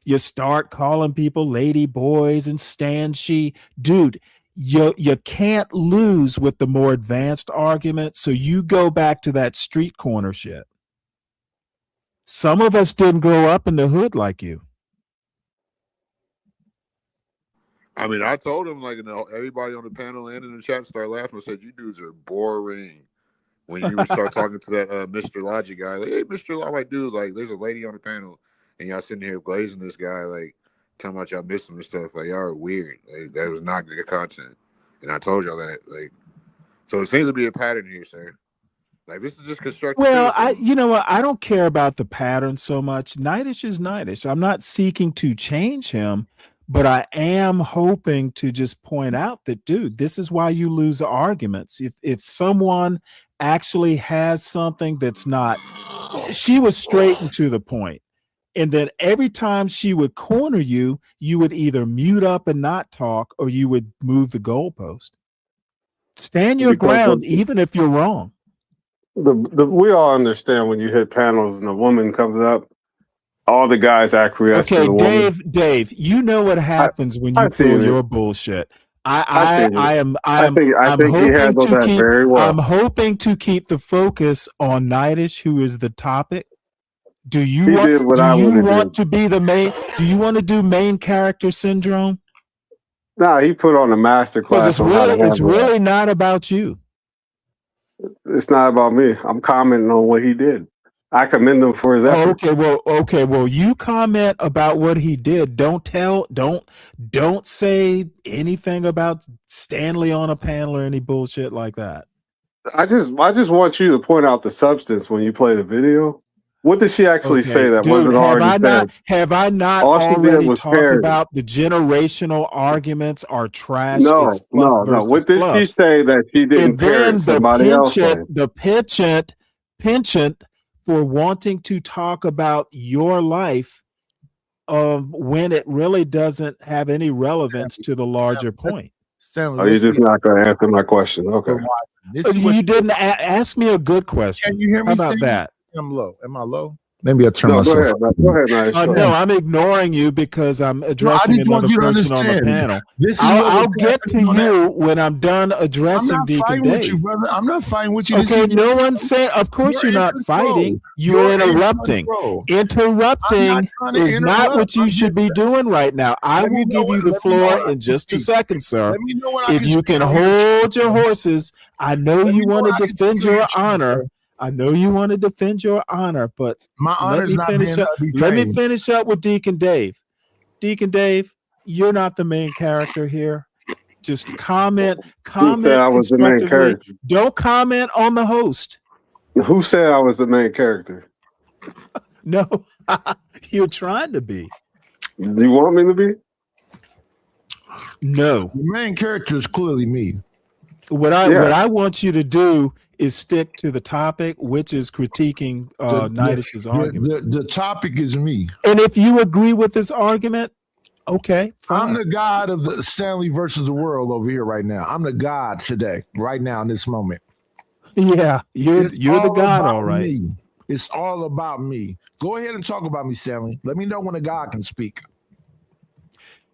calling people lady boys and Stan she. Dude, you can't lose with the more advanced argument. So you go back to that street corner shit. Some of us didn't grow up in the hood like you. I mean, I told him, like, everybody on the panel and in the chat started laughing and said, "You dudes are boring." When you would start talking to that Mr. Logic guy, like, "Hey, Mr. Logic, like, dude, like, there's a lady on the panel, and y'all sitting here glazing this guy, like, talking about y'all miss him and stuff. Like, y'all are weird. Like, that was not good content." And I told y'all that. Like, so it seems to be a pattern here, sir. Like, this is just constructive. Well, criticism. you know what? I don't care about the pattern so much. Nightish is Nightish. I'm not seeking to change him, but I am hoping to just point out that, dude, this is why you lose arguments. If someone actually has something that's not, she was straight and to the point. And then every time she would corner you, you would either mute up and not talk, or you would move the goalpost. Stand your ground, even if you're wrong. We all understand when you hit panels and a woman comes up, all the guys acquiesce to the woman. Dave, you know what happens when you pull your bullshit. I'm hoping to keep the focus on Nightish, who is the topic. Do you want to be the main? Do you want to do main character syndrome? Nah, he put on a master class. Because it's really not about you. It's not about me. I'm commenting on what he did. I commend him for his effort. Okay. Well, you comment about what he did. Don't say anything about Stanley on a panel or any bullshit like that. I just want you to point out the substance when you play the video. What did she actually say that wasn't already said? Have I not already talked about the generational arguments are trash? No. What did she say that she didn't parrot somebody else? The penchant for wanting to talk about your life when it really doesn't have any relevance to the larger point. Stanley, you're just not going to answer my question. Okay. You didn't ask me a good question. Can you hear me? How about that? I'm low. Am I low? Maybe I turn myself. Go ahead, no, I'm ignoring you because I'm addressing another person on the panel. I'll get to you when I'm done addressing Deacon Dave. With you, brother. I'm not fighting with you. Okay, no one's saying. Of course, you're not fighting. You're interrupting. Interrupting is not what you should be doing right now. I will give you the floor in just a second, sir. If you can hold your horses, I know you want to defend your honor. I know you want to defend your honor, but my honor is not being let me finish up with Deacon Dave. Deacon Dave, you're not the main character here. Just comment. Who said I was the main character? Don't comment on the host. Who said I was the main character? No, you're trying to be. Do you want me to be? No. The main character is clearly me. What I want you to do is stick to the topic, which is critiquing Nightish's argument. The topic is me. And if you agree with this argument, okay, fine. I'm the god of the Stanley versus the world over here right now. I'm the god today, right now in this moment. Yeah, you're the god, all right. Me. It's all about me. Go ahead and talk about me, Stanley. Let me know when a god can speak.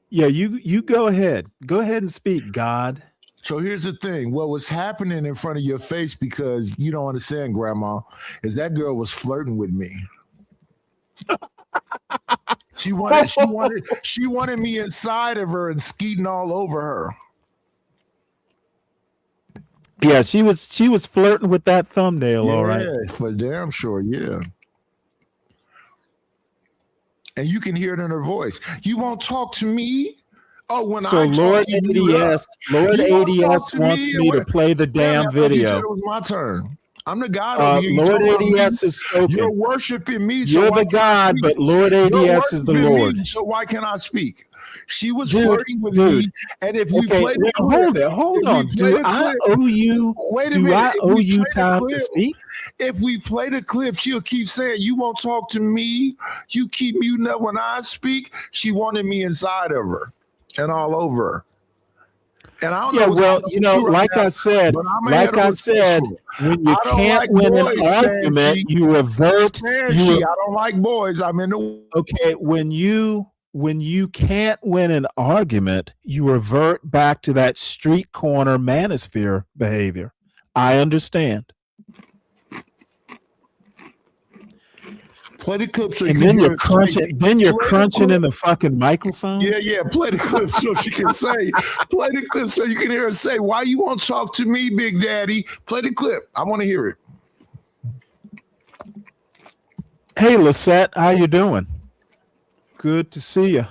Yeah, you go ahead. Go ahead and speak, God. So here's the thing. What was happening in front of your face, because you don't understand, Grandma, is that girl was flirting with me. She wanted me inside of her and skeeting all over her. Yeah, she was flirting with that thumbnail, all right. Yeah, for damn sure, yeah. And you can hear it in her voice. You won't talk to me? Oh, when Lord ADS wants me to play the damn video. It was my turn. I'm the God. Lord ADS is spoken. You're worshiping me. You're the God, but Lord ADS is the Lord. Me, so why can't I speak? She was flirting with me, and if we play the clip, hold on. Do I owe you? Wait a minute. I owe you time to speak? If we play the clip, she'll keep saying, "You won't talk to me. You keep muting up when I speak." She wanted me inside of her and all over her. And I don't Yeah, know. well, you know, like I said, when you can't win an argument, you revert. I don't like boys. I'm in the. Okay, when you can't win an argument, you revert back to that street corner manosphere behavior. I understand. Play the clip so and then you're crunching. Then you're crunching in the fucking microphone. Yeah. Play the clip so she can say. Play the clip so you can hear her say, "Why you won't talk to me, Big Daddy?" Play the clip. I want to hear it. Hey, Lisette, how you doing? Good to see you.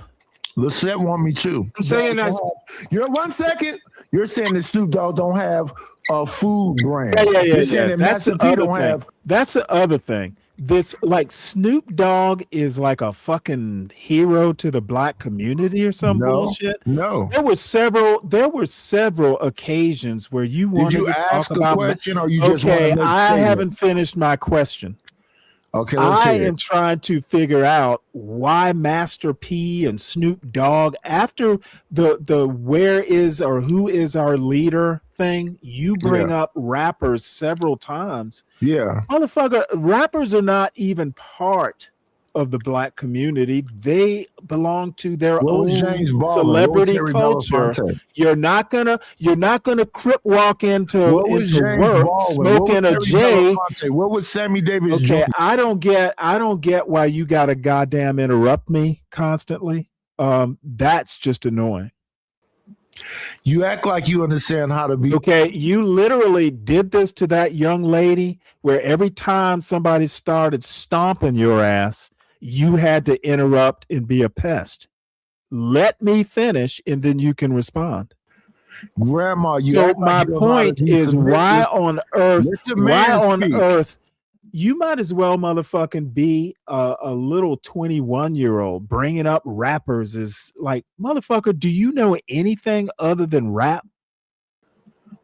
Lisette want me too. I'm saying that. You're 1 second. You're saying that Snoop Dogg don't have a food brand. Yeah. That's the other thing. That's the other thing. This like Snoop Dogg is like a fucking hero to the black community or some bullshit. No, there were several occasions where you wanted to ask a question, or you just okay? want to I haven't finished my question. Okay, I am trying to figure out why Master P and Snoop Dogg, after the where is or who is our leader thing, you bring up rappers several times. Yeah. Motherfucker, rappers are not even part of the black community. They belong to their own celebrity culture. You're not gonna crip walk into work smoking a J. What was Sammy Davis? Okay, I don't get why you gotta goddamn interrupt me constantly. That's just annoying. You act like you understand how to be. Okay, you literally did this to that young lady where every time somebody started stomping your ass, you had to interrupt and be a pest. Let me finish and then you can respond. Grandma, you so my point is why on earth you might as well motherfucking be a little 21-year-old bringing up rappers is like, motherfucker, do you know anything other than rap?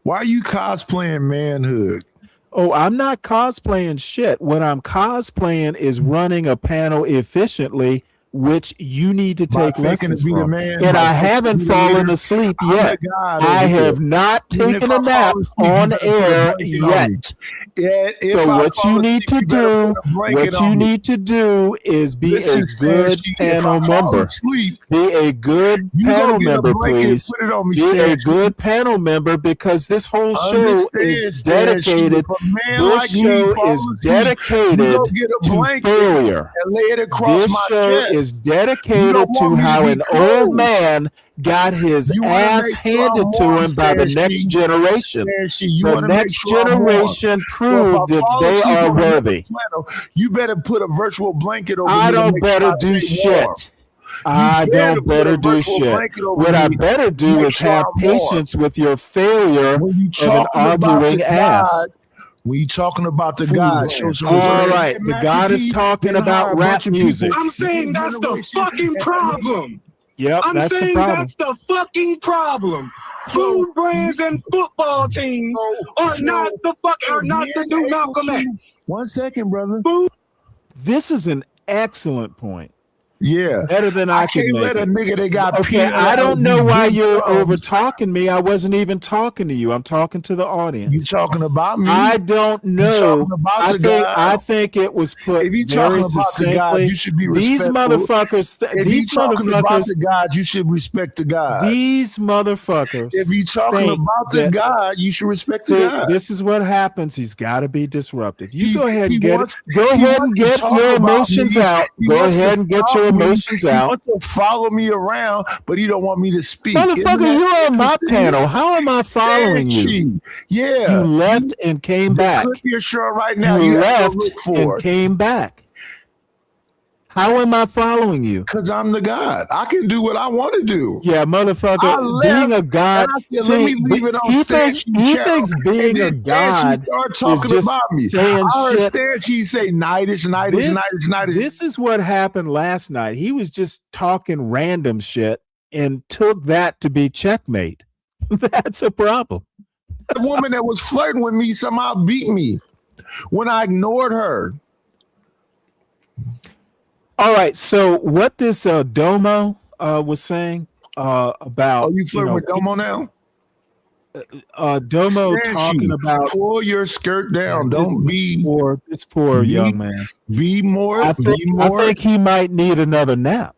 Why are you cosplaying manhood? Oh, I'm not cosplaying shit. What I'm cosplaying is running a panel efficiently, which you need to take lessons from. And I haven't fallen asleep yet. I have not taken a nap on air yet. So what you need to do is be a good panel member. Be a good panel member, please. Be a good panel member because this whole show is dedicated. This show is dedicated to failure. This show is dedicated to how an old man got his ass handed to him by the next generation. The next generation proved that they are worthy. You better put a virtual blanket over. I don't better do shit. I don't better do shit. What I better do is have patience with your failure of an arguing ass. When you talking about the God, all right, the God is talking about rap music. I'm saying that's the fucking problem. Yep, I'm saying that's the fucking problem. Food brands and football teams are not the new Malcolm X. 1 second, brother. This is an excellent point. Yeah, better than I can make let a nigga that got okay. I don't know why you're over talking me. I wasn't even talking to you. I'm talking to the audience. You talking about me? I don't know. I think it was put if you very talking about the God, succinctly. you should be These motherfuckers. If these you talking about motherfuckers. the God, you should respect the God. These motherfuckers. If you talking about the God, you should respect the God. This is what happens. He's got to be disruptive. You go ahead and get it. Go ahead and get your emotions out. Go ahead and get your emotions out. He wants to follow me around, but he don't want me to speak. Motherfucker, you're on my panel. How am I following you? Yeah, you left and came back. You're sure right now. You left and came back. How am I following you? Because I'm the God. I can do what I want to do. Yeah, motherfucker. Being a God. Let me leave it on stage. He thinks being a God start talking is just about me. saying I heard shit. She say nightish. This is what happened last night. He was just talking random shit and took that to be checkmate. That's a problem. The woman that was flirting with me somehow beat me when I ignored her. All right, so what this Domo was saying about you flirting with Domo now? Domo talking about pull your skirt down. Don't be this poor young man. Be more. I think he might need another nap.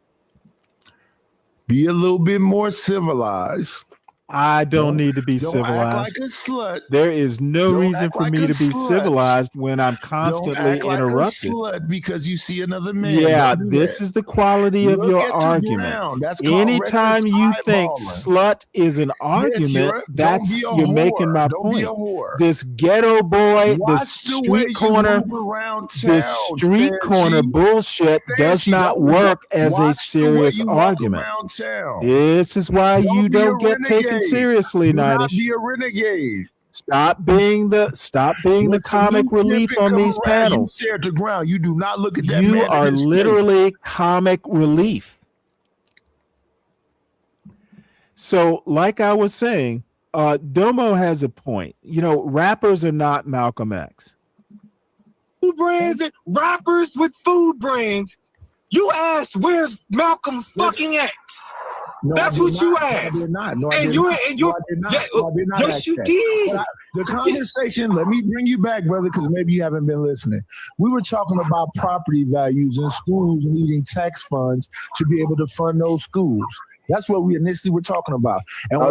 Be a little bit more civilized. I don't need to be Don't civilized. act like a slut. There is no Don't reason act for like me a to be slut. civilized when I'm Don't constantly act like interrupted. a slut because you see another man. Yeah, Don't do this that. is the quality of Look your at the argument. ground. That's called Anytime reckless you think eyeballing. slut is an argument, don't be a you're whore. making my Don't be point. a whore. This ghetto boy, Watch this the way street you corner, move around this town, street corner Stanchi. bullshit does Stanchi, not don't work as a watch the way serious you walk argument. around town. This is why you Don't be a don't get taken renegade. seriously, Do not Nightish. be a renegade. Stop being the comic relief on these You panels. stare at the ground. You do not look at that You man are in his literally comic relief. So, like I was saying, Domo has a point. You know, rappers are not Malcolm X. Food brands and rappers with food brands. You asked, "Where's Malcolm fucking X?" No, That's I did what you not. No, I asked. did not. No, I And did you're not. and No, you're I did not. yeah, No, I did not yes, ask you that. did. But the conversation, let me bring you back, brother, because maybe you haven't been listening. We were talking about property values and schools needing tax funds to be able to fund those schools. That's what we initially were talking about. And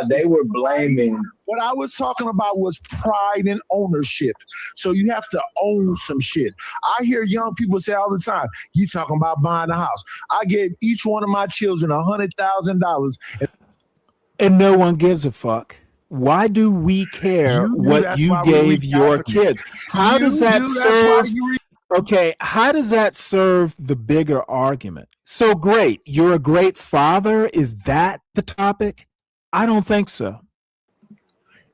They were blaming. what I was talking about was pride and ownership. So you have to own some shit. I hear young people say all the time, you talking about buying a house. I gave each one of my children $100,000. And no one gives a fuck. Why do we care what that's you why we gave reach your out to you. kids? How You does do, that that's why serve? you reach- Okay, how does that serve the bigger argument? So great, you're a great father. Is that the topic? I don't think so.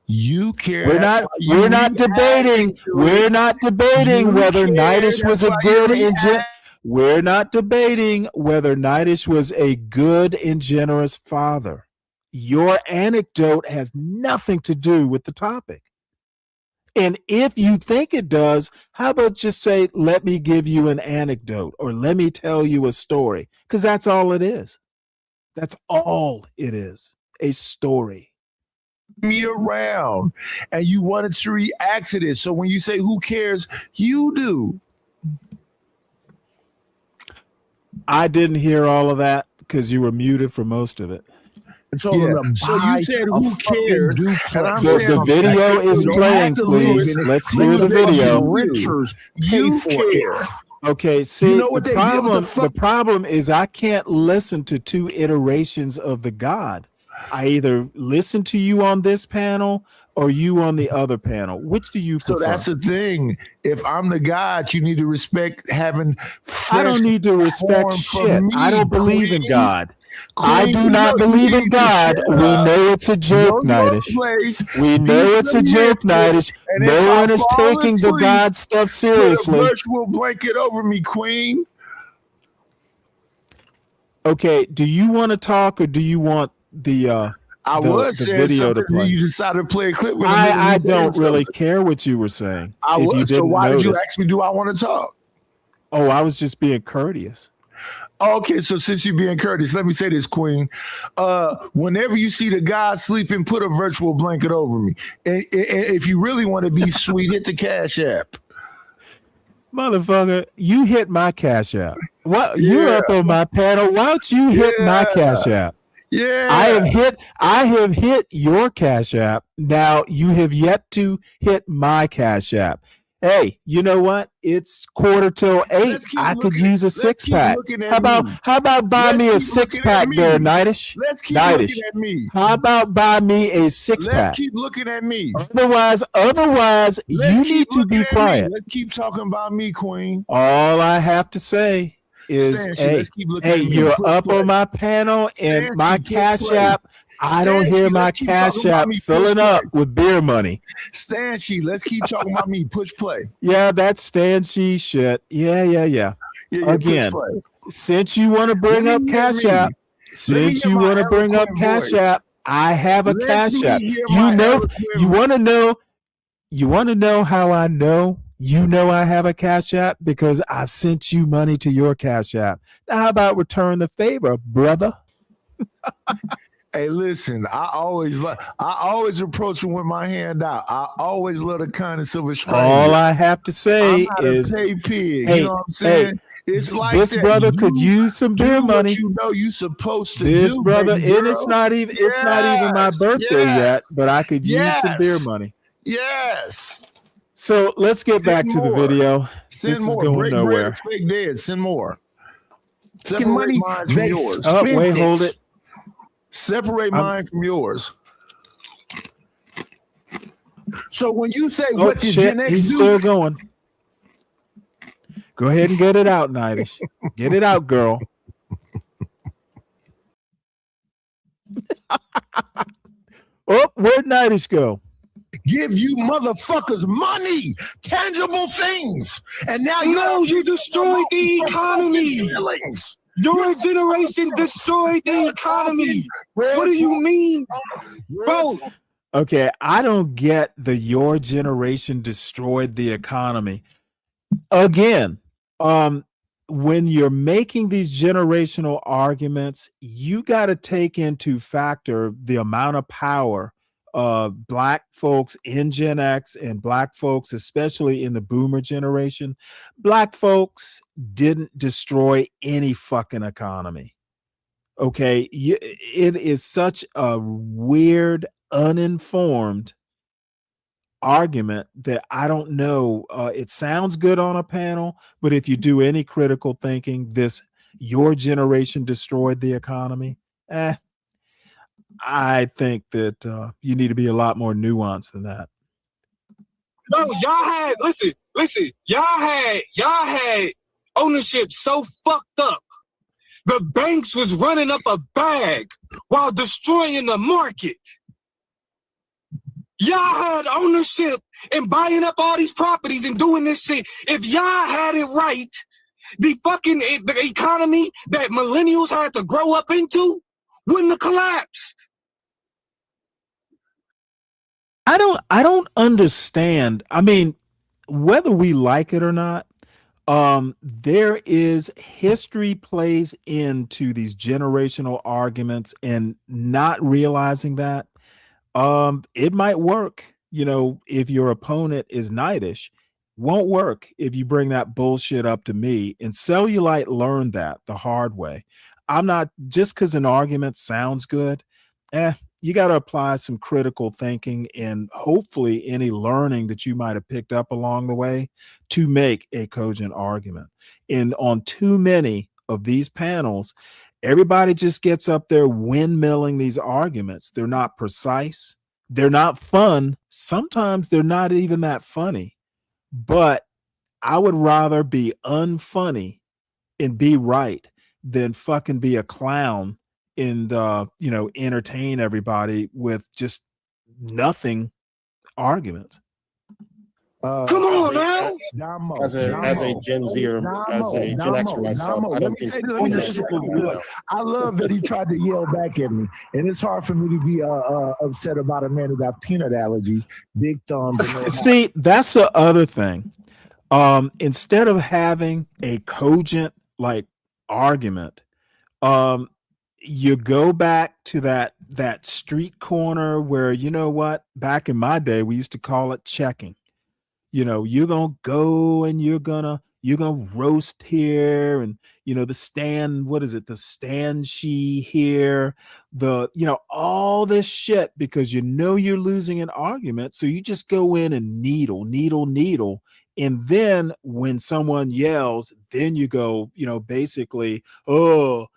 You care. We're that's not. why you We're not react debating. to We're it. not debating You whether care, Nightish was a that's why you good and react. we're not debating whether Nightish was a good and generous father. Your anecdote has nothing to do with the topic. And if you think it does, how about just say, let me give you an anecdote or let me tell you a story? Because that's all it is. That's all it is. A story. Me around, and you wanted to react to this. So when you say who cares, you do. I didn't hear all of that because you were muted for most of it. So you said who cares? And I'm saying The video is you don't playing, have to lose please. it. Let's hear the Fucking video. renters pay You for care. it. Okay, see, You know what the they did with problem, the the problem is I can't listen to two iterations of the God. I either listen to you on this panel or you on the other panel. Which do you So prefer? that's the thing. If I'm the God, you need to respect having. I don't need to respect shit. I don't believe in God. I do not believe in God. We know it's a joke, Nightish. We know it's a joke, Nightish. No one is taking the God stuff Put a seriously. virtual blanket over me, Queen. Okay, do you want to talk or do you want the I was saying video to something. play? You decided to play a clip. With I don't really care what you were saying. I if you was. So didn't why did you notice. ask me? Do I want to talk? Oh, I was just being courteous. Okay, so since you're being courteous, let me say this, Queen. Whenever you see the guy sleeping, put a virtual blanket over me. And if you really want to be sweet, hit the Cash App. Motherfucker, you hit my Cash App. What you're up on my panel? Why don't you hit my Cash App? Yeah, I have hit your Cash App. Now you have yet to hit my Cash App. Hey, you know what? It's 7:45. I could use a 6-pack. How about buy me a 6-pack there, Nightish? Let's keep Nightish. looking at me. How about buy me a 6-pack? Let's keep looking at me. Otherwise, you need to be quiet. Let's keep talking about me, Queen. All I have to say is, Stanchi, hey, let's keep looking at me. you're Push up play. on my panel and Stanchi, my push Cash play. App. I don't hear Stanchi, my let's keep Cash talking about App me. Push filling play. up with beer money. Stanchi, let's keep talking about me. Push play. Yeah, that's Stanchi shit. Yeah. Yeah, Again, push play. since you want to bring Let up me hear Cash me. App, Let me hear my eloquent Cash voice. App, I have a Let Cash me App. hear You my know, eloquent you want to know, how I know you know I have a Cash App? Because I've sent you money to your Cash App. Now, how about return the favor, brother? Hey, listen, I always approach him with my hand out. I always love the kind of silver stranger. All I have to say I'm not is, a pay pig. hey, You know what I'm saying? hey, It's like this that. brother could use some beer do money. what you know you supposed to This do, brother, baby and it's girl. not even my birthday yet, but I could use some beer Yes. money. Yes. So let's get back to the video. Send This more. is going Break nowhere. bread, fake dead. Send more. Fucking money, Mine from they yours. Oh, wait, spent hold it. Separate mine from yours. So when you say Oh, what did shit, Gen X he's do? still going. Go ahead and get it out, Nightish. Get it out, girl. Oh, where'd Nightish go? Give you motherfuckers money, tangible things, and now you destroyed the economy. Your generation destroyed the economy. What do you mean, bro? Okay, I don't get the your generation destroyed the economy. Again, when you're making these generational arguments, you got to take into factor the amount of power Black folks in Gen X and Black folks, especially in the boomer generation. Black folks didn't destroy any fucking economy. Okay, it is such a weird, uninformed argument that I don't know. It sounds good on a panel, but if you do any critical thinking, your generation destroyed the economy. I think that you need to be a lot more nuanced than that. No, y'all had listen, y'all had ownership so fucked up. The banks was running up a bag while destroying the market. Y'all had ownership and buying up all these properties and doing this shit. If y'all had it right, the economy that millennials had to grow up into wouldn't have collapsed. I don't understand. I mean, whether we like it or not, there is history plays into these generational arguments, and not realizing that it might work. You know, if your opponent is Nightish, won't work if you bring that bullshit up to me. And Cellulite learned that the hard way. I'm not just because an argument sounds good. You got to apply some critical thinking and hopefully any learning that you might have picked up along the way to make a cogent argument. And on too many of these panels, everybody just gets up there windmilling these arguments. They're not precise. They're not fun. Sometimes they're not even that funny. But I would rather be unfunny and be right than fucking be a clown and entertain everybody with just nothing arguments. Come on now. Damo, As a Gen Z or as a Gen Xer myself, I don't think I love that he tried to yell back at me, and it's hard for me to be upset about a man who got peanut allergies, big thumbs. And See, that's the other thing. Instead of having a cogent argument, you go back to that street corner where, you know what, back in my day we used to call it checking. You know, you're gonna go and you're gonna roast here, and the stand, what is it, the stand she here, all this shit, because you're losing an argument, so you just go in and needle, and then when someone yells, then you go, basically, oh,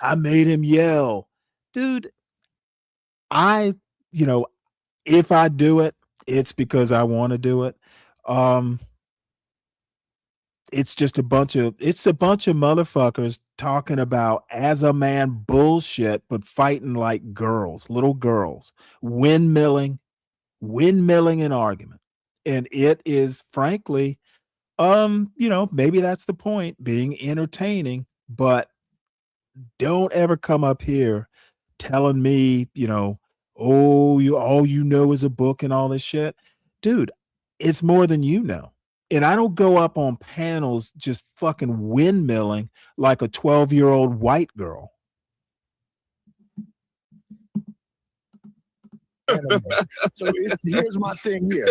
I made him yell. Dude, if I do it, it's because I want to do it. It's just a bunch of motherfuckers talking about as a man bullshit, but fighting like girls, little girls, windmilling an argument. And it is frankly, maybe that's the point, being entertaining, but don't ever come up here telling me, all you know is a book and all this shit. Dude, it's more than you know. And I don't go up on panels just fucking windmilling like a 12-year-old white girl. anime. So here's my thing here.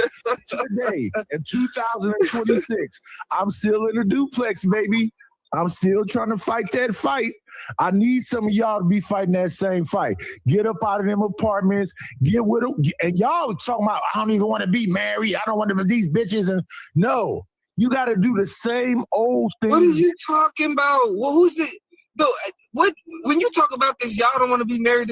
Today, in 2026, I'm still in a duplex, baby. I'm still trying to fight that fight. I need some of y'all to be fighting that same fight. Get up out of them apartments, get with them. And y'all talking about, I don't even want to be married. I don't want to be these bitches. And no, you got to do the same old thing. What are you talking about? Well, who's it? What when you talk about this, y'all don't want to be married.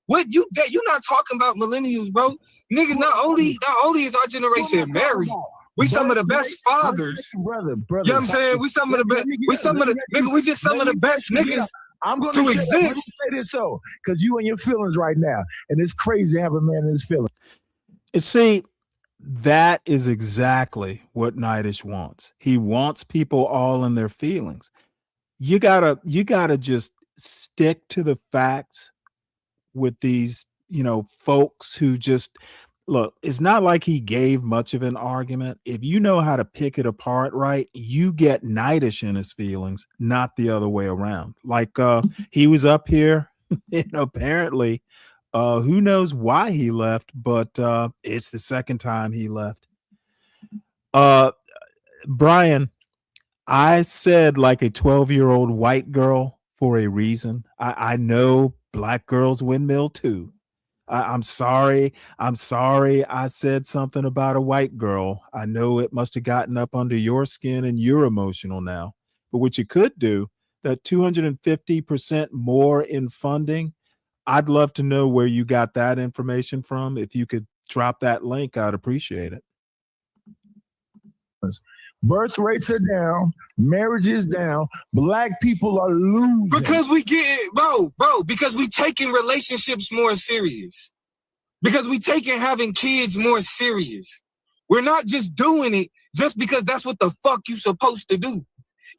What you're not talking about millennials, bro. Niggas, not only is our generation married, we some of the best fathers. Brother. You know what I'm saying? We some of the best. We just some of the best niggas to exist. Let me say this though, because you in your feelings right now, and it's crazy to have a man in his feelings. You see, that is exactly what Nitish wants. He wants people all in their feelings. You gotta just stick to the facts with these, folks who just look. It's not like he gave much of an argument. If you know how to pick it apart right, you get Nitish in his feelings, not the other way around. Like he was up here, apparently, who knows why he left, but it's the second time he left. Brian, I said like a 12-year-old white girl for a reason. I know black girls windmill too. I'm sorry. I said something about a white girl. I know it must have gotten up under your skin and you're emotional now. But what you could do, that 250% more in funding, I'd love to know where you got that information from. If you could drop that link, I'd appreciate it. Birth rates are down, marriage is down, black people are losing. Because we get it, bro, because we taking relationships more serious. Because we taking having kids more serious. We're not just doing it just because that's what the fuck you supposed to do.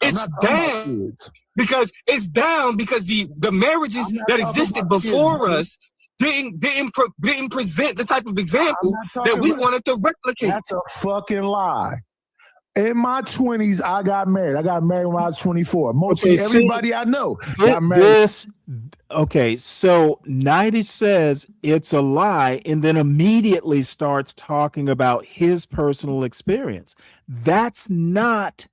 It's down because the marriages that existed before us didn't present the type of example that we wanted to replicate. That's a fucking lie. In my 20s, I got married. I got married when I was 24. Mostly everybody I know got married. So Nitish says it's a lie and then immediately starts talking about his personal experience. That's not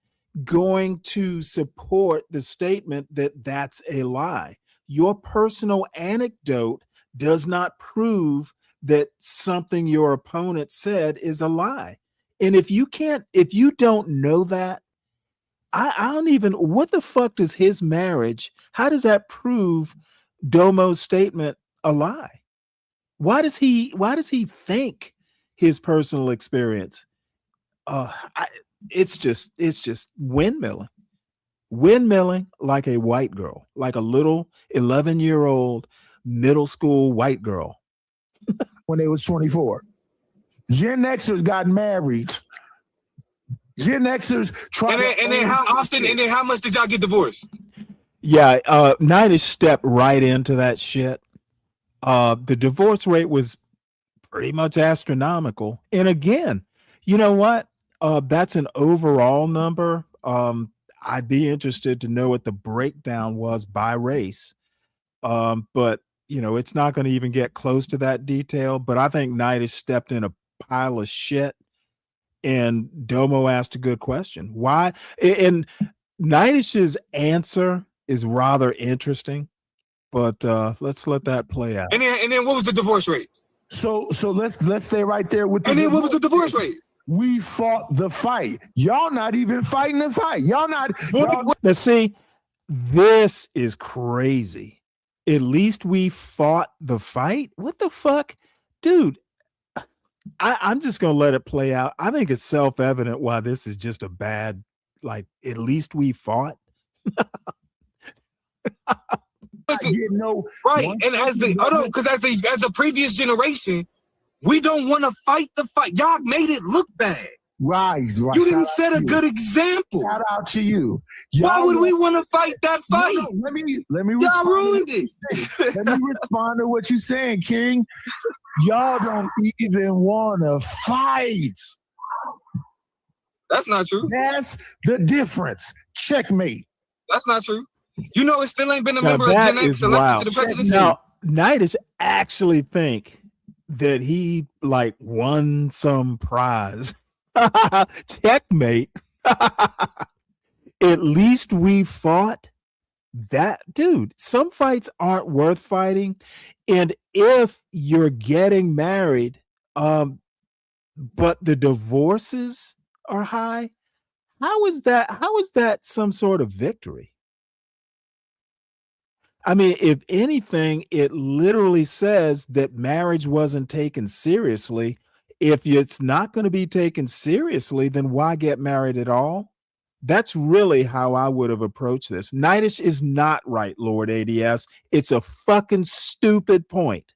going to support the statement that that's a lie. Your personal anecdote does not prove that something your opponent said is a lie. And if you don't know that, I don't even, what the fuck does his marriage, how does that prove Domo's statement a lie? Why does he think his personal experience? It's just windmilling like a white girl, like a little 11-year-old middle school white girl. When they was 24. Gen Xers got married. Gen Xers and then how often and then how much did y'all get divorced? Yeah, Nitish stepped right into that shit. The divorce rate was pretty much astronomical. And again, you know what? That's an overall number. I'd be interested to know what the breakdown was by race. But it's not going to even get close to that detail. But I think Nitish stepped in a pile of shit, and Domo asked a good question. Why? And Nitish's answer is rather interesting, but let's let that play out. And then what was the divorce rate? So let's stay right there with. And then what was the divorce rate? We fought the fight. Y'all not even fighting the fight. Y'all not. Now see, this is crazy. At least we fought the fight. What the fuck, dude? I'm just going to let it play out. I think it's self-evident why this is just a bad, at least we fought. Right. And as the previous generation, we don't want to fight the fight. Y'all made it look bad. Right. You didn't set a good example. Shout out to you. Why would we want to fight that fight? Let me Y'all ruined it. Let me respond to what you're saying, King. Y'all don't even want to fight. That's not true. That's the difference. Checkmate. That's not true. It still ain't been a member of Gen X elected to the presidency. Now, Nitish actually think that he like won some prize. Checkmate. At least we fought. That dude, some fights aren't worth fighting. And if you're getting married, but the divorces are high, how is that some sort of victory? I mean, if anything, it literally says that marriage wasn't taken seriously. If it's not going to be taken seriously, then why get married at all? That's really how I would have approached this. Knightish is not right, Lord ADS. It's a fucking stupid point.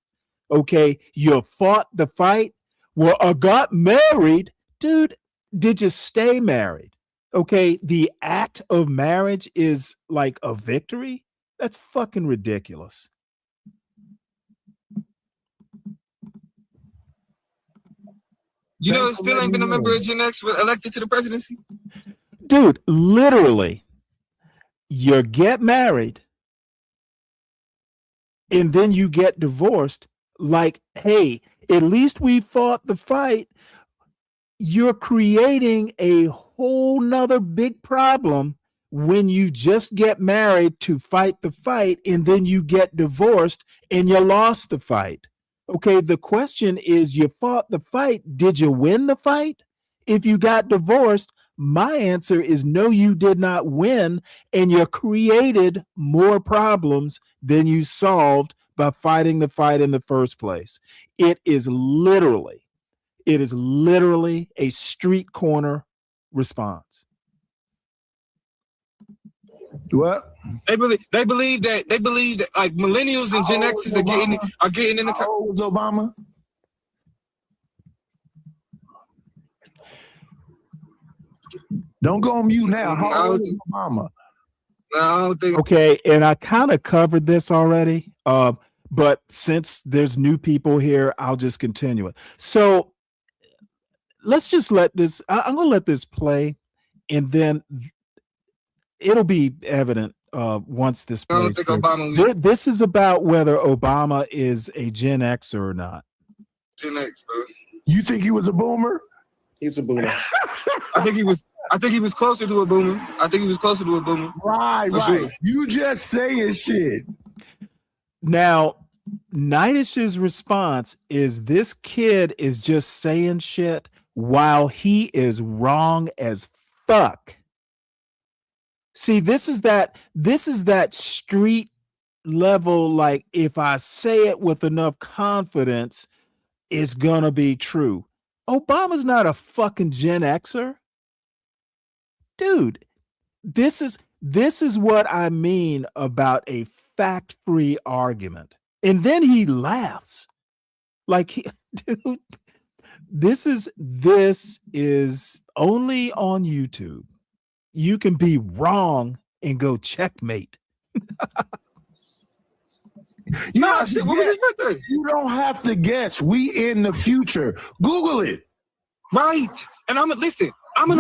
Okay, you fought the fight. Well, I got married. Dude, did you stay married? Okay, the act of marriage is like a victory? That's fucking ridiculous. You know, still ain't been a member of Gen X elected to the presidency? Dude, literally, you get married and then you get divorced. Like, hey, at least we fought the fight. You're creating a whole nother big problem when you just get married to fight the fight and then you get divorced and you lost the fight. Okay, the question is, you fought the fight. Did you win the fight? If you got divorced, my answer is no, you did not win, and you created more problems than you solved by fighting the fight in the first place. It is literally a street corner response. What? They believe that like millennials and Gen Xers are getting in the. How old was Obama? Don't go on mute now. How old is Obama? No, I don't think. Okay, and I kind of covered this already, but since there's new people here, I'll just continue it. So let's just let this. I'm going to let this play, and then it'll be evident once this plays. I don't think Obama. This is about whether Obama is a Gen Xer or not. Gen X, bro. You think he was a boomer? He's a boomer. I think he was closer to a boomer. Right, For right. sure. You just saying shit. Now, Knightish's response is this kid is just saying shit while he is wrong as fuck. See, this is that street level, like, if I say it with enough confidence, it's gonna be true. Obama's not a fucking Gen Xer. Dude, this is what I mean about a fact-free argument. And then he laughs. Like, dude, this is only on YouTube. You can be wrong and go checkmate. You don't have to guess. We in the future. Google it. Right. And I'm an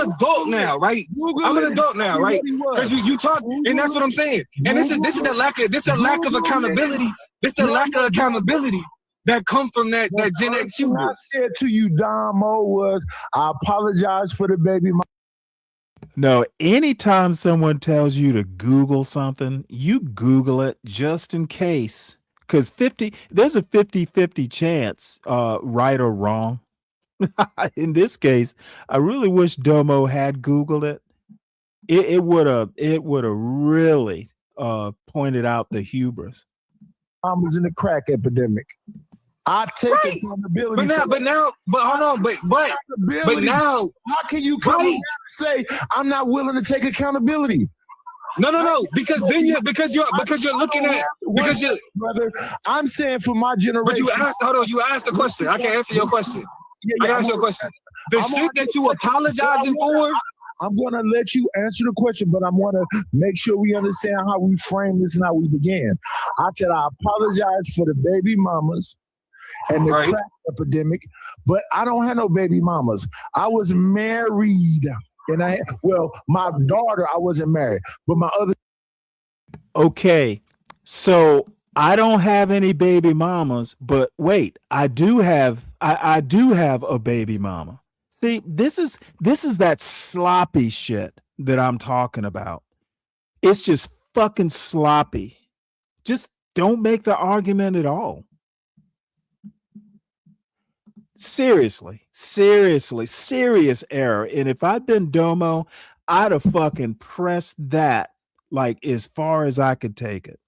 adult now, right? Because you talk, and that's what I'm saying. And this is the lack of accountability. This the lack of accountability that come from that Gen X hubris. What I said to you, Damo, was I apologize for the baby mama. No, anytime someone tells you to Google something, you Google it just in case. Because there's a 50-50 chance, right or wrong. In this case, I really wish Domo had Googled it. It would have really pointed out the hubris. I was in the crack epidemic. I take accountability. But now, how can you come and say I'm not willing to take accountability? No, because you're looking at brother. I'm saying for my generation. But you asked the question. I can't answer your question. I can answer your question. The shit that you apologizing for. I'm going to let you answer the question, but I want to make sure we understand how we frame this and how we began. I said I apologize for the baby mamas and the crack epidemic, but I don't have no baby mamas. I was married, and my daughter, I wasn't married, but my other. Okay, so I don't have any baby mamas, but wait, I do have a baby mama. See, this is that sloppy shit that I'm talking about. It's just fucking sloppy. Just don't make the argument at all. Seriously, serious error. And if I'd been Domo, I'd have fucking pressed that like as far as I could take it.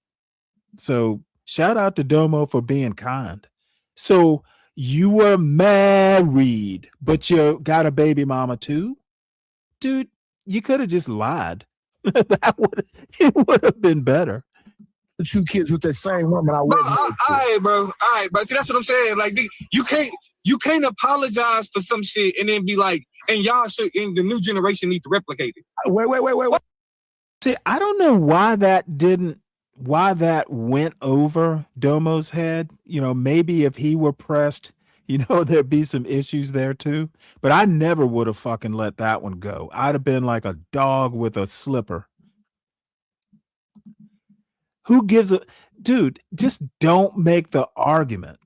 So shout out to Domo for being kind. So you were married, but you got a baby mama too? Dude, you could have just lied. It would have been better. The 2 kids with the same woman. All right, bro. See, that's what I'm saying. Like, you can't apologize for some shit and then be like, and y'all should, and the new generation need to replicate it. Wait. See, I don't know why that went over Domo's head. You know, maybe if he were pressed, there'd be some issues there too. But I never would have fucking let that one go. I'd have been like a dog with a slipper. Who gives a dude? Just don't make the argument.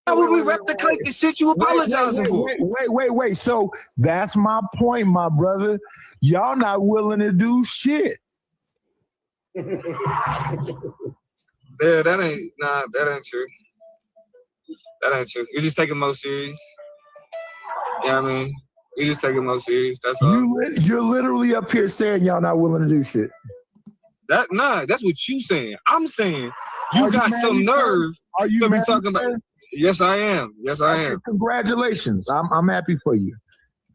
How would we replicate the shit you apologizing for? Wait. So that's my point, my brother. Y'all not willing to do shit. Yeah, that ain't true. That ain't true. We just take it more serious. Yeah, I mean, we just take it more serious. That's all. You're literally up here saying y'all not willing to do shit. That's what you saying. I'm saying you got some nerve to be talking about. Yes, I am. Yes, I am. Congratulations. I'm happy for you.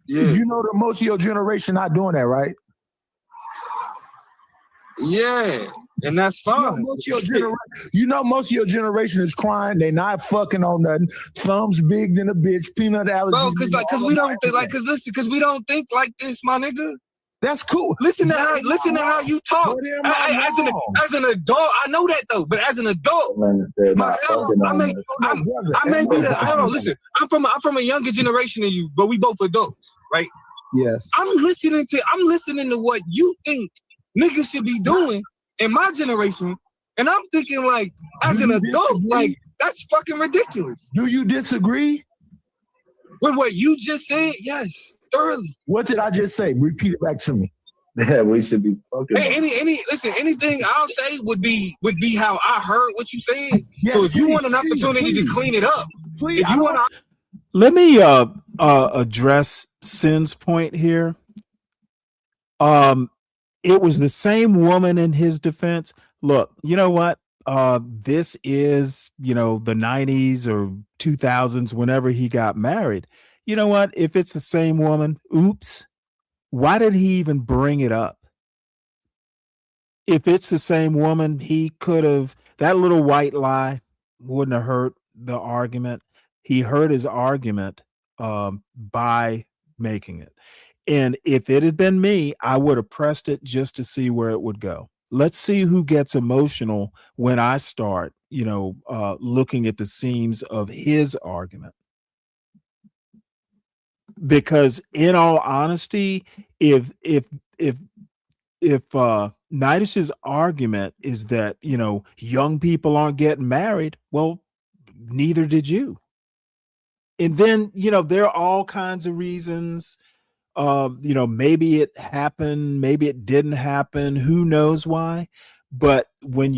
Yeah. You know that most of your generation not doing that, right? Yeah, and that's fine. Most of your generation is crying. They not fucking on nothing. Thumbs big than a bitch. Peanut allergies. Bro, because we don't think because we don't think like this, my nigga. That's cool. Listen to how you talk. As an adult, I know that though. But as an adult, myself, I may be the. Hold on, listen. I'm from a younger generation than you, but we both adults, right? Yes. I'm listening to what you think niggas should be doing in my generation, and I'm thinking like, as an adult, like that's fucking ridiculous. Do you disagree with what you just said? Yes. Thoroughly. What did I just say? Repeat it back to me. Yeah, we should be spoken. Hey, anything I'll say would be how I heard what you said. Yes, so if you want an opportunity to clean it up, please. Let me address Sin's point here. It was the same woman in his defense. Look, you know what? This is, the 90s or 2000s, whenever he got married. You know what? If it's the same woman, oops, why did he even bring it up? If it's the same woman, he could have, that little white lie wouldn't have hurt the argument. He hurt his argument by making it. And if it had been me, I would have pressed it just to see where it would go. Let's see who gets emotional when I start, looking at the seams of his argument. Because in all honesty, if Nidish's argument is that, young people aren't getting married, well, neither did you. And then, there are all kinds of reasons. Maybe it happened, maybe it didn't happen, who knows why. But when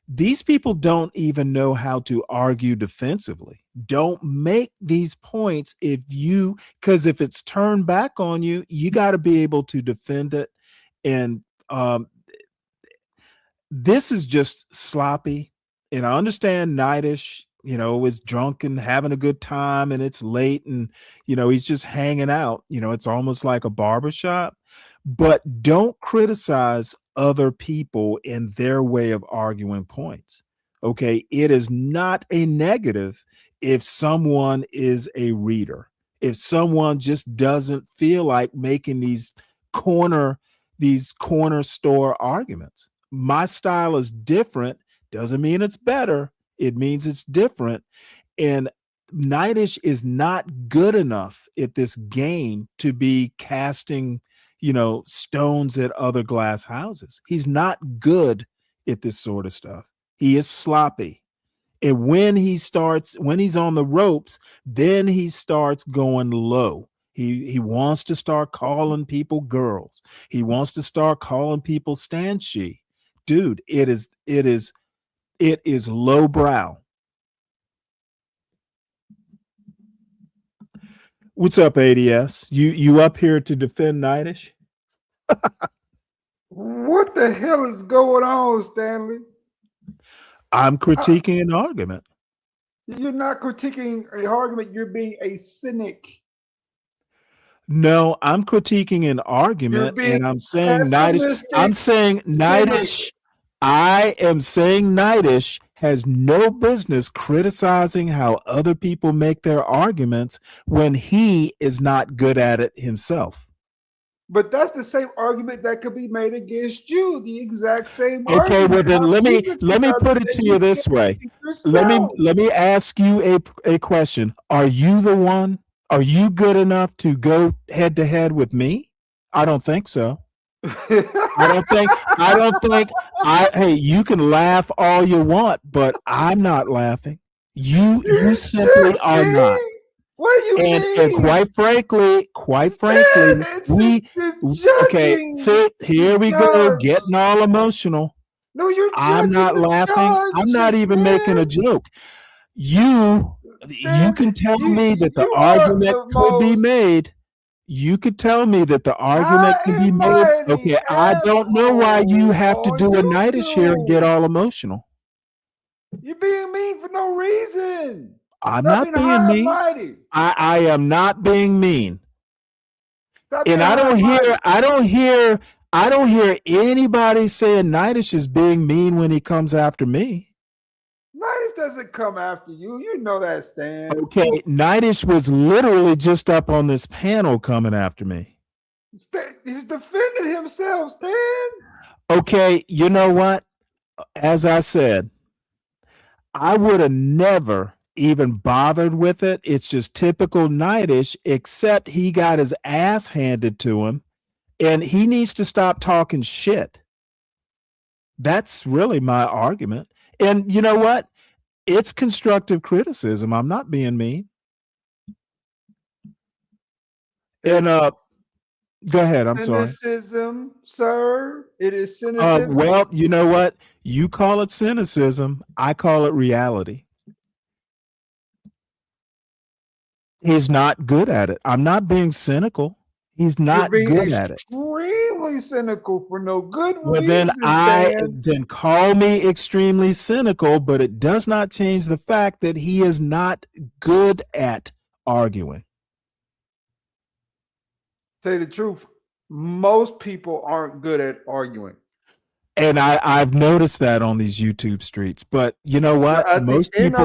these people don't even know how to argue defensively. Don't make these points because if it's turned back on you, you got to be able to defend it. And this is just sloppy. And I understand Nidish, is drunk and having a good time and it's late and, he's just hanging out. It's almost like a barbershop. But don't criticize other people in their way of arguing points. Okay. It is not a negative if someone is a reader, if someone just doesn't feel like making these corner store arguments. My style is different. Doesn't mean it's better. It means it's different. And Nidish is not good enough at this game to be casting, stones at other glass houses. He's not good at this sort of stuff. He is sloppy. And when he's on the ropes, then he starts going low. He wants to start calling people girls. He wants to start calling people Stan she. Dude, it is lowbrow. What's up, ADS? You up here to defend Nightish? What the hell is going on, Stanley? I'm critiquing an argument. You're not critiquing an argument. You're being a cynic. No, I'm critiquing an argument, and I'm saying Nightish. I'm saying Nightish. I am saying Nightish has no business criticizing how other people make their arguments when he is not good at it himself. But that's the same argument that could be made against you. The exact same Okay, argument. well then let me put it to you this way. Let me ask you a question. Are you the one? Are you good enough to go head to head with me? I don't think so. I don't think hey, you can laugh all you want, but I'm not laughing. You simply are not. What do you mean? And quite frankly, okay, see, here we go, getting all emotional. No, you're I'm not laughing. I'm not even making a joke. You can tell me that the argument could be made. You could tell me that the argument can be made. Okay, I don't know why you have to do a Nightish here and get all emotional. You're being mean for no reason. I'm not being mean. I am not being mean. And I don't hear anybody saying Nightish is being mean when he comes after me. Nightish doesn't come after you. You know that, Stan. Okay, Nightish was literally just up on this panel coming after me. He's defending himself, Stan. Okay, you know what? As I said, I would have never even bothered with it. It's just typical Nightish, except he got his ass handed to him, and he needs to stop talking shit. That's really my argument. And you know what? It's constructive criticism. I'm not being mean. And go ahead. I'm sorry. Cynicism, sir. It is cynicism. Well, you know what? You call it cynicism. I call it reality. He's not good at it. I'm not being cynical. He's not good at it. Extremely cynical for no good Well, reason. then call me extremely cynical, but it does not change the fact that he is not good at arguing. Say the truth. Most people aren't good at arguing. And I've noticed that on these YouTube streets. But you know what? Most people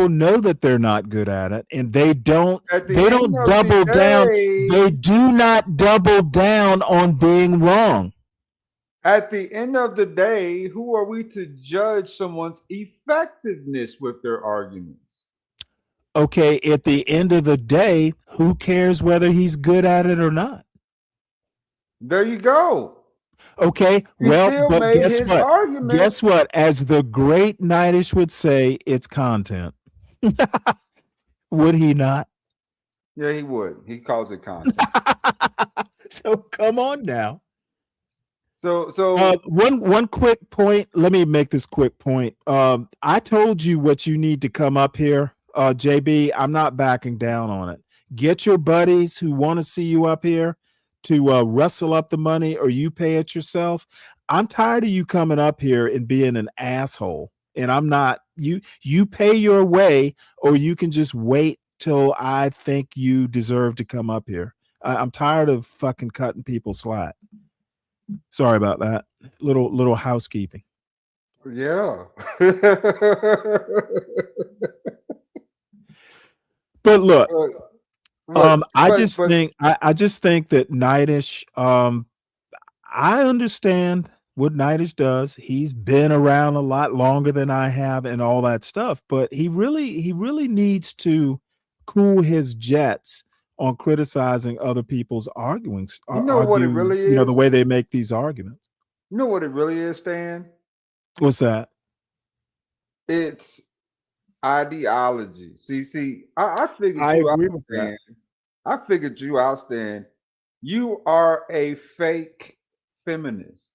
know that they're not good at it, and they don't double down. They do not double down on being wrong. At the end of the day, who are we to judge someone's effectiveness with their arguments? Okay, at the end of the day, who cares whether he's good at it or not? There you go. Okay, well, but guess what? Guess what? As the great Nightish would say, it's content. Would he not? Yeah, he would. He calls it content. So come on now. So one quick point. Let me make this quick point. I told you what you need to come up here, JB. I'm not backing down on it. Get your buddies who want to see you up here to rustle up the money, or you pay it yourself. I'm tired of you coming up here and being an asshole. And I'm not. You pay your way, or you can just wait till I think you deserve to come up here. I'm tired of fucking cutting people slack. Sorry about that. Little housekeeping. Yeah. But look, I just think that Nightish, I understand what Nightish does. He's been around a lot longer than I have and all that stuff, but he really needs to cool his jets on criticizing other people's arguments. You know what it really is? You know, the way they make these arguments. You know what it really is, Stan? What's that? It's ideology. See, I figured I you out, agree with Stan. that. I figured you out, Stan. You are a fake feminist.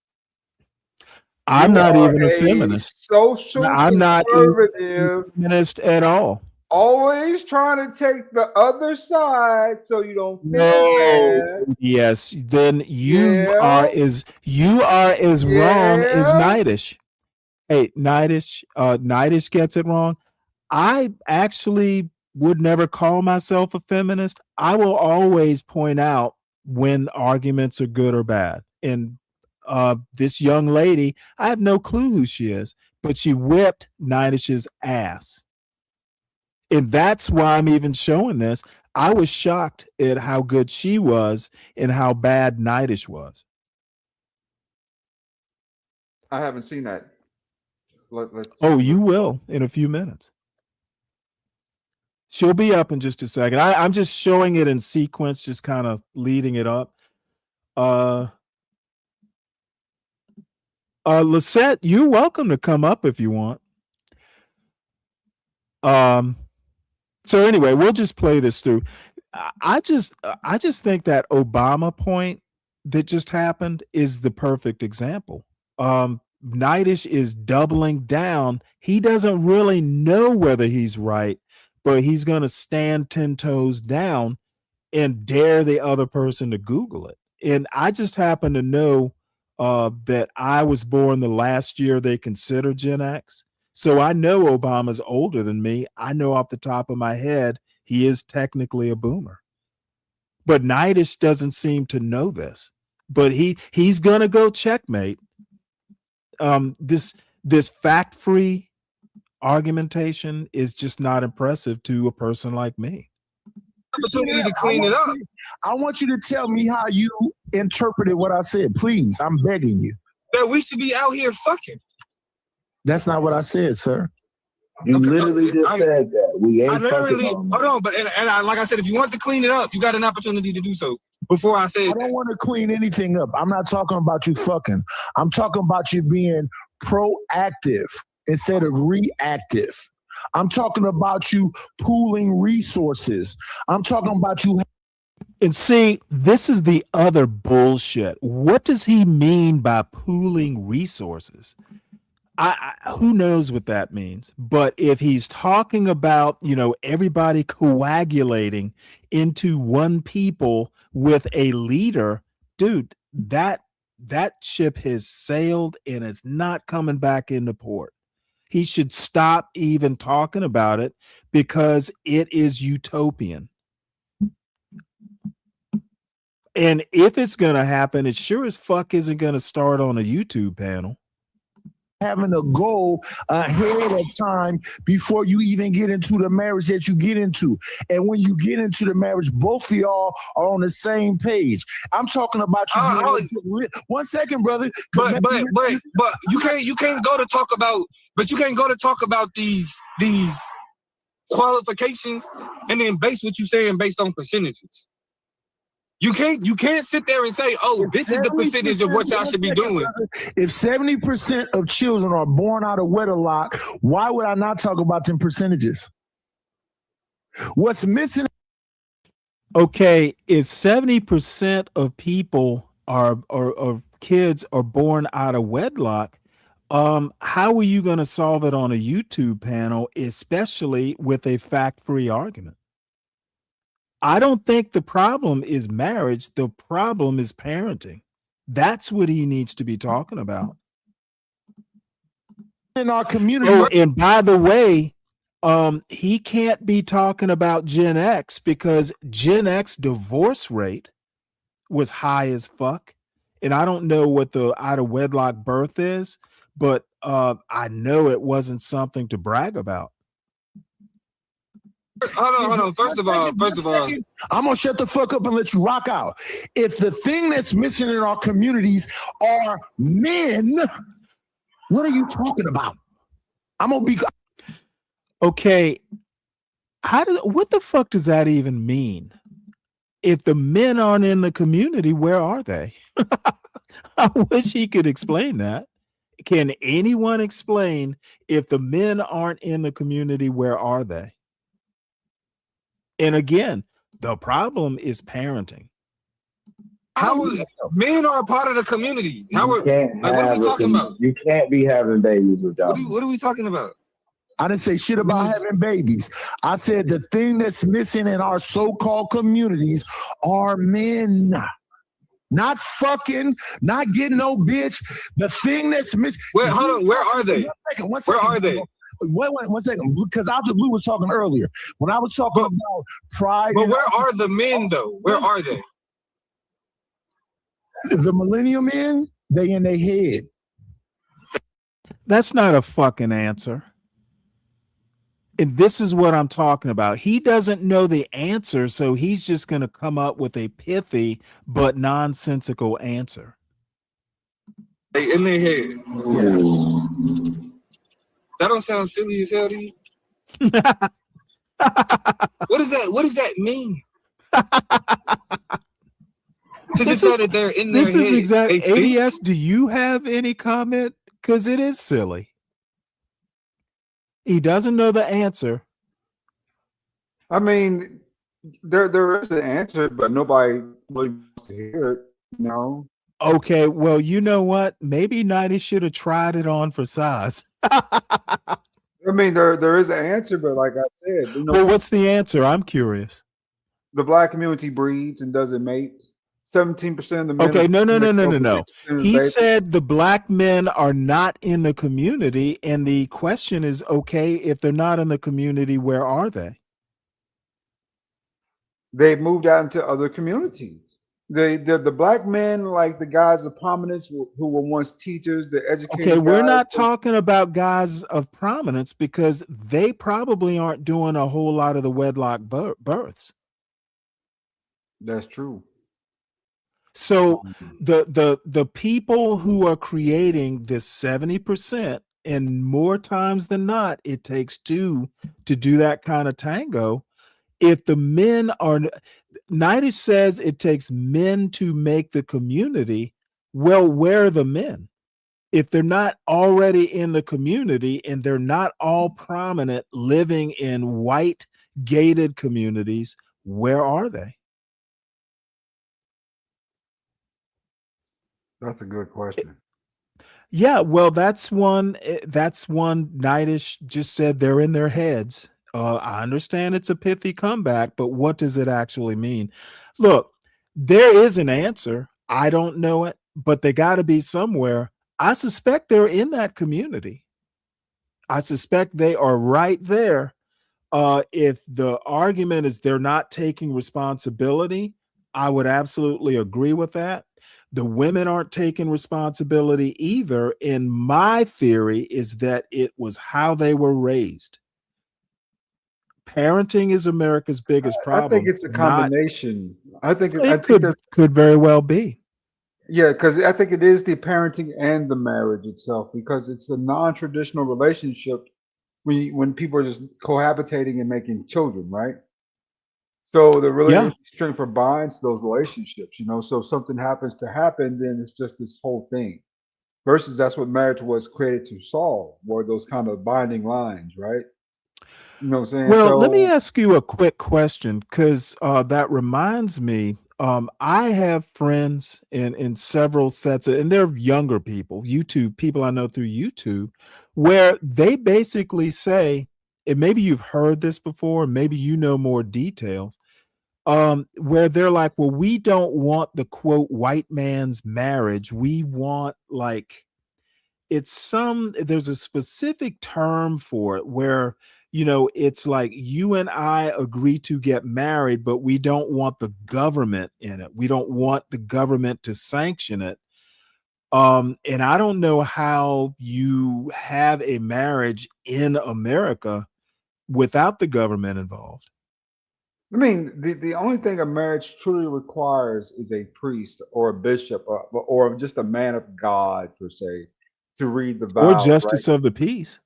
I'm You not are even a a feminist. social I'm not even a conservative, feminist at all. always trying to take the other side so you don't feel No. bad. Yes, then you are Yeah, as wrong as yeah. Nightish. Hey, Nightish gets it wrong. I actually would never call myself a feminist. I will always point out when arguments are good or bad. And this young lady, I have no clue who she is, but she whipped Nightish's ass. And that's why I'm even showing this. I was shocked at how good she was and how bad Nightish was. I haven't seen that. Let's. Oh, you will in a few minutes. She'll be up in just a second. I'm just showing it in sequence, just kind of leading it up. Lisette, you're welcome to come up if you want. So anyway, we'll just play this through. I just think that Obama point that just happened is the perfect example. Nightish is doubling down. He doesn't really know whether he's right, but he's going to stand 10 toes down and dare the other person to Google it. And I just happen to know that I was born the last year they consider Gen X. So I know Obama's older than me. I know off the top of my head, he is technically a boomer. But Nightish doesn't seem to know this. But he's going to go checkmate. This fact-free argumentation is just not impressive to a person like me. Opportunity to clean it up. I want you to tell me how you interpreted what I said. Please, I'm begging you. That we should be out here fucking. That's not what I said, sir. You literally just said that. We ain't literally, fucking hold on, but like I said, if you want to clean it up, you got an opportunity to do so. Before I said, I don't want to clean anything up. I'm not talking about you fucking. I'm talking about you being proactive instead of reactive. I'm talking about you pooling resources. I'm talking about you. And see, this is the other bullshit. What does he mean by pooling resources? Who knows what that means? But if he's talking about, everybody coagulating into one people with a leader, dude, that ship has sailed and it's not coming back into port. He should stop even talking about it because it is utopian. And if it's going to happen, it sure as fuck isn't going to start on a YouTube panel. Having a goal ahead of time before you even get into the marriage that you get into. And when you get into the marriage, both of y'all are on the same page. I'm talking about you. 1 second, brother. But you can't go to talk about these qualifications and then base what you're saying based on percentages. You can't sit there and say, oh, this is the percentage of what y'all should be doing. If 70% of children are born out of wedlock, why would I not talk about them percentages? What's missing? Okay, if 70% of people or kids are born out of wedlock, how are you going to solve it on a YouTube panel, especially with a fact-free argument? I don't think the problem is marriage. The problem is parenting. That's what he needs to be talking about. In our community. Oh, and by the way, he can't be talking about Gen X because Gen X divorce rate was high as fuck. And I don't know what the out of wedlock birth is, but I know it wasn't something to brag about. Hold on. First of all, I'm gonna shut the fuck up and let you rock out. If the thing that's missing in our communities are men, what are you talking about? I'm gonna be okay. What the fuck does that even mean? If the men aren't in the community, where are they? I wish he could explain that. Can anyone explain if the men aren't in the community, where are they? And again, the problem is parenting. How men are a part of the community? How You are can't like? What are we have talking about? you can't be having babies without. What are we talking about? I didn't say shit about having babies. I said the thing that's missing in our so-called communities are men. Not fucking, not getting no bitch. The thing that's missing. Where? Hold on. Where are they? One second. Where are they? Wait, 1 second. Because Dr. Blue was talking earlier. When I was talking about pride. But where are the men though? Where are they? The millennial men, they in their head. That's not a fucking answer. And this is what I'm talking about. He doesn't know the answer, so he's just going to come up with a pithy but nonsensical answer. They in their head. That don't sound silly as hell to you. What is that? What does that mean? This is exactly ADS. Do you have any comment? Because it is silly. He doesn't know the answer. I mean, there is an answer, but nobody really wants to hear it. No. Okay, well, you know what? Maybe 90 should have tried it on for size. I mean, there is an answer, but like I said, Well, what's the answer? I'm curious. The black community breeds and doesn't mate. 17% of the men. Okay, no. He said the black men are not in the community, and the question is, okay, if they're not in the community, where are they? They moved out into other communities. The black men, like the guys of prominence who were once teachers, the educators. Okay, we're not talking about guys of prominence because they probably aren't doing a whole lot of the wedlock births. That's true. So the people who are creating this 70%, and more times than not, it takes two to do that kind of tango. If the men are, 90 says it takes men to make the community. Well, where are the men? If they're not already in the community and they're not all prominent living in white gated communities, where are they? That's a good question. Yeah, well, that's one Nightish just said they're in their heads. I understand it's a pithy comeback, but what does it actually mean? Look, there is an answer. I don't know it, but they got to be somewhere. I suspect they're in that community. I suspect they are right there. If the argument is they're not taking responsibility, I would absolutely agree with that. The women aren't taking responsibility either. And my theory is that it was how they were raised. Parenting is America's biggest problem. I think it's a combination. I think could very well be. Yeah, because I think it is the parenting and the marriage itself, because it's a non-traditional relationship when people are just cohabitating and making children, right? So the relationship strength binds those relationships, So if something happens to happen, then it's just this whole thing. Versus that's what marriage was created to solve, were those kind of binding lines, right? You know what I'm saying? Well, let me ask you a quick question, because that reminds me. I have friends in several sets, and they're younger people, people I know through YouTube, where they basically say, and maybe you've heard this before, maybe you know more details, where they're like, well, we don't want the quote white man's marriage. We want there's a specific term for it where, it's like you and I agree to get married, but we don't want the government in it. We don't want the government to sanction it. And I don't know how you have a marriage in America without the government involved. I mean, the only thing a marriage truly requires is a priest or a bishop or just a man of God, per se, to read the vows. Or justice of the peace.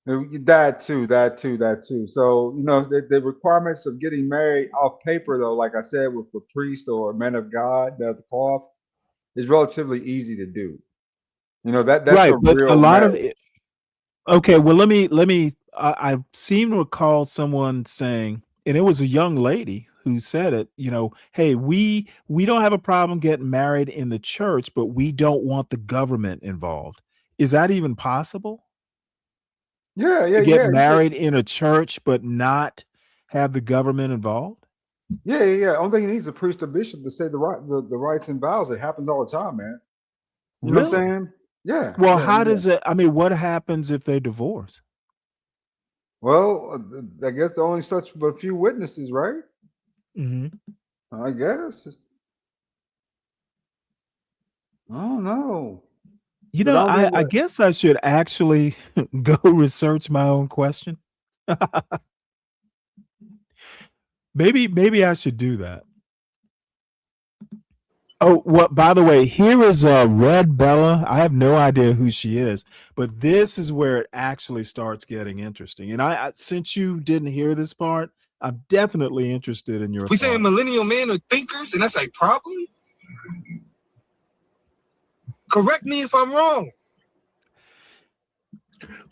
That too. So, the requirements of getting married off paper, though, like I said, with a priest or a man of God, that the cloth, is relatively easy to do. You know, that's Right, a but a real lot of marriage. it. Okay, well, let me. I seem to recall someone saying, and it was a young lady who said it. You know, hey, we don't have a problem getting married in the church, but we don't want the government involved. Is that even possible? Yeah, To get You can, married in a church but not have the government involved? yeah. Only thing he needs is a priest or bishop to say the rights and vows. It happens all the time, man. You know what I'm Really? saying? Yeah, Well, yeah, how yeah. does it? I mean, what happens if they divorce? Well, I guess the only such but a few witnesses, right? Hmm. I guess. I don't know. You But I know, don't think I guess I should actually go research my own question. Maybe I should do that. Oh, well, by the way, here is Red Bella. I have no idea who she is, but this is where it actually starts getting interesting. And I since you didn't hear this part, I'm definitely interested in your We saying thoughts. millennial men are thinkers, and that's a problem. Correct me if I'm wrong.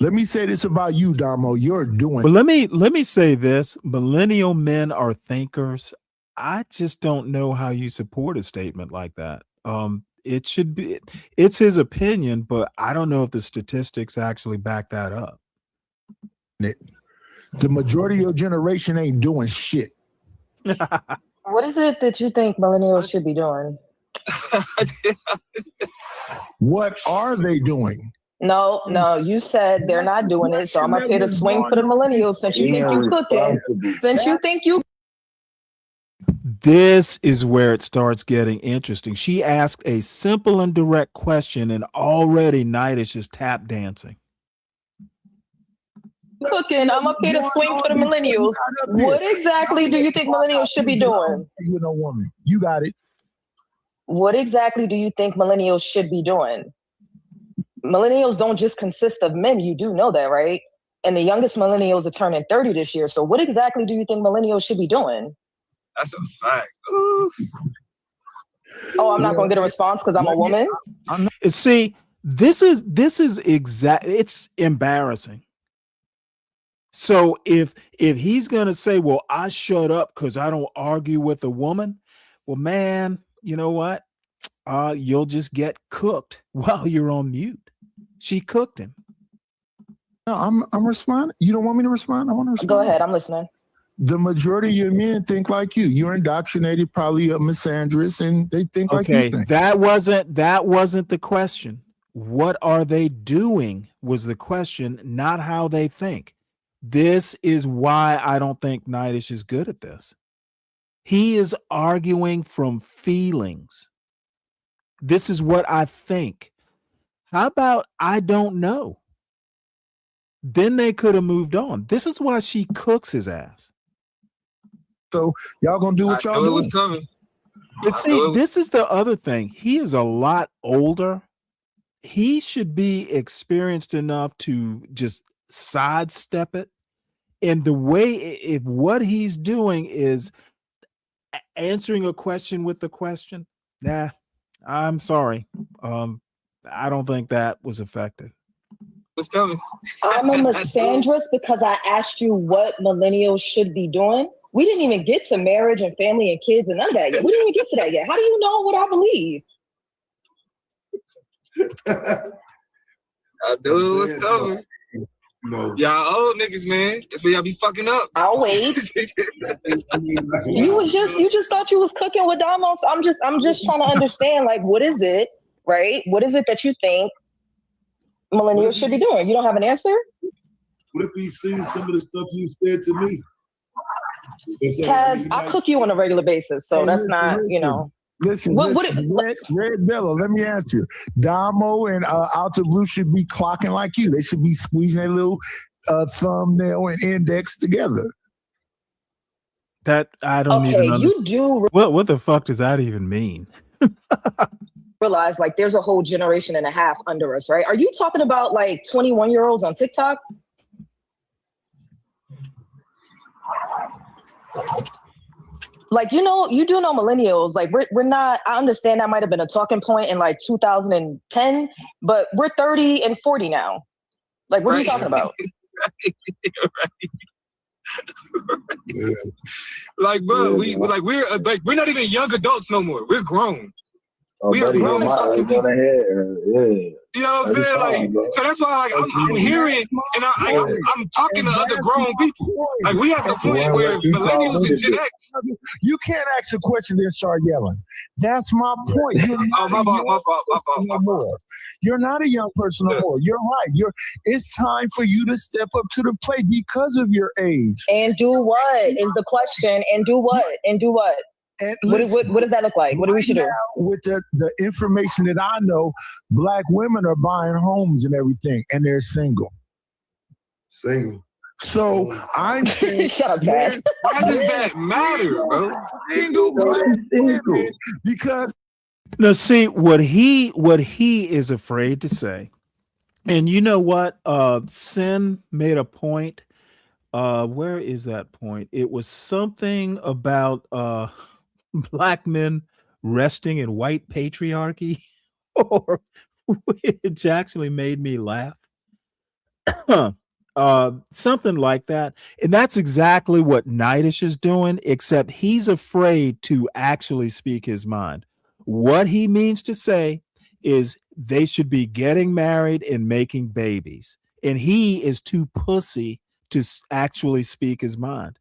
Let me say this about you, Damo. You're doing. But let me say this: millennial men are thinkers. I just don't know how you support a statement like that. It should be it's his opinion, but I don't know if the statistics actually back that up. The majority of your generation ain't doing shit. What is it that you think millennials should be doing? What are they doing? No, you said they're not doing it, so I'm up here to swing for the millennials since you think you cooking. Since you think you This is where it starts getting interesting. She asked a simple and direct question, and already Nitish is tap dancing. cooking, I'm up here to swing for the millennials. What exactly do you think millennials should be doing? You know, woman, you got it. What exactly do you think millennials should be doing? Millennials don't just consist of men. You do know that, right? And the youngest millennials are turning 30 this year. So what exactly do you think millennials should be doing? That's a fact. Ooh. Oh, I'm not going to get a response because I'm a woman? See, this is it's embarrassing. So if he's gonna say, well, I shut up because I don't argue with a woman, well, man, you know what? You'll just get cooked while you're on mute. She cooked him. No, I'm responding. You don't want me to respond? I want to respond. Go ahead, I'm listening. The majority of your men think like you. You're indoctrinated, probably a misandrist, and they think like you Okay, think. that wasn't the question. What are they doing was the question, not how they think. This is why I don't think Nitish is good at this. He is arguing from feelings. This is what I think. How about I don't know? Then they could have moved on. This is why she cooks his ass. So y'all gonna do what y'all doing. It was coming. But see, this is the other thing. He is a lot older. He should be experienced enough to just sidestep it. And the way, if what he's doing is answering a question with the question, nah, I'm sorry. I don't think that was effective. What's coming? I'm a misandrist because I asked you what millennials should be doing. We didn't even get to marriage and family and kids and none of that yet. We didn't even get to that yet. How do you know what I believe? I knew it was coming. No. Y'all old niggas, man. That's where y'all be fucking up. I'll wait. You just thought you was cooking with Damo. So I'm just trying to understand, like, what is it, right? What is it that you think millennials should be doing? You don't have an answer? What if he's seen some of the stuff you said to me? Taz, I cook you on a regular basis, so that's not, you know. Listen, Red Bella, let me ask you. Damo and Alta Blue should be clocking like you. They should be squeezing their little thumbnail and index together. That I don't Okay, even understand. you do What the fuck does that even mean? realize, like, there's a whole generation and a half under us, right? Are you talking about, like, 21-year-olds on TikTok? like, you know, you do know millennials, like we're not, I understand that might have been a talking point in like 2010, but we're 30 and 40 now. Like, what are you talking about? Like, bro, we're not even young adults no more. We're grown. Oh, We are buddy, grown fucking people. yeah. You know what I'm saying? Like, so that's why, like, I'm hearing, and I'm talking to other grown people. Like, we at the point where millennials and Gen X. You can't ask a question then start yelling. That's my point. You're not my fault. no more. You're not a young person no more. You're right. It's time for you to step up to the plate because of your age. And do what is the question? And do what? And do what? And what does that look like? What do we should do? With the information that I know, Black women are buying homes and everything, and they're single. So I'm saying, shut up, Dad. Why does that matter, bro? Single Black women, because now see what he is afraid to say, and you know what? Sin made a point. Where is that point? It was something about Black men resting in white patriarchy, or which actually made me laugh. Something like that. And that's exactly what Nightish is doing, except he's afraid to actually speak his mind. What he means to say is they should be getting married and making babies. And he is too pussy to actually speak his mind.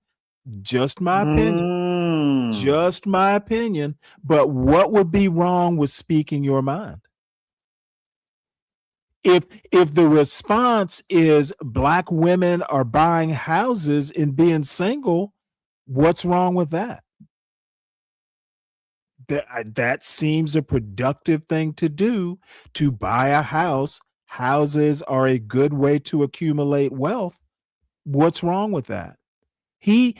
Just my opinion. Just my opinion. But what would be wrong with speaking your mind? If the response is Black women are buying houses and being single, what's wrong with that? That seems a productive thing to do, to buy a house. Houses are a good way to accumulate wealth. What's wrong with that? He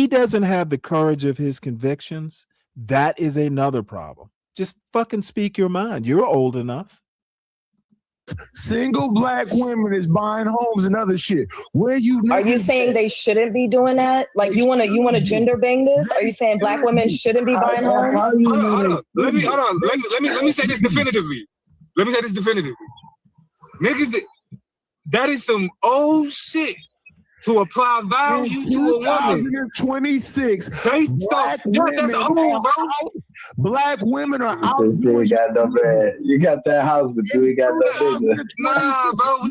doesn't have the courage of his convictions. That is another problem. Just fucking speak your mind. You're old enough. Single Black women is buying homes and other shit. Are you saying they shouldn't be doing that? Like, you wanna gender bang this? Are you saying Black women shouldn't be buying homes? Hold on. Let me say this definitively. Niggas, that is some old shit to apply value to a woman. 2026. That's old, bro. Black women are out. You ain't got no bed. You got that house, but you ain't got no business. Nah, bro.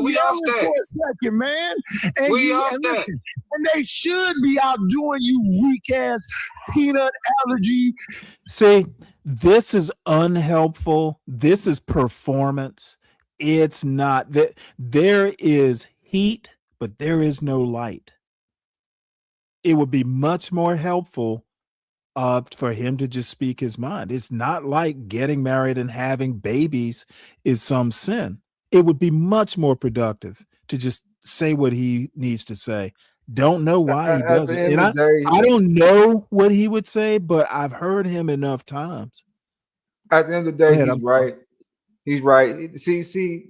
We off that. For a second, man. And we off that. And they should be outdoing you weak ass peanut allergy. See, this is unhelpful. This is performance. It's not that there is heat, but there is no light. It would be much more helpful for him to just speak his mind. It's not like getting married and having babies is some sin. It would be much more productive to just say what he needs to say. Don't know why he does it. And I don't know what he would say, but I've heard him enough times. At the end of the day, he's right. He's right. See,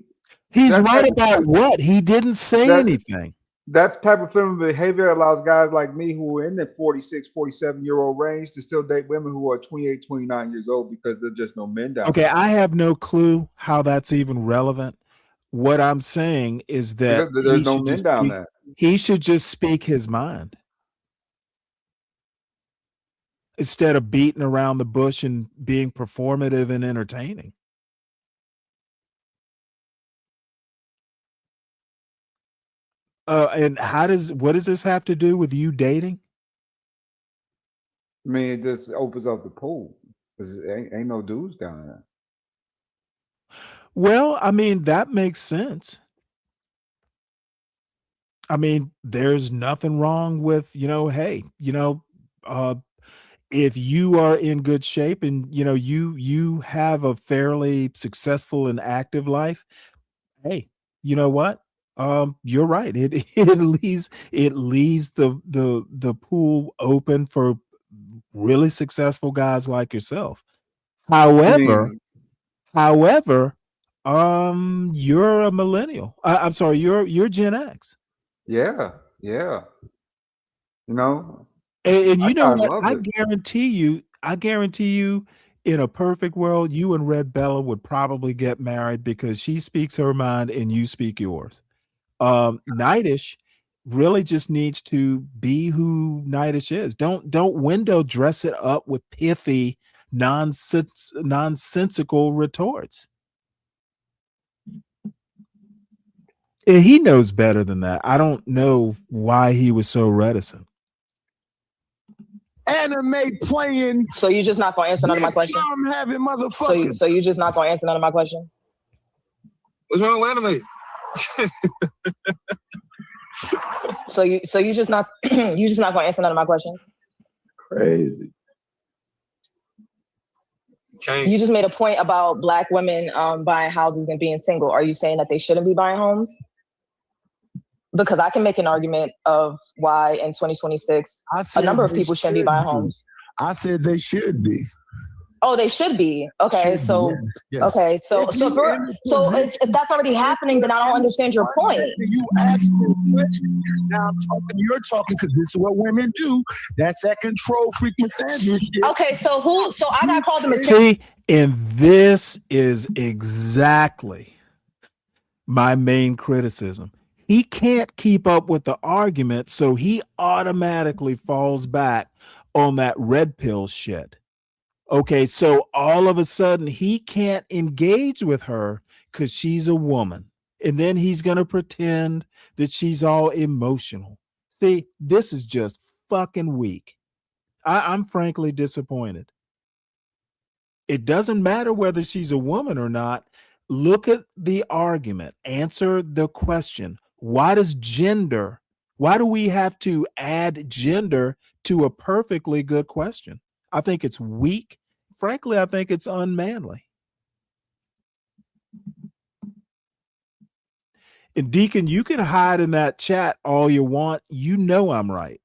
he's right about what? He didn't say anything. That type of feminine behavior allows guys like me who are in the 46, 47-year-old range to still date women who are 28, 29 years old because there's just no men down Okay, there. I have no clue how that's even relevant. What I'm saying is that there's no men down there. He should just speak his mind instead of beating around the bush and being performative and entertaining. And what does this have to do with you dating? I mean, it just opens up the pool because ain't no dudes down there. Well, I mean, that makes sense. I mean, there's nothing wrong with, hey, if you are in good shape and, you have a fairly successful and active life, hey, you know what? You're right. It leaves the pool open for really successful guys like yourself. However, you're a millennial. I'm sorry, you're Gen X. Yeah. And you know I what? love I it. guarantee you, in a perfect world, you and Red Bella would probably get married because she speaks her mind and you speak yours. Nightish really just needs to be who Nightish is. Don't window dress it up with pithy, nonsensical retorts. And he knows better than that. I don't know why he was so reticent. Anime playing. So you're just not gonna answer none of my questions? I'm having motherfuckers. So you're just not gonna answer none of my questions? What's wrong with anime? So you just not you just not gonna answer none of my questions? Crazy. You just made a point about Black women buying houses and being single. Are you saying that they shouldn't be buying homes? Because I can make an argument of why in 2026 a number of people shouldn't be buying homes. I said they should be. Oh, they should be. Okay, so yes. okay, so if that's already happening, then I don't understand your point. You asked me a question. Now I'm talking. You're talking because this is what women do. That's that control freak misandry shit. Okay, so I got called them a See, and this is exactly my main criticism. He can't keep up with the argument, so he automatically falls back on that red pill shit. Okay, so all of a sudden he can't engage with her because she's a woman. And then he's going to pretend that she's all emotional. See, this is just fucking weak. I'm frankly disappointed. It doesn't matter whether she's a woman or not. Look at the argument. Answer the question. Why do we have to add gender to a perfectly good question? I think it's weak. Frankly, I think it's unmanly. And Deacon, you can hide in that chat all you want. You know I'm right.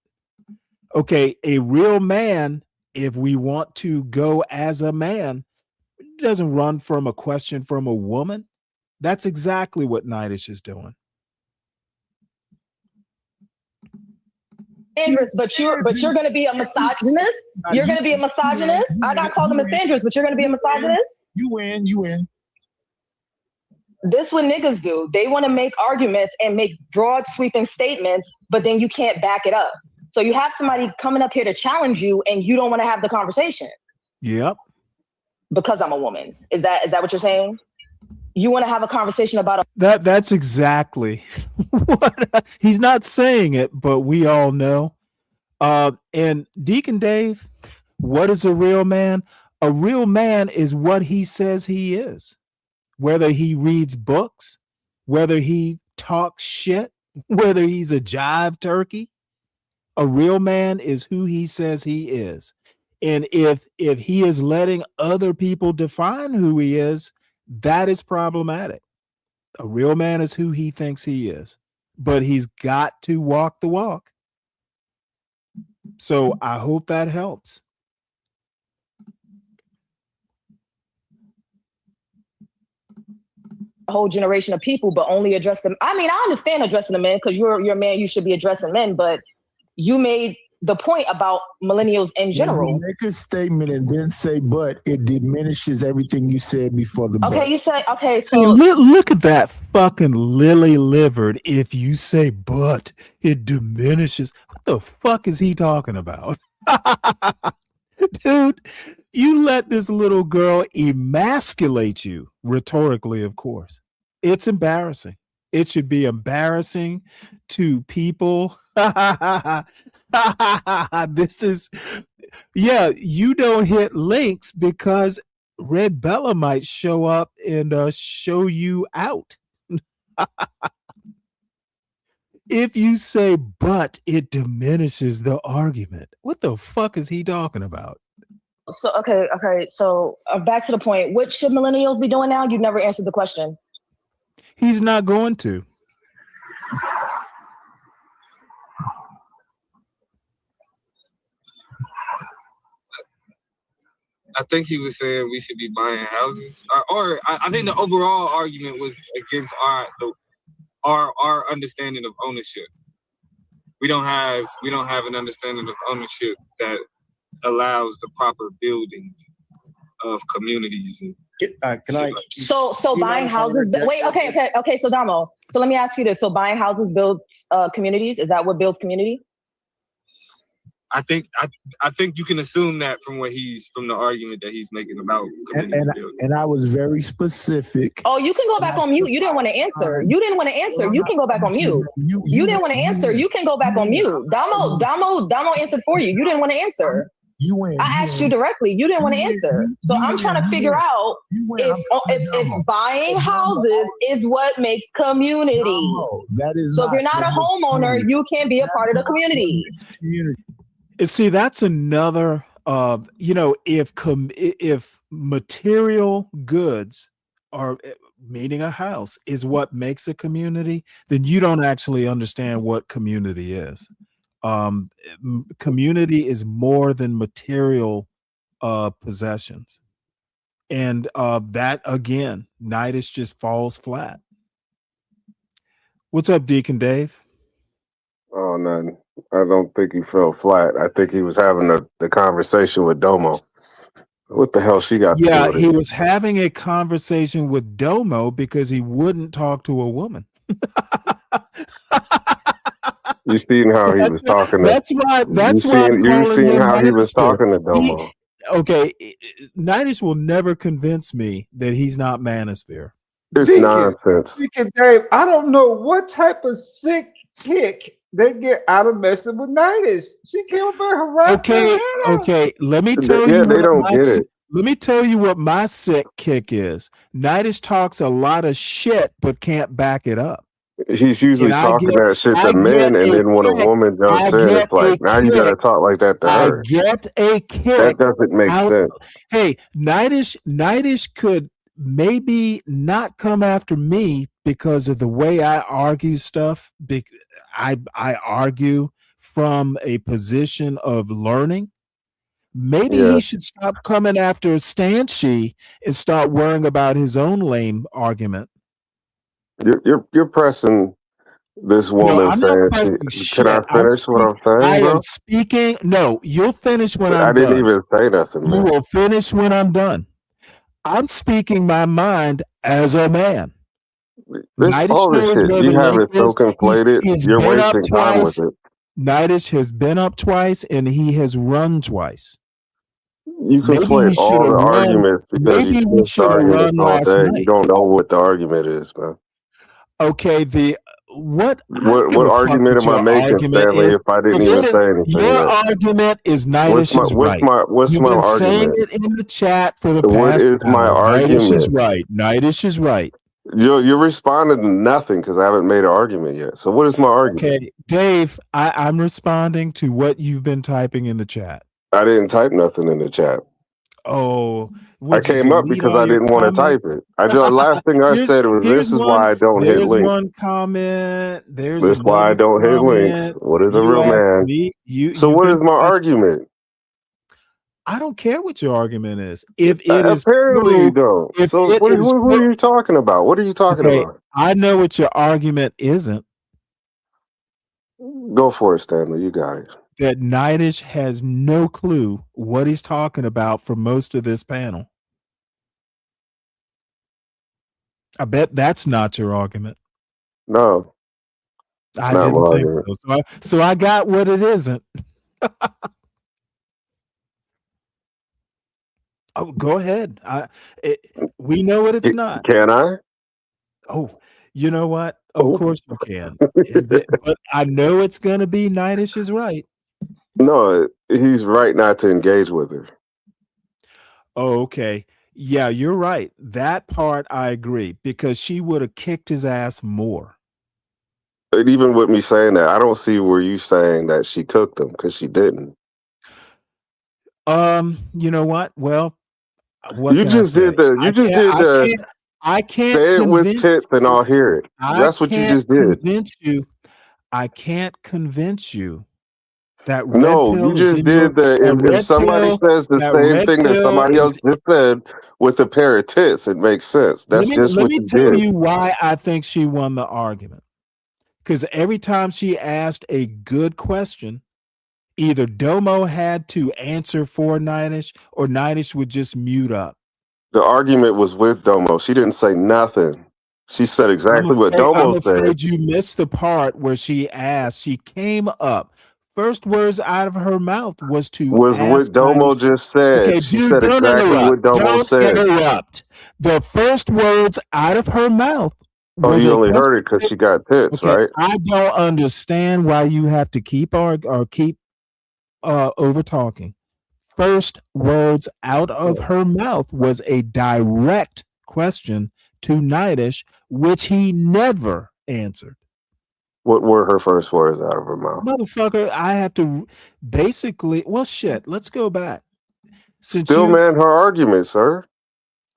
Okay, a real man, if we want to go as a man, doesn't run from a question from a woman. That's exactly what Nightish is doing. misandrous, but you're going to be a misogynist. You're going to be a misogynist. I got called a misandrous, but you're going to be a misogynist. You win. This what niggas do. They want to make arguments and make broad sweeping statements, but then you can't back it up. So you have somebody coming up here to challenge you, and you don't want to have the conversation. Yep. Because I'm a woman. Is that what you're saying? You want to have a conversation about That's exactly what he's not saying it, but we all know. And Deacon Dave, what is a real man? A real man is what he says he is. Whether he reads books, whether he talks shit, whether he's a jive turkey, a real man is who he says he is. And if he is letting other people define who he is, that is problematic. A real man is who he thinks he is, but he's got to walk the walk. So I hope that helps. a whole generation of people, but only address them. I mean, I understand addressing the men because you're a man, you should be addressing men, but you made the point about millennials in general. Make a statement and then say, but it diminishes everything you said before the Okay, but. you say, okay, so look at that fucking lily livered. If you say but, it diminishes. What the fuck is he talking about? Dude, you let this little girl emasculate you, rhetorically, of course. It's embarrassing. It should be embarrassing to people. This is, yeah, you don't hit links because Red Bella might show up and show you out. If you say, but it diminishes the argument. What the fuck is he talking about? So, okay. So back to the point. What should millennials be doing now? You've never answered the question. He's not going to. I think he was saying we should be buying houses, or I think the overall argument was against our understanding of ownership. we don't have an understanding of ownership that allows the proper building of communities. And can I? So buying houses. Wait, okay. So Damo, so let me ask you this: so buying houses builds communities. Is that what builds community? I think you can assume that from the argument that he's making about community building. And I was very specific. Oh, you can go back on mute. You didn't want to answer. You can go back on mute. You didn't want to answer. You can go back on mute. Damo answered for you. You didn't want to answer. I asked you directly. You didn't want to answer. So I'm trying to figure out if buying houses is what makes community. No, that is. So if you're not a homeowner, you can't be a part of the community. See, that's another. If material goods are meaning a house is what makes a community, then you don't actually understand what community is. Community is more than material possessions, and that again, Nidus just falls flat. What's up, Deacon Dave? Oh, nothing. I don't think he fell flat. I think he was having the conversation with Domo. What the hell she got? Yeah, he was having a conversation with Domo because he wouldn't talk to a woman. You seen how he was talking to? That's why. You seen how he was talking to Domo? Okay, Nidus will never convince me that he's not manosphere. It's nonsense. Deacon Dave, I don't know what type of sick kick they get out of messing with Nidus. She came up there harassing. Okay. Let me tell you. They don't get it. Let me tell you what my sick kick is. Nidus talks a lot of shit, but can't back it up. He's usually talking that shit to men, and then when a woman jumps in, it's like, now you gotta talk like that to her. I get a kick. That doesn't make sense. Hey, Nidus could maybe not come after me because of the way I argue stuff. I argue from a position of learning. Maybe he should stop coming after Stanley and start worrying about his own lame argument. You're pressing this woman saying, "Can I finish what I'm saying?" I bro? am speaking. No, you'll finish when I'm done. I didn't even say nothing. You Man. will finish when I'm done. I'm speaking my mind as a man. All this shit, you have it so conflated. You're wasting time with it. Nidus has been up twice and he has run twice. You conflate all the arguments because you just arguments all day. You don't know what the argument is, man. Okay, what argument am I making, Stanley? If I didn't even say anything, your argument is Nidus is right. What's my argument? Saying it in the chat for the past. What is my argument? Nidus is right. Nidus is right. You're responding to nothing because I haven't made an argument yet. So what is my argument? Okay, Dave, I'm responding to what you've been typing in the chat. I didn't type nothing in the chat. Oh, I came up because I didn't want to type it. The last thing I said was, "This is why I don't hit links." There's one comment. This is why I don't hit links. What is a real man? So what is my argument? I don't care what your argument is. If it is apparently you don't. So what are you talking about? What are you talking about? I know what your argument isn't. Go for it, Stanley. You got it. That Nidus has no clue what he's talking about for most of this panel. I bet that's not your argument. No. I didn't think so. So I got what it isn't. Oh, go ahead. We know what it's not. Can I? Oh, you know what? Of course you can. But I know it's going to be Nidus is right. No, he's right not to engage with her. Oh, okay. Yeah, you're right. That part I agree because she would have kicked his ass more. And even with me saying that, I don't see where you saying that she cooked him because she didn't. You know what? Well, you just did the. I can't say it with tits and I'll hear it. That's what you just did. I can't convince you that you just did if somebody says the same thing that somebody else just said with a pair of tits, it makes sense. That's just what you did. Let me tell you why I think she won the argument. Because every time she asked a good question, either Domo had to answer for Nidish or Nidish would just mute up. The argument was with Domo. She didn't say nothing. She said exactly what Domo I'm said. afraid you missed the part where she asked. She came up. First words out of her mouth was to Was ask what Domo Nidish. just said. Okay, She dude, said don't exactly interrupt. what Domo Don't said. interrupt. The first words out of her mouth Oh, was you a only heard question. it because she got tits, Okay, right? I don't understand why you have to keep over talking. First words out of her mouth was a direct question to Nidish, which he never answered. What were her first words out of her mouth? Motherfucker, I have to basically, well, shit, let's go back. Still man her argument, sir.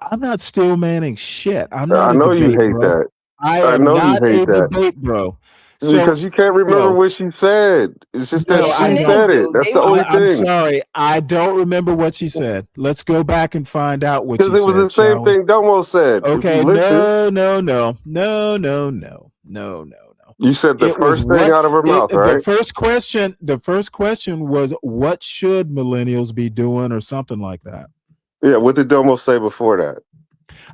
I'm not still manning shit. I'm I not a know you debate hate bro. that. I I am know you not hate a that. debate bro. So, Because you can't remember what she said. It's just that No, I she don't. said it. That's the only I'm thing. sorry. I don't remember what she said. Let's go back and find out what she Because it was said, the same shall we? thing Domo said. If Okay, you listen, no. you said the It was first thing out of her mouth, right? the first question was, what should millennials be doing, or something like that. Yeah, what did Domo say before that?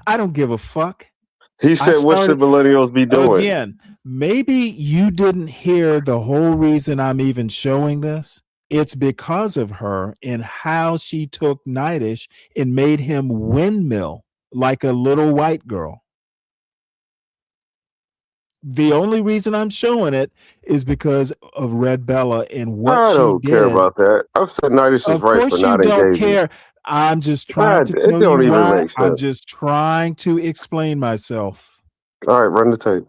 I don't give a fuck. He said, what should millennials be doing? Again, maybe you didn't hear the whole reason I'm even showing this. It's because of her and how she took Nidish and made him windmill like a little white girl. The only reason I'm showing it is because of Red Bella and what I she don't did. care about that. I've said Nidish is Of right for course you not don't engaging. care. I'm just trying to It tell don't you even why. make I'm sense. just trying to explain myself. All right, run the tape.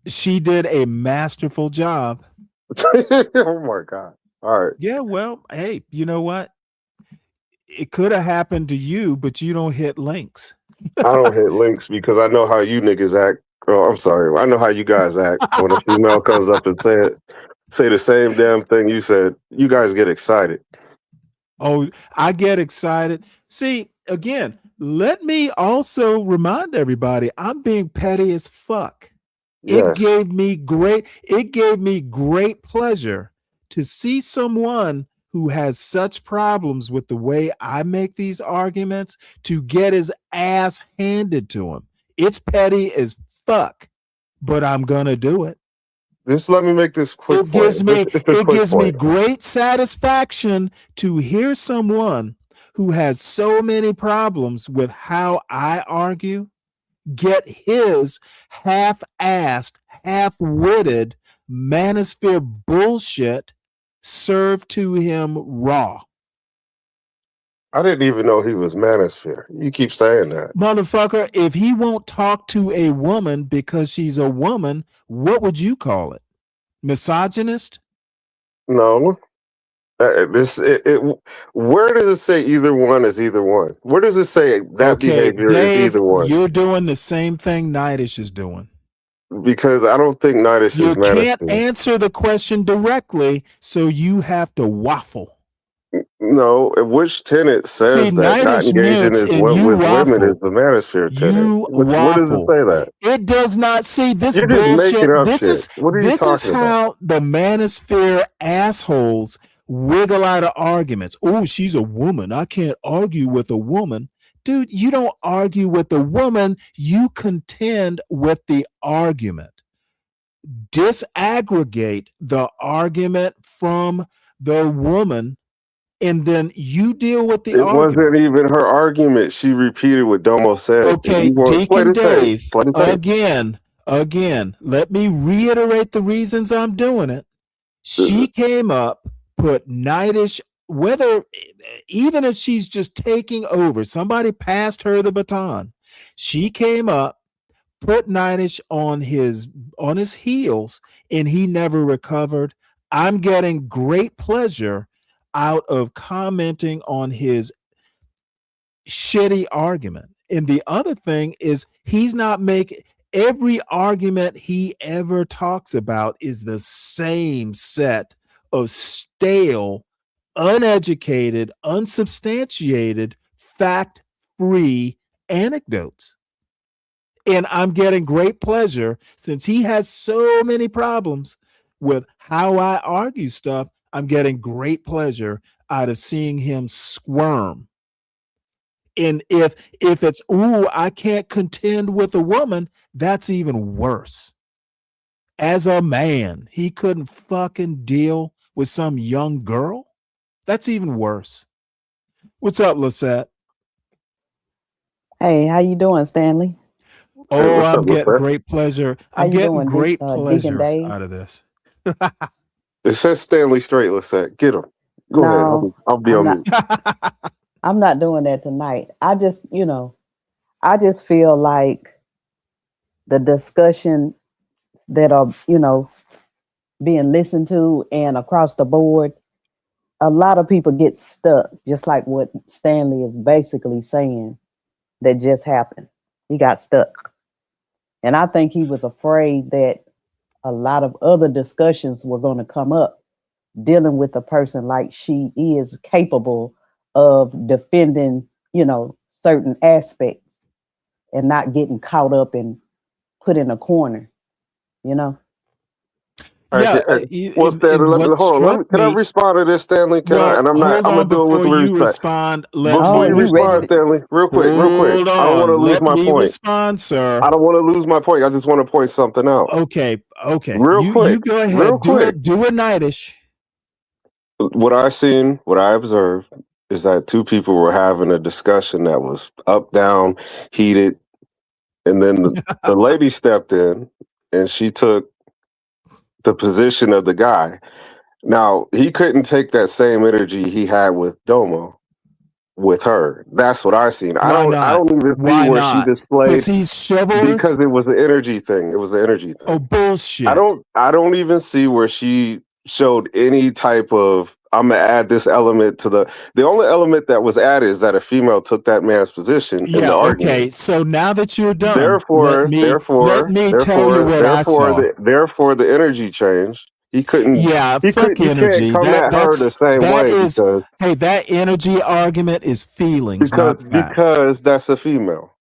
She did a masterful job. Oh my God. All right. Yeah, well, hey, you know what? It could have happened to you, but you don't hit links. I don't hit links because I know how you niggas act. Oh, I'm sorry. I know how you guys act when a female comes up and say the same damn thing you said. You guys get excited. Oh, I get excited. See, again, let me also remind everybody, I'm being petty as fuck. Yes. It gave me great pleasure to see someone who has such problems with the way I make these arguments to get his ass handed to him. It's petty as fuck, but I'm gonna do it. Just let me make this quick It gives point. me me great satisfaction to hear someone who has so many problems with how I argue get his half-assed, half-witted manosphere bullshit served to him raw. I didn't even know he was manosphere. You keep saying that. Motherfucker, if he won't talk to a woman because she's a woman, what would you call it? Misogynist? No. Where does it say either one is either one? Where does it say that behavior is either one? You're doing the same thing Nidish is doing. Because I don't think Nidish You is can't manosphere. answer the question directly, so you have to waffle. No, which tenant says that not Nidish engaging mutes is and with you women waffle. is the manosphere tenant? You Where does it say that? It does not see this You're just bullshit. making up This shit. is What are you this is talking about? how the manosphere assholes wiggle out of arguments. Oh, she's a woman. I can't argue with a woman. Dude, you don't argue with the woman, you contend with the argument. Disaggregate the argument from the woman, and then you deal with the It argument. wasn't even her argument. She repeated what Domo said. Okay, Play Deacon the tape. Dave, Play the tape. again, let me reiterate the reasons I'm doing it. She came up, put Nidish, even if she's just taking over, somebody passed her the baton. She came up, put Nidish on his heels, and he never recovered. I'm getting great pleasure out of commenting on his shitty argument. And the other thing is, he's not making every argument he ever talks about is the same set of stale, uneducated, unsubstantiated, fact-free anecdotes. And I'm getting great pleasure since he has so many problems with how I argue stuff. I'm getting great pleasure out of seeing him squirm. And if it's, ooh, I can't contend with a woman, that's even worse. As a man, he couldn't fucking deal with some young girl. That's even worse. What's up, Lisette? Hey, how you doing, Stanley? Oh, what's I'm up, getting Leffer? great pleasure. How I'm you getting doing, great Deacon pleasure Dave? out of this. It says Stanley straight. Let's say, get him. Go ahead. No, I'll be I'm on not. mute. I'm not doing that tonight. I just, I just feel like the discussion that are, being listened to and across the board, a lot of people get stuck, just like what Stanley is basically saying that just happened. He got stuck. And I think he was afraid that a lot of other discussions were going to come up dealing with a person like she is capable of defending, certain aspects and not getting caught up and put in a corner, you know? Yeah, Well, Stanley, and what hold on. struck Can I me, respond to this, Stanley? Can I? well, And I'm hold gonna on do it with before you respect. respond. Let Before me you you ready respond, respond. to? Stanley, real quick. Hold I don't want to on. lose Let my me point. respond, sir. I don't want to lose my point. I just want to point something out. Okay. Real You quick. go Real ahead. quick. Do a nightish. What I seen, what I observed, is that two people were having a discussion that was up, down, heated, and then the lady stepped in and she took the position of the guy. Now he couldn't take that same energy he had with Domo with her. That's what I seen. Why I not? don't even see Why where she not? Because displayed he's chivalrous? because it was an energy thing. It was an energy thing. Oh, bullshit. I don't even see where she showed any type of I'm gonna add this element to the only element that was added is that a female took that man's position in the Yeah, argument. okay. So now that you're done, Therefore, tell you what I saw. therefore the energy changed. Yeah, fuck You can't energy. come at her the same That way is, hey, that energy argument is feelings, not fact. because that's a female.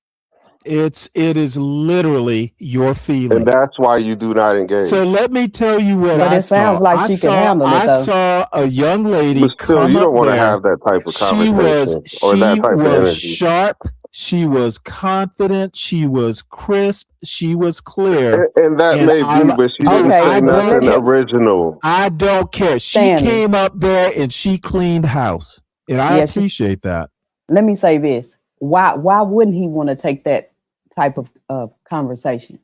It is literally your And feeling. that's why you do not engage. So let me tell you what But I it sounds saw. like she can handle it, I though. saw a young lady But still, come you up don't want to there. have that type of She was conversation or that type of energy. sharp. She was confident. She was crisp. She was clear. And that may be, but she didn't say nothing original. I don't care. She Stanley. came up there and she cleaned house. And I Yeah, appreciate that. Let me say this. Why wouldn't he want to take that type of conversation?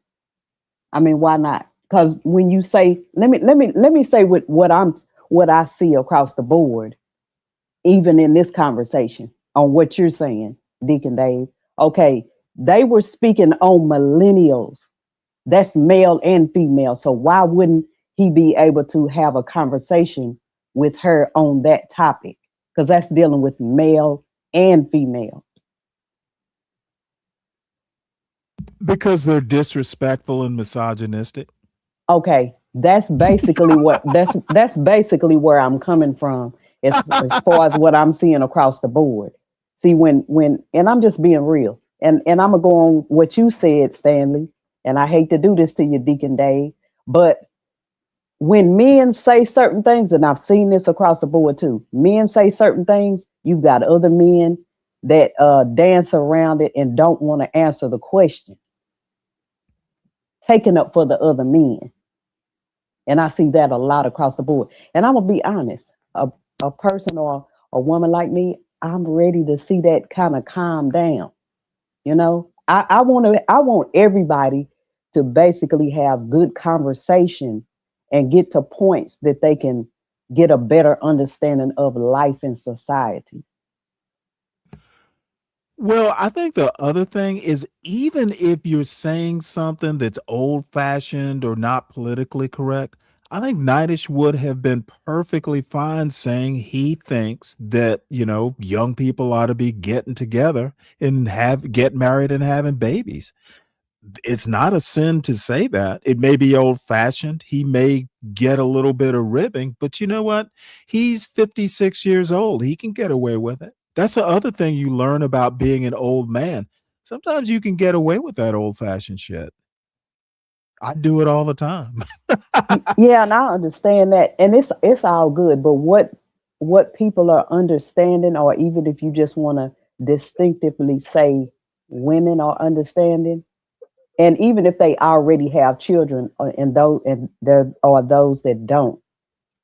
I mean, why not? Because when you say, let me say what I see across the board, even in this conversation on what you're saying, Deacon Dave. Okay, they were speaking on millennials. That's male and female. So why wouldn't he be able to have a conversation with her on that topic? Because that's dealing with male and female. Because they're disrespectful and misogynistic. Okay, that's basically that's basically where I'm coming from as far as what I'm seeing across the board. See, when and I'm just being real, and I'm gonna go on what you said, Stanley. And I hate to do this to you, Deacon Dave, but when men say certain things, and I've seen this across the board too, men say certain things, you've got other men that dance around it and don't want to answer the question, taking up for the other men. And I see that a lot across the board. And I'm gonna be honest, a person or a woman like me, I'm ready to see that kind of calm down. You know, I want everybody to basically have good conversation and get to points that they can get a better understanding of life and society. Well, I think the other thing is even if you're saying something that's old fashioned or not politically correct, I think Nightish would have been perfectly fine saying he thinks that, young people ought to be getting together and get married and having babies. It's not a sin to say that. It may be old fashioned. He may get a little bit of ribbing, but you know what? He's 56 years old. He can get away with it. That's the other thing you learn about being an old man. Sometimes you can get away with that old-fashioned shit. I do it all the time. Yeah, and I understand that, and it's all good. But what people are understanding, or even if you just want to distinctively say women are understanding, and even if they already have children, and there are those that don't,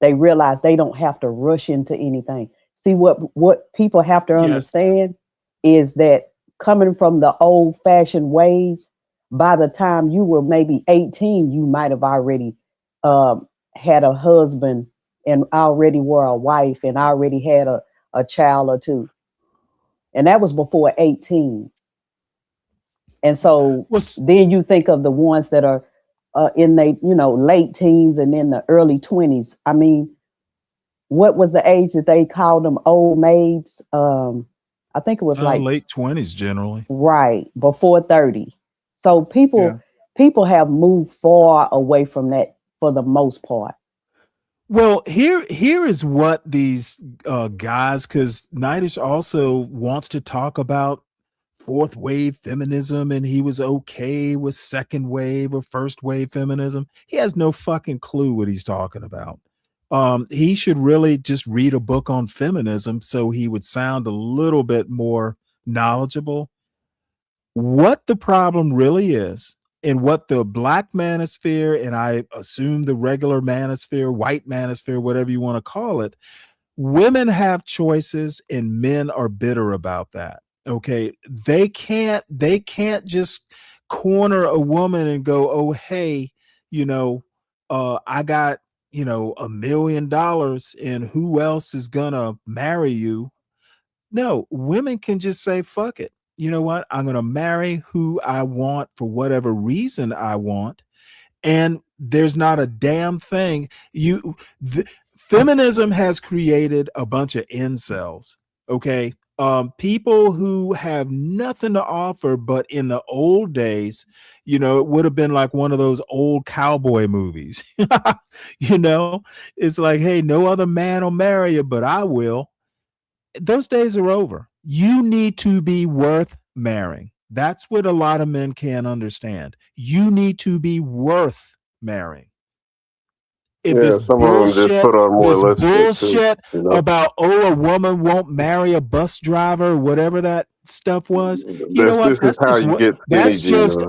they realize they don't have to rush into anything. See, what people have to Yes. understand is that coming from the old fashioned ways, by the time you were maybe 18, you might have already had a husband and already were a wife and already had a child or two. And that was before 18. And so then you think of the ones that are in their, late teens and in the early 20s. I mean, what was the age that they called them old maids? I think it was like late 20s generally. right before 30. So people have moved far away from that for the most part. Well, here is what these guys, because Nightish also wants to talk about fourth wave feminism, and he was okay with second wave or first wave feminism. He has no fucking clue what he's talking about. He should really just read a book on feminism so he would sound a little bit more knowledgeable. What the problem really is, and what the black manosphere, and I assume the regular manosphere, white manosphere, whatever you want to call it, women have choices and men are bitter about that. Okay. They can't just corner a woman and go, oh, hey, I got, $1 million and who else is gonna marry you? No, women can just say, fuck it. You know what? I'm gonna marry who I want for whatever reason I want. And there's not a damn thing. Feminism has created a bunch of incels. Okay. People who have nothing to offer, but in the old days, it would have been like one of those old cowboy movies. It's like, hey, no other man will marry you, but I will. Those days are over. You need to be worth marrying. That's what a lot of men can't understand. You need to be worth marrying. If this some of them just put on more lipstick too, about, a woman won't marry a bus driver or whatever that stuff was, This is how you get skinny, Gina,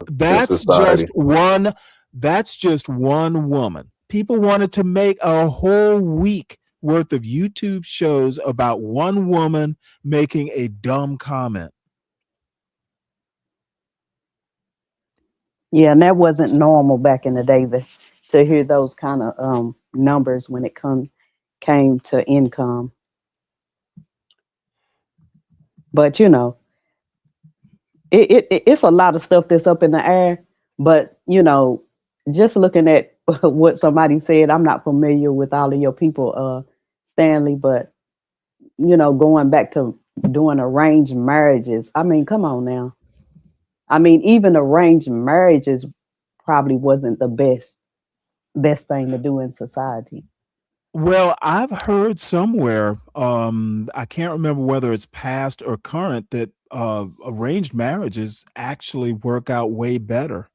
that's just one woman. People wanted to make a whole week worth of YouTube shows about one woman making a dumb comment. Yeah, and that wasn't normal back in the day to hear those kind of numbers when it came to income. But it's a lot of stuff that's up in the air. But just looking at what somebody said, I'm not familiar with all of your people, Stanley, but going back to doing arranged marriages. I mean, come on now. I mean, even arranged marriages probably wasn't the best thing to do in society. Well, I've heard somewhere, I can't remember whether it's past or current, that arranged marriages actually work out way better,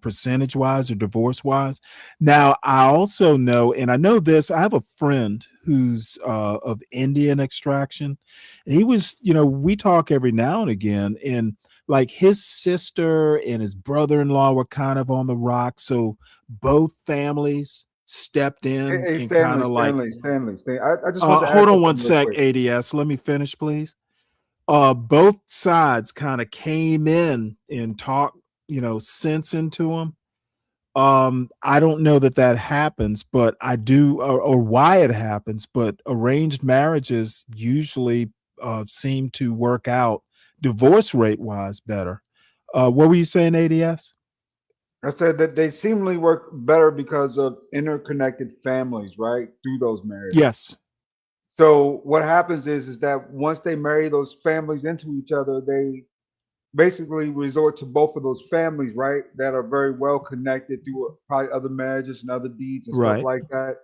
percentage wise or divorce wise. Now, I also know, and I know this, I have a friend who's of Indian extraction, and he was, we talk every now and again, and like his sister and his brother-in-law were kind of on the rock. So both families stepped in and kind of like Stanley. I just want to hold on one sec, ADS. Let me finish, please. Both sides kind of came in and talked, sense into them. I don't know that happens, but I do, or why it happens, but arranged marriages usually seem to work out divorce rate wise better. What were you saying, ADS? I said that they seemingly work better because of interconnected families, right? Through those marriages. Yes. So what happens is that once they marry those families into each other, they basically resort to both of those families, right? That are very well connected through probably other marriages and other deeds and stuff like that.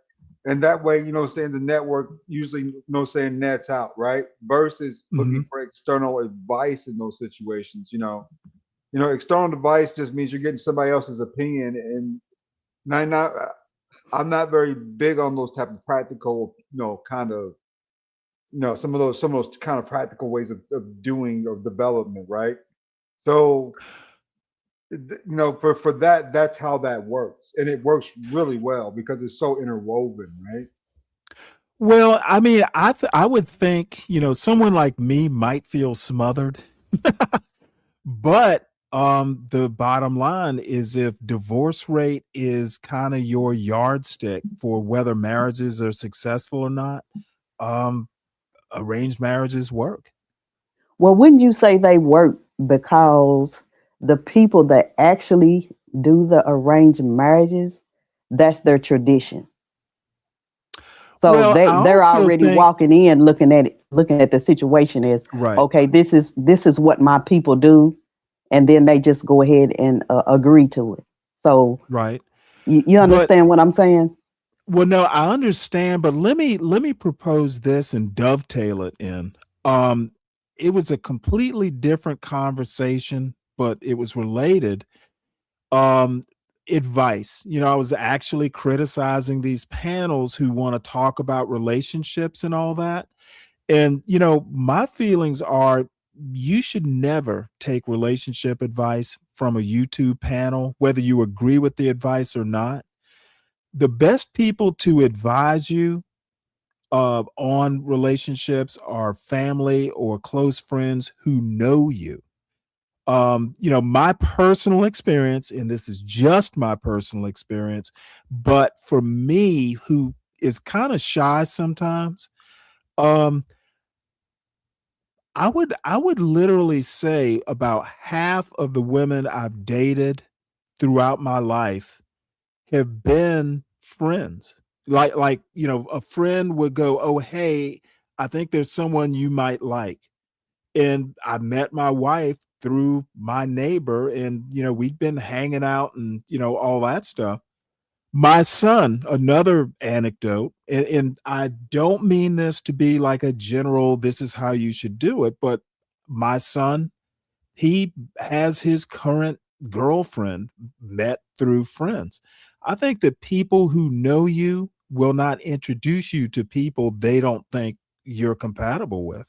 And that way, saying the network usually, saying nets out, right? Versus looking for external advice in those situations. External advice just means you're getting somebody else's opinion, and I'm not very big on those type of practical, kind of, some of those kind of practical ways of doing or development, right? So, for that, that's how that works, and it works really well because it's so interwoven, right? Well, I mean, I would think, someone like me might feel smothered, but the bottom line is if divorce rate is kind of your yardstick for whether marriages are successful or not, um, arranged marriages work. Well, wouldn't you say they work because the people that actually do the arranged marriages, that's their tradition. So Well, I they're also already think walking in looking at the situation as, right, okay, this is what my people do, and then they just go ahead and agree to it. So right. you But understand what I'm saying? well, no, I understand, but let me propose this and dovetail it in. Um, it was a completely different conversation, but it was related. Um, Advice. I was actually criticizing these panels who want to talk about relationships and all that. And my feelings are you should never take relationship advice from a YouTube panel, whether you agree with the advice or not. The best people to advise you on relationships are family or close friends who know you. My personal experience, and this is just my personal experience, but for me, who is kind of shy sometimes, um, I would literally say about half of the women I've dated throughout my life have been friends. Like, a friend would go, "Oh, hey, I think there's someone you might like." And I met my wife through my neighbor, and we'd been hanging out and all that stuff. My son, another anecdote, and I don't mean this to be like a general, this is how you should do it, but my son, he has his current girlfriend met through friends. I think that people who know you will not introduce you to people they don't think you're compatible with.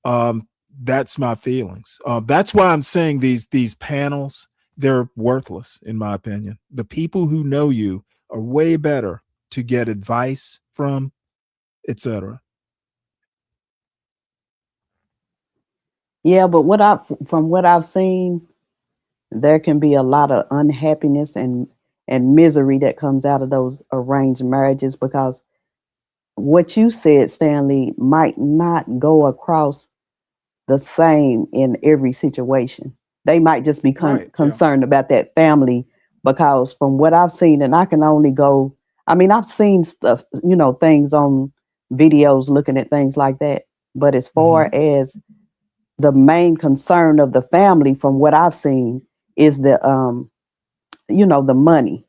Um, that's my feelings. That's why I'm saying these panels, they're worthless in my opinion. The people who know you are way better to get advice from, etc. Yeah, but from what I've seen, there can be a lot of unhappiness and misery that comes out of those arranged marriages because what you said, Stanley, might not go across the same in every situation. They might just be Right. Yeah. concerned about that family because from what I've seen, and I can only go, I mean, I've seen stuff, things on videos looking at things like that. But as far hmm as the main concern of the family, from what I've seen, is the money.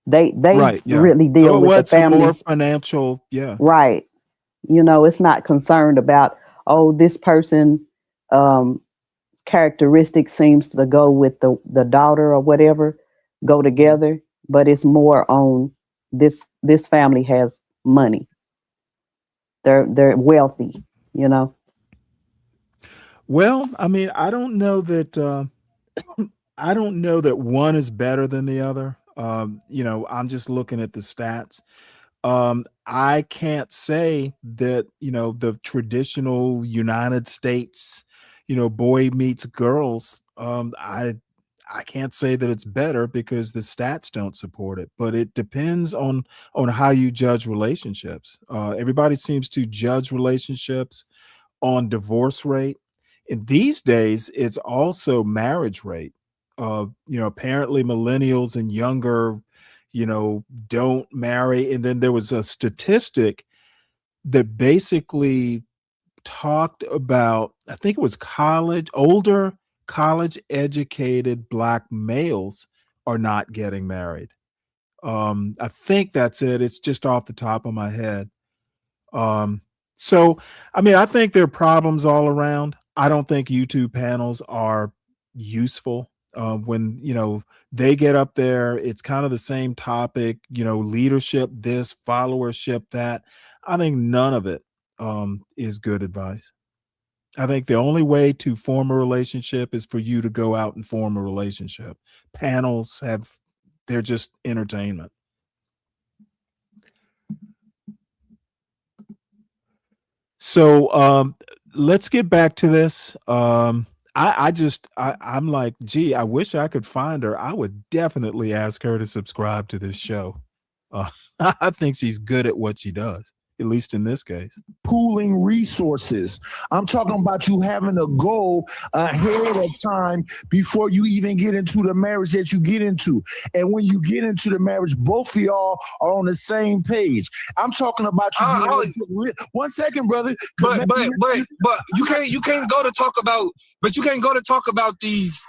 They Right. Yeah. really deal Oh, with the what's more families, financial? Yeah. right? It's not concerned about, oh, this person um characteristic seems to go with the daughter or whatever, go together, but it's more on this family has money. They're wealthy, you know. Well, I mean, I don't know that I don't know that one is better than the other. I'm just looking at the stats. I can't say that, the traditional United States, boy meets girls. I can't say that it's better because the stats don't support it, but it depends on how you judge relationships. Everybody seems to judge relationships on divorce rate. And these days, it's also marriage rate. Apparently millennials and younger, don't marry. And then there was a statistic that basically talked about, I think it was older college educated black males are not getting married. I think that's it. It's just off the top of my head. So, I mean, I think there are problems all around. I don't think YouTube panels are useful. When, they get up there, it's kind of the same topic, leadership, this, followership, that. I think none of it is good advice. I think the only way to form a relationship is for you to go out and form a relationship. Panels they're just entertainment. So let's get back to this. I'm like, gee, I wish I could find her. I would definitely ask her to subscribe to this show. I think she's good at what she does, at least in this case. Pooling resources. I'm talking about you having a goal ahead of time before you even get into the marriage that you get into. And when you get into the marriage, both of y'all are on the same page. I'm talking about you. 1 second, brother. But you can't go to talk about these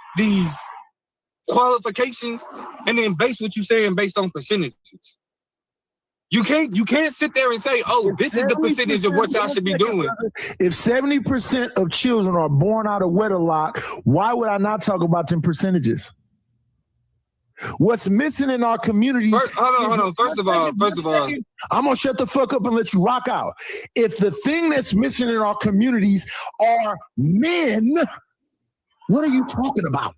qualifications and then base what you saying based on percentages. You can't sit there and say, oh, this is the percentage of what y'all should be doing. If 70% of children are born out of wedlock, why would I not talk about them percentages? What's missing in our community? Hold on. First of all, I'm gonna shut the fuck up and let you rock out. If the thing that's missing in our communities are men, what are you talking about?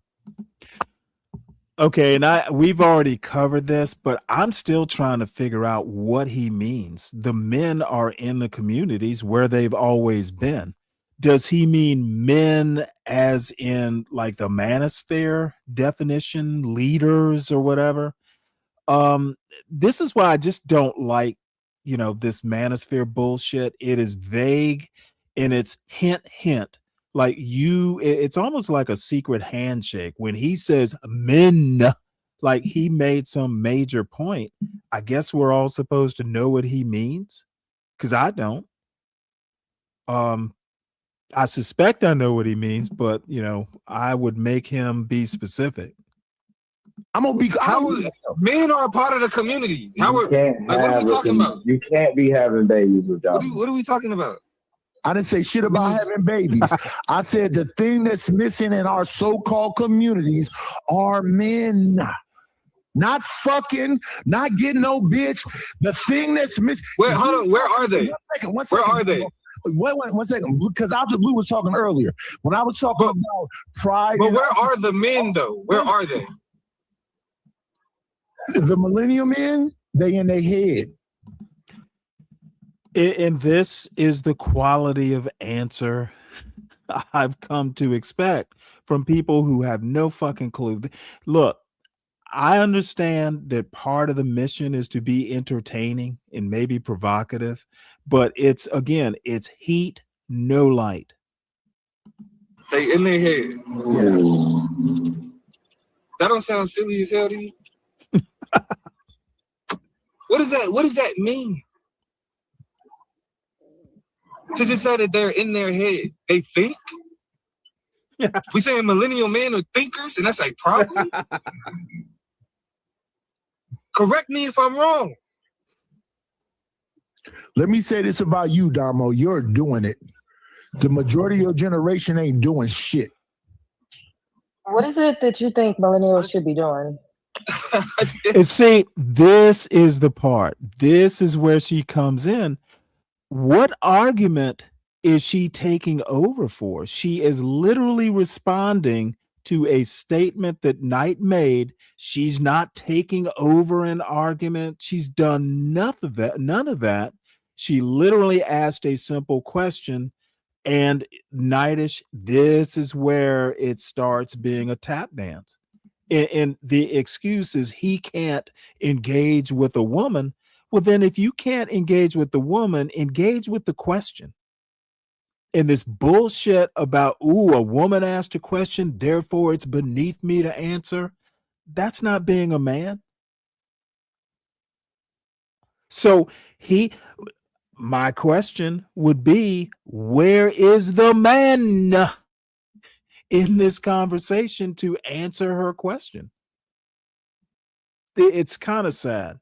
Okay, and we've already covered this, but I'm still trying to figure out what he means. The men are in the communities where they've always been. Does he mean men as in like the manosphere definition, leaders or whatever? This is why I just don't like, this manosphere bullshit. It is vague and it's hint. Like it's almost like a secret handshake. When he says men, like he made some major point. I guess we're all supposed to know what he means, because I don't. I suspect I know what he means, but I would make him be specific. Men are a part of the community. What are we talking about? You can't be having babies with y'all. What are we talking about? I didn't say shit about having babies. I said the thing that's missing in our so-called communities are men. Not fucking, not getting no bitch. The thing that's missing. Hold on. Where are they? One second. Where are they? Wait, 1 second. Because Out the Blue was talking earlier. When I was talking about pride. But where are the men, though? Where are they? The millennial men, they in their head. And this is the quality of answer I've come to expect from people who have no fucking clue. Look, I understand that part of the mission is to be entertaining and maybe provocative, but it's heat, no light. They in their head. Yeah. That don't sound silly as hell to you? What does that mean? To just say that they're in their head, they think. We saying millennial men are thinkers, and that's like probably. Correct me if I'm wrong. Let me say this about you, Damo. You're doing it. The majority of your generation ain't doing shit. What is it that you think millennials should be doing? And see, this is the part. This is where she comes in. What argument is she taking over for? She is literally responding to a statement that Knight made. She's not taking over an argument. She's done none of that. She literally asked a simple question, and Knightish, this is where it starts being a tap dance. And the excuse is he can't engage with a woman. Well, then if you can't engage with the woman, engage with the question. And this bullshit about, a woman asked a question, therefore it's beneath me to answer. That's not being a man. So my question would be, where is the man in this conversation to answer her question? it's kind of sad.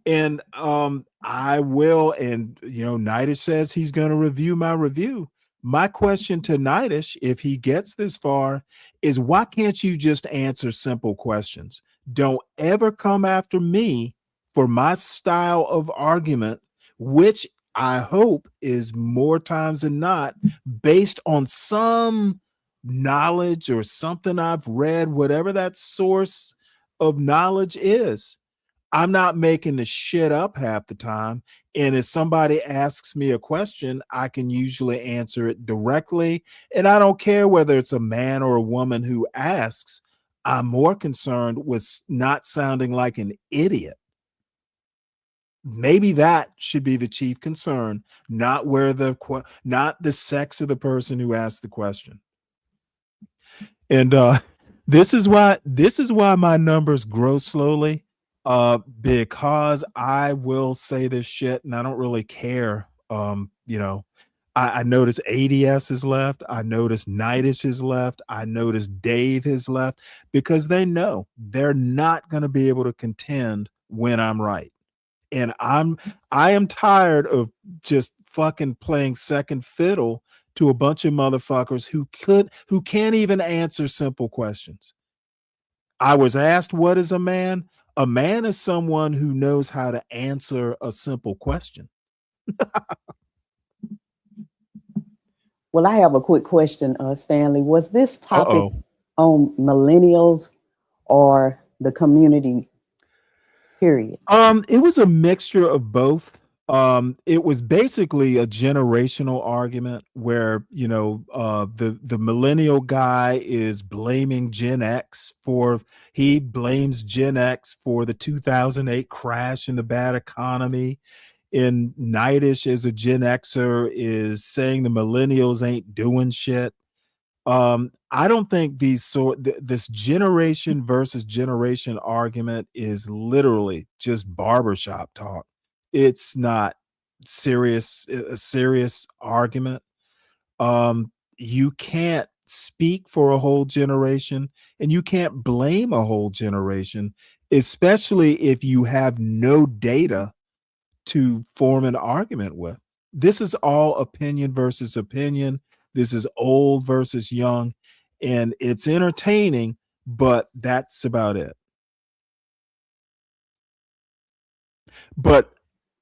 And I will, and Nitish says he's going to review my review. My question to Nitish, if he gets this far, is why can't you just answer simple questions? Don't ever come after me for my style of argument, which I hope is more times than not based on some knowledge or something I've read, whatever that source of knowledge is. I'm not making the shit up half the time. And if somebody asks me a question, I can usually answer it directly. And I don't care whether it's a man or a woman who asks. I'm more concerned with not sounding like an idiot. Maybe that should be the chief concern, not not the sex of the person who asked the question. And this is why my numbers grow slowly. Because I will say this shit and I don't really care. I noticed ADS is left. I noticed Nitish is left. I noticed Dave has left because they know they're not going to be able to contend when I'm right. And I am tired of just fucking playing second fiddle to a bunch of motherfuckers who can't even answer simple questions. I was asked, what is a man? A man is someone who knows how to answer a simple question. Well, I have a quick question, Stanley. Was this topic on millennials or the community, period? It was a mixture of both. It was basically a generational argument where, the millennial guy is blaming Gen X he blames Gen X for the 2008 crash and the bad economy. And Nitish as a Gen Xer is saying the millennials ain't doing shit. I don't think this generation versus generation argument is literally just barbershop talk. It's not a serious argument. You can't speak for a whole generation and you can't blame a whole generation, especially if you have no data to form an argument with. This is all opinion versus opinion. This is old versus young, and it's entertaining, but that's about it. But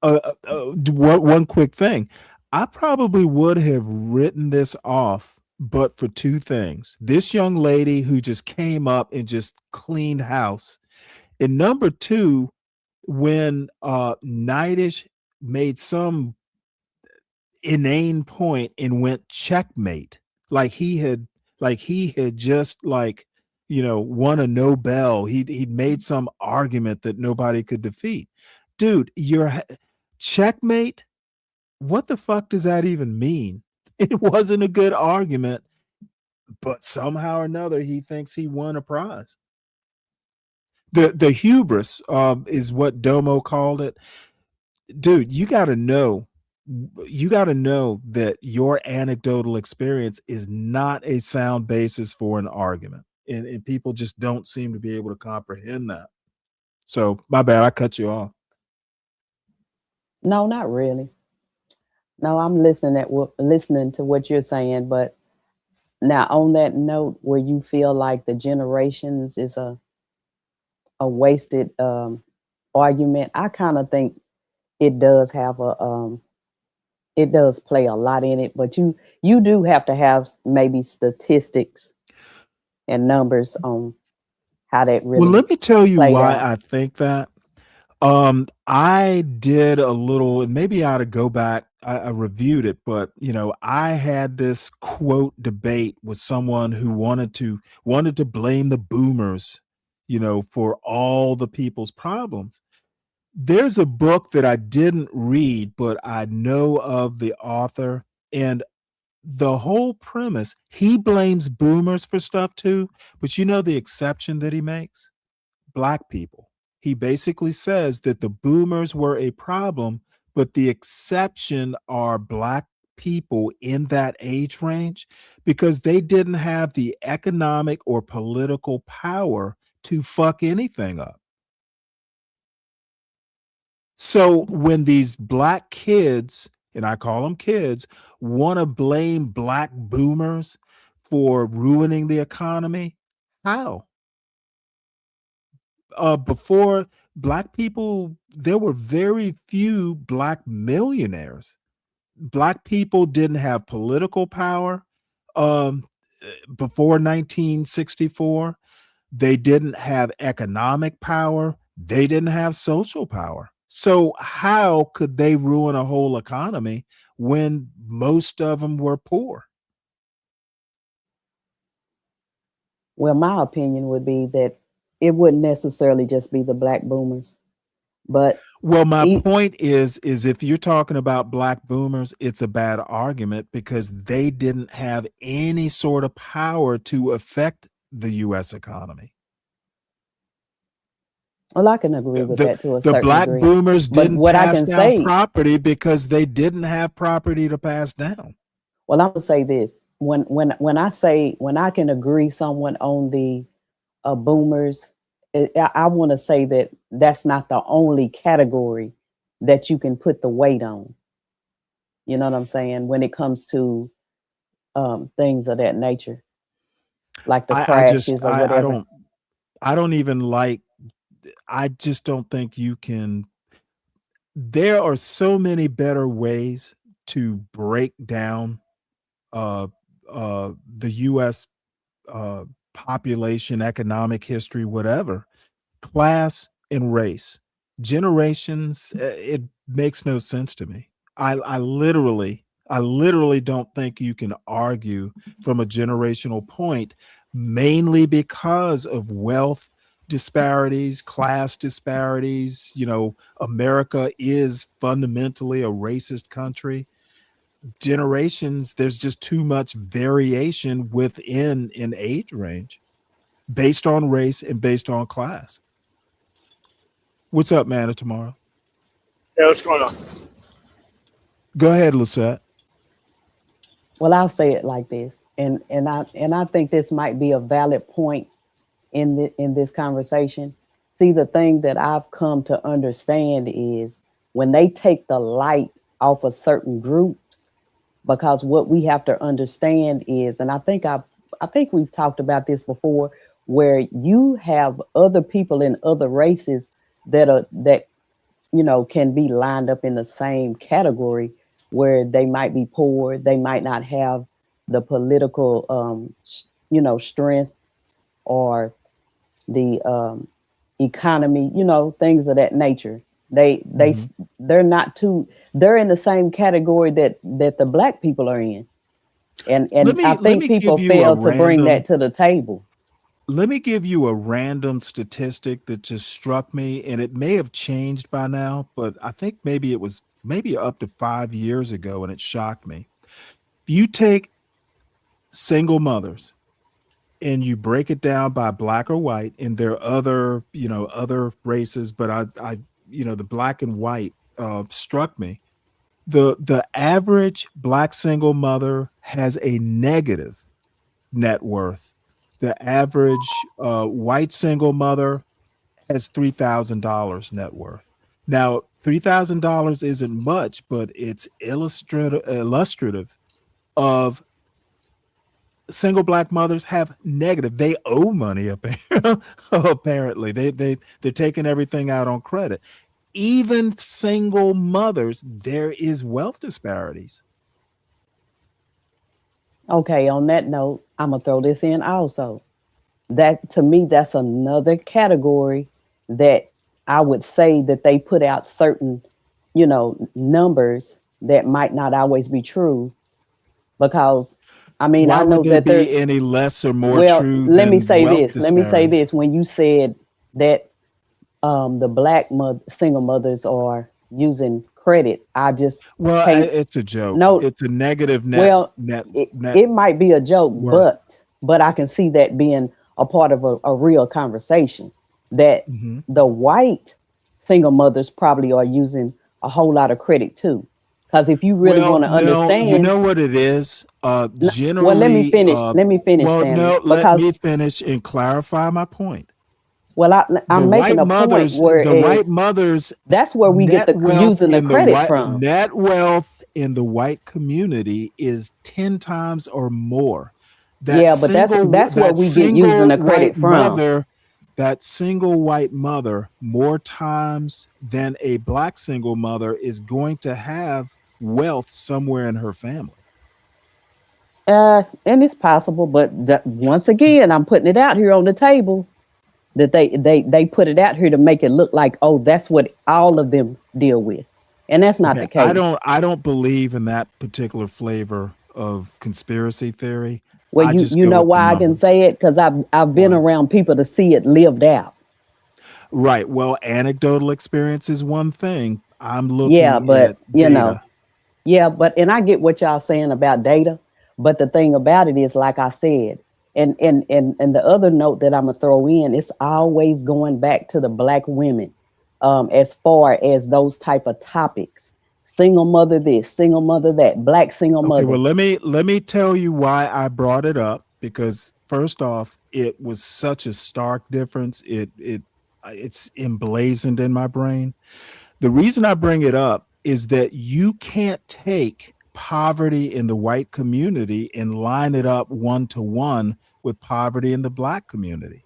one quick thing. I probably would have written this off, but for two things. This young lady who just came up and just cleaned house. And number two, when Nitish made some inane point and went checkmate, like he had just won a Nobel. He'd made some argument that nobody could defeat. Dude, you're checkmate. What the fuck does that even mean? It wasn't a good argument, but somehow or another he thinks he won a prize. The hubris is what Domo called it. Dude, you got to know that your anecdotal experience is not a sound basis for an argument. And people just don't seem to be able to comprehend that. So my bad, I cut you off. No, not really. No, I'm listening to what you're saying, but now on that note where you feel like the generations is a wasted argument, I kind of think it does have it does play a lot in it, but you do have to have maybe statistics and numbers on how that really. Well, let me tell you why out. I think that. I did a little, and maybe I ought to go back. I reviewed it, but I had this quote debate with someone who wanted to blame the boomers, for all the people's problems. There's a book that I didn't read, but I know of the author, and the whole premise, he blames boomers for stuff too, but the exception that he makes? Black people. He basically says that the boomers were a problem, but the exception are Black people in that age range because they didn't have the economic or political power to fuck anything up. So when these black kids, and I call them kids, want to blame black boomers for ruining the economy, how? Before black people, there were very few black millionaires. Black people didn't have political power before 1964. They didn't have economic power. They didn't have social power. So how could they ruin a whole economy when most of them were poor? Well, my opinion would be that it wouldn't necessarily just be the black boomers, but Well, my point is if you're talking about black boomers, it's a bad argument because they didn't have any sort of power to affect the U.S. economy. well, I can agree with that to a The certain black degree. boomers But didn't what I pass can down say, property because they didn't have property to pass down. well, I'm gonna say this: when I can agree someone on the boomers, I want to say that that's not the only category that you can put the weight on. You know what I'm saying? When it comes to things of that nature, like the I just crashes or I whatever. don't even like. I just don't think you can. There are so many better ways to break down the U.S. Population, economic history, whatever, class and race, generations. It makes no sense to me. I literally don't think you can argue from a generational point, mainly because of wealth disparities, class disparities. You know, America is fundamentally a racist country. Generations, there's just too much variation within an age range based on race and based on class. What's up, man? Tomorrow. Yeah, what's going on? Go ahead, Lisette. Well, I'll say it like this, and I think this might be a valid point in this conversation. See, the thing that I've come to understand is when they take the light off of certain groups, because what we have to understand is, and I think we've talked about this before, where you have other people in other races that can be lined up in the same category, where they might be poor, they might not have the political strength or the economy, things of that nature. They're not too, they're in the same category that the black people are in. And I think people fail to bring that to the table. Let me give you a random statistic that just struck me, and it may have changed by now, but I think maybe it was up to 5 years ago, and it shocked me. If you take single mothers and you break it down by black or white, and there are other races, but I the black and white struck me. The average black single mother has a negative net worth. The average white single mother has $3,000 net worth. Now, $3,000 isn't much, but it's illustrative of single black mothers have negative. They owe money apparently. They're taking everything out on credit. Even single mothers, there is wealth disparities. Okay, on that note, I'm gonna throw this in also. That, to me, that's another category that I would say that they put out certain, numbers that might not always be true, because I mean, Why I know would there that there's be any less or more true let me than say wealth this. Let me say disparities? this. When you said that the black single mothers are using credit, I just Well, can't. it's a joke. No, It's a negative net well, net it net might be a joke, worth. but I can see that being a part of a real conversation, that Mhm. the white single mothers probably are using a whole lot of credit too. Because if you really Well, want to no, you understand, know what it is? well, let me Generally, finish. Let me finish, well, Stanley, no, let because me finish and clarify my point. Well, I'm making a point where the white mothers, that's where we get the using the credit from. Net wealth in the white community is 10 times or more. But that's where we get using the credit from. That single white mother, more times than a black single mother, is going to have wealth somewhere in her family. And it's possible, but once again, I'm putting it out here on the table that they put it out here to make it look like, oh, that's what all of them deal with, and that's not the case. I don't believe in that particular flavor of conspiracy theory. Well, you know why I can say it, because I've been around people to see it lived out. Right. Well, anecdotal experience is one thing. I'm looking. Yeah, but at data. And I get what y'all saying about data, but the thing about it is, like I said, and the other note that I'm gonna throw in, it's always going back to the black women, as far as those type of topics. Single mother this, single mother that, black single mother. Well, let me tell you why I brought it up, because first off, it was such a stark difference. It's emblazoned in my brain. The reason I bring it up is that you can't take poverty in the white community and line it up 1-to-1 with poverty in the black community.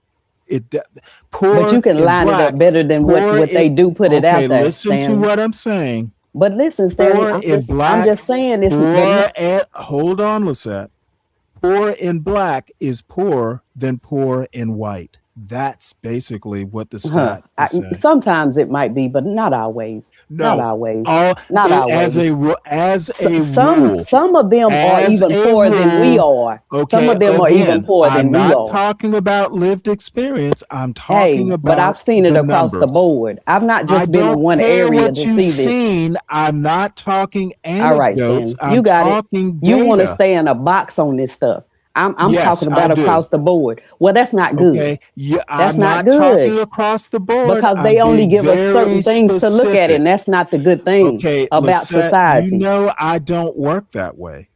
But you can line it up better than what they do put it out there. Listen to what I'm saying. But listen, Stanley, I'm just saying this is hold on, Lisette. Poor in black is poorer than poor in white. That's basically what the stat is saying. Sometimes it might be, but not always. No, not always. Not always. As a rule. Some of them are even poorer than we are. Okay, some of them are even poorer than we are. I'm not talking about lived experience. I'm talking about. But I've seen it across the board. I've not just been in one area to see this. Seen. I'm not talking anecdotes. All right, you got it. You want to stay in a box on this stuff. I'm talking about across the board. Well, that's not good. Okay. Yeah, that's I'm not good. Talking across the board because they only give us certain things to look at, and that's not the good thing about society. You know, I don't work that way.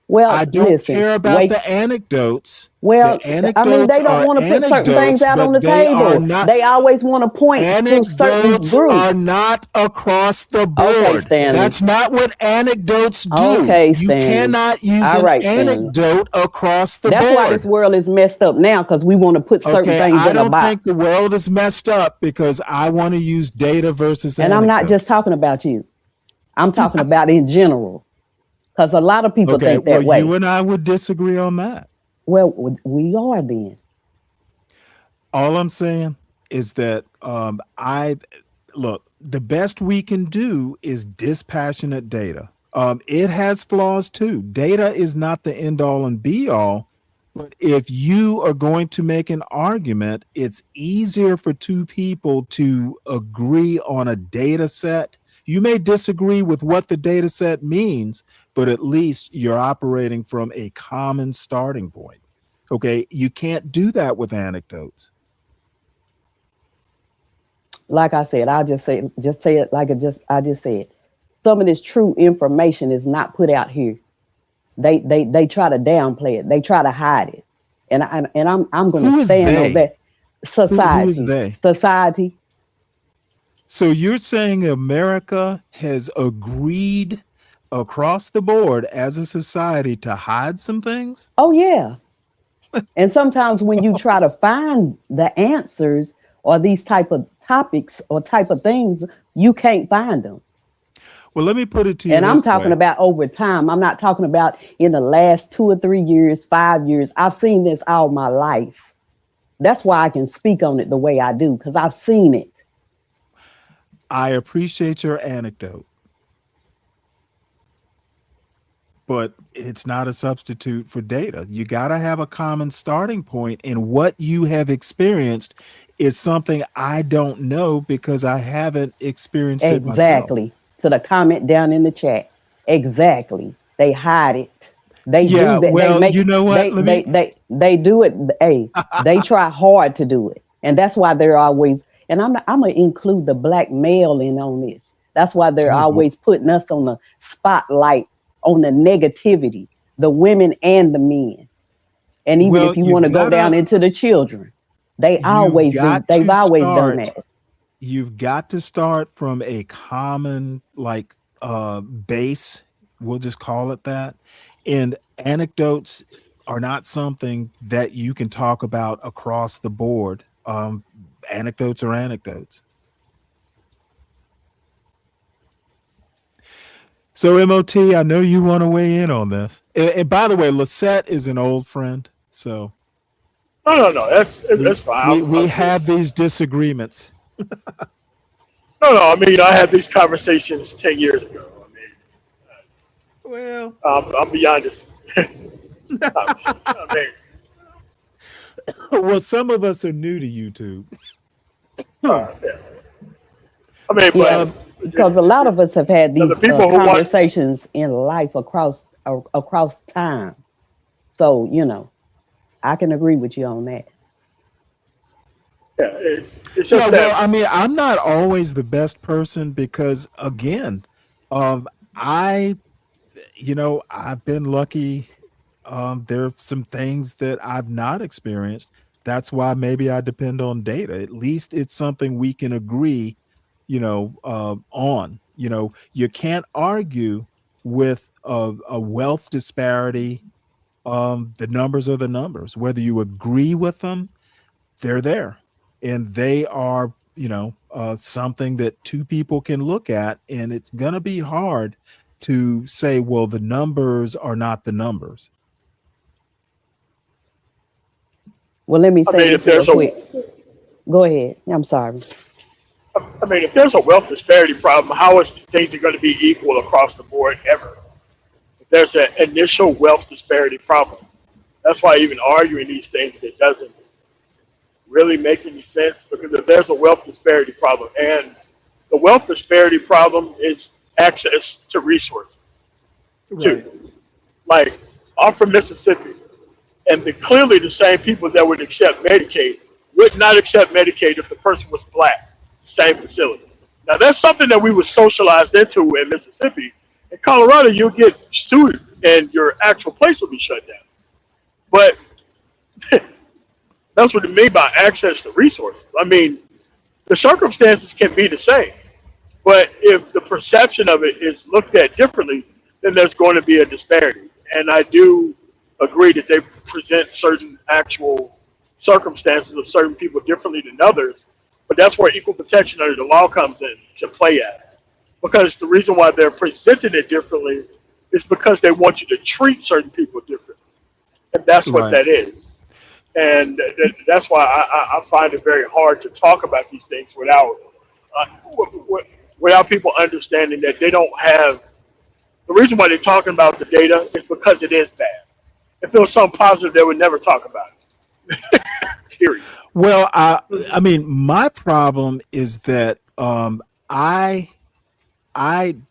Well, I don't care about the anecdotes. Well, I mean, they don't want to put certain things out on the table. They always want to point to certain groups. Are not across the board. Okay, Stanley. That's not what anecdotes do. Okay, Stanley. You cannot use an anecdote across the board. That's why this world is messed up now, because we want to put certain things in a box. I don't think the world is messed up because I want to use data versus and anecdotes. I'm not just talking about you. I'm talking about in general. Because a lot of people think that way. You and I would disagree on that. Well, we are then. All I'm saying is that look, the best we can do is dispassionate data. It has flaws too. Data is not the end all and be all. But if you are going to make an argument, it's easier for two people to agree on a data set. You may disagree with what the data set means, but at least you're operating from a common starting point. Okay, you can't do that with anecdotes. Like I said, I'll just say it like I just said. Some of this true information is not put out here. They try to downplay it. They try to hide it. And I'm going to stand on that. Society. Who is they? Society. So you're saying America has agreed across the board as a society to hide some things? Oh, yeah. And sometimes when you try to find the answers or these type of topics or type of things, you can't find them. Well, let me put it to you. And I'm talking about over time. I'm not talking about in the last 2 or 3 years, 5 years. I've seen this all my life. That's why I can speak on it the way I do, because I've seen it. I appreciate your anecdote, but it's not a substitute for data. You got to have a common starting point, and what you have experienced is something I don't know because I haven't experienced it myself. Exactly. To the comment down in the chat. Exactly. They hide it. They do that. Well, you know what? They do it. Hey, they try hard to do it, and that's why they're always. And I'm gonna include the black male in on this. That's why they're always putting us on the spotlight on the negativity, the women and the men. And even if you want to go down into the children. They always do. They've always done that. You've got to start from a common base. We'll just call it that. And anecdotes are not something that you can talk about across the board. Anecdotes are anecdotes. So MOT, I know you want to weigh in on this. And by the way, Lisette is an old friend. So No. That's fine. We have these disagreements. No. I mean, I had these conversations 10 years ago. Well, I'm beyond this. Well, some of us are new to YouTube. Yeah. I mean, but because a lot of us have had these conversations in life across time. So, I can agree with you on that. Yeah, it's just that. Well, I mean, I'm not always the best person because, again, I've been lucky. There are some things that I've not experienced. That's why maybe I depend on data. At least it's something we can agree, on. You can't argue with a wealth disparity. The numbers are the numbers. Whether you agree with them, they're there. And they are, something that two people can look at. And it's going to be hard to say, well, the numbers are not the numbers. Well, let me say this real quick. Go ahead. I'm sorry. I mean, if there's a wealth disparity problem, how is things are going to be equal across the board ever? If there's an initial wealth disparity problem, that's why even arguing these things, it doesn't really make any sense, because if there's a wealth disparity problem, and the wealth disparity problem is access to resources. Right. Like, I'm from Mississippi, and clearly the same people that would accept Medicaid would not accept Medicaid if the person was black. Same facility. Now, that's something that we were socialized into in Mississippi. In Colorado, you'll get sued and your actual place will be shut down. But that's what it means by access to resources. I mean, the circumstances can be the same, but if the perception of it is looked at differently, then there's going to be a disparity. And I do agree that they present certain actual circumstances of certain people differently than others, but that's where equal protection under the law comes in to play at. Because the reason why they're presenting it differently is because they want you to treat certain people differently. And that's what that is. And that's why I find it very hard to talk about these things without people understanding that they don't have. The reason why they're talking about the data is because it is bad. If it was something positive, they would never talk about it. Period. Well, I mean, my problem is that I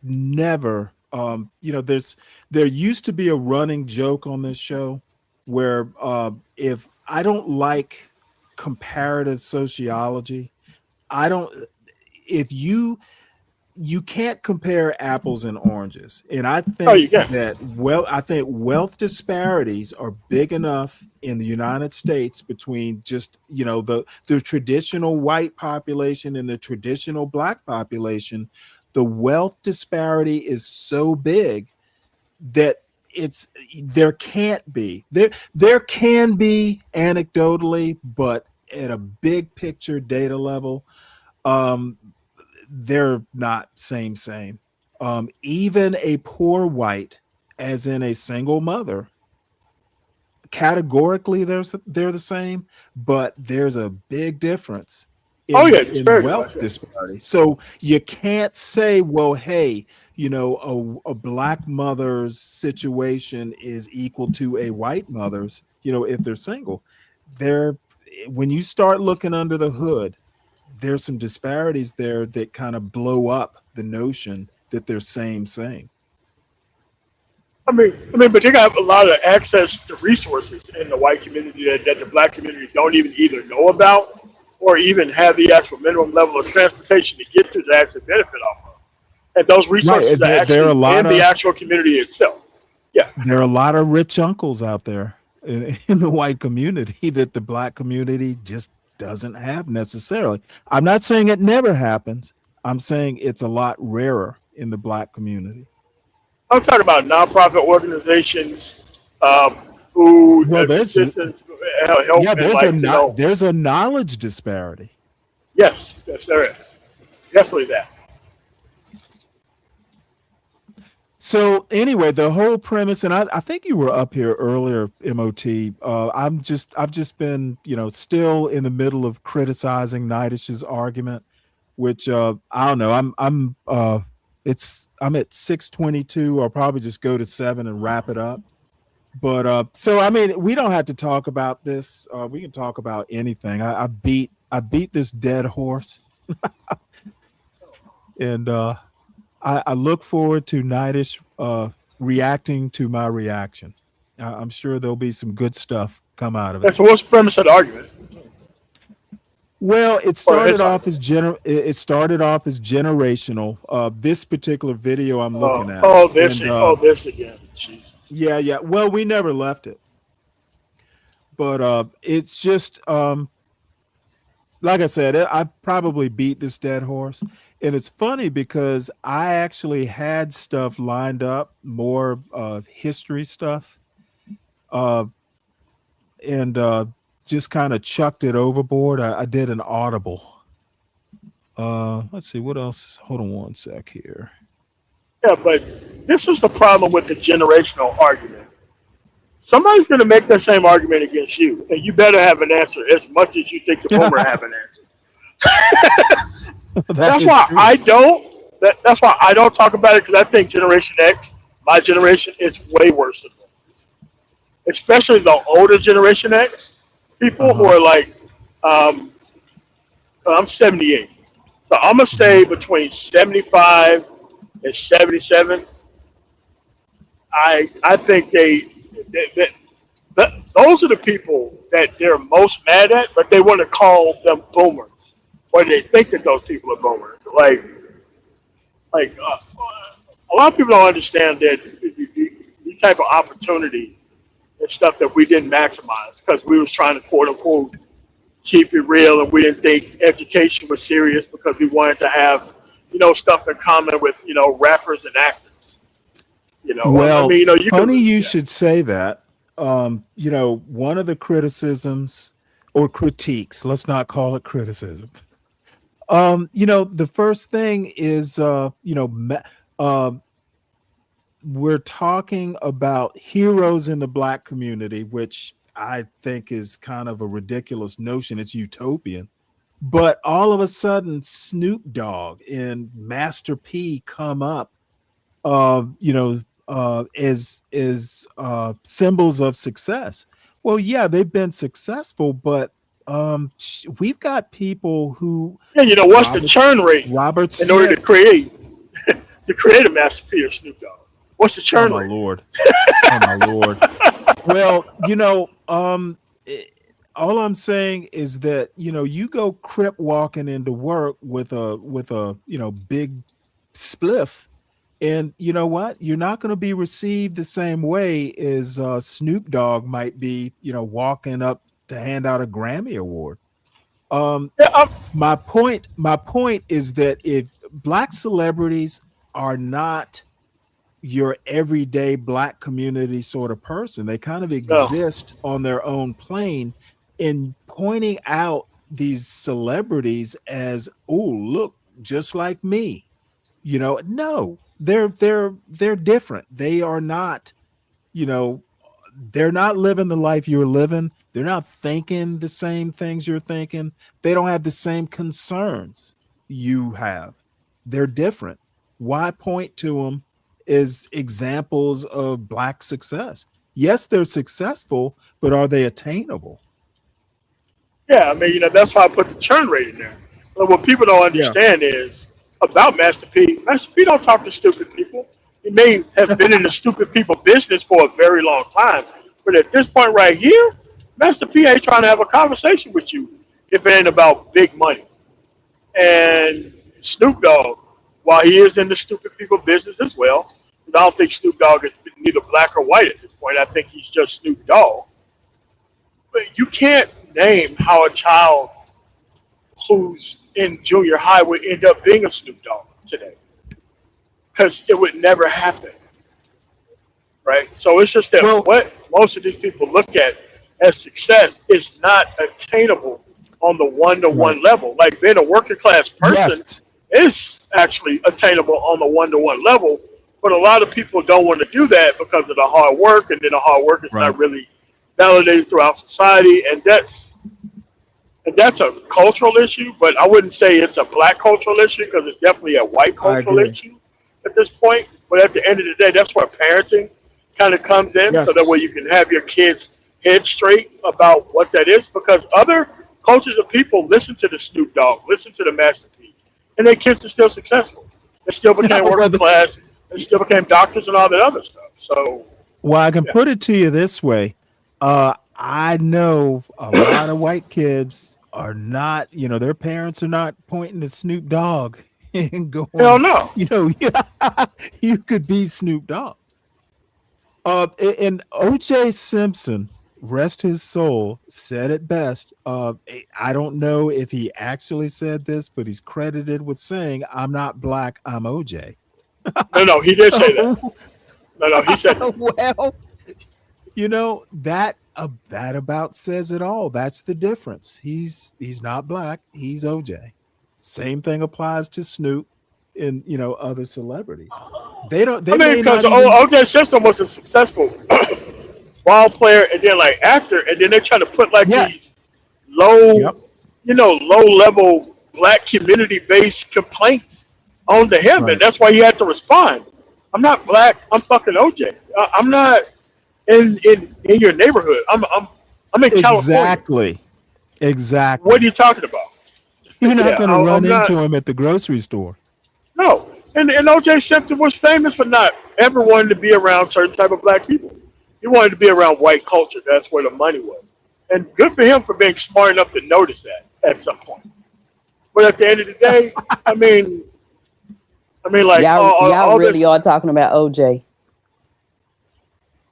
never, there used to be a running joke on this show where if I don't like comparative sociology, you can't compare apples and oranges. And I think I think wealth disparities are big enough in the United States between just, the traditional white population and the traditional black population. The wealth disparity is so big that there can be anecdotally, but at a big picture data level, they're not same. Even a poor white, as in a single mother, categorically they're the same, but there's a big difference in wealth disparity. So you can't say, well, hey, a black mother's situation is equal to a white mother's, if they're single. When you start looking under the hood, there's some disparities there that kind of blow up the notion that they're same. I mean, but you got a lot of access to resources in the white community that the black community don't even either know about or even have the actual minimum level of transportation to get to the actual benefit off of. And those resources are actually in the actual community itself. Yeah. There are a lot of rich uncles out there in the white community that the black community just doesn't have necessarily. I'm not saying it never happens. I'm saying it's a lot rarer in the Black community. I'm talking about nonprofit organizations who Well, there's assistance help yeah, and like there's a knowledge disparity. Yes, there is definitely that. So anyway, the whole premise, and I think you were up here earlier, MOT. I've just been, still in the middle of criticizing Nidish's argument, which I don't know. I'm at 6:22. I'll probably just go to 7 and wrap it up. But so I mean, we don't have to talk about this. We can talk about anything. I beat this dead horse, and I look forward to Nidish reacting to my reaction. I'm sure there'll be some good stuff come out of it. So what's the premise of the argument? Well, it started off as generational. This particular video I'm looking at. This again. Jesus. Yeah. Well, we never left it, but it's just like I said, I probably beat this dead horse. And it's funny because I actually had stuff lined up, more history stuff, and just kind of chucked it overboard. I did an audible. Let's see what else. Hold on one sec here. Yeah, but this is the problem with the generational argument. Somebody's going to make that same argument against you, and you better have an answer as much as you think the boomer have an answer. That's why I don't. That's why I don't talk about it, because I think Generation X, my generation, is way worse than them. Especially the older Generation X people who are like, I'm 78, so I'm gonna say between 75 and 77. I think those are the people that they're most mad at, but they want to call them boomers. Or they think that those people are boomers. Like a lot of people don't understand that the type of opportunity and stuff that we didn't maximize because we was trying to quote unquote keep it real, and we didn't think education was serious because we wanted to have stuff in common with rappers and actors. Well, I mean, funny you should say that. One of the criticisms or critiques, let's not call it criticism. The first thing is, we're talking about heroes in the Black community, which I think is kind of a ridiculous notion. It's utopian. But all of a sudden, Snoop Dogg and Master P come up, as symbols of success. Well, yeah, they've been successful, but we've got people who what's the churn rate in order to create a Master P or Snoop Dogg? What's the churn rate? Lord. Oh my Lord. Well, all I'm saying is that you go crip walking into work with a big spliff, and you know what? You're not going to be received the same way as Snoop Dogg might be, walking up to hand out a Grammy award. My point is that if Black celebrities are not your everyday Black community sort of person, they kind of exist on their own plane, in pointing out these celebrities as, oh, look, just like me. No, they're different. They are not, they're not living the life you're living. They're not thinking the same things you're thinking. They don't have the same concerns you have. They're different. Why point to them as examples of Black success? Yes, they're successful, but are they attainable? Yeah, I mean, that's why I put the churn rate in there. But what people don't understand is about Master P. Master P don't talk to stupid people. He may have been in the stupid people business for a very long time, but at this point right here, Master P ain't trying to have a conversation with you if it ain't about big money. And Snoop Dogg, while he is in the stupid people business as well, I don't think Snoop Dogg is neither black or white at this point. I think he's just Snoop Dogg. But you can't name how a child who's in junior high would end up being a Snoop Dogg today, because it would never happen, right? So it's just that what most of these people look at as success is not attainable on the one-to-one level. Like being a working class person is actually attainable on the one-to-one level, but a lot of people don't want to do that because of the hard work, and then the hard work is not really validated throughout society, and that's a cultural issue. But I wouldn't say it's a black cultural issue, because it's definitely a white cultural issue at this point. But at the end of the day, that's where parenting kind of comes in, so that way you can have your kids head straight about what that is, because other cultures of people listen to the Snoop Dogg, listen to the Master P, and their kids are still successful. They still became working class, they still became doctors and all that other stuff. So, well, I can put it to you this way. I know a lot of white kids are not, their parents are not pointing to Snoop Dogg and going, hell no. You could be Snoop Dogg. And O.J. Simpson, rest his soul, said it best. I don't know if he actually said this, but he's credited with saying, "I'm not black, I'm O.J." No, he did say that. No, he said that. Well, that about says it all. That's the difference. He's not black, he's O.J. Same thing applies to Snoop and other celebrities. Because O.J. Simpson was a successful ball player, and then like actor, and then they try to put like these low level black community based complaints onto him, and that's why he had to respond. I'm not black. I'm fucking OJ. I'm not in your neighborhood. I'm in California. Exactly. What are you talking about? You're not going to run into him at the grocery store. No. And O.J. Simpson was famous for not ever wanting to be around certain type of black people. He wanted to be around white culture. That's where the money was. And good for him for being smart enough to notice that at some point. But at the end of the day, I mean, like y'all really are talking about O.J.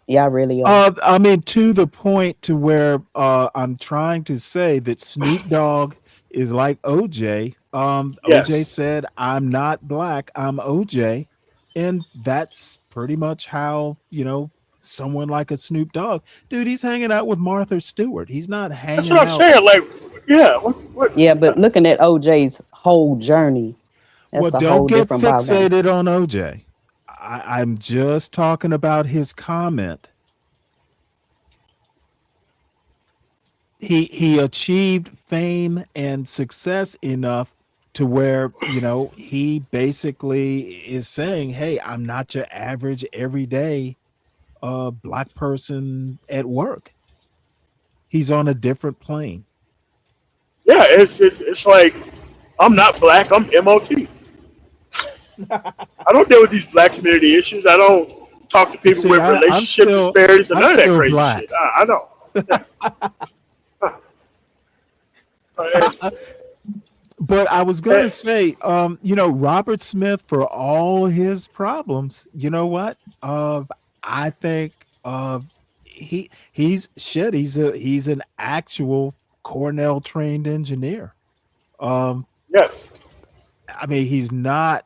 Y'all really are. To the point to where I'm trying to say that Snoop Dogg is like OJ. OJ said, "I'm not black, I'm OJ," and that's pretty much how someone like a Snoop Dogg, dude. He's hanging out with Martha Stewart. He's not hanging out. That's what I'm saying. Like, yeah, but looking at OJ's whole journey, that's a don't whole get different ballgame. fixated on OJ. I'm just talking about his comment. He achieved fame and success enough to where he basically is saying, "Hey, I'm not your average everyday black person at work." He's on a different plane. Yeah, it's like, I'm not black, I'm MOT. I don't deal with these black community issues. I don't talk to people with relationship disparities and none of that crazy shit. I know. But I was going to say, Robert Smith, for all his problems, you know what? I think he's an actual Cornell trained engineer. Yes. I mean, he's not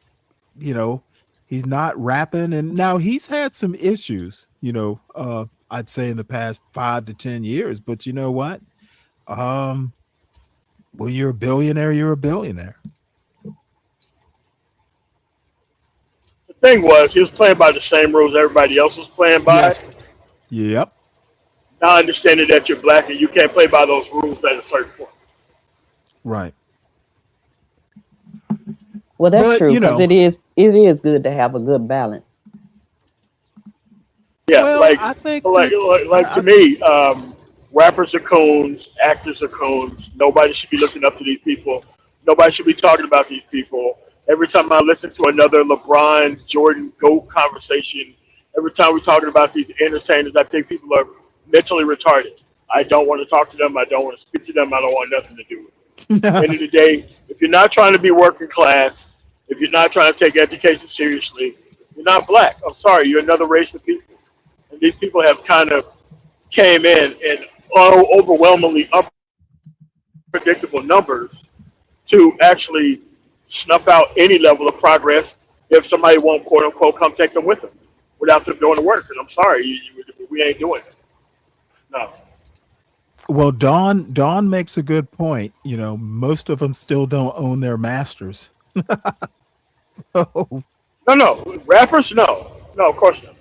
rapping, and now he's had some issues, I'd say in the past 5 to 10 years, but you know what? When you're a billionaire, you're a billionaire. The thing was, he was playing by the same rules everybody else was playing by. Yes. Yep. Now understanding that you're black and you can't play by those rules at a certain point. Right. Well, that's true, because it is good to have a good balance. Yeah, well, I think to me, rappers are coons, actors are coons. Nobody should be looking up to these people. Nobody should be talking about these people. Every time I listen to another LeBron, Jordan, GOAT conversation, every time we're talking about these entertainers, I think people are mentally retarded. I don't want to talk to them. I don't want to speak to them. I don't want nothing to do with them. At the end of the day, if you're not trying to be working class, if you're not trying to take education seriously, you're not black. I'm sorry, you're another race of people. And these people have kind of came in and overwhelmingly unpredictable numbers to actually snuff out any level of progress if somebody won't, quote unquote, come take them with them without them doing the work. And I'm sorry, we ain't doing it. No. Well, Dawn makes a good point. You know, most of them still don't own their masters. So, No. Rappers? No, of course not.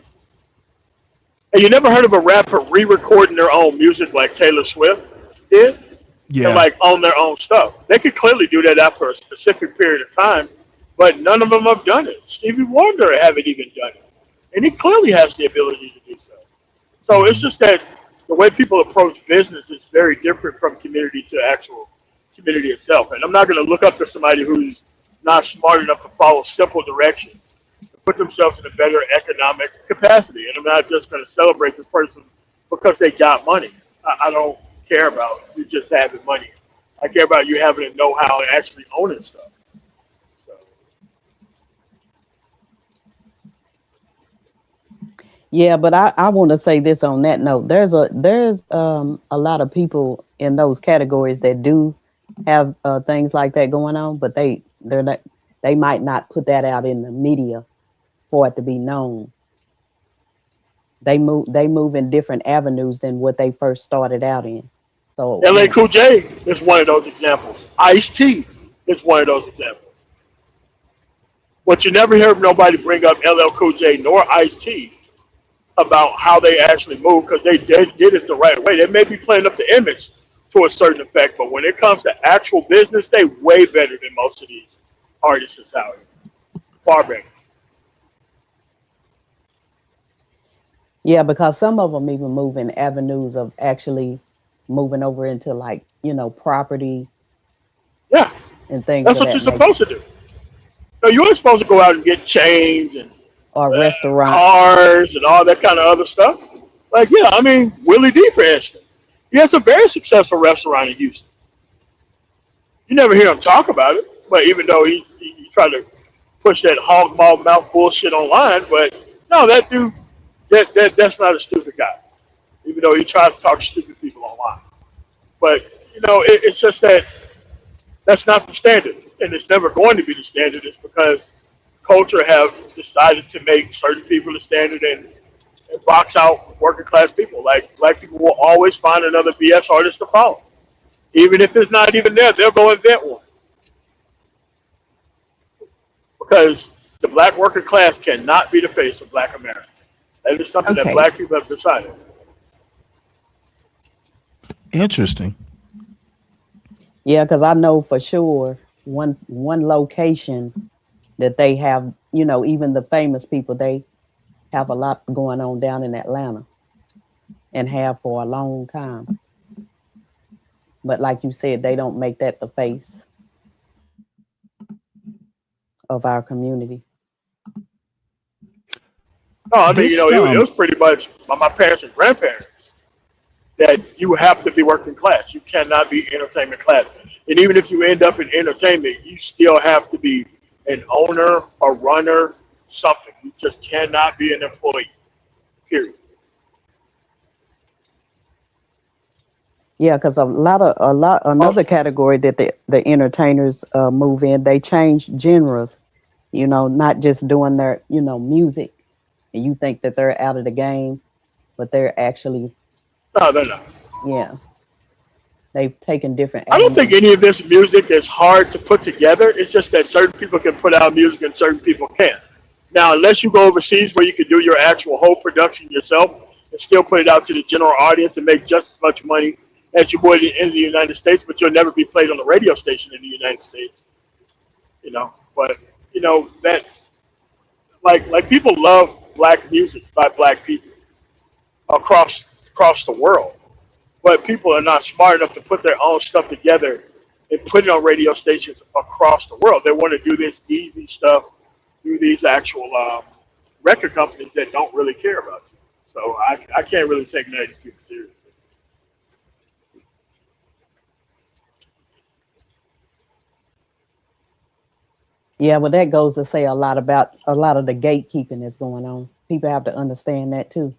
And you never heard of a rapper re-recording their own music like Taylor Swift did? And yeah. like own their own stuff. They could clearly do that after a specific period of time, but none of them have done it. Stevie Wonder haven't even done it. And he clearly has the ability to do so. So it's just that the way people approach business is very different from community to actual community itself. And I'm not going to look up to somebody who's not smart enough to follow simple directions to put themselves in a better economic capacity. And I'm not just going to celebrate this person because they got money. I don't care about you just having money. I care about you having the know-how and actually owning stuff. Yeah, but I want to say this on that note. There's a lot of people in those categories that do have things like that going on, but they might not put that out in the media for it to be known. They move in different avenues than what they first started out in. So LA Cool J is one of those examples. Ice-T is one of those examples. But you never hear nobody bring up LL Cool J nor Ice-T about how they actually move because they did it the right way. They may be playing up the image to a certain effect, but when it comes to actual business, they way better than most of these artists out here. Far better. yeah, because some of them even move in avenues of actually moving over into like, property. Yeah. And things. That's what you're supposed to do. No, you ain't supposed to go out and get chains and restaurants, cars, and all that kind of other stuff. Like, yeah, I mean, Willie D, for instance, he has a very successful restaurant in Houston. You never hear him talk about it, but even though he tried to push that hog mouth bullshit online, but no, that dude, that's not a stupid guy. Even though he tries to talk to stupid people online, but it's just that that's not the standard, and it's never going to be the standard. It's because culture have decided to make certain people the standard and box out working class people. Like black people will always find another BS artist to follow. Even if it's not even there, they'll go invent one. Because the black working class cannot be the face of black America. That is something that black people have decided. Interesting. Yeah, because I know for sure one location that they have, even the famous people, they have a lot going on down in Atlanta and have for a long time. But like you said, they don't make that the face of our community. No, I mean, it was pretty much by my parents and grandparents that you have to be working class. You cannot be entertainment class. And even if you end up in entertainment, you still have to be an owner, a runner, something. You just cannot be an employee, period. Yeah, because another category that the entertainers move in, they change genres, not just doing their, music. And you think that they're out of the game, but they're actually. No, they're not. Yeah. They've taken different. I don't think any of this music is hard to put together. It's just that certain people can put out music and certain people can't. Now, unless you go overseas where you can do your actual whole production yourself and still put it out to the general audience and make just as much money as you would in the United States, but you'll never be played on the radio station in the United States. But that's like people love black music by black people across the world. But people are not smart enough to put their own stuff together and put it on radio stations across the world. They want to do this easy stuff through these actual record companies that don't really care about you. So I can't really take none of these people seriously. Yeah, well, that goes to say a lot about a lot of the gatekeeping that's going on. People have to understand that too.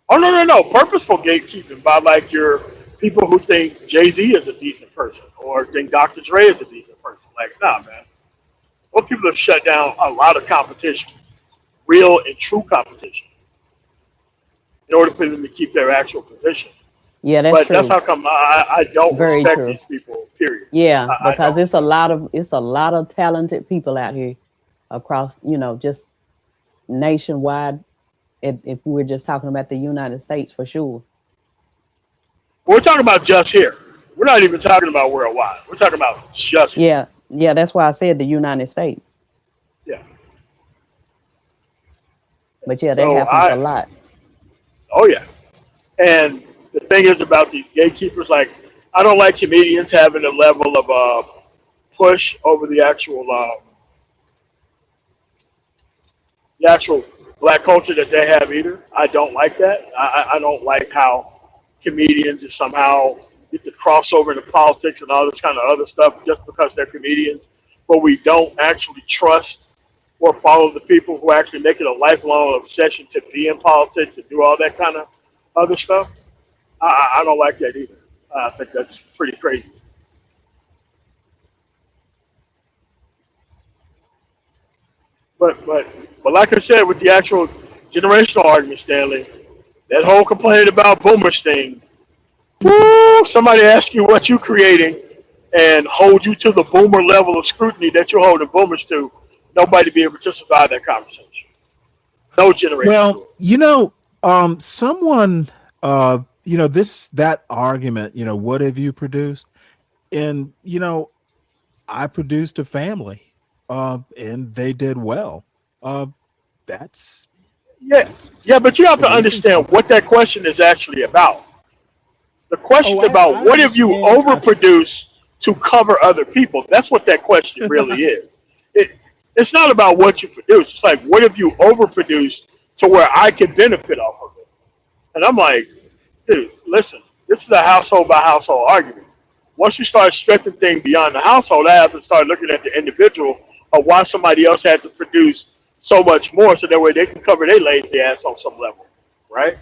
Oh, no. Purposeful gatekeeping by your people who think Jay-Z is a decent person or think Dr. Dre is a decent person. Like, nah, man. Well, people have shut down a lot of competition, real and true competition, in order for them to keep their actual position. Yeah, that's But that's true. how come I don't Very respect true. these people. Period. Yeah, I because don't. it's a lot of talented people out here across, just nationwide. If we're just talking about the United States for sure. We're talking about just here. We're not even talking about worldwide. We're talking about just here. Yeah, yeah, that's why I said the United States. Yeah. But yeah, that So happens a lot. oh yeah. And the thing is about these gatekeepers, like, I don't like comedians having a level of push over the actual black culture that they have either. I don't like that. I don't like how comedians just somehow get to cross over into politics and all this kind of other stuff just because they're comedians, but we don't actually trust or follow the people who actually make it a lifelong obsession to be in politics and do all that kind of other stuff. I don't like that either. I think that's pretty crazy. But like I said, with the actual generational argument, Stanley, that whole complaining about boomers thing, woo, somebody asks you what you're creating and hold you to the boomer level of scrutiny that you're holding boomers to, nobody be able to survive that conversation. No generation. Well, someone, that argument, what have you produced? And, I produced a family, and they did well. That's Yeah, but you have to producing understand something. what that question is actually about. The question Oh, about I what have you understand. overproduced to cover other people? That's what that question really is. It's not about what you produce. It's like, what have you overproduced to where I can benefit off of it? And I'm like, dude, listen, this is a household by household argument. Once you start stretching things beyond the household, I have to start looking at the individual of why somebody else had to produce so much more so that way they can cover their lazy ass on some level, right?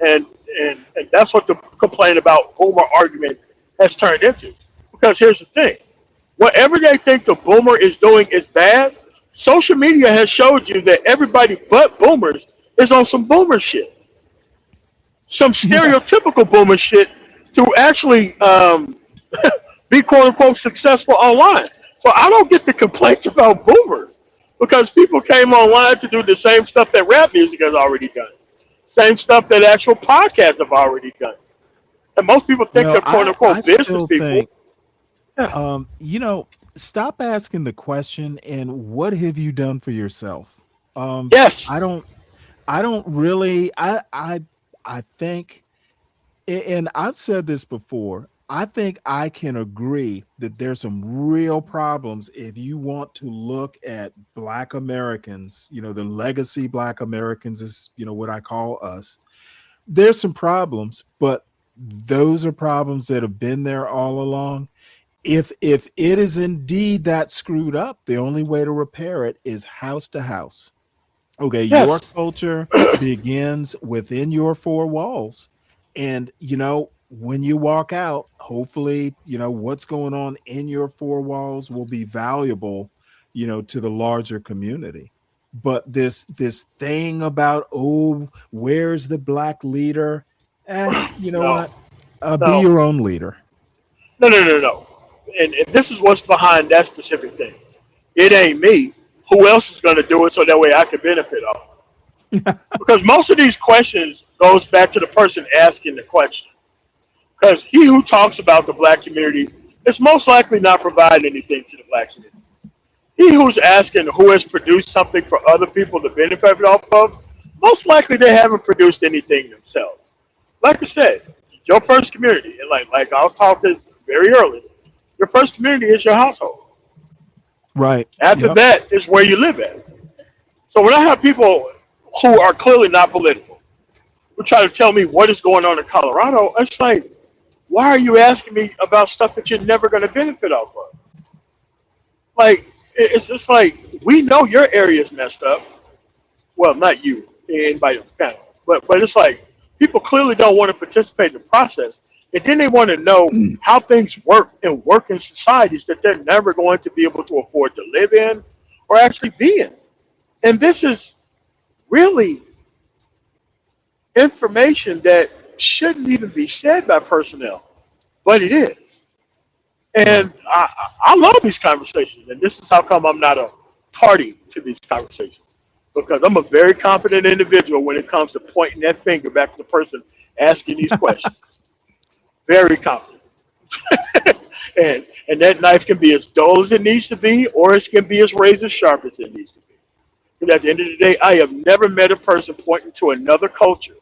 And and that's what the complaint about boomer argument has turned into. Because here's the thing. Whatever they think the boomer is doing is bad, social media has showed you that everybody but boomers is on some boomer shit. Some Yeah. stereotypical boomer shit to actually be quote unquote successful online. So I don't get the complaints about boomers because people came online to do the same stuff that rap music has already done, same stuff that actual podcasts have already done. And most people think Well, they're quote I unquote business still people. think, Yeah. stop asking the question and what have you done for yourself? Yes. I don't really, I think, and I've said this before, I think I can agree that there's some real problems if you want to look at Black Americans, the legacy Black Americans is, what I call us. There's some problems, but those are problems that have been there all along. If it is indeed that screwed up, the only way to repair it is house to house. Okay, your Yes. culture begins within your four walls. And, when you walk out, hopefully, what's going on in your four walls will be valuable, to the larger community. But this thing about, oh, where's the Black leader? You know No. what? Be No. your own leader. No. And this is what's behind that specific thing. It ain't me. Who else is going to do it so that way I can benefit off it? Because most of these questions goes back to the person asking the question. Because he who talks about the black community is most likely not providing anything to the black community. He who's asking who has produced something for other people to benefit off of, most likely they haven't produced anything themselves. Like I said, your first community, and like I was taught this very early, your first community is your household. Right. After Yep. that is where you live at. So when I have people who are clearly not political, who try to tell me what is going on in Colorado, it's like, why are you asking me about stuff that you're never going to benefit off of? Like, it's just like, we know your area is messed up. Well, not you, anybody on the panel. But it's like, people clearly don't want to participate in the process. And then they want to know how things work and work in societies that they're never going to be able to afford to live in or actually be in. And this is really information that shouldn't even be said by personnel, but it is. And I love these conversations, and this is how come I'm not a party to these conversations. Because I'm a very confident individual when it comes to pointing that finger back to the person asking these questions. Very confident. and that knife can be as dull as it needs to be, or it can be as razor sharp as it needs to be. But at the end of the day, I have never met a person pointing to another culture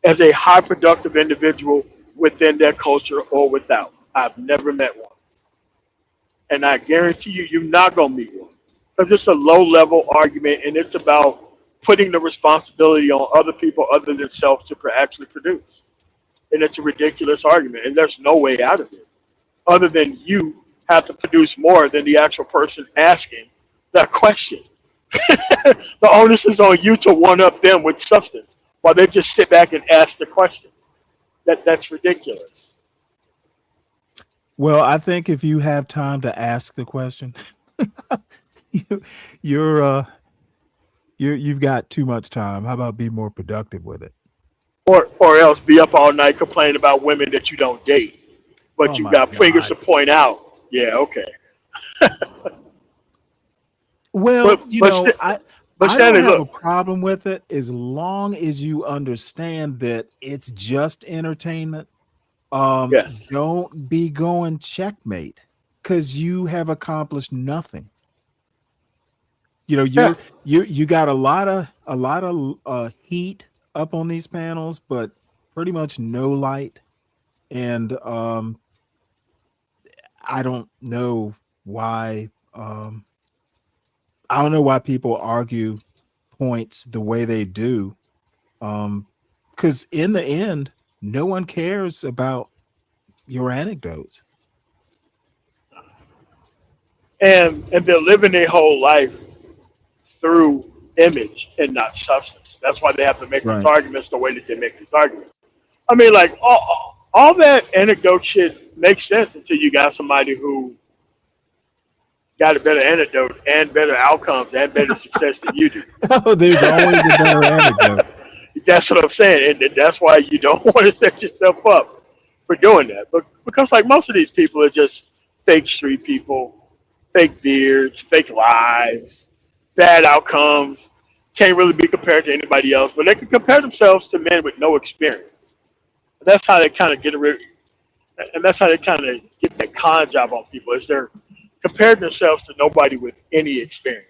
as a high productive individual within their culture or without. I've never met one. And I guarantee you, you're not going to meet one. Because it's a low level argument and it's about putting the responsibility on other people other than self to actually produce. And it's a ridiculous argument. And there's no way out of it other than you have to produce more than the actual person asking that question. The onus is on you to one up them with substance while they just sit back and ask the question. That's ridiculous. Well, I think if you have time to ask the question, you've got too much time. How about be more productive with it? Or else be up all night complaining about women that you don't date, but Oh you my got fingers to God. point out. Yeah, okay. Well, But you but know, Sta- I but I don't Stanley, have a look, problem with it as long as you understand that it's just entertainment. yes, Don't be going checkmate because you have accomplished nothing. You know, yeah, you got a lot of heat up on these panels, but pretty much no light. And I don't know why I don't know why people argue points the way they do. Because in the end, no one cares about your anecdotes. and they're living their whole life through image and not substance. That's why they have to make these Right. arguments the way that they make these arguments. I mean, like all that anecdote shit makes sense until you got somebody who got a better antidote and better outcomes and better success than you do. Oh, there's always a better anecdote. That's what I'm saying, and that's why you don't want to set yourself up for doing that. But because like most of these people are just fake street people, fake beards, fake lives, bad outcomes, can't really be compared to anybody else, but they can compare themselves to men with no experience. And that's how they kind of get rid, and that's how they kind of get that con job on people is they're comparing themselves to nobody with any experience.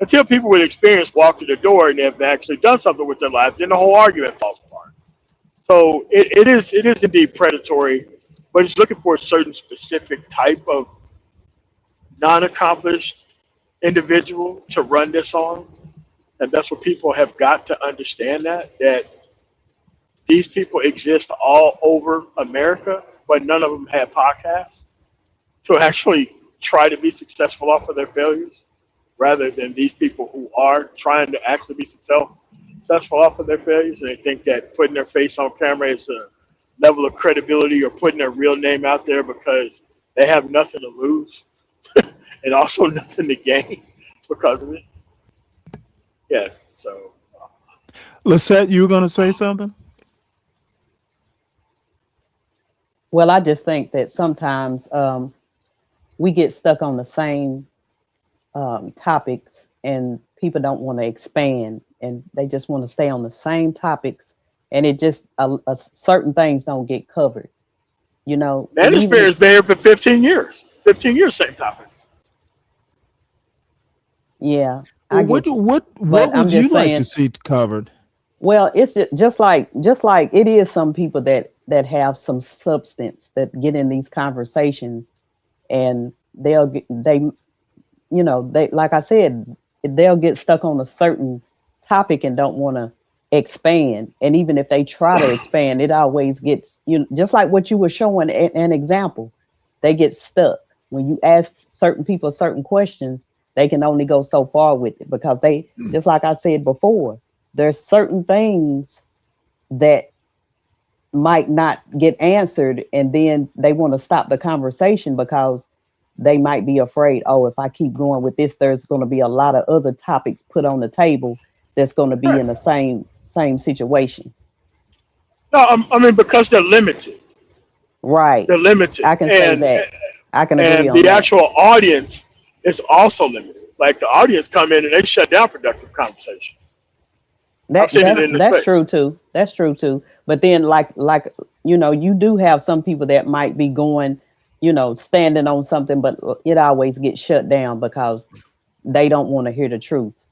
Until people with experience walk through the door and they've actually done something with their lives, then the whole argument falls apart. So it is indeed predatory, but it's looking for a certain specific type of non-accomplished individual to run this on, and that's what people have got to understand that these people exist all over America, but none of them have podcasts to actually try to be successful off of their failures, rather than these people who are trying to actually be successful off of their failures, and they think that putting their face on camera is a level of credibility or putting their real name out there because they have nothing to lose and also nothing to gain because of it. Yeah, so Lisette, you were going to say something? Well, I just think that sometimes we get stuck on the same topics and people don't want to expand and they just want to stay on the same topics, and it just certain things don't get covered, you know. And even Manosphere has been here for 15 years. 15 years, same topics. yeah, Well, I get you. what But I'm would you just like to saying, see covered? well, it's just like it is some people that have some substance that get in these conversations, and they you know, they, like I said, they'll get stuck on a certain topic and don't want to expand. And even if they try to expand, it always gets, you know, just like what you were showing an example, they get stuck. When you ask certain people certain questions, they can only go so far with it because they, just like I said before, there's certain things that might not get answered, and then they want to stop the conversation because they might be afraid, oh, if I keep going with this, there's going to be a lot of other topics put on the table that's going to be in the same situation. No, I mean, because they're limited. Right. They're limited. I can say that. I can agree And on the that. actual audience is also limited. Like the audience come in and they shut down productive conversation. I've seen it in the That's space. true too. That's true too. But then like you do have some people that might be going, standing on something, but it always gets shut down because they don't want to hear the truth.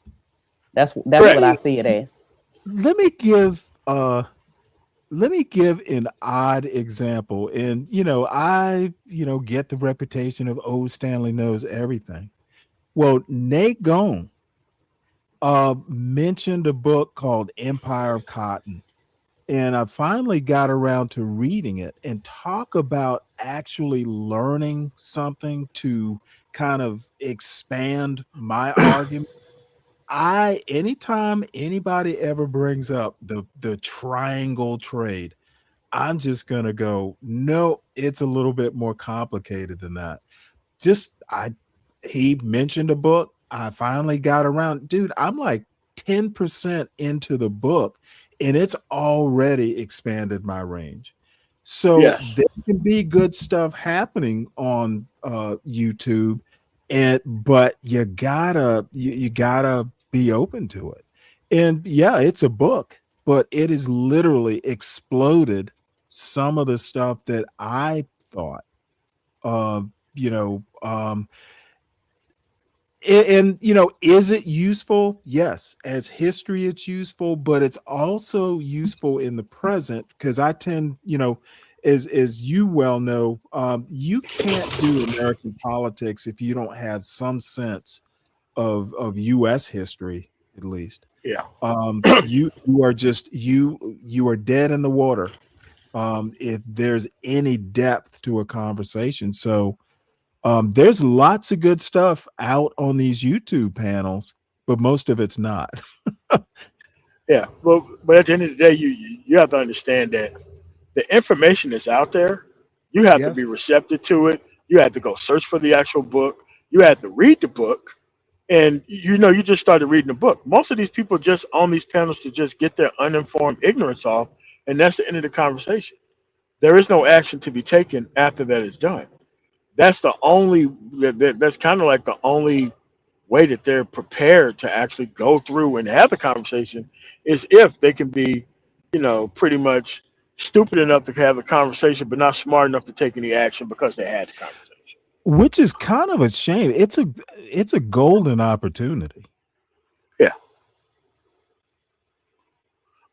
That's what I see it as. Let me give an odd example. And I get the reputation of old Stanley knows everything. Well, Nate Gone mentioned a book called Empire of Cotton. And I finally got around to reading it and talk about actually learning something to kind of expand my argument. Anytime anybody ever brings up the triangle trade, I'm just gonna go, no, it's a little bit more complicated than that. He mentioned a book. I finally got around, dude. I'm like 10% into the book, and it's already expanded my range. So Yes. there can be good stuff happening on YouTube, but you gotta be open to it. And yeah, it's a book, but it has literally exploded some of the stuff that I thought. You know, and is it useful? Yes, as history it's useful, but it's also useful in the present because I tend, as you well know, you can't do American politics if you don't have some sense of U.S. history, at least. Yeah. You are just you are dead in the water if there's any depth to a conversation. So there's lots of good stuff out on these YouTube panels, but most of it's not. Yeah. Well, but at the end of the day, you have to understand that the information is out there. You have to Yes. be receptive to it. You have to go search for the actual book. You have to read the book. And you just started reading the book. Most of these people just on these panels to just get their uninformed ignorance off, and that's the end of the conversation. There is no action to be taken after that is done. That's the only that's kind of like the only way that they're prepared to actually go through and have the conversation is if they can be, pretty much stupid enough to have a conversation, but not smart enough to take any action because they had the conversation. Which is kind of a shame. It's a golden opportunity. Yeah.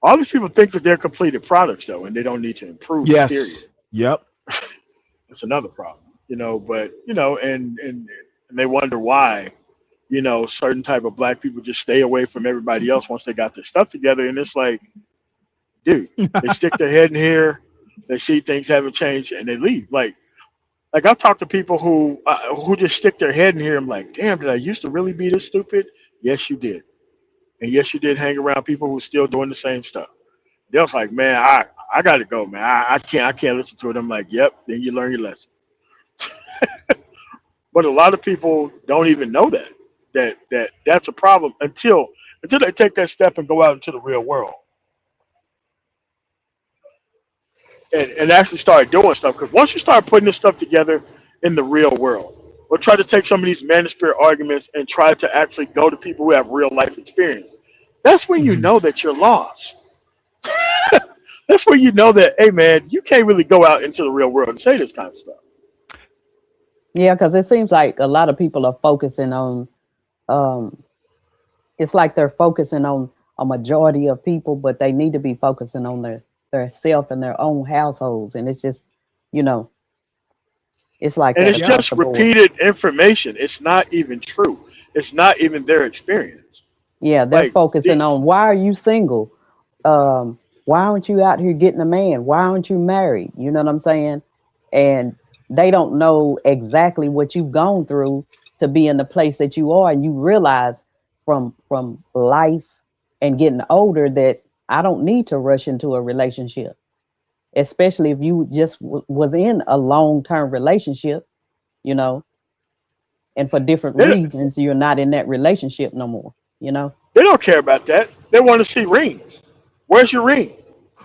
All these people think that they're completed products though, and they don't need to improve. Yes. Period. Yep. That's another problem. But and they wonder why, certain type of black people just stay away from everybody else once they got their stuff together. And it's like, dude, they stick their head in here, they see things haven't changed, and they leave. Like I've talked to people who just stick their head in here. I'm like, damn, did I used to really be this stupid? Yes, you did. And yes, you did hang around people who still doing the same stuff. They're like, man, I got to go, man. I can't listen to it. I'm like, yep. Then you learn your lesson. But a lot of people don't even know that's a problem until they take that step and go out into the real world and actually start doing stuff. Because once you start putting this stuff together in the real world, or try to take some of these manosphere arguments and try to actually go to people who have real life experience, that's when you know that you're lost. That's when you know that, hey man, you can't really go out into the real world and say this kind of stuff. Yeah, because it seems like a lot of people are focusing on it's like they're focusing on a majority of people, but they need to be focusing on their self and their own households. And it's just, it's like And that it's across just the board. repeated information. It's not even true. It's not even their experience. Yeah, they're Like, focusing on why are you single? Why aren't you out here getting a man? Why aren't you married? You know what I'm saying? And they don't know exactly what you've gone through to be in the place that you are. And you realize from life and getting older that I don't need to rush into a relationship. especially if you just was in a long-term relationship, you know, and for different reasons, you're not in that relationship no more, you know? They don't care about that. They want to see rings. Where's your ring?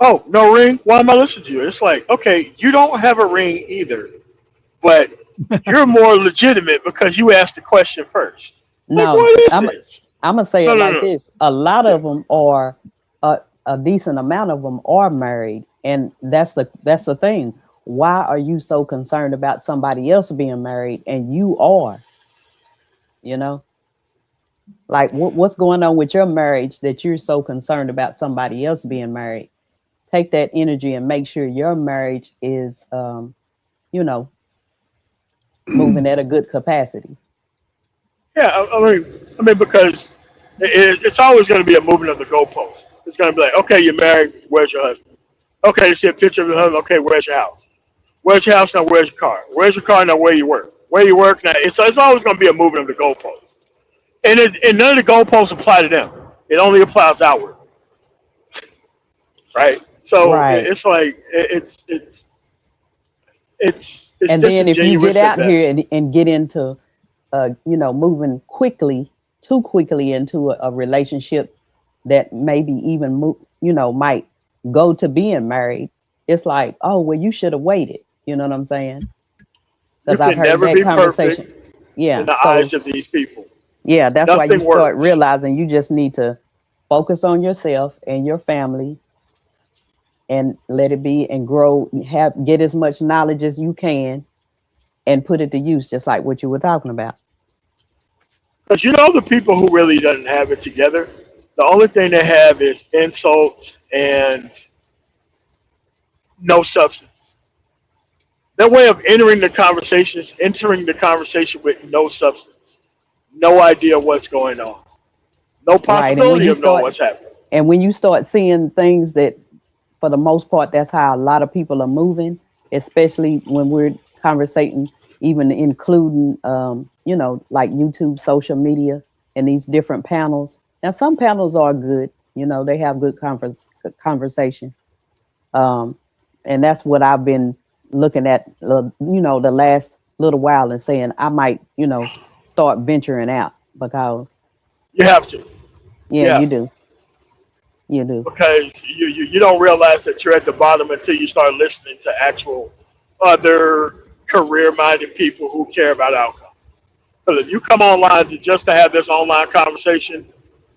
Oh, no ring? Why am I listening to you? It's like, okay, you don't have a ring either, but you're more legitimate because you asked the question first. Like, No, what is I'm this? gonna say No, it no, like no. this. A lot of them are a decent amount of them are married, and that's the thing. Why are you so concerned about somebody else being married and you are, you know? Like what's going on with your marriage that you're so concerned about somebody else being married? Take that energy and make sure your marriage is you know, moving at a good capacity. Yeah, I mean, because it's always going to be a movement of the goalpost. It's going to be like, okay, you're married. Where's your husband? Okay, you see a picture of your husband. Okay, where's your house? Where's your house now? Where's your car? Where's your car now? Where you work? Where you work now? It's always going to be a movement of the goalpost, and none of the goalposts apply to them. It only applies outward, right? So Right. it's like it's And then if you get disingenuous at out here best. and get into you know, moving too quickly into a relationship that maybe even you know, might go to being married, it's like, oh well, you should have waited, you know what I'm saying? You Because I've can heard never that be perfect conversation. in Yeah, the so eyes of these people. yeah, that's why you Nothing start works. realizing you just need to focus on yourself and your family and let it be and grow, get as much knowledge as you can and put it to use, just like what you were talking about. Because you know the people who really doesn't have it together, the only thing they have is insults and no substance. Their way of entering the conversation is entering the conversation with no substance, no idea what's going on, no Right. And possibility of knowing what's happening. when you start seeing things that for the most part that's how a lot of people are moving, especially when we're conversating, even including you know, like YouTube, social media, and these different panels. Now some panels are good, you know, they have good conversation. Um, and that's what I've been looking at, you know, the last little while and saying I might, you know, start venturing out because You have to. yeah, You you have to. do. You do. Because you don't realize that you're at the bottom until you start listening to actual other career-minded people who care about outcome. Because if you come online just to have this online conversation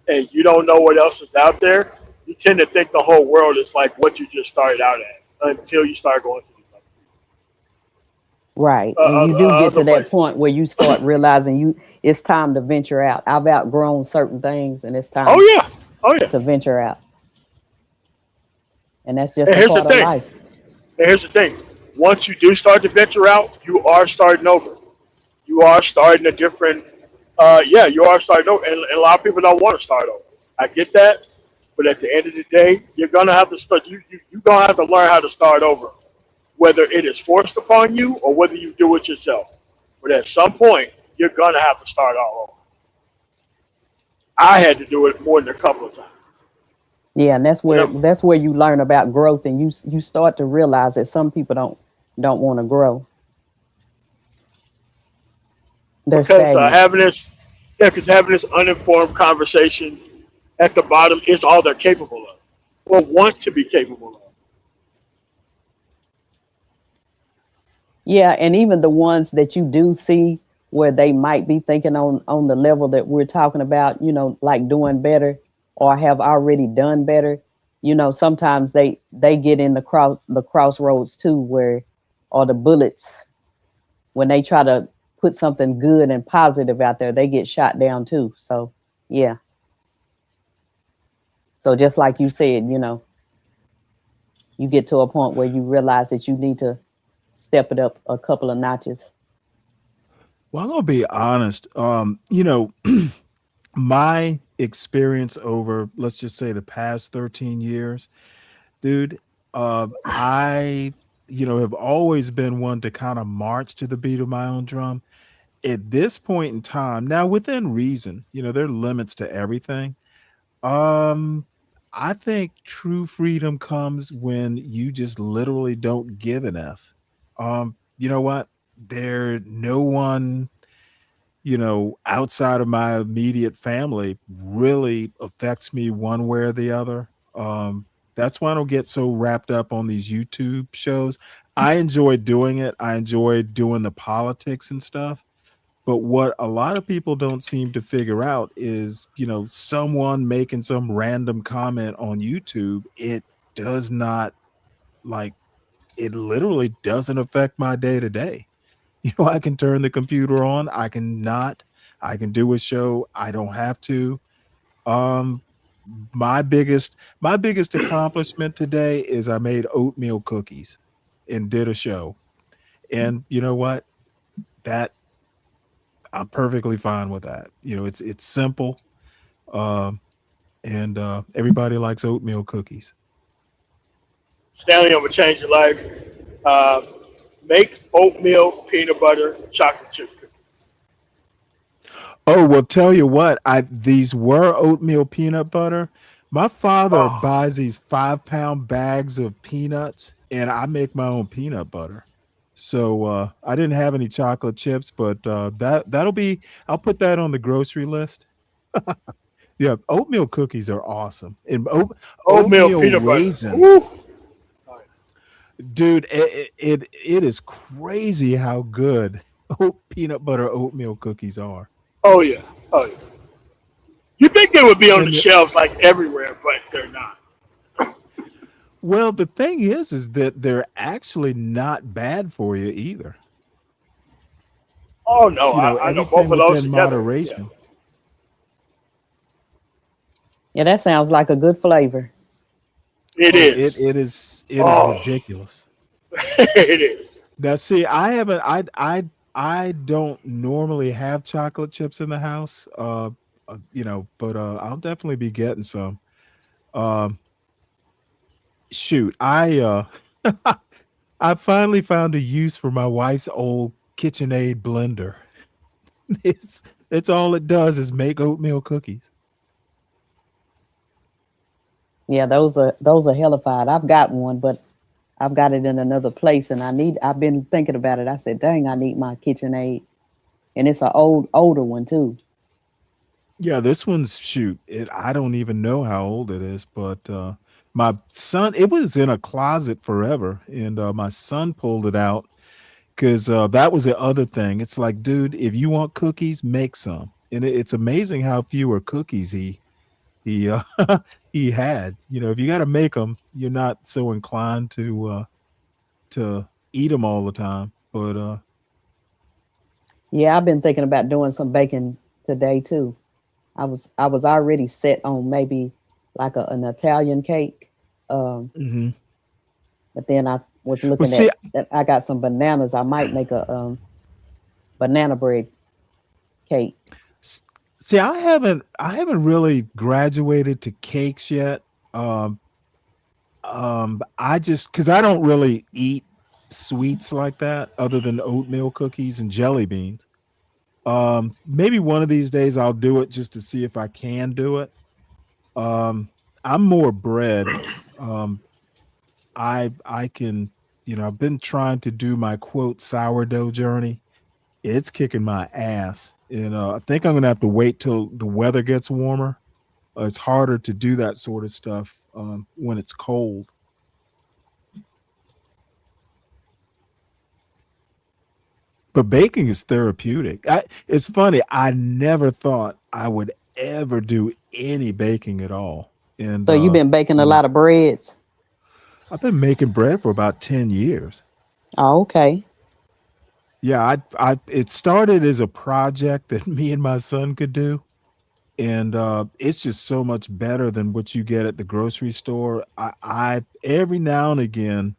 and you don't know what else is out there, you tend to think the whole world is like what you just started out as until you start going to these Right. And you do get other to that places. point where you start realizing it's time to venture out. I've outgrown certain things and it's Oh time yeah, oh yeah. to venture out. And that's just And a here's the part of thing. life. And here's the thing. Once you do start to venture out, you are starting over. You are starting a different. Yeah, you are starting over, and a lot of people don't want to start over. I get that, but at the end of the day, you're gonna have to start. You're gonna have to learn how to start over, whether it is forced upon you or whether you do it yourself. But at some point, you're gonna have to start all over. I had to do it more than a couple of times. Yeah, and You know, that's where you learn about growth and you start to realize that some people don't want to grow. They're because stagnant. having this, yeah, because having this uninformed conversation at the bottom is all they're capable of, or want to be capable of. Yeah, and even the ones that you do see where they might be thinking on the level that we're talking about, you know, like doing better or have already done better, you know, sometimes they get in the crossroads too, where or the bullets when they try to put something good and positive out there, they get shot down too. So yeah. So just like you said, you know, you get to a point where you realize that you need to step it up a couple of notches. Well, I'm gonna be honest. You know, my experience over, let's just say, the past 13 years, dude, I, you know, have always been one to kind of march to the beat of my own drum. At this point in time, now within reason, you know, there are limits to everything. Um, I think true freedom comes when you just literally don't give an F. You know what? No one, outside of my immediate family really affects me one way or the other. That's why I don't get so wrapped up on these YouTube shows. I enjoy doing it. I enjoy doing the politics and stuff. But what a lot of people don't seem to figure out is, someone making some random comment on YouTube, it does not like it literally doesn't affect my day to day. I can turn the computer on, I can not, I can do a show, I don't have to. Um my biggest accomplishment today is I made oatmeal cookies and did a show. And you know what? That I'm perfectly fine with that. It's simple. Um and everybody likes oatmeal cookies. Stanley, I'm gonna change your life. Uh, make oatmeal peanut butter chocolate chip cookies. Oh, well, tell you what, these were oatmeal peanut butter. My father buys these 5-pound bags of peanuts, and I make my own peanut butter. So I didn't have any chocolate chips, but I'll put that on the grocery list. Yeah, oatmeal cookies are awesome. And Oatmeal oatmeal peanut butter. raisin, Woo! dude, it is crazy how good peanut butter oatmeal cookies are. Oh yeah. Oh yeah. You think they would be on And the shelves like everywhere, but they're not. well, the thing is that they're actually not bad for you either. Oh no, I know both Anything of those within together. Yeah. moderation. Yeah, that sounds like a good flavor. It Oh, is. it is Oh, ridiculous. it is. Now, see, I haven't, I don't normally have chocolate chips in the house, but I'll definitely be getting some. Um, shoot, I finally found a use for my wife's old KitchenAid blender. It's all it does is make oatmeal cookies. Yeah, those are hellified. I've got one, but I've got it in another place, and I've been thinking about it. I said, dang, I need my KitchenAid, and it's an older one too. Yeah, this one's I don't even know how old it is, but my son, it was in a closet forever, and my son pulled it out because that was the other thing. It's like, dude, if you want cookies, make some. And it's amazing how fewer cookies he he had. If you got to make them, you're not so inclined to eat them all the time. But Yeah, I've been thinking about doing some baking today too. I was already set on maybe like an Italian cake, um, mhm. but then I was Well, looking see, at that. I got some bananas. I might make a banana bread cake. S- See, I haven't really graduated to cakes yet. Um, I just because I don't really eat sweets like that other than oatmeal cookies and jelly beans. Maybe one of these days I'll do it just to see if I can do it. Um, I'm more bread. Um, I can, I've been trying to do my quote sourdough journey. It's kicking my ass. And I think I'm gonna have to wait till the weather gets warmer. It's harder to do that sort of stuff when it's cold. But baking is therapeutic. It's funny. I never thought I would ever do any baking at all. And So you've been baking a lot of breads. I've been making bread for about 10 years. Oh, okay. Yeah, it started as a project that me and my son could do. And it's just so much better than what you get at the grocery store. I every now and again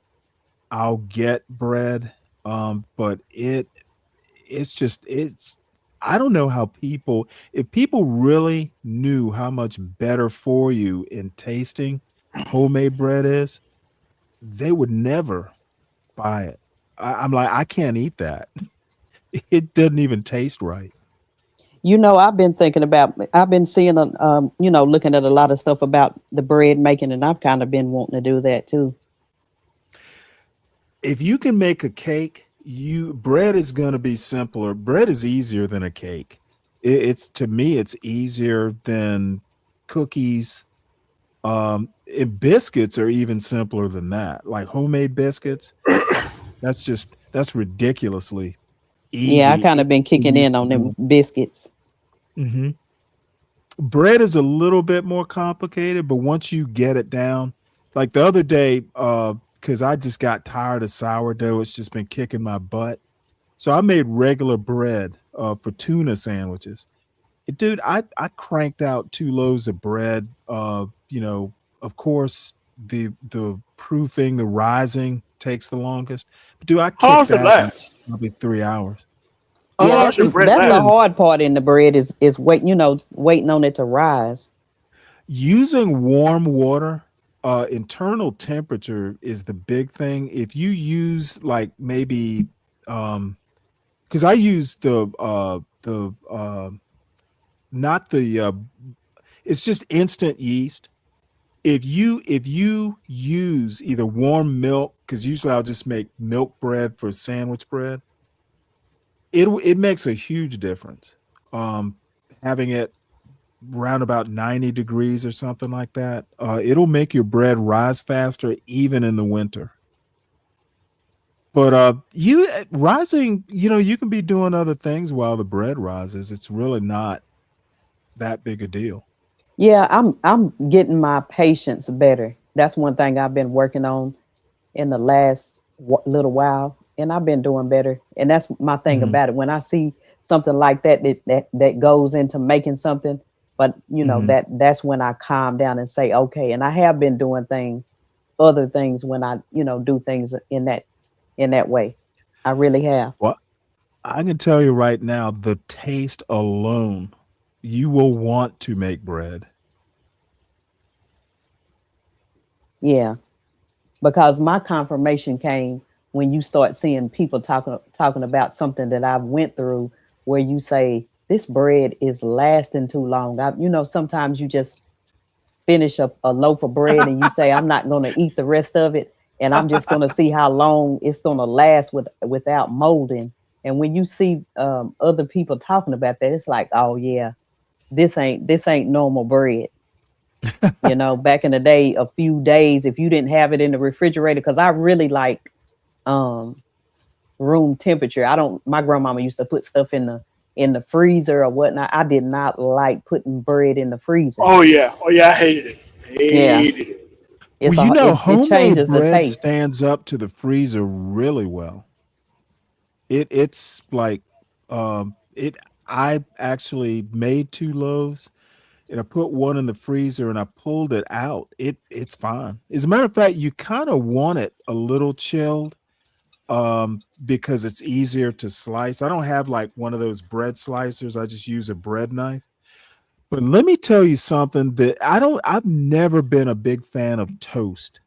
I'll get bread, but it's I don't know how if people really knew how much better for you in tasting homemade bread is, they would never buy it. I'm like, I can't eat that. It doesn't even taste right. I've been thinking about. I've been seeing, looking at a lot of stuff about the bread making, and I've kind of been wanting to do that too. If you can make a cake, bread is going to be simpler. Bread is easier than a cake. It's to me, it's easier than cookies. And biscuits are even simpler than that. Like homemade biscuits, that's ridiculously easy. Yeah, I kind of been kicking in on them biscuits. Mm-hmm. Bread is a little bit more complicated, but once you get it down, like the other day, because I just got tired of sourdough, it's just been kicking my butt. So I made regular bread for tuna sandwiches. Dude, I cranked out 2 loaves of bread. Of course, the proofing, the rising takes the longest. But dude, I How long kicked does it that in last? probably 3 hours. Yeah, How's your bread that's the last? hard part in the bread is waiting on it to rise. Using warm water, internal temperature is the big thing. If you use like maybe, because I use not the it's just instant yeast. If you use either warm milk, because usually I'll just make milk bread for sandwich bread, it makes a huge difference. Having it around about 90 degrees or something like that, it'll make your bread rise faster even in the winter. But rising, you can be doing other things while the bread rises. It's really not that big a deal. Yeah, I'm getting my patience better. That's one thing I've been working on in the last little while, and I've been doing better. And that's my thing Mhm. about it. When I see something like that goes into making something, but Mhm. that's when I calm down and say, okay. And I have been doing other things when I do things in that way. I really have. Well, I can tell you right now, the taste alone, you will want to make bread. Yeah, because my confirmation came when you start seeing people talking about something that I've went through, where you say this bread is lasting too long. Sometimes you just finish a loaf of bread and you say I'm not going to eat the rest of it, and I'm just going to see how long it's going to last without molding. And when you see other people talking about that, it's like, oh yeah, this ain't normal bread. Back in the day, a few days, if you didn't have it in the refrigerator, because I really like um room temperature. I don't My grandmama used to put stuff in the freezer or whatnot. I did not like putting bread in the freezer. Oh yeah, I hated it. Yeah, Hated it. it's a it Homemade changes the bread taste. stands up to the freezer really well. It's like it I actually made 2 loaves and I put one in the freezer and I pulled it out. It's fine. As a matter of fact, you kind of want it a little chilled because it's easier to slice. I don't have like one of those bread slicers. I just use a bread knife. But let me tell you something that I've never been a big fan of toast.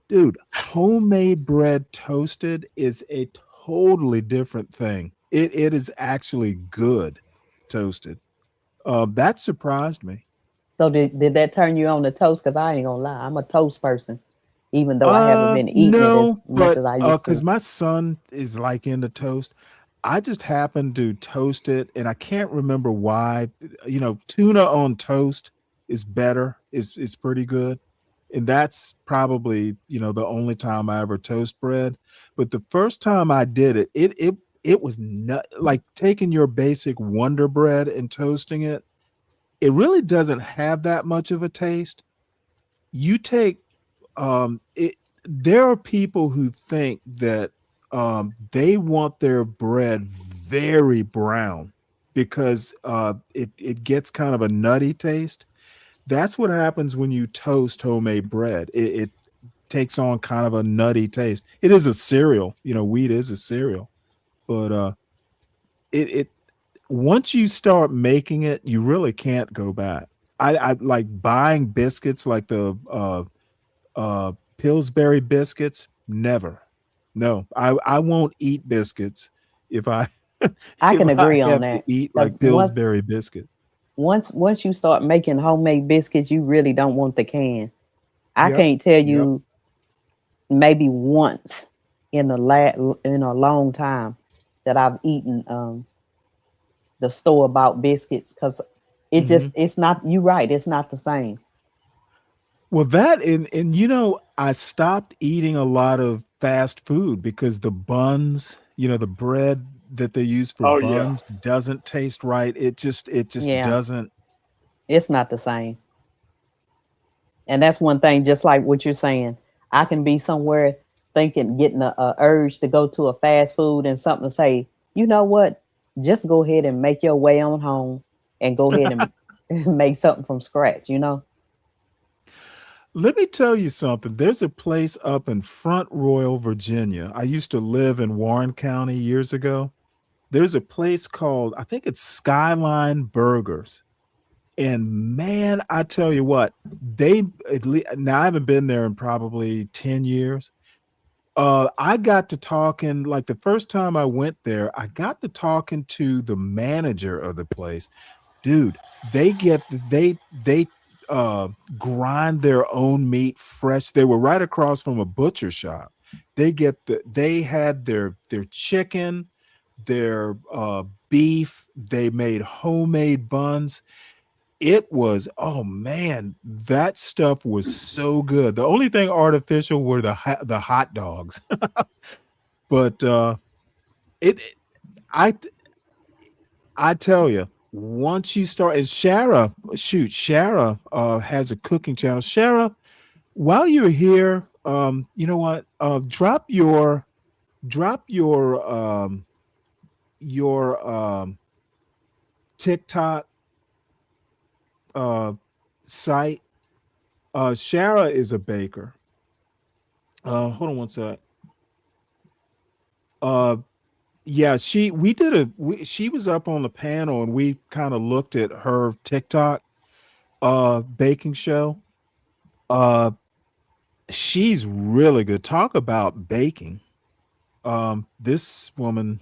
Dude, homemade bread toasted is a totally different thing. It is actually good toasted. That surprised me. So did that turn you on to toast? Because I ain't gonna lie, I'm a toast person, even though I haven't been eating it as No, much but as I used because to. my son is like into toast, I just happened to toast it, and I can't remember why. Tuna on toast is better. Is pretty good, and that's probably the only time I ever toast bread. But the first time I did it, it was not like taking your basic Wonder Bread and toasting it. It really doesn't have that much of a taste. You take it there are people who think that they want their bread very brown because it gets kind of a nutty taste. That's what happens when you toast homemade bread. It takes on kind of a nutty taste. It is a cereal, wheat is a cereal, but it once you start making it, you really can't go back. I like buying biscuits like the Pillsbury biscuits, never. No, I won't eat biscuits if I I can if I agree on have to that. eat Because like Pillsbury biscuits. once you start making homemade biscuits, you really don't want the can. I Yep. can't tell Yep. you maybe once in a long time that I've eaten the store bought biscuits because hmm it's not, you right, it's not the same. Well, that and I stopped eating a lot of fast food because the buns, the bread that they use for Oh yeah. buns doesn't taste right. It just Yeah, doesn't. it's not the same. And that's one thing, just like what you're saying. I can be somewhere thinking, getting a urge to go to a fast food and something to say, you know what? Just go ahead and make your way on home and go ahead and make something from scratch, you know? Let me tell you something. There's a place up in Front Royal, Virginia. I used to live in Warren County years ago. There's a place called, I think it's Skyline Burgers. And man, I tell you what, now I haven't been there in probably 10 years. I got to talking, like the first time I went there, I got to talking to the manager of the place. Dude, they grind their own meat fresh. They were right across from a butcher shop. They had their chicken, their beef, they made homemade buns. It was, oh man, that stuff was so good. The only thing artificial were the hot dogs. But it I I tell you, once you start, and Shara has a cooking channel. Shara, while you're here, you know what? Drop your TikTok site. Shara is a baker. Hold on one sec. Yeah, she was up on the panel and we kind of looked at her TikTok baking show. She's really good. Talk about baking. This woman,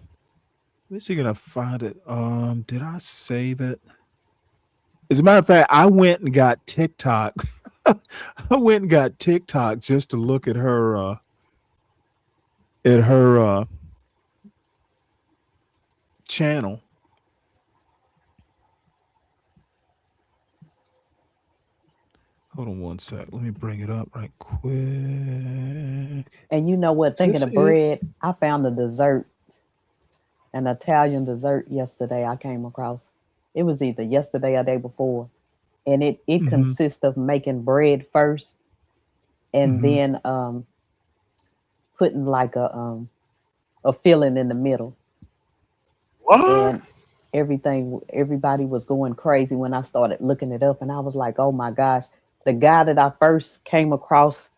let me see, can I find it? Did I save it? As a matter of fact, I went and got TikTok. I went and got TikTok just to look at her channel. Hold on one sec. Let me bring it up right quick. And you know what? Thinking This of bread, I found a dessert, an Italian dessert yesterday I came across. It was either yesterday or day before. And it Mhm. consists of making bread first and Mhm. then putting like a filling in the middle. What? And everybody was going crazy when I started looking it up, and I was like, oh my gosh. The guy that I first came across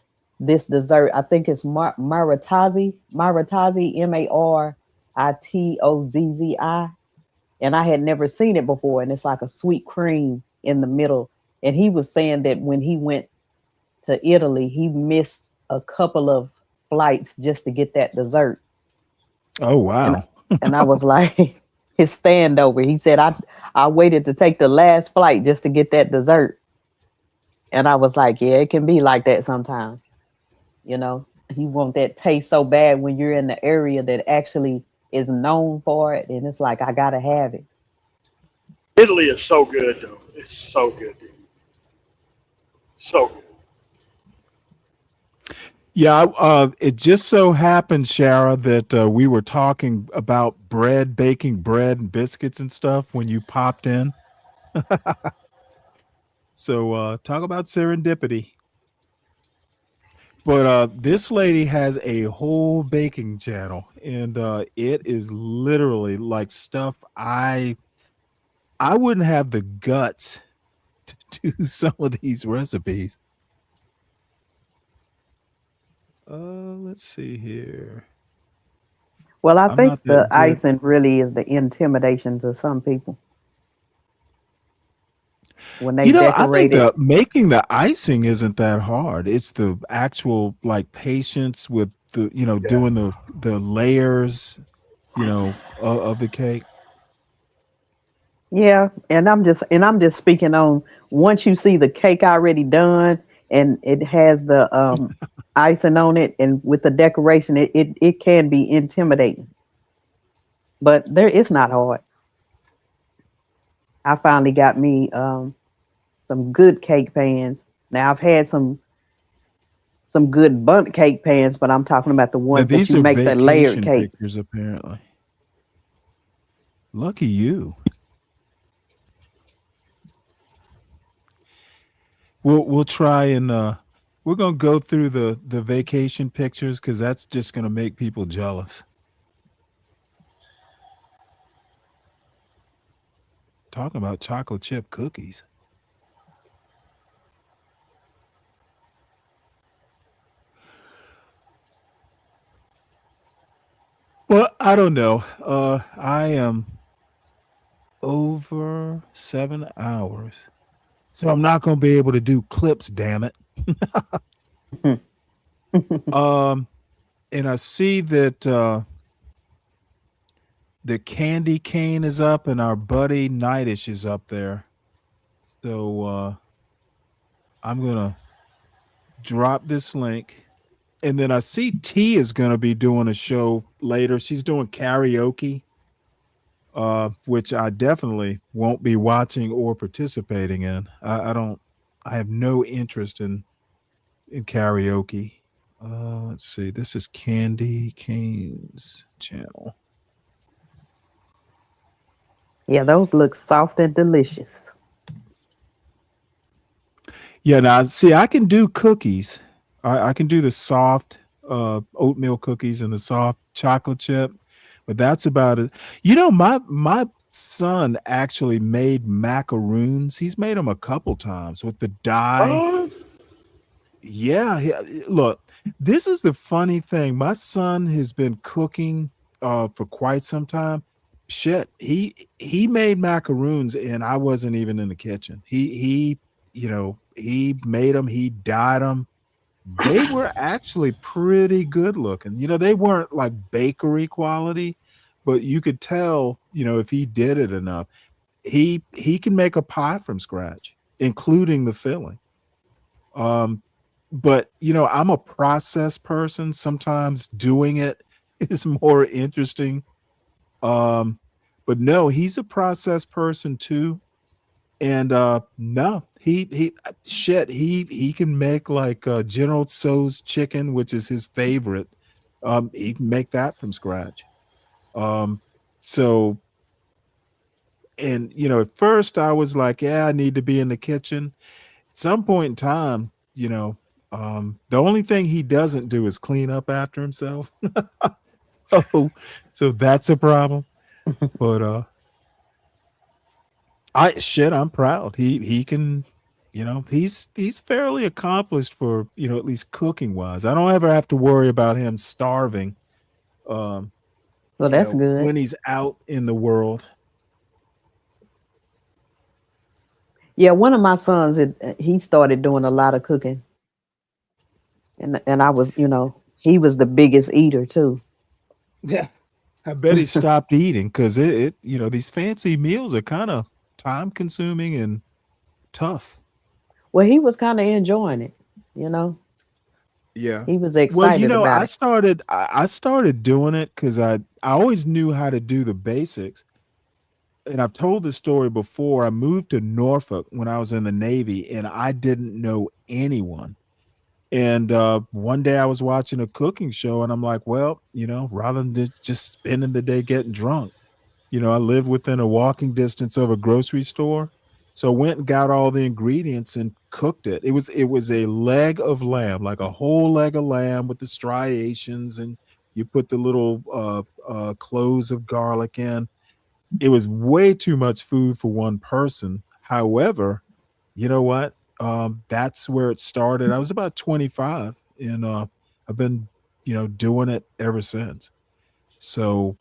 this dessert, I think it's Maritozzi, Maritozzi, and I had never seen it before, and it's like a sweet cream in the middle. And he was saying that when he went to Italy, he missed a couple of flights just to get that dessert. Oh wow. And I was like, his standover. He said, I waited to take the last flight just to get that dessert. And I was like, yeah, it can be like that sometimes. You know, you want that taste so bad when you're in the area that actually is known for it. And it's like, I got to have it. Italy is so good though. It's so good, dude. So good. Yeah, it just so happened, Shara, that we were talking about baking bread and biscuits and stuff when you popped in. So talk about serendipity. But this lady has a whole baking channel, and it is literally like stuff I wouldn't have the guts to do some of these recipes. Let's see here. Well, I I'm think not the that good. icing really is the intimidation to some people when they I think decorate it. making the icing isn't that hard. It's the actual like patience with the Yeah. doing the layers of the cake. Yeah, and I'm just speaking on once you see the cake already done and it has the icing on it and with the decoration, it can be intimidating. But it's not hard. I finally got me some good cake pans. Now I've had some good bundt cake pans, but I'm talking about the Now ones that these you are make the layered vacation cakes. pictures, apparently. Lucky you. We'll try and we're gonna go through the vacation pictures because that's just gonna make people jealous. Talking about chocolate chip cookies. Well, I don't know. I am over 7 hours, so I'm not gonna be able to do clips. Damn it. And I see that the candy cane is up and our buddy Nightish is up there. So I'm gonna drop this link. And then I see T is gonna be doing a show later. She's doing karaoke, which I definitely won't be watching or participating in. I have no interest in karaoke. Let's see. This is Candy Cane's channel. Yeah, those look soft and delicious. Yeah, now see, I can do cookies. I can do the soft oatmeal cookies and the soft chocolate chip, but that's about it. My son actually made macaroons. He's made them a couple times with the dye. Yeah, look, this is the funny thing. My son has been cooking for quite some time. Shit, he made macaroons and I wasn't even in the kitchen. He made them, he dyed them. They were actually pretty good looking. They weren't like bakery quality, but you could tell, if he did it enough. He can make a pie from scratch, including the filling. But I'm a process person. Sometimes doing it is more interesting. But no, he's a process person too. And no, he can make like General Tso's chicken, which is his favorite. He can make that from scratch. So and at first I was like, yeah, I need to be in the kitchen. At some point in time, the only thing he doesn't do is clean up after himself. So that's a problem. But I'm proud. He can, he's fairly accomplished for, at least cooking wise. I don't ever have to worry about him starving. Well, that's good. When he's out in the world. Yeah, one of my sons, he started doing a lot of cooking, and I was, he was the biggest eater too. Yeah, I bet he stopped eating because these fancy meals are kind of time consuming and tough. Well, he was kind of enjoying it, Yeah. He was Well, excited about I it. started doing it because I always knew how to do the basics. And I've told this story before. I moved to Norfolk when I was in the Navy, and I didn't know anyone. And one day I was watching a cooking show, and I'm like, well, rather than just spending the day getting drunk, I live within a walking distance of a grocery store. So I went and got all the ingredients and cooked it. It was a leg of lamb, like a whole leg of lamb with the striations, and you put the little cloves of garlic in. It was way too much food for one person. However, you know what? That's where it started. I was about 25, and I've been, doing it ever since. So,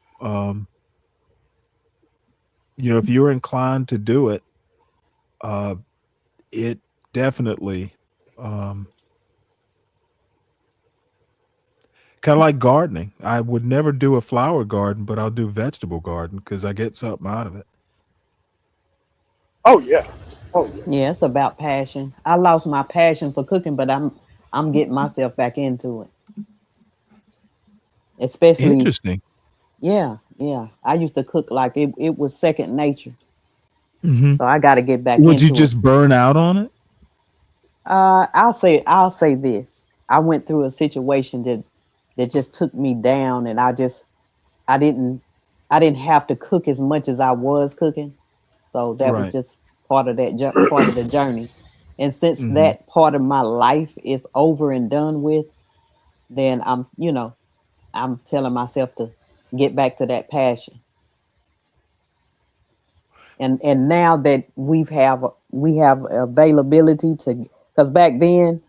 if you're inclined to do it, it definitely Kind of like gardening. I would never do a flower garden, but I'll do vegetable garden because I get something out of it. Oh yeah. Oh yeah. Yeah, it's about passion. I lost my passion for cooking, but I'm getting myself back into it. Especially, Interesting. yeah, yeah. I used to cook like it was second nature. Hmm. So I got to get back Would you into it. just burn out on it? I'll say this. I went through a situation that just took me down, and I didn't I didn't have to cook as much as I was cooking. So that was Right. just part of part of the journey. And since Hmm. that part of my life is over and done with, then I'm telling myself to get back to that passion. And now that we have availability to, because back then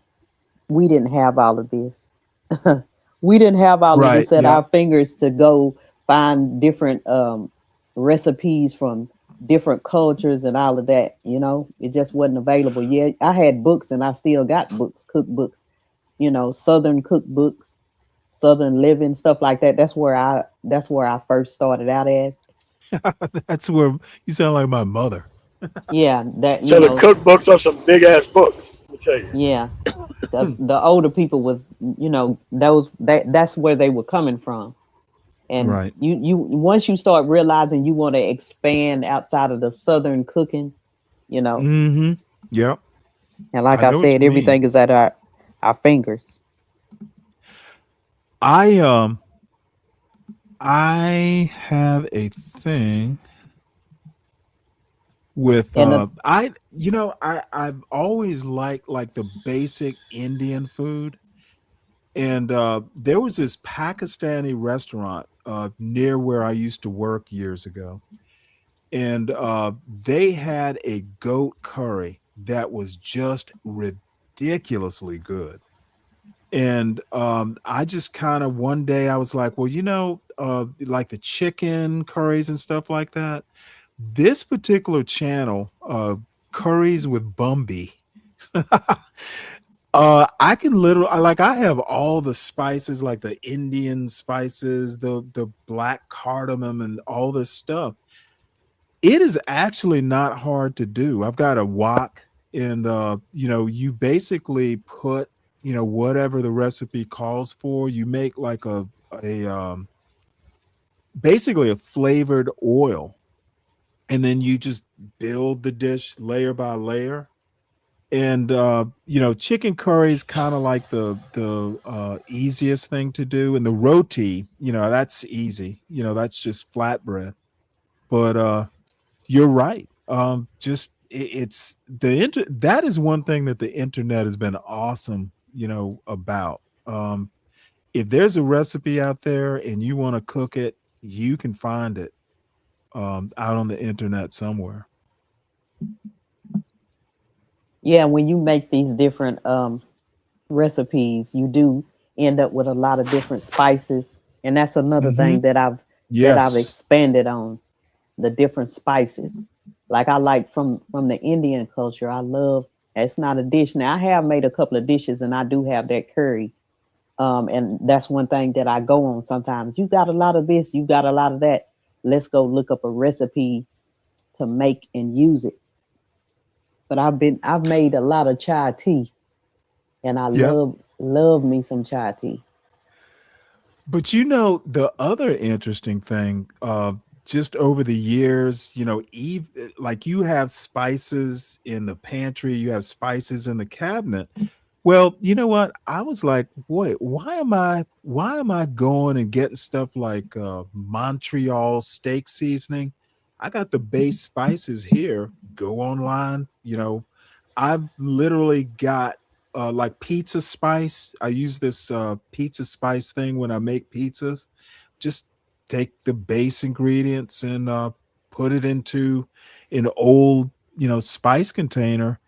we didn't have all of this. We didn't have all of Right. this at Yeah. our fingers to go find different recipes from different cultures and all of that. It just wasn't available. Yeah, I had books and I still got books, cookbooks, Southern cookbooks, Southern living, stuff like that. That's where I first started out at. That's where you sound like my mother. Yeah, that So the cookbooks are some big ass books. Let me tell you. yeah, because the older people was, that's where they were coming from. And Right. you once you start realizing you want to expand outside of the Southern cooking, you know, Hmm. Yep. and like I I know what said, you mean. everything is at our fingers. I I have a thing with And the, I've always liked like the basic Indian food. And there was this Pakistani restaurant near where I used to work years ago. And they had a goat curry that was just ridiculously good. And I just kind of one day I was like, well, like the chicken curries and stuff like that. This particular channel, Curries with Bumby, I can literally I have all the spices, like the Indian spices, the black cardamom, and all this stuff. It is actually not hard to do. I've got a wok, and you basically put whatever the recipe calls for. You make like a basically a flavored oil, and then you just build the dish layer by layer. And chicken curry is kind of like the easiest thing to do, and the roti, that's easy. That's just flatbread. But you're right. Just it's that is one thing that the internet has been awesome, about. If there's a recipe out there and you want to cook it, you can find it out on the internet somewhere. yeah, when you make these different recipes, you do end up with a lot of different spices, and that's another Hmm. thing that I've Yes. expanded on, the different spices. Like I like from the Indian culture. I love. It's not a dish now. I have made a couple of dishes, and I do have that curry. And that's one thing that I go on sometimes. You got a lot of this, you got a lot of that. Let's go look up a recipe to make and use it. But I've made a lot of chai tea, and I Yep. love me some chai tea. But the other interesting thing, just over the years, like you have spices in the pantry, you have spices in the cabinet. Well, you know what? I was like, wait, why am I going and getting stuff like Montreal steak seasoning? I got the base spices here. Go online, I've literally got like pizza spice. I use this pizza spice thing when I make pizzas. Just take the base ingredients and put it into an old, spice container,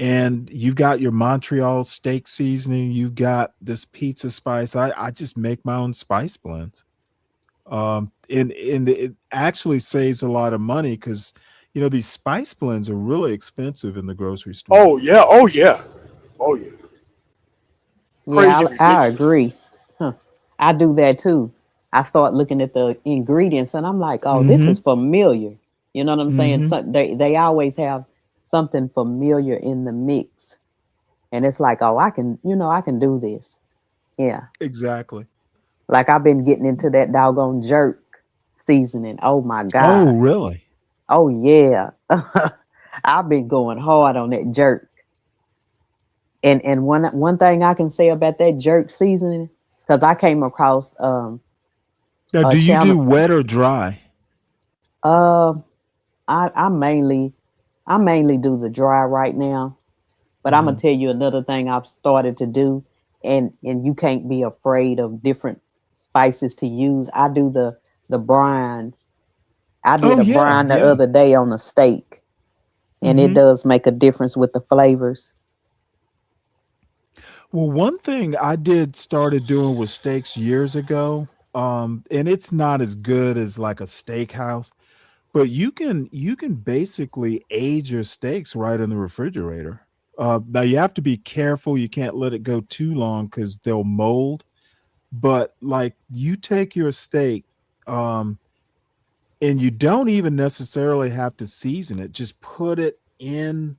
and you've got your Montreal steak seasoning. You've got this pizza spice. I just make my own spice blends. And it actually saves a lot of money because these spice blends are really expensive in the grocery store. Oh yeah. Oh yeah. Oh yeah. Yeah, Crazy I ridiculous. agree. Huh. I do that too. I start looking at the ingredients and I'm like, oh, this Mm-hmm. is familiar. You know what I'm saying? Mm-hmm. So they always have something familiar in the mix. And it's like, oh, I can do this. Yeah. Exactly. Like I've been getting into that doggone jerk seasoning. Oh my Oh, God. really? Oh yeah. I've been going hard on that jerk. And one thing I can say about that jerk seasoning, because I came across Now, a do you do channel. wet or dry? Uh, I mainly do the dry right now, but I'm gonna Mm-hmm. tell you another thing I've started to do, and you can't be afraid of different spices to use. I do the brines. I did Oh, a yeah, brine the yeah. other day on a steak, and it Mm-hmm. does make a difference with the flavors. Well, one thing I started doing with steaks years ago, and it's not as good as like a steakhouse, but you can basically age your steaks right in the refrigerator. Now you have to be careful; you can't let it go too long because they'll mold. But like you take your steak, um, and you don't even necessarily have to season it. Just put it in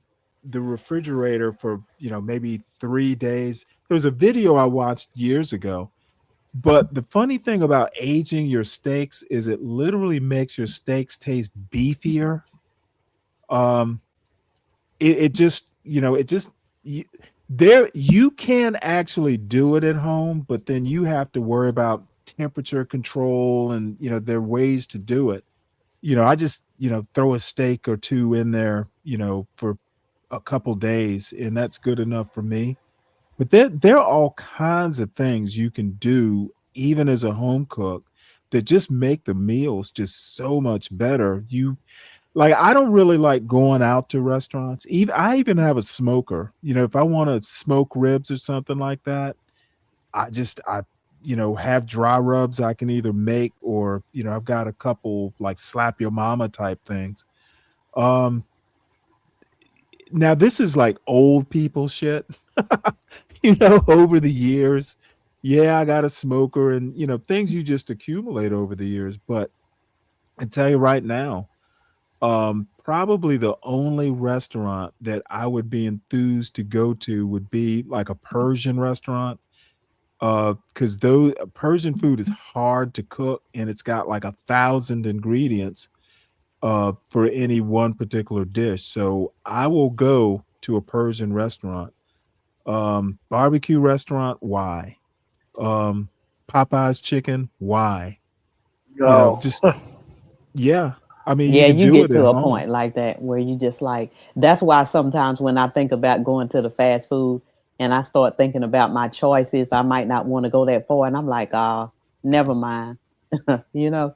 the refrigerator for, maybe 3 days. There was a video I watched years ago. But the funny thing about aging your steaks is it literally makes your steaks taste beefier. Um, it just, you, there you can actually do it at home, but then you have to worry about temperature control and there are ways to do it. I just, throw a steak or two in there, for a couple days, and that's good enough for me. But there are all kinds of things you can do, even as a home cook, that just make the meals just so much better. I don't really like going out to restaurants. I even have a smoker. If I want to smoke ribs or something like that, I have dry rubs I can either make or, I've got a couple like slap your mama type things. Um, Now this is like old people shit, over the years. Yeah, I got a smoker and, things you just accumulate over the years. But I tell you right now, probably the only restaurant that I would be enthused to go to would be like a Persian restaurant. Because though Persian food is hard to cook and it's got like 1,000 ingredients for any one particular dish. So I will go to a Persian restaurant. Barbecue restaurant, why? Um, Popeye's chicken, why? No. Just yeah. I mean, you Yeah, can you do get it at to a home. point like that where you just like, that's why sometimes when I think about going to the fast food and I start thinking about my choices, I might not want to go that far. And I'm like, never mind, you know.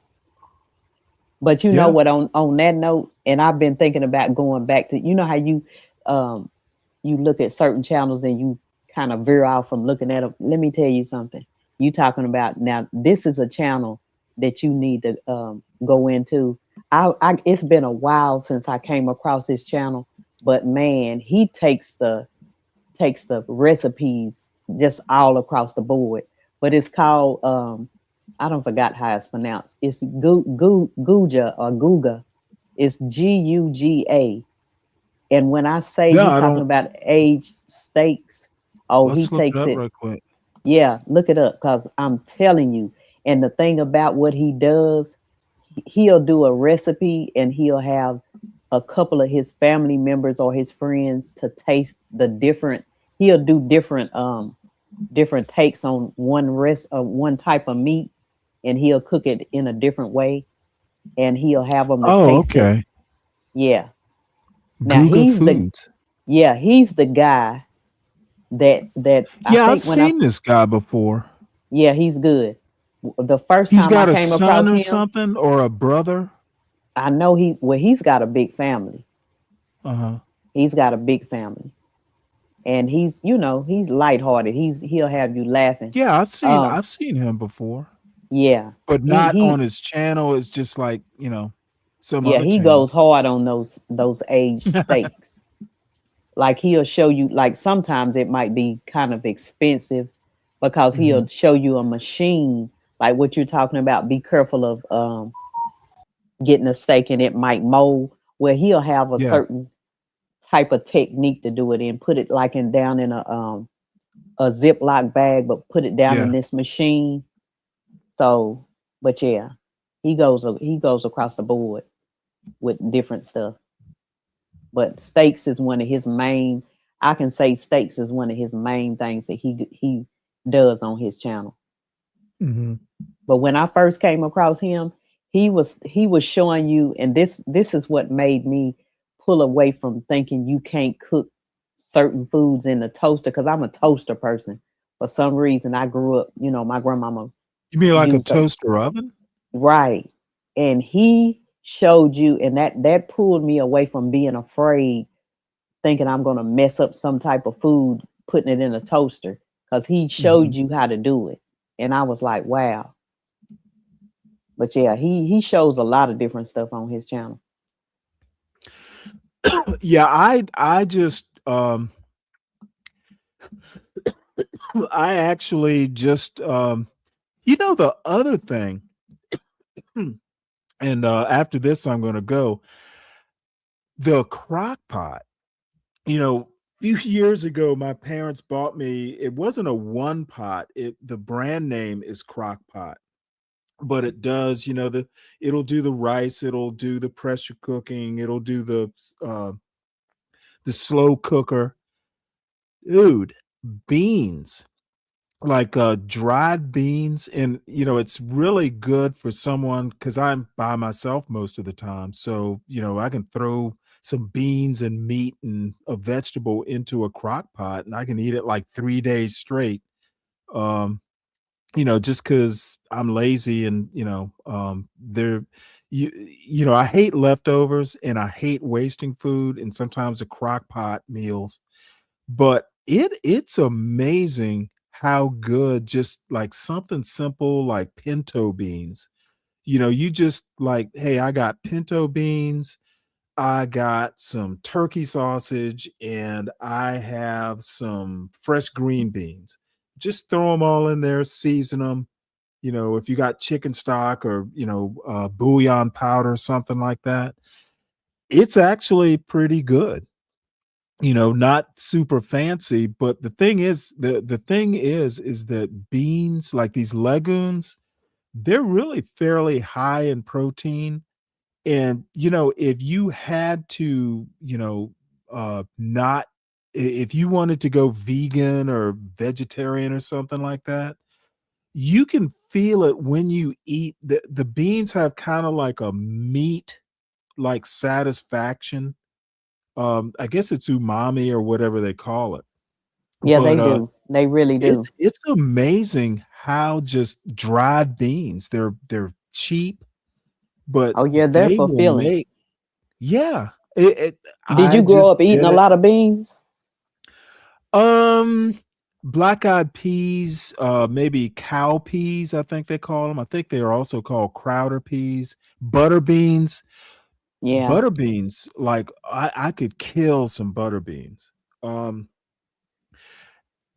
But you know Yeah. what, on that note, and I've been thinking about going back to, how um you look at certain channels and you kind of veer out from looking at them. Let me tell you something. You talking about now, this is a channel that you need to go into. It's been a while since I came across this channel, but man, he takes the recipes just all across the board. But it's called I don't forgot how it's pronounced. It's Guja or Guga. It's Guga. And when I say Yeah, he I talking don't about aged steaks, oh, he let's look it takes up it. real quick. Yeah, look it up because I'm telling you. And the thing about what he does, he'll do a recipe and he'll have a couple of his family members or his friends to taste the different. He'll do different takes on one type of meat, and he'll cook it in a different way, and he'll have them to Oh, taste it. okay. Yeah. Now Guga Foods. he's the guy that I Yeah, I've think when I seen this guy before. yeah, he's good. The first He's time I got a came son across or him, something or a brother. I know he's got a big family. Uh-huh. He's got a big family. And he's lighthearted. He'll have you laughing. Yeah, I've seen Um I've seen him before, yeah. but He not on he his channel. It's just like, some yeah, other he channel. goes hard on those aged steaks. Like he'll show you, like sometimes it might be kind of expensive, because Mm-hmm. he'll show you a machine like what you're talking about. Be careful of getting a steak and it might mold. Where he'll have a Yeah. certain type of technique to do it in. Put it like down in a Ziploc bag, but put it down in Yeah. this machine. So, but yeah, he goes across the board with different stuff. But steaks is one of his main. I can say steaks is one of his main things that he does on his channel. Mm-hmm. But when I first came across him, he was showing you, and this is what made me pull away from thinking you can't cook certain foods in the toaster, because I'm a toaster person. For some reason, I grew up, my grandmama You mean like a used toaster oven? right, and he showed you, and that pulled me away from being afraid, thinking I'm gonna mess up some type of food putting it in a toaster, because he showed you how to do it, and I was like, wow. But yeah, he shows a lot of different stuff on his channel. Yeah, I just I actually just the other thing, and after this I'm gonna go, the crock pot. A few years ago my parents bought me, it wasn't a one pot, the brand name is crock pot, but it does, it'll do the rice, it'll do the pressure cooking, it'll do the slow cooker. Dude, beans, like dried beans, and it's really good for someone, because I'm by myself most of the time, so I can throw some beans and meat and a vegetable into a crock pot and I can eat it like 3 days straight. Just because I'm lazy, and there I hate leftovers and I hate wasting food, and sometimes the crock pot meals, but it's amazing how good just like something simple like pinto beans. You just like, hey, I got pinto beans, I got some turkey sausage, and I have some fresh green beans. Just throw them all in there, season them. If you got chicken stock or, bouillon powder, something like that, it's actually pretty good. Not super fancy, but the thing is that beans, like these legumes, they're really fairly high in protein. And if you had to, not if you wanted to go vegan or vegetarian or something like that, you can feel it when you eat the beans have kind of like a meat like satisfaction. I guess it's umami or whatever they call it. Yeah, they But do. They really do. it's amazing how just dried beans, they're cheap, but Oh yeah, they're they will fulfilling. make, yeah. Did I you grow just up eating did a it. lot of beans? Black eyed peas, maybe cow peas, I think they call them. I think they are also called crowder peas, butter beans. Yeah. Butter beans, like I could kill some butter beans. Um,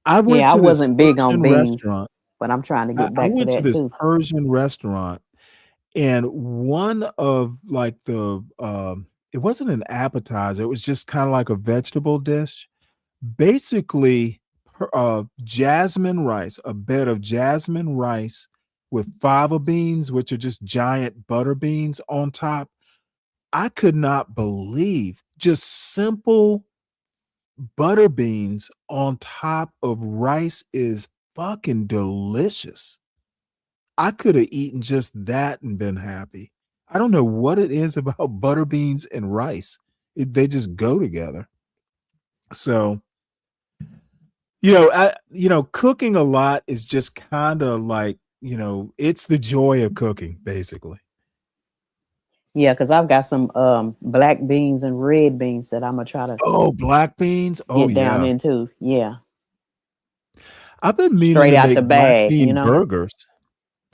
I went Yeah, I to this wasn't big on Persian beans, restaurant. but I'm trying to get I back to went to that this too. Persian restaurant, and one of like it wasn't an appetizer, it was just kind of like a vegetable dish. Basically, jasmine rice, a bed of jasmine rice with fava beans, which are just giant butter beans on top. I could not believe just simple butter beans on top of rice is fucking delicious. I could have eaten just that and been happy. I don't know what it is about butter beans and rice. They just go together. So, cooking a lot is just kind of like, it's the joy of cooking, basically. Yeah, because I've got some black beans and red beans that I'm gonna try to Oh, black beans. Oh, get down yeah. into. Yeah, I've been meaning straight to out the make black bag, bean burgers.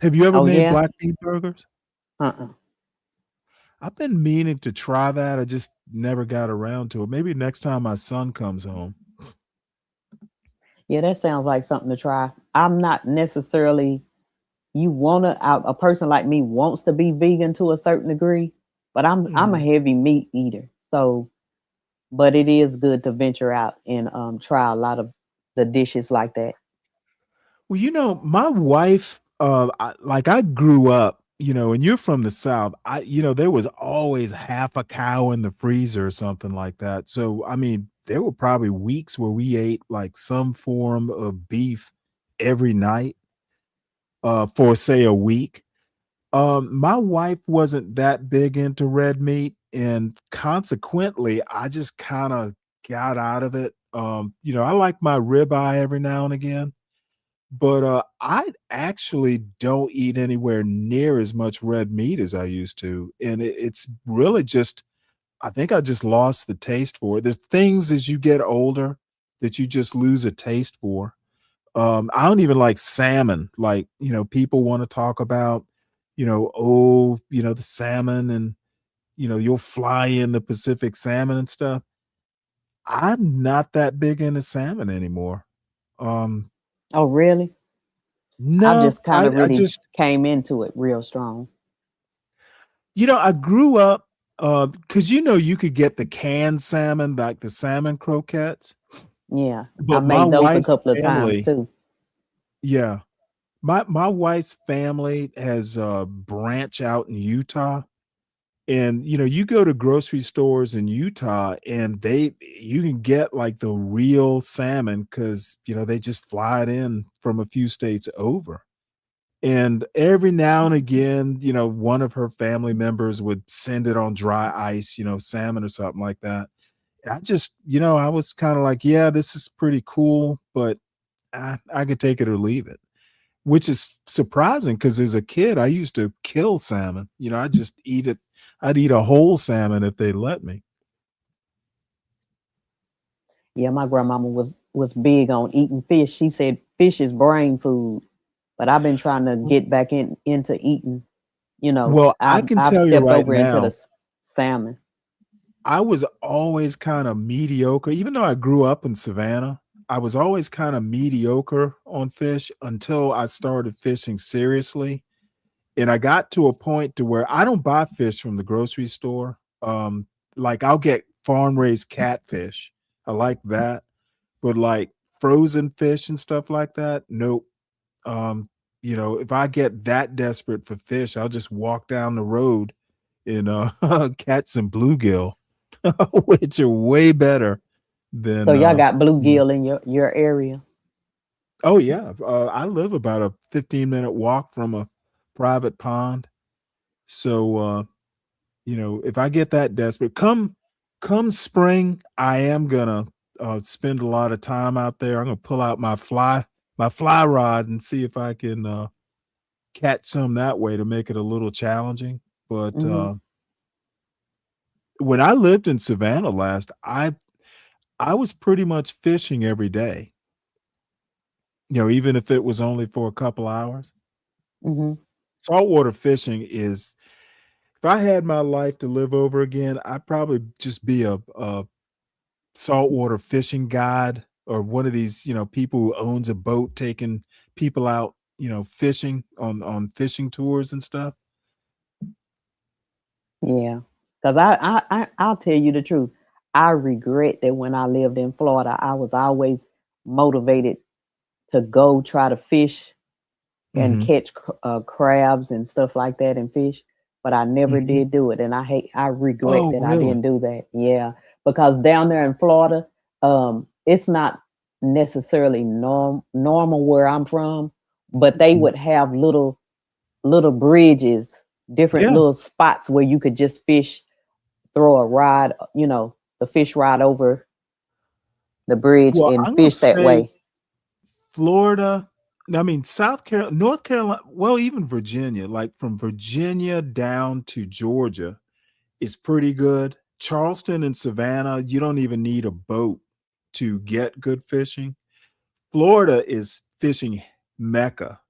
Have you ever Oh made yeah. black bean burgers? Uh-uh. I've been meaning to try that. I just never got around to it. Maybe next time my son comes home. Yeah, that sounds like something to try. I'm not necessarily a person like me wants to be vegan to a certain degree, but I'm a Mhm. heavy meat eater. So, but it is good to venture out and try a lot of the dishes like that. Well, my wife, I grew up, and you're from the South. There was always half a cow in the freezer or something like that. So, I mean, there were probably weeks where we ate like some form of beef every night, for say a week. My wife wasn't that big into red meat, and consequently, I just kind of got out of it. I like my ribeye every now and again, but I actually don't eat anywhere near as much red meat as I used to, and it's really just I think I just lost the taste for it. There's things as you get older that you just lose a taste for. I don't even like salmon. Like, people want to talk about, the salmon and, you'll fly in the Pacific salmon and stuff. I'm not that big into salmon anymore. Um, Oh, really? I've no, just kind of I really just, came into it real strong. I grew up, because, you could get the canned salmon, like the salmon croquettes, Yeah, I but my made those a wife's couple of times family, too. yeah, my wife's family has a branch out in Utah. And, you go to grocery stores in Utah and you can get like the real salmon because, they just fly it in from a few states over. And every now and again, one of her family members would send it on dry ice, salmon or something like that. I just, I was kind of like, yeah, this is pretty cool, but I could take it or leave it, which is surprising because as a kid, I used to kill salmon. I just eat it. I'd eat a whole salmon if they let me. Yeah, my grandmama was big on eating fish. She said fish is brain food, but I've been trying to get back into eating. Well, I can I've tell you stepped right over into the now, salmon. I was always kind of mediocre. Even though I grew up in Savannah, I was always kind of mediocre on fish until I started fishing seriously. And I got to a point to where I don't buy fish from the grocery store. Like I'll get farm raised catfish. I like that. But like frozen fish and stuff like that, nope. Um, if I get that desperate for fish, I'll just walk down the road and catch some bluegill, which are way better So than y'all got you know. bluegill in your area. Oh yeah. I live about a 15-minute walk from a private pond. So if I get that desperate, come spring, I am gonna spend a lot of time out there. I'm gonna pull out my fly rod and see if I can catch some that way to make it a little challenging. But Hmm. when I lived in Savannah last, I was pretty much fishing every day. Even if it was only for a couple hours. Hmm. Saltwater fishing is if I had my life to live over again, I'd probably just be a saltwater fishing guide or one of these, people who owns a boat taking people out, fishing on fishing tours and stuff. Yeah, because I'll tell you the truth. I regret that when I lived in Florida, I was always motivated to go try to fish and Mhm. catch crabs and stuff like that and fish, but I never Mhm. did do it, and I regret Oh, that I really? didn't do that. Yeah, because down there in Florida, it's not necessarily normal where I'm from, but they Mhm. would have little bridges, different Yeah. little spots where you could just fish, throw a rod, the fish rod over the bridge Well, and I'm gonna fish that say way. Florida. I mean, South Carolina, North Carolina, well, even Virginia, like from Virginia down to Georgia is pretty good. Charleston and Savannah, you don't even need a boat to get good fishing. Florida is fishing mecca.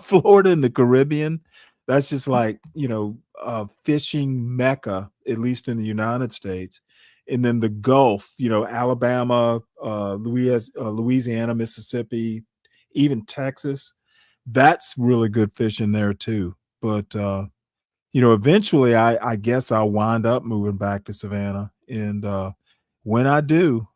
Florida in the Caribbean, that's just like, fishing mecca, at least in the United States. and then the Gulf, Alabama, Louisiana, Mississippi, even Texas. That's really good fishing there too. But eventually I guess I'll wind up moving back to Savannah. And when I do,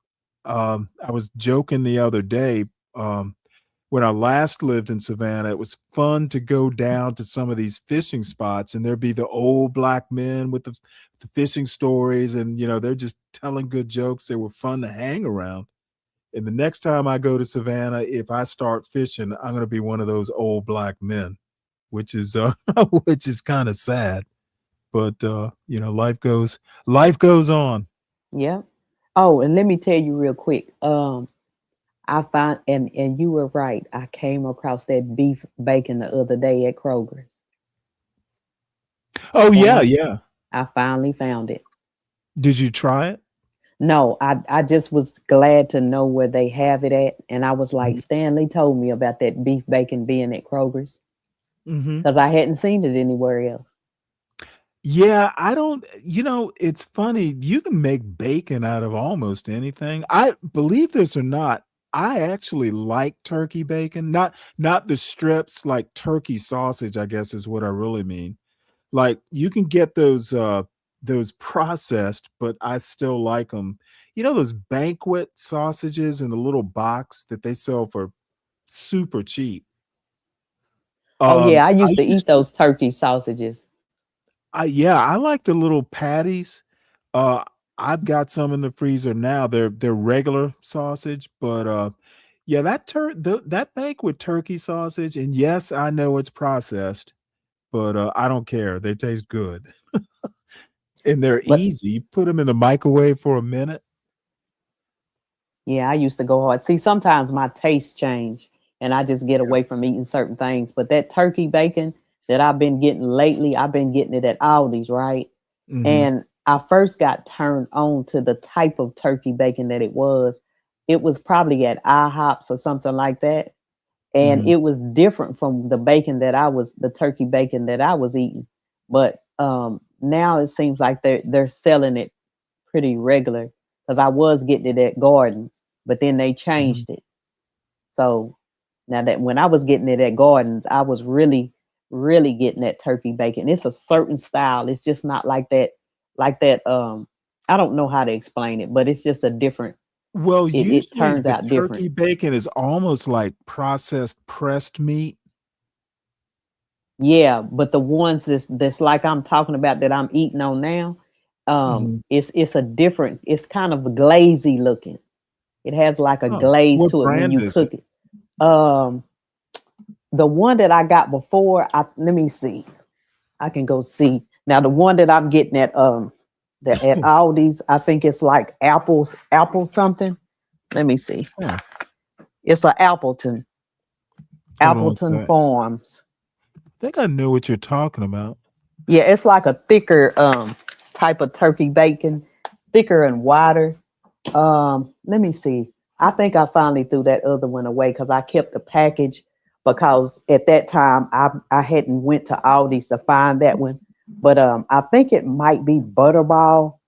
I was joking the other day, when I last lived in Savannah, it was fun to go down to some of these fishing spots, and there'd be the old black men with the fishing stories, and they're just telling good jokes. They were fun to hang around. And the next time I go to Savannah, if I start fishing, I'm going to be one of those old black men, which is which is kind of sad. But life goes on. Yeah. Oh, and let me tell you real quick. I found, and you were right. I came across that beef bacon the other day at Kroger's. Oh yeah. I finally found it. Did you try it? No, I just was glad to know where they have it at. And I was like, Stanley told me about that beef bacon being at Kroger's, because I hadn't seen it anywhere else. Yeah, I don't, it's funny. You can make bacon out of almost anything. I believe this or not, I actually like turkey bacon, not the strips, like turkey sausage, I guess is what I really mean. Like you can get those processed, but I still like them. Those banquet sausages in the little box that they sell for super cheap. Oh yeah, I used to eat those turkey sausages. I like the little patties. I've got some in the freezer now. They're regular sausage, but that banquet turkey sausage, and yes, I know it's processed, but I don't care. They taste good. And they're easy. Put them in the microwave for a minute. Yeah, I used to go hard. See, sometimes my tastes change and I just get away from eating certain things. But that turkey bacon that I've been getting lately, I've been getting it at Aldi's, right? And I first got turned on to the type of turkey bacon that it was. It was probably at IHOPs or something like that. And it was different from the turkey bacon that I was eating. But now it seems like they're selling it pretty regular, because I was getting it at Gardens, but then they changed it. So now that when I was getting it at Gardens, I was really, really getting that turkey bacon. It's a certain style. It's just not like that. I don't know how to explain it, but it's just a different. Well, usually it turns the out turkey different. bacon is almost like processed pressed meat. Yeah, but the ones that's like I'm talking about that I'm eating on now, it's a different. It's kind of glazy looking. It has like a glaze What to it when brand you is cook it? The one that I got before, let me see. I can go see. Now the one that I'm getting at Aldi's, I think it's like apple something. Let me see. It's a Appleton Farms. I think I know what you're talking about. Yeah, it's like a thicker type of turkey bacon, thicker and wider. Let me see. I think I finally threw that other one away because I kept the package, because at that time I hadn't went to Aldi's to find that one. But I think it might be Butterball.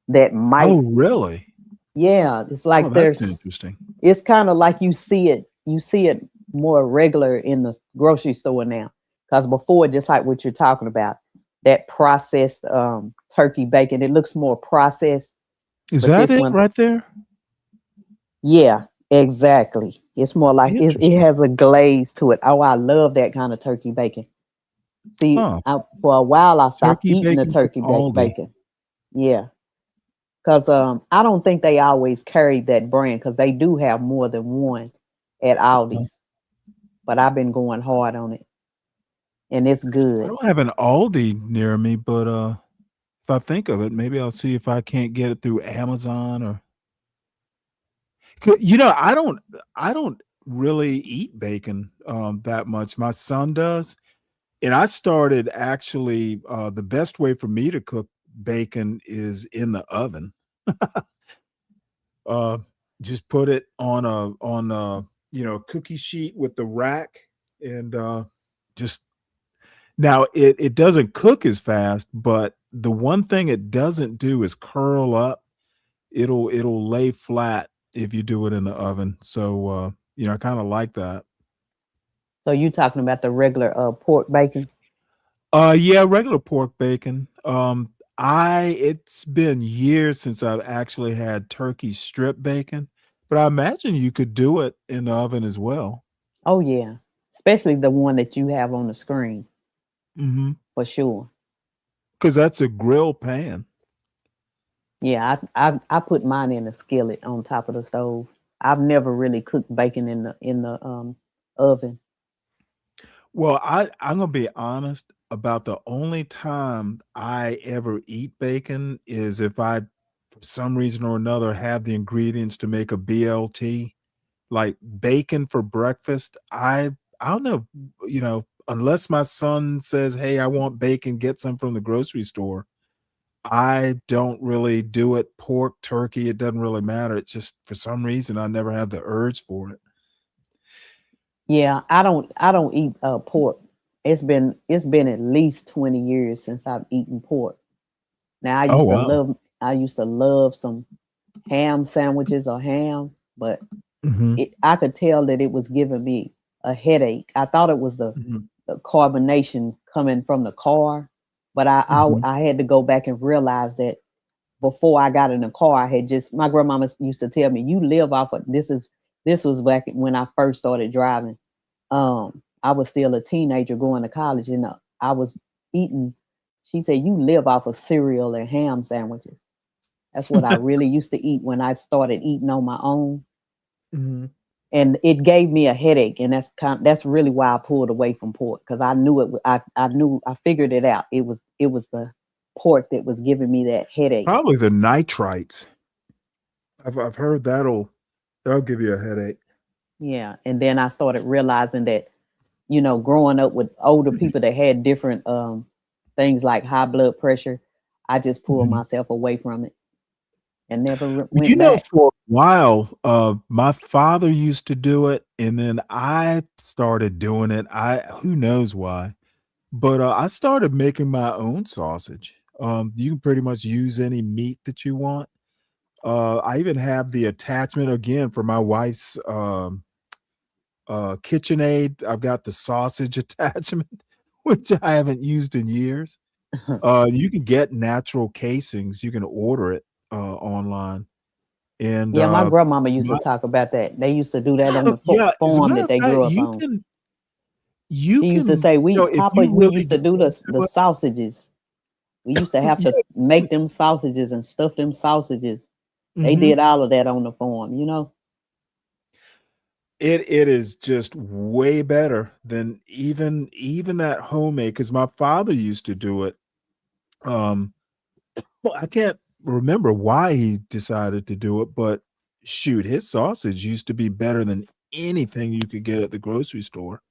That might. Oh, really? Yeah, it's like that's interesting. It's kind of like you see it more regular in the grocery store now. Because before, just like what you're talking about, that processed turkey bacon, it looks more processed. Is that it right there? Yeah, exactly. It's more like it has a glaze to it. Oh, I love that kind of turkey bacon. See, for a while I stopped eating the turkey bacon. Yeah. Because I don't think they always carry that brand, because they do have more than one at Aldi's. But I've been going hard on it. And it's good. I don't have an Aldi near me, but if I think of it, maybe I'll see if I can't get it through Amazon or. I don't really eat bacon that much. My son does, and I started actually. The best way for me to cook bacon is in the oven. Just put it on a cookie sheet with the rack, and just. Now it doesn't cook as fast, but the one thing it doesn't do is curl up. it'll lay flat if you do it in the oven. So I kind of like that. So you talking about the regular pork bacon? Yeah, regular pork bacon. It's been years since I've actually had turkey strip bacon, but I imagine you could do it in the oven as well. Oh yeah, especially the one that you have on the screen Mm-hmm. for sure. Because that's a grill pan. Yeah, I put mine in a skillet on top of the stove. I've never really cooked bacon in the oven. Well, I'm gonna be honest about the only time I ever eat bacon is if I, for some reason or another, have the ingredients to make a BLT, like bacon for breakfast. I don't know, unless my son says, "Hey, I want bacon, get some from the grocery store." I don't really do it. Pork, turkey, it doesn't really matter. It's just for some reason I never have the urge for it. Yeah, I don't eat pork. It's been at least 20 years since I've eaten pork. Now Oh wow. I used to love some ham sandwiches or ham, but Hmm. I could tell that it was giving me a headache. I thought it was Hmm. the carbonation coming from the car, but Hmm. I had to go back and realize that before I got in the car, my grandmama used to tell me, "You live off of this was back when I first started driving. I was still a teenager going to college, and I was eating. She said, "You live off of cereal and ham sandwiches." That's what I really used to eat when I started eating on my own, Hmm. and it gave me a headache, and that's really why I pulled away from pork because I knew I figured it out. It was the pork that was giving me that headache. Probably the nitrites. I've heard that'll give you a headache. Yeah, and then I started realizing that growing up with older people that had different things like high blood pressure, I just pulled Mhm. myself away from it and never You went know, back. for a while, my father used to do it, and then I started doing it. Who knows why, but I started making my own sausage. You can pretty much use any meat that you want. I even have the attachment again for my wife's KitchenAid. I've got the sausage attachment, which I haven't used in years. You can get natural casings. You can order it online, and Yeah, my grandmama used to my talk about that. They used to do that on the yeah, as a farm matter that of they fact, grew up on. you She used to can, say, if Papa, you we really used to get do the into it, sausages. We used to have to yeah, make them sausages and stuff them sausages. They mhm. did all of that on the farm. It is just way better than even that homemade. Because my father used to do it. Um, well, I can't remember why he decided to do it, but shoot, his sausage used to be better than anything you could get at the grocery store.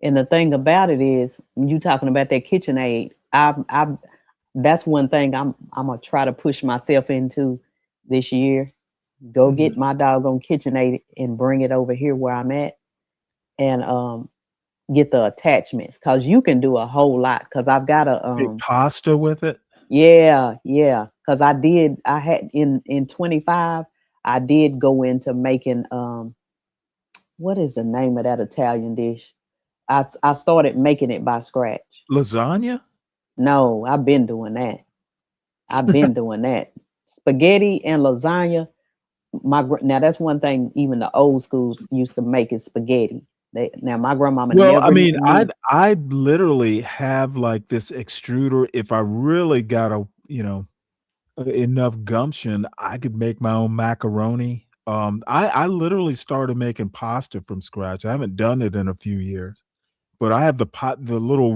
And the thing about it is, when you talking about that KitchenAid, I that's one thing I'm gonna try to push myself into this year. Go get Mhm. my doggone KitchenAid and bring it over here where I'm at, and get the attachments because you can do a whole lot. Because I've got a Make pasta with it? yeah. Because I had in 25, I did go into making what is the name of that Italian dish? I started making it by scratch. Lasagna? No, I've been doing that. I've been doing that. Spaghetti and lasagna. Now that's one thing. Even the old schools used to make is spaghetti. Now my grandmama Well, I never mean, knew. I literally have, like, this extruder. If I really got enough gumption, I could make my own macaroni. I literally started making pasta from scratch. I haven't done it in a few years, but I have the little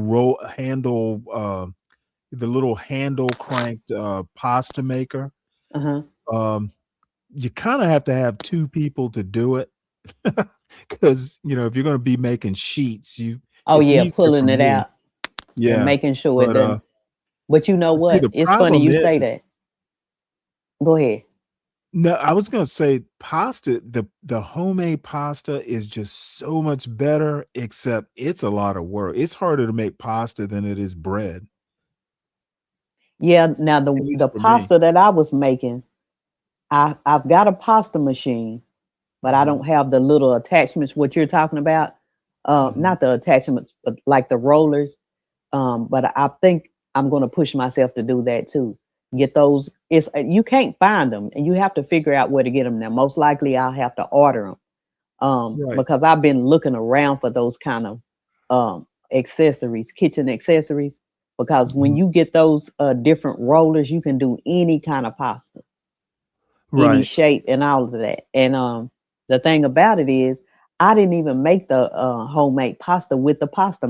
the little handle cranked, pasta maker. Uh-huh. Um, you kinda have to have 2 people to do it because, if you're gonna be making sheets, Oh it's yeah, easier for pulling it me. out and Yeah, making sure it but, doesn't. But you know see, what? the It's funny problem you is say is that. Go ahead. no, I was gonna say pasta, the homemade pasta is just so much better, except it's a lot of work. It's harder to make pasta than it is bread. Yeah, now At least the for me. pasta that I was making, I've got a pasta machine, but I don't have the little attachments. What you're talking about, not the attachments, but like the rollers. But I think I'm going to push myself to do that too. Get those. It's you can't find them, and you have to figure out where to get them. Now, most likely, I'll have to order them Right. because I've been looking around for those kind of accessories, kitchen accessories. Because when you get those different rollers, you can do any kind of pasta, any Right. shape, and all of that. And the thing about it is, I didn't even make the homemade pasta with the pasta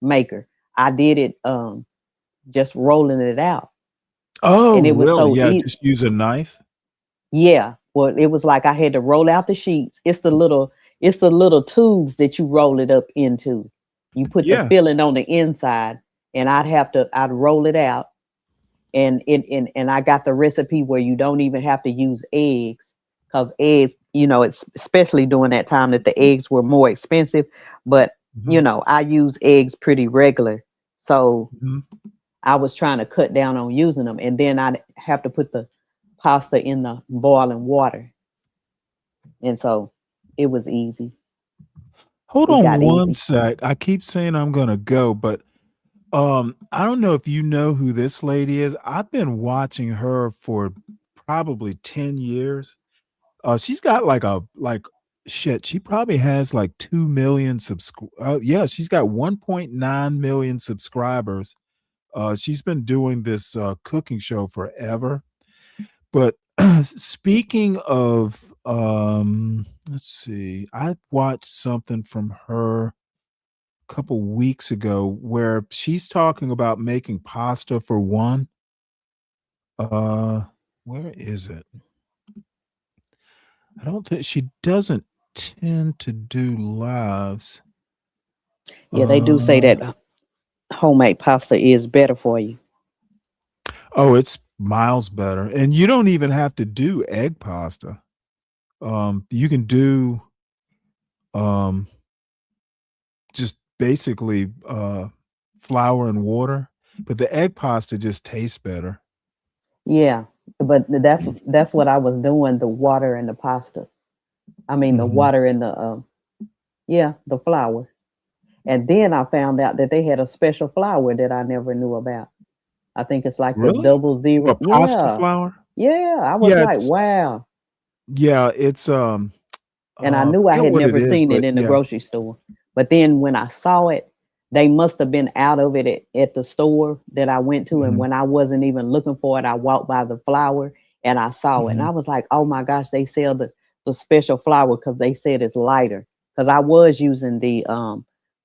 maker. I did it just rolling it out, Oh, and it was really? so Yeah, easy. just use a knife. Yeah, well, it was like I had to roll out the sheets. It's the little tubes that you roll it up into. You put the Yeah. filling on the inside, and I'd roll it out, and I got the recipe where you don't even have to use eggs, because eggs, it's especially during that time that the eggs were more expensive. But Mhm. I use eggs pretty regular, so Mhm. I was trying to cut down on using them, and then I'd have to put the pasta in the boiling water, and so it was easy. Hold It on got one easy. sec. I keep saying I'm gonna go, but I don't know if you know who this lady is. I've been watching her for probably 10 years. She's got shit, she probably has like 2 million yeah, she's got 1.9 million subscribers. She's been doing this cooking show forever. But speaking of let's see. I watched something from her a couple weeks ago where she's talking about making pasta for one. Uh where is it? I don't think she doesn't tend to do lives. Yeah, they do say Uh, that homemade pasta is better for you. oh, it's miles better. And you don't even have to do egg pasta. You can do um just basically flour and water, but the egg pasta just tastes better. Yeah, but that's what I was doing, the water and the pasta. I mean, the Mhm. water and the flour. And then I found out that they had a special flour that I never knew about. I think it's like the Really? 00. A pasta Yeah. flour? Yeah, I was Yeah, like, it's wow. And I I knew I forget had what it never is, seen it but in the yeah. grocery store. But then when I saw it, they must have been out of it at the store that I went to. And Mhm. when I wasn't even looking for it, I walked by the flour and I saw it. And I Mhm. was like, oh my gosh, they sell the special flour because they said it's lighter. Because I was using the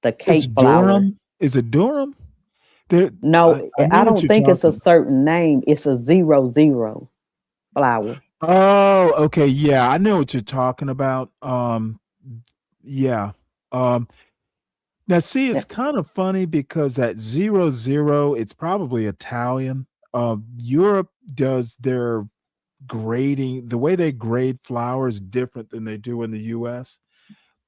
It's cake flour. Durham? Is it Durham? There No, I I know what don't you're think it's a talking. certain name. It's a 00 flour. Oh, okay, yeah, I know what you're talking about. Yeah. Um, Now see, Yeah. it's kind of funny because that 00, it's probably Italian. Europe does their grading, the way they grade flour is different than they do in the US.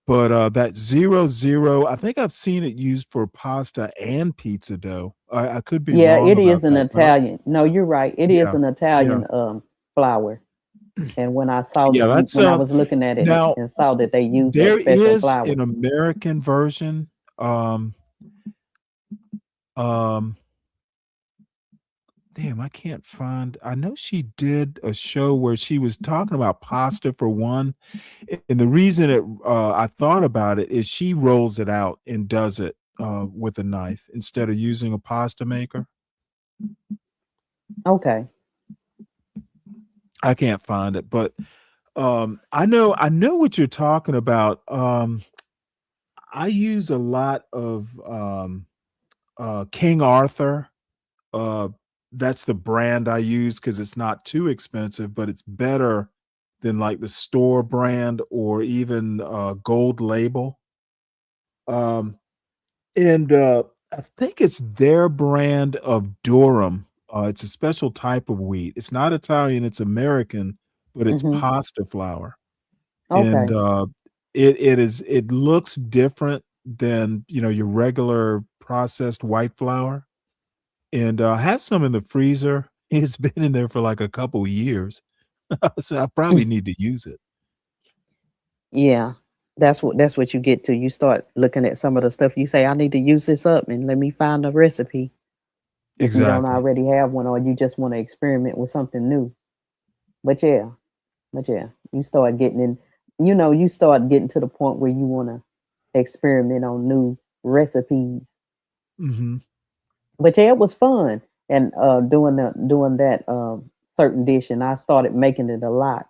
But that 00, I think I've seen it used for pasta and pizza dough. I could be Yeah, wrong it is about an that, but Italian. No, you're right. It is yeah, an yeah. Italian flour. And when I saw Yeah, that's when I was looking at it now and saw that they use that there special is flour. an American version. Um, um, Damn, I can't find. I know she did a show where she was talking about pasta for one, and the reason I thought about it is she rolls it out and does it with a knife instead of using a pasta maker. Okay. I can't find it, but I know what you're talking about. I use a lot of King Arthur. Uh, that's the brand I use because it's not too expensive, but it's better than like the store brand or even Gold Label. Um, and I think it's their brand of Durham. It's a special type of wheat. It's not Italian, it's American, but it's Mhm. pasta flour. And Okay. it looks different than your regular processed white flour. and I have some in the freezer. It's been in there for like a couple years, so I probably need to use it. Yeah, that's what you get to. You start looking at some of the stuff. You say, I need to use this up, and let me find a recipe. If you don't Exactly. already have one, or you just want to experiment with something new. But yeah, you start getting in. You start getting to the point where you want to experiment on new recipes. Hmm. But yeah, it was fun, and doing that certain dish, and I started making it a lot.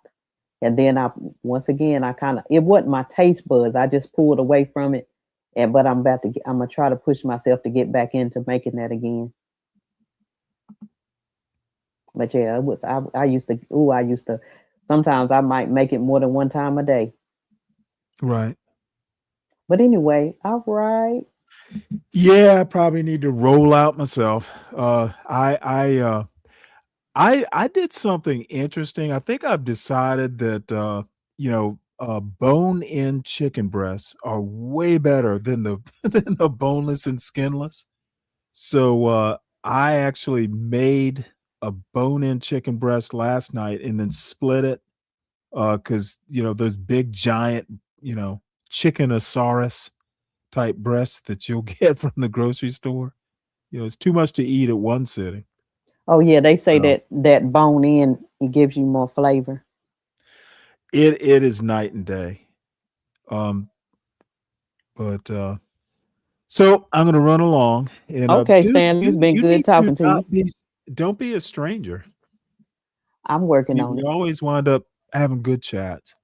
And then once again, I kind of, it wasn't my taste buds. I just pulled away from it. But I'm gonna try to push myself to get back into making that again. But yeah, it was, I used to, sometimes I might make it more than one time a day. Right. But anyway, all right. Yeah, I probably need to roll out myself. I did something interesting. I think I've decided that bone-in chicken breasts are way better than the than the boneless and skinless. So I actually made a bone-in chicken breast last night and then split it because those big giant chickenosaurus type breasts that you'll get from the grocery store. It's too much to eat at one sitting. Oh yeah, they say So that bone in, it gives you more flavor. it is night and day. Um, but so I'm gonna run along and Okay, dude, Stanley, it's been you good need to talking to you. don't be a stranger. I'm working You, on you it. always wind up having good chats.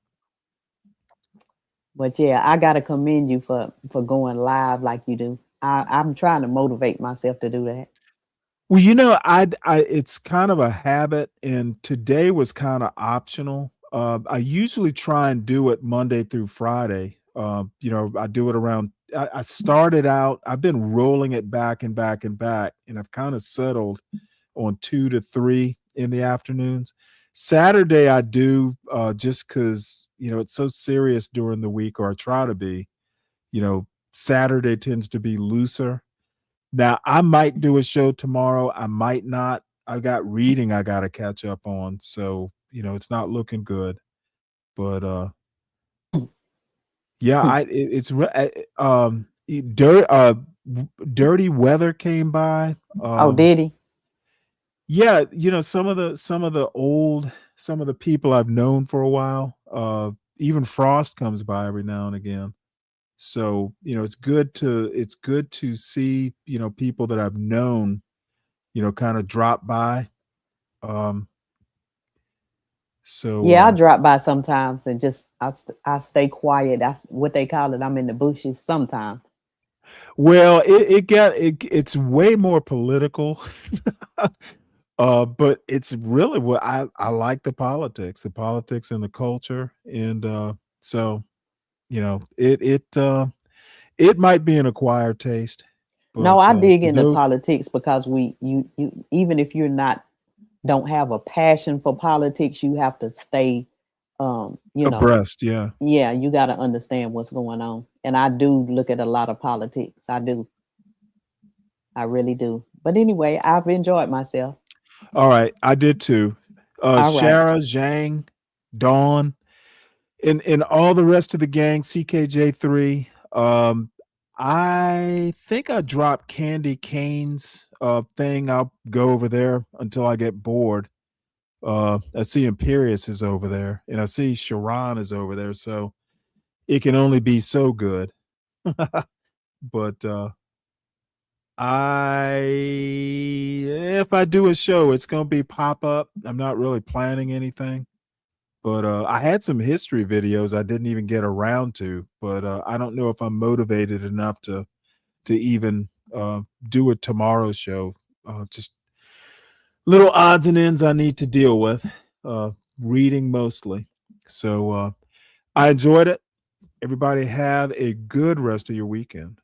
But yeah, I gotta commend you for going live like you do. I'm trying to motivate myself to do that. Well, it's kind of a habit, and today was kind of optional. I usually try and do it Monday through Friday. I do it around. I started out. I've been rolling it back and back and back, and I've kind of settled on 2 to 3 in the afternoons. Saturday I do just because it's so serious during the week, or I try to be. Saturday tends to be looser. Now, I might do a show tomorrow. I might not. I've got reading I got to catch up on, so it's not looking good. But yeah, dirty weather came by. Oh, did he? Yeah, some of the people I've known for a while. Even Frost comes by every now and again. So, it's good to see, people that I've known, kind of drop by. Um, so, Yeah, I drop by sometimes and just I stay quiet. That's what they call it. I'm in the bushes sometimes. well, it's way more political. But it's really what I like the politics and the culture. And so, it might be an acquired taste, No, but I dig for into those politics because you even if you're not don't have a passion for politics, you have to stay um, you know, abreast, yeah. yeah, you got to understand what's going on. And I do look at a lot of politics. I do. I really do. But anyway, I've enjoyed myself. All right, I did too. All right. Shara, Zhang, Dawn, and all the rest of the gang, CKJ3. I think I dropped Candy Cane's thing. I'll go over there until I get bored. I see Imperious is over there, and I see Sharon is over there, so it can only be so good. But if I do a show, it's gonna be pop up. I'm not really planning anything. But I had some history videos I didn't even get around to, but I don't know if I'm motivated enough to even do a tomorrow show. Just little odds and ends I need to deal with. Reading mostly. So I enjoyed it. Everybody have a good rest of your weekend.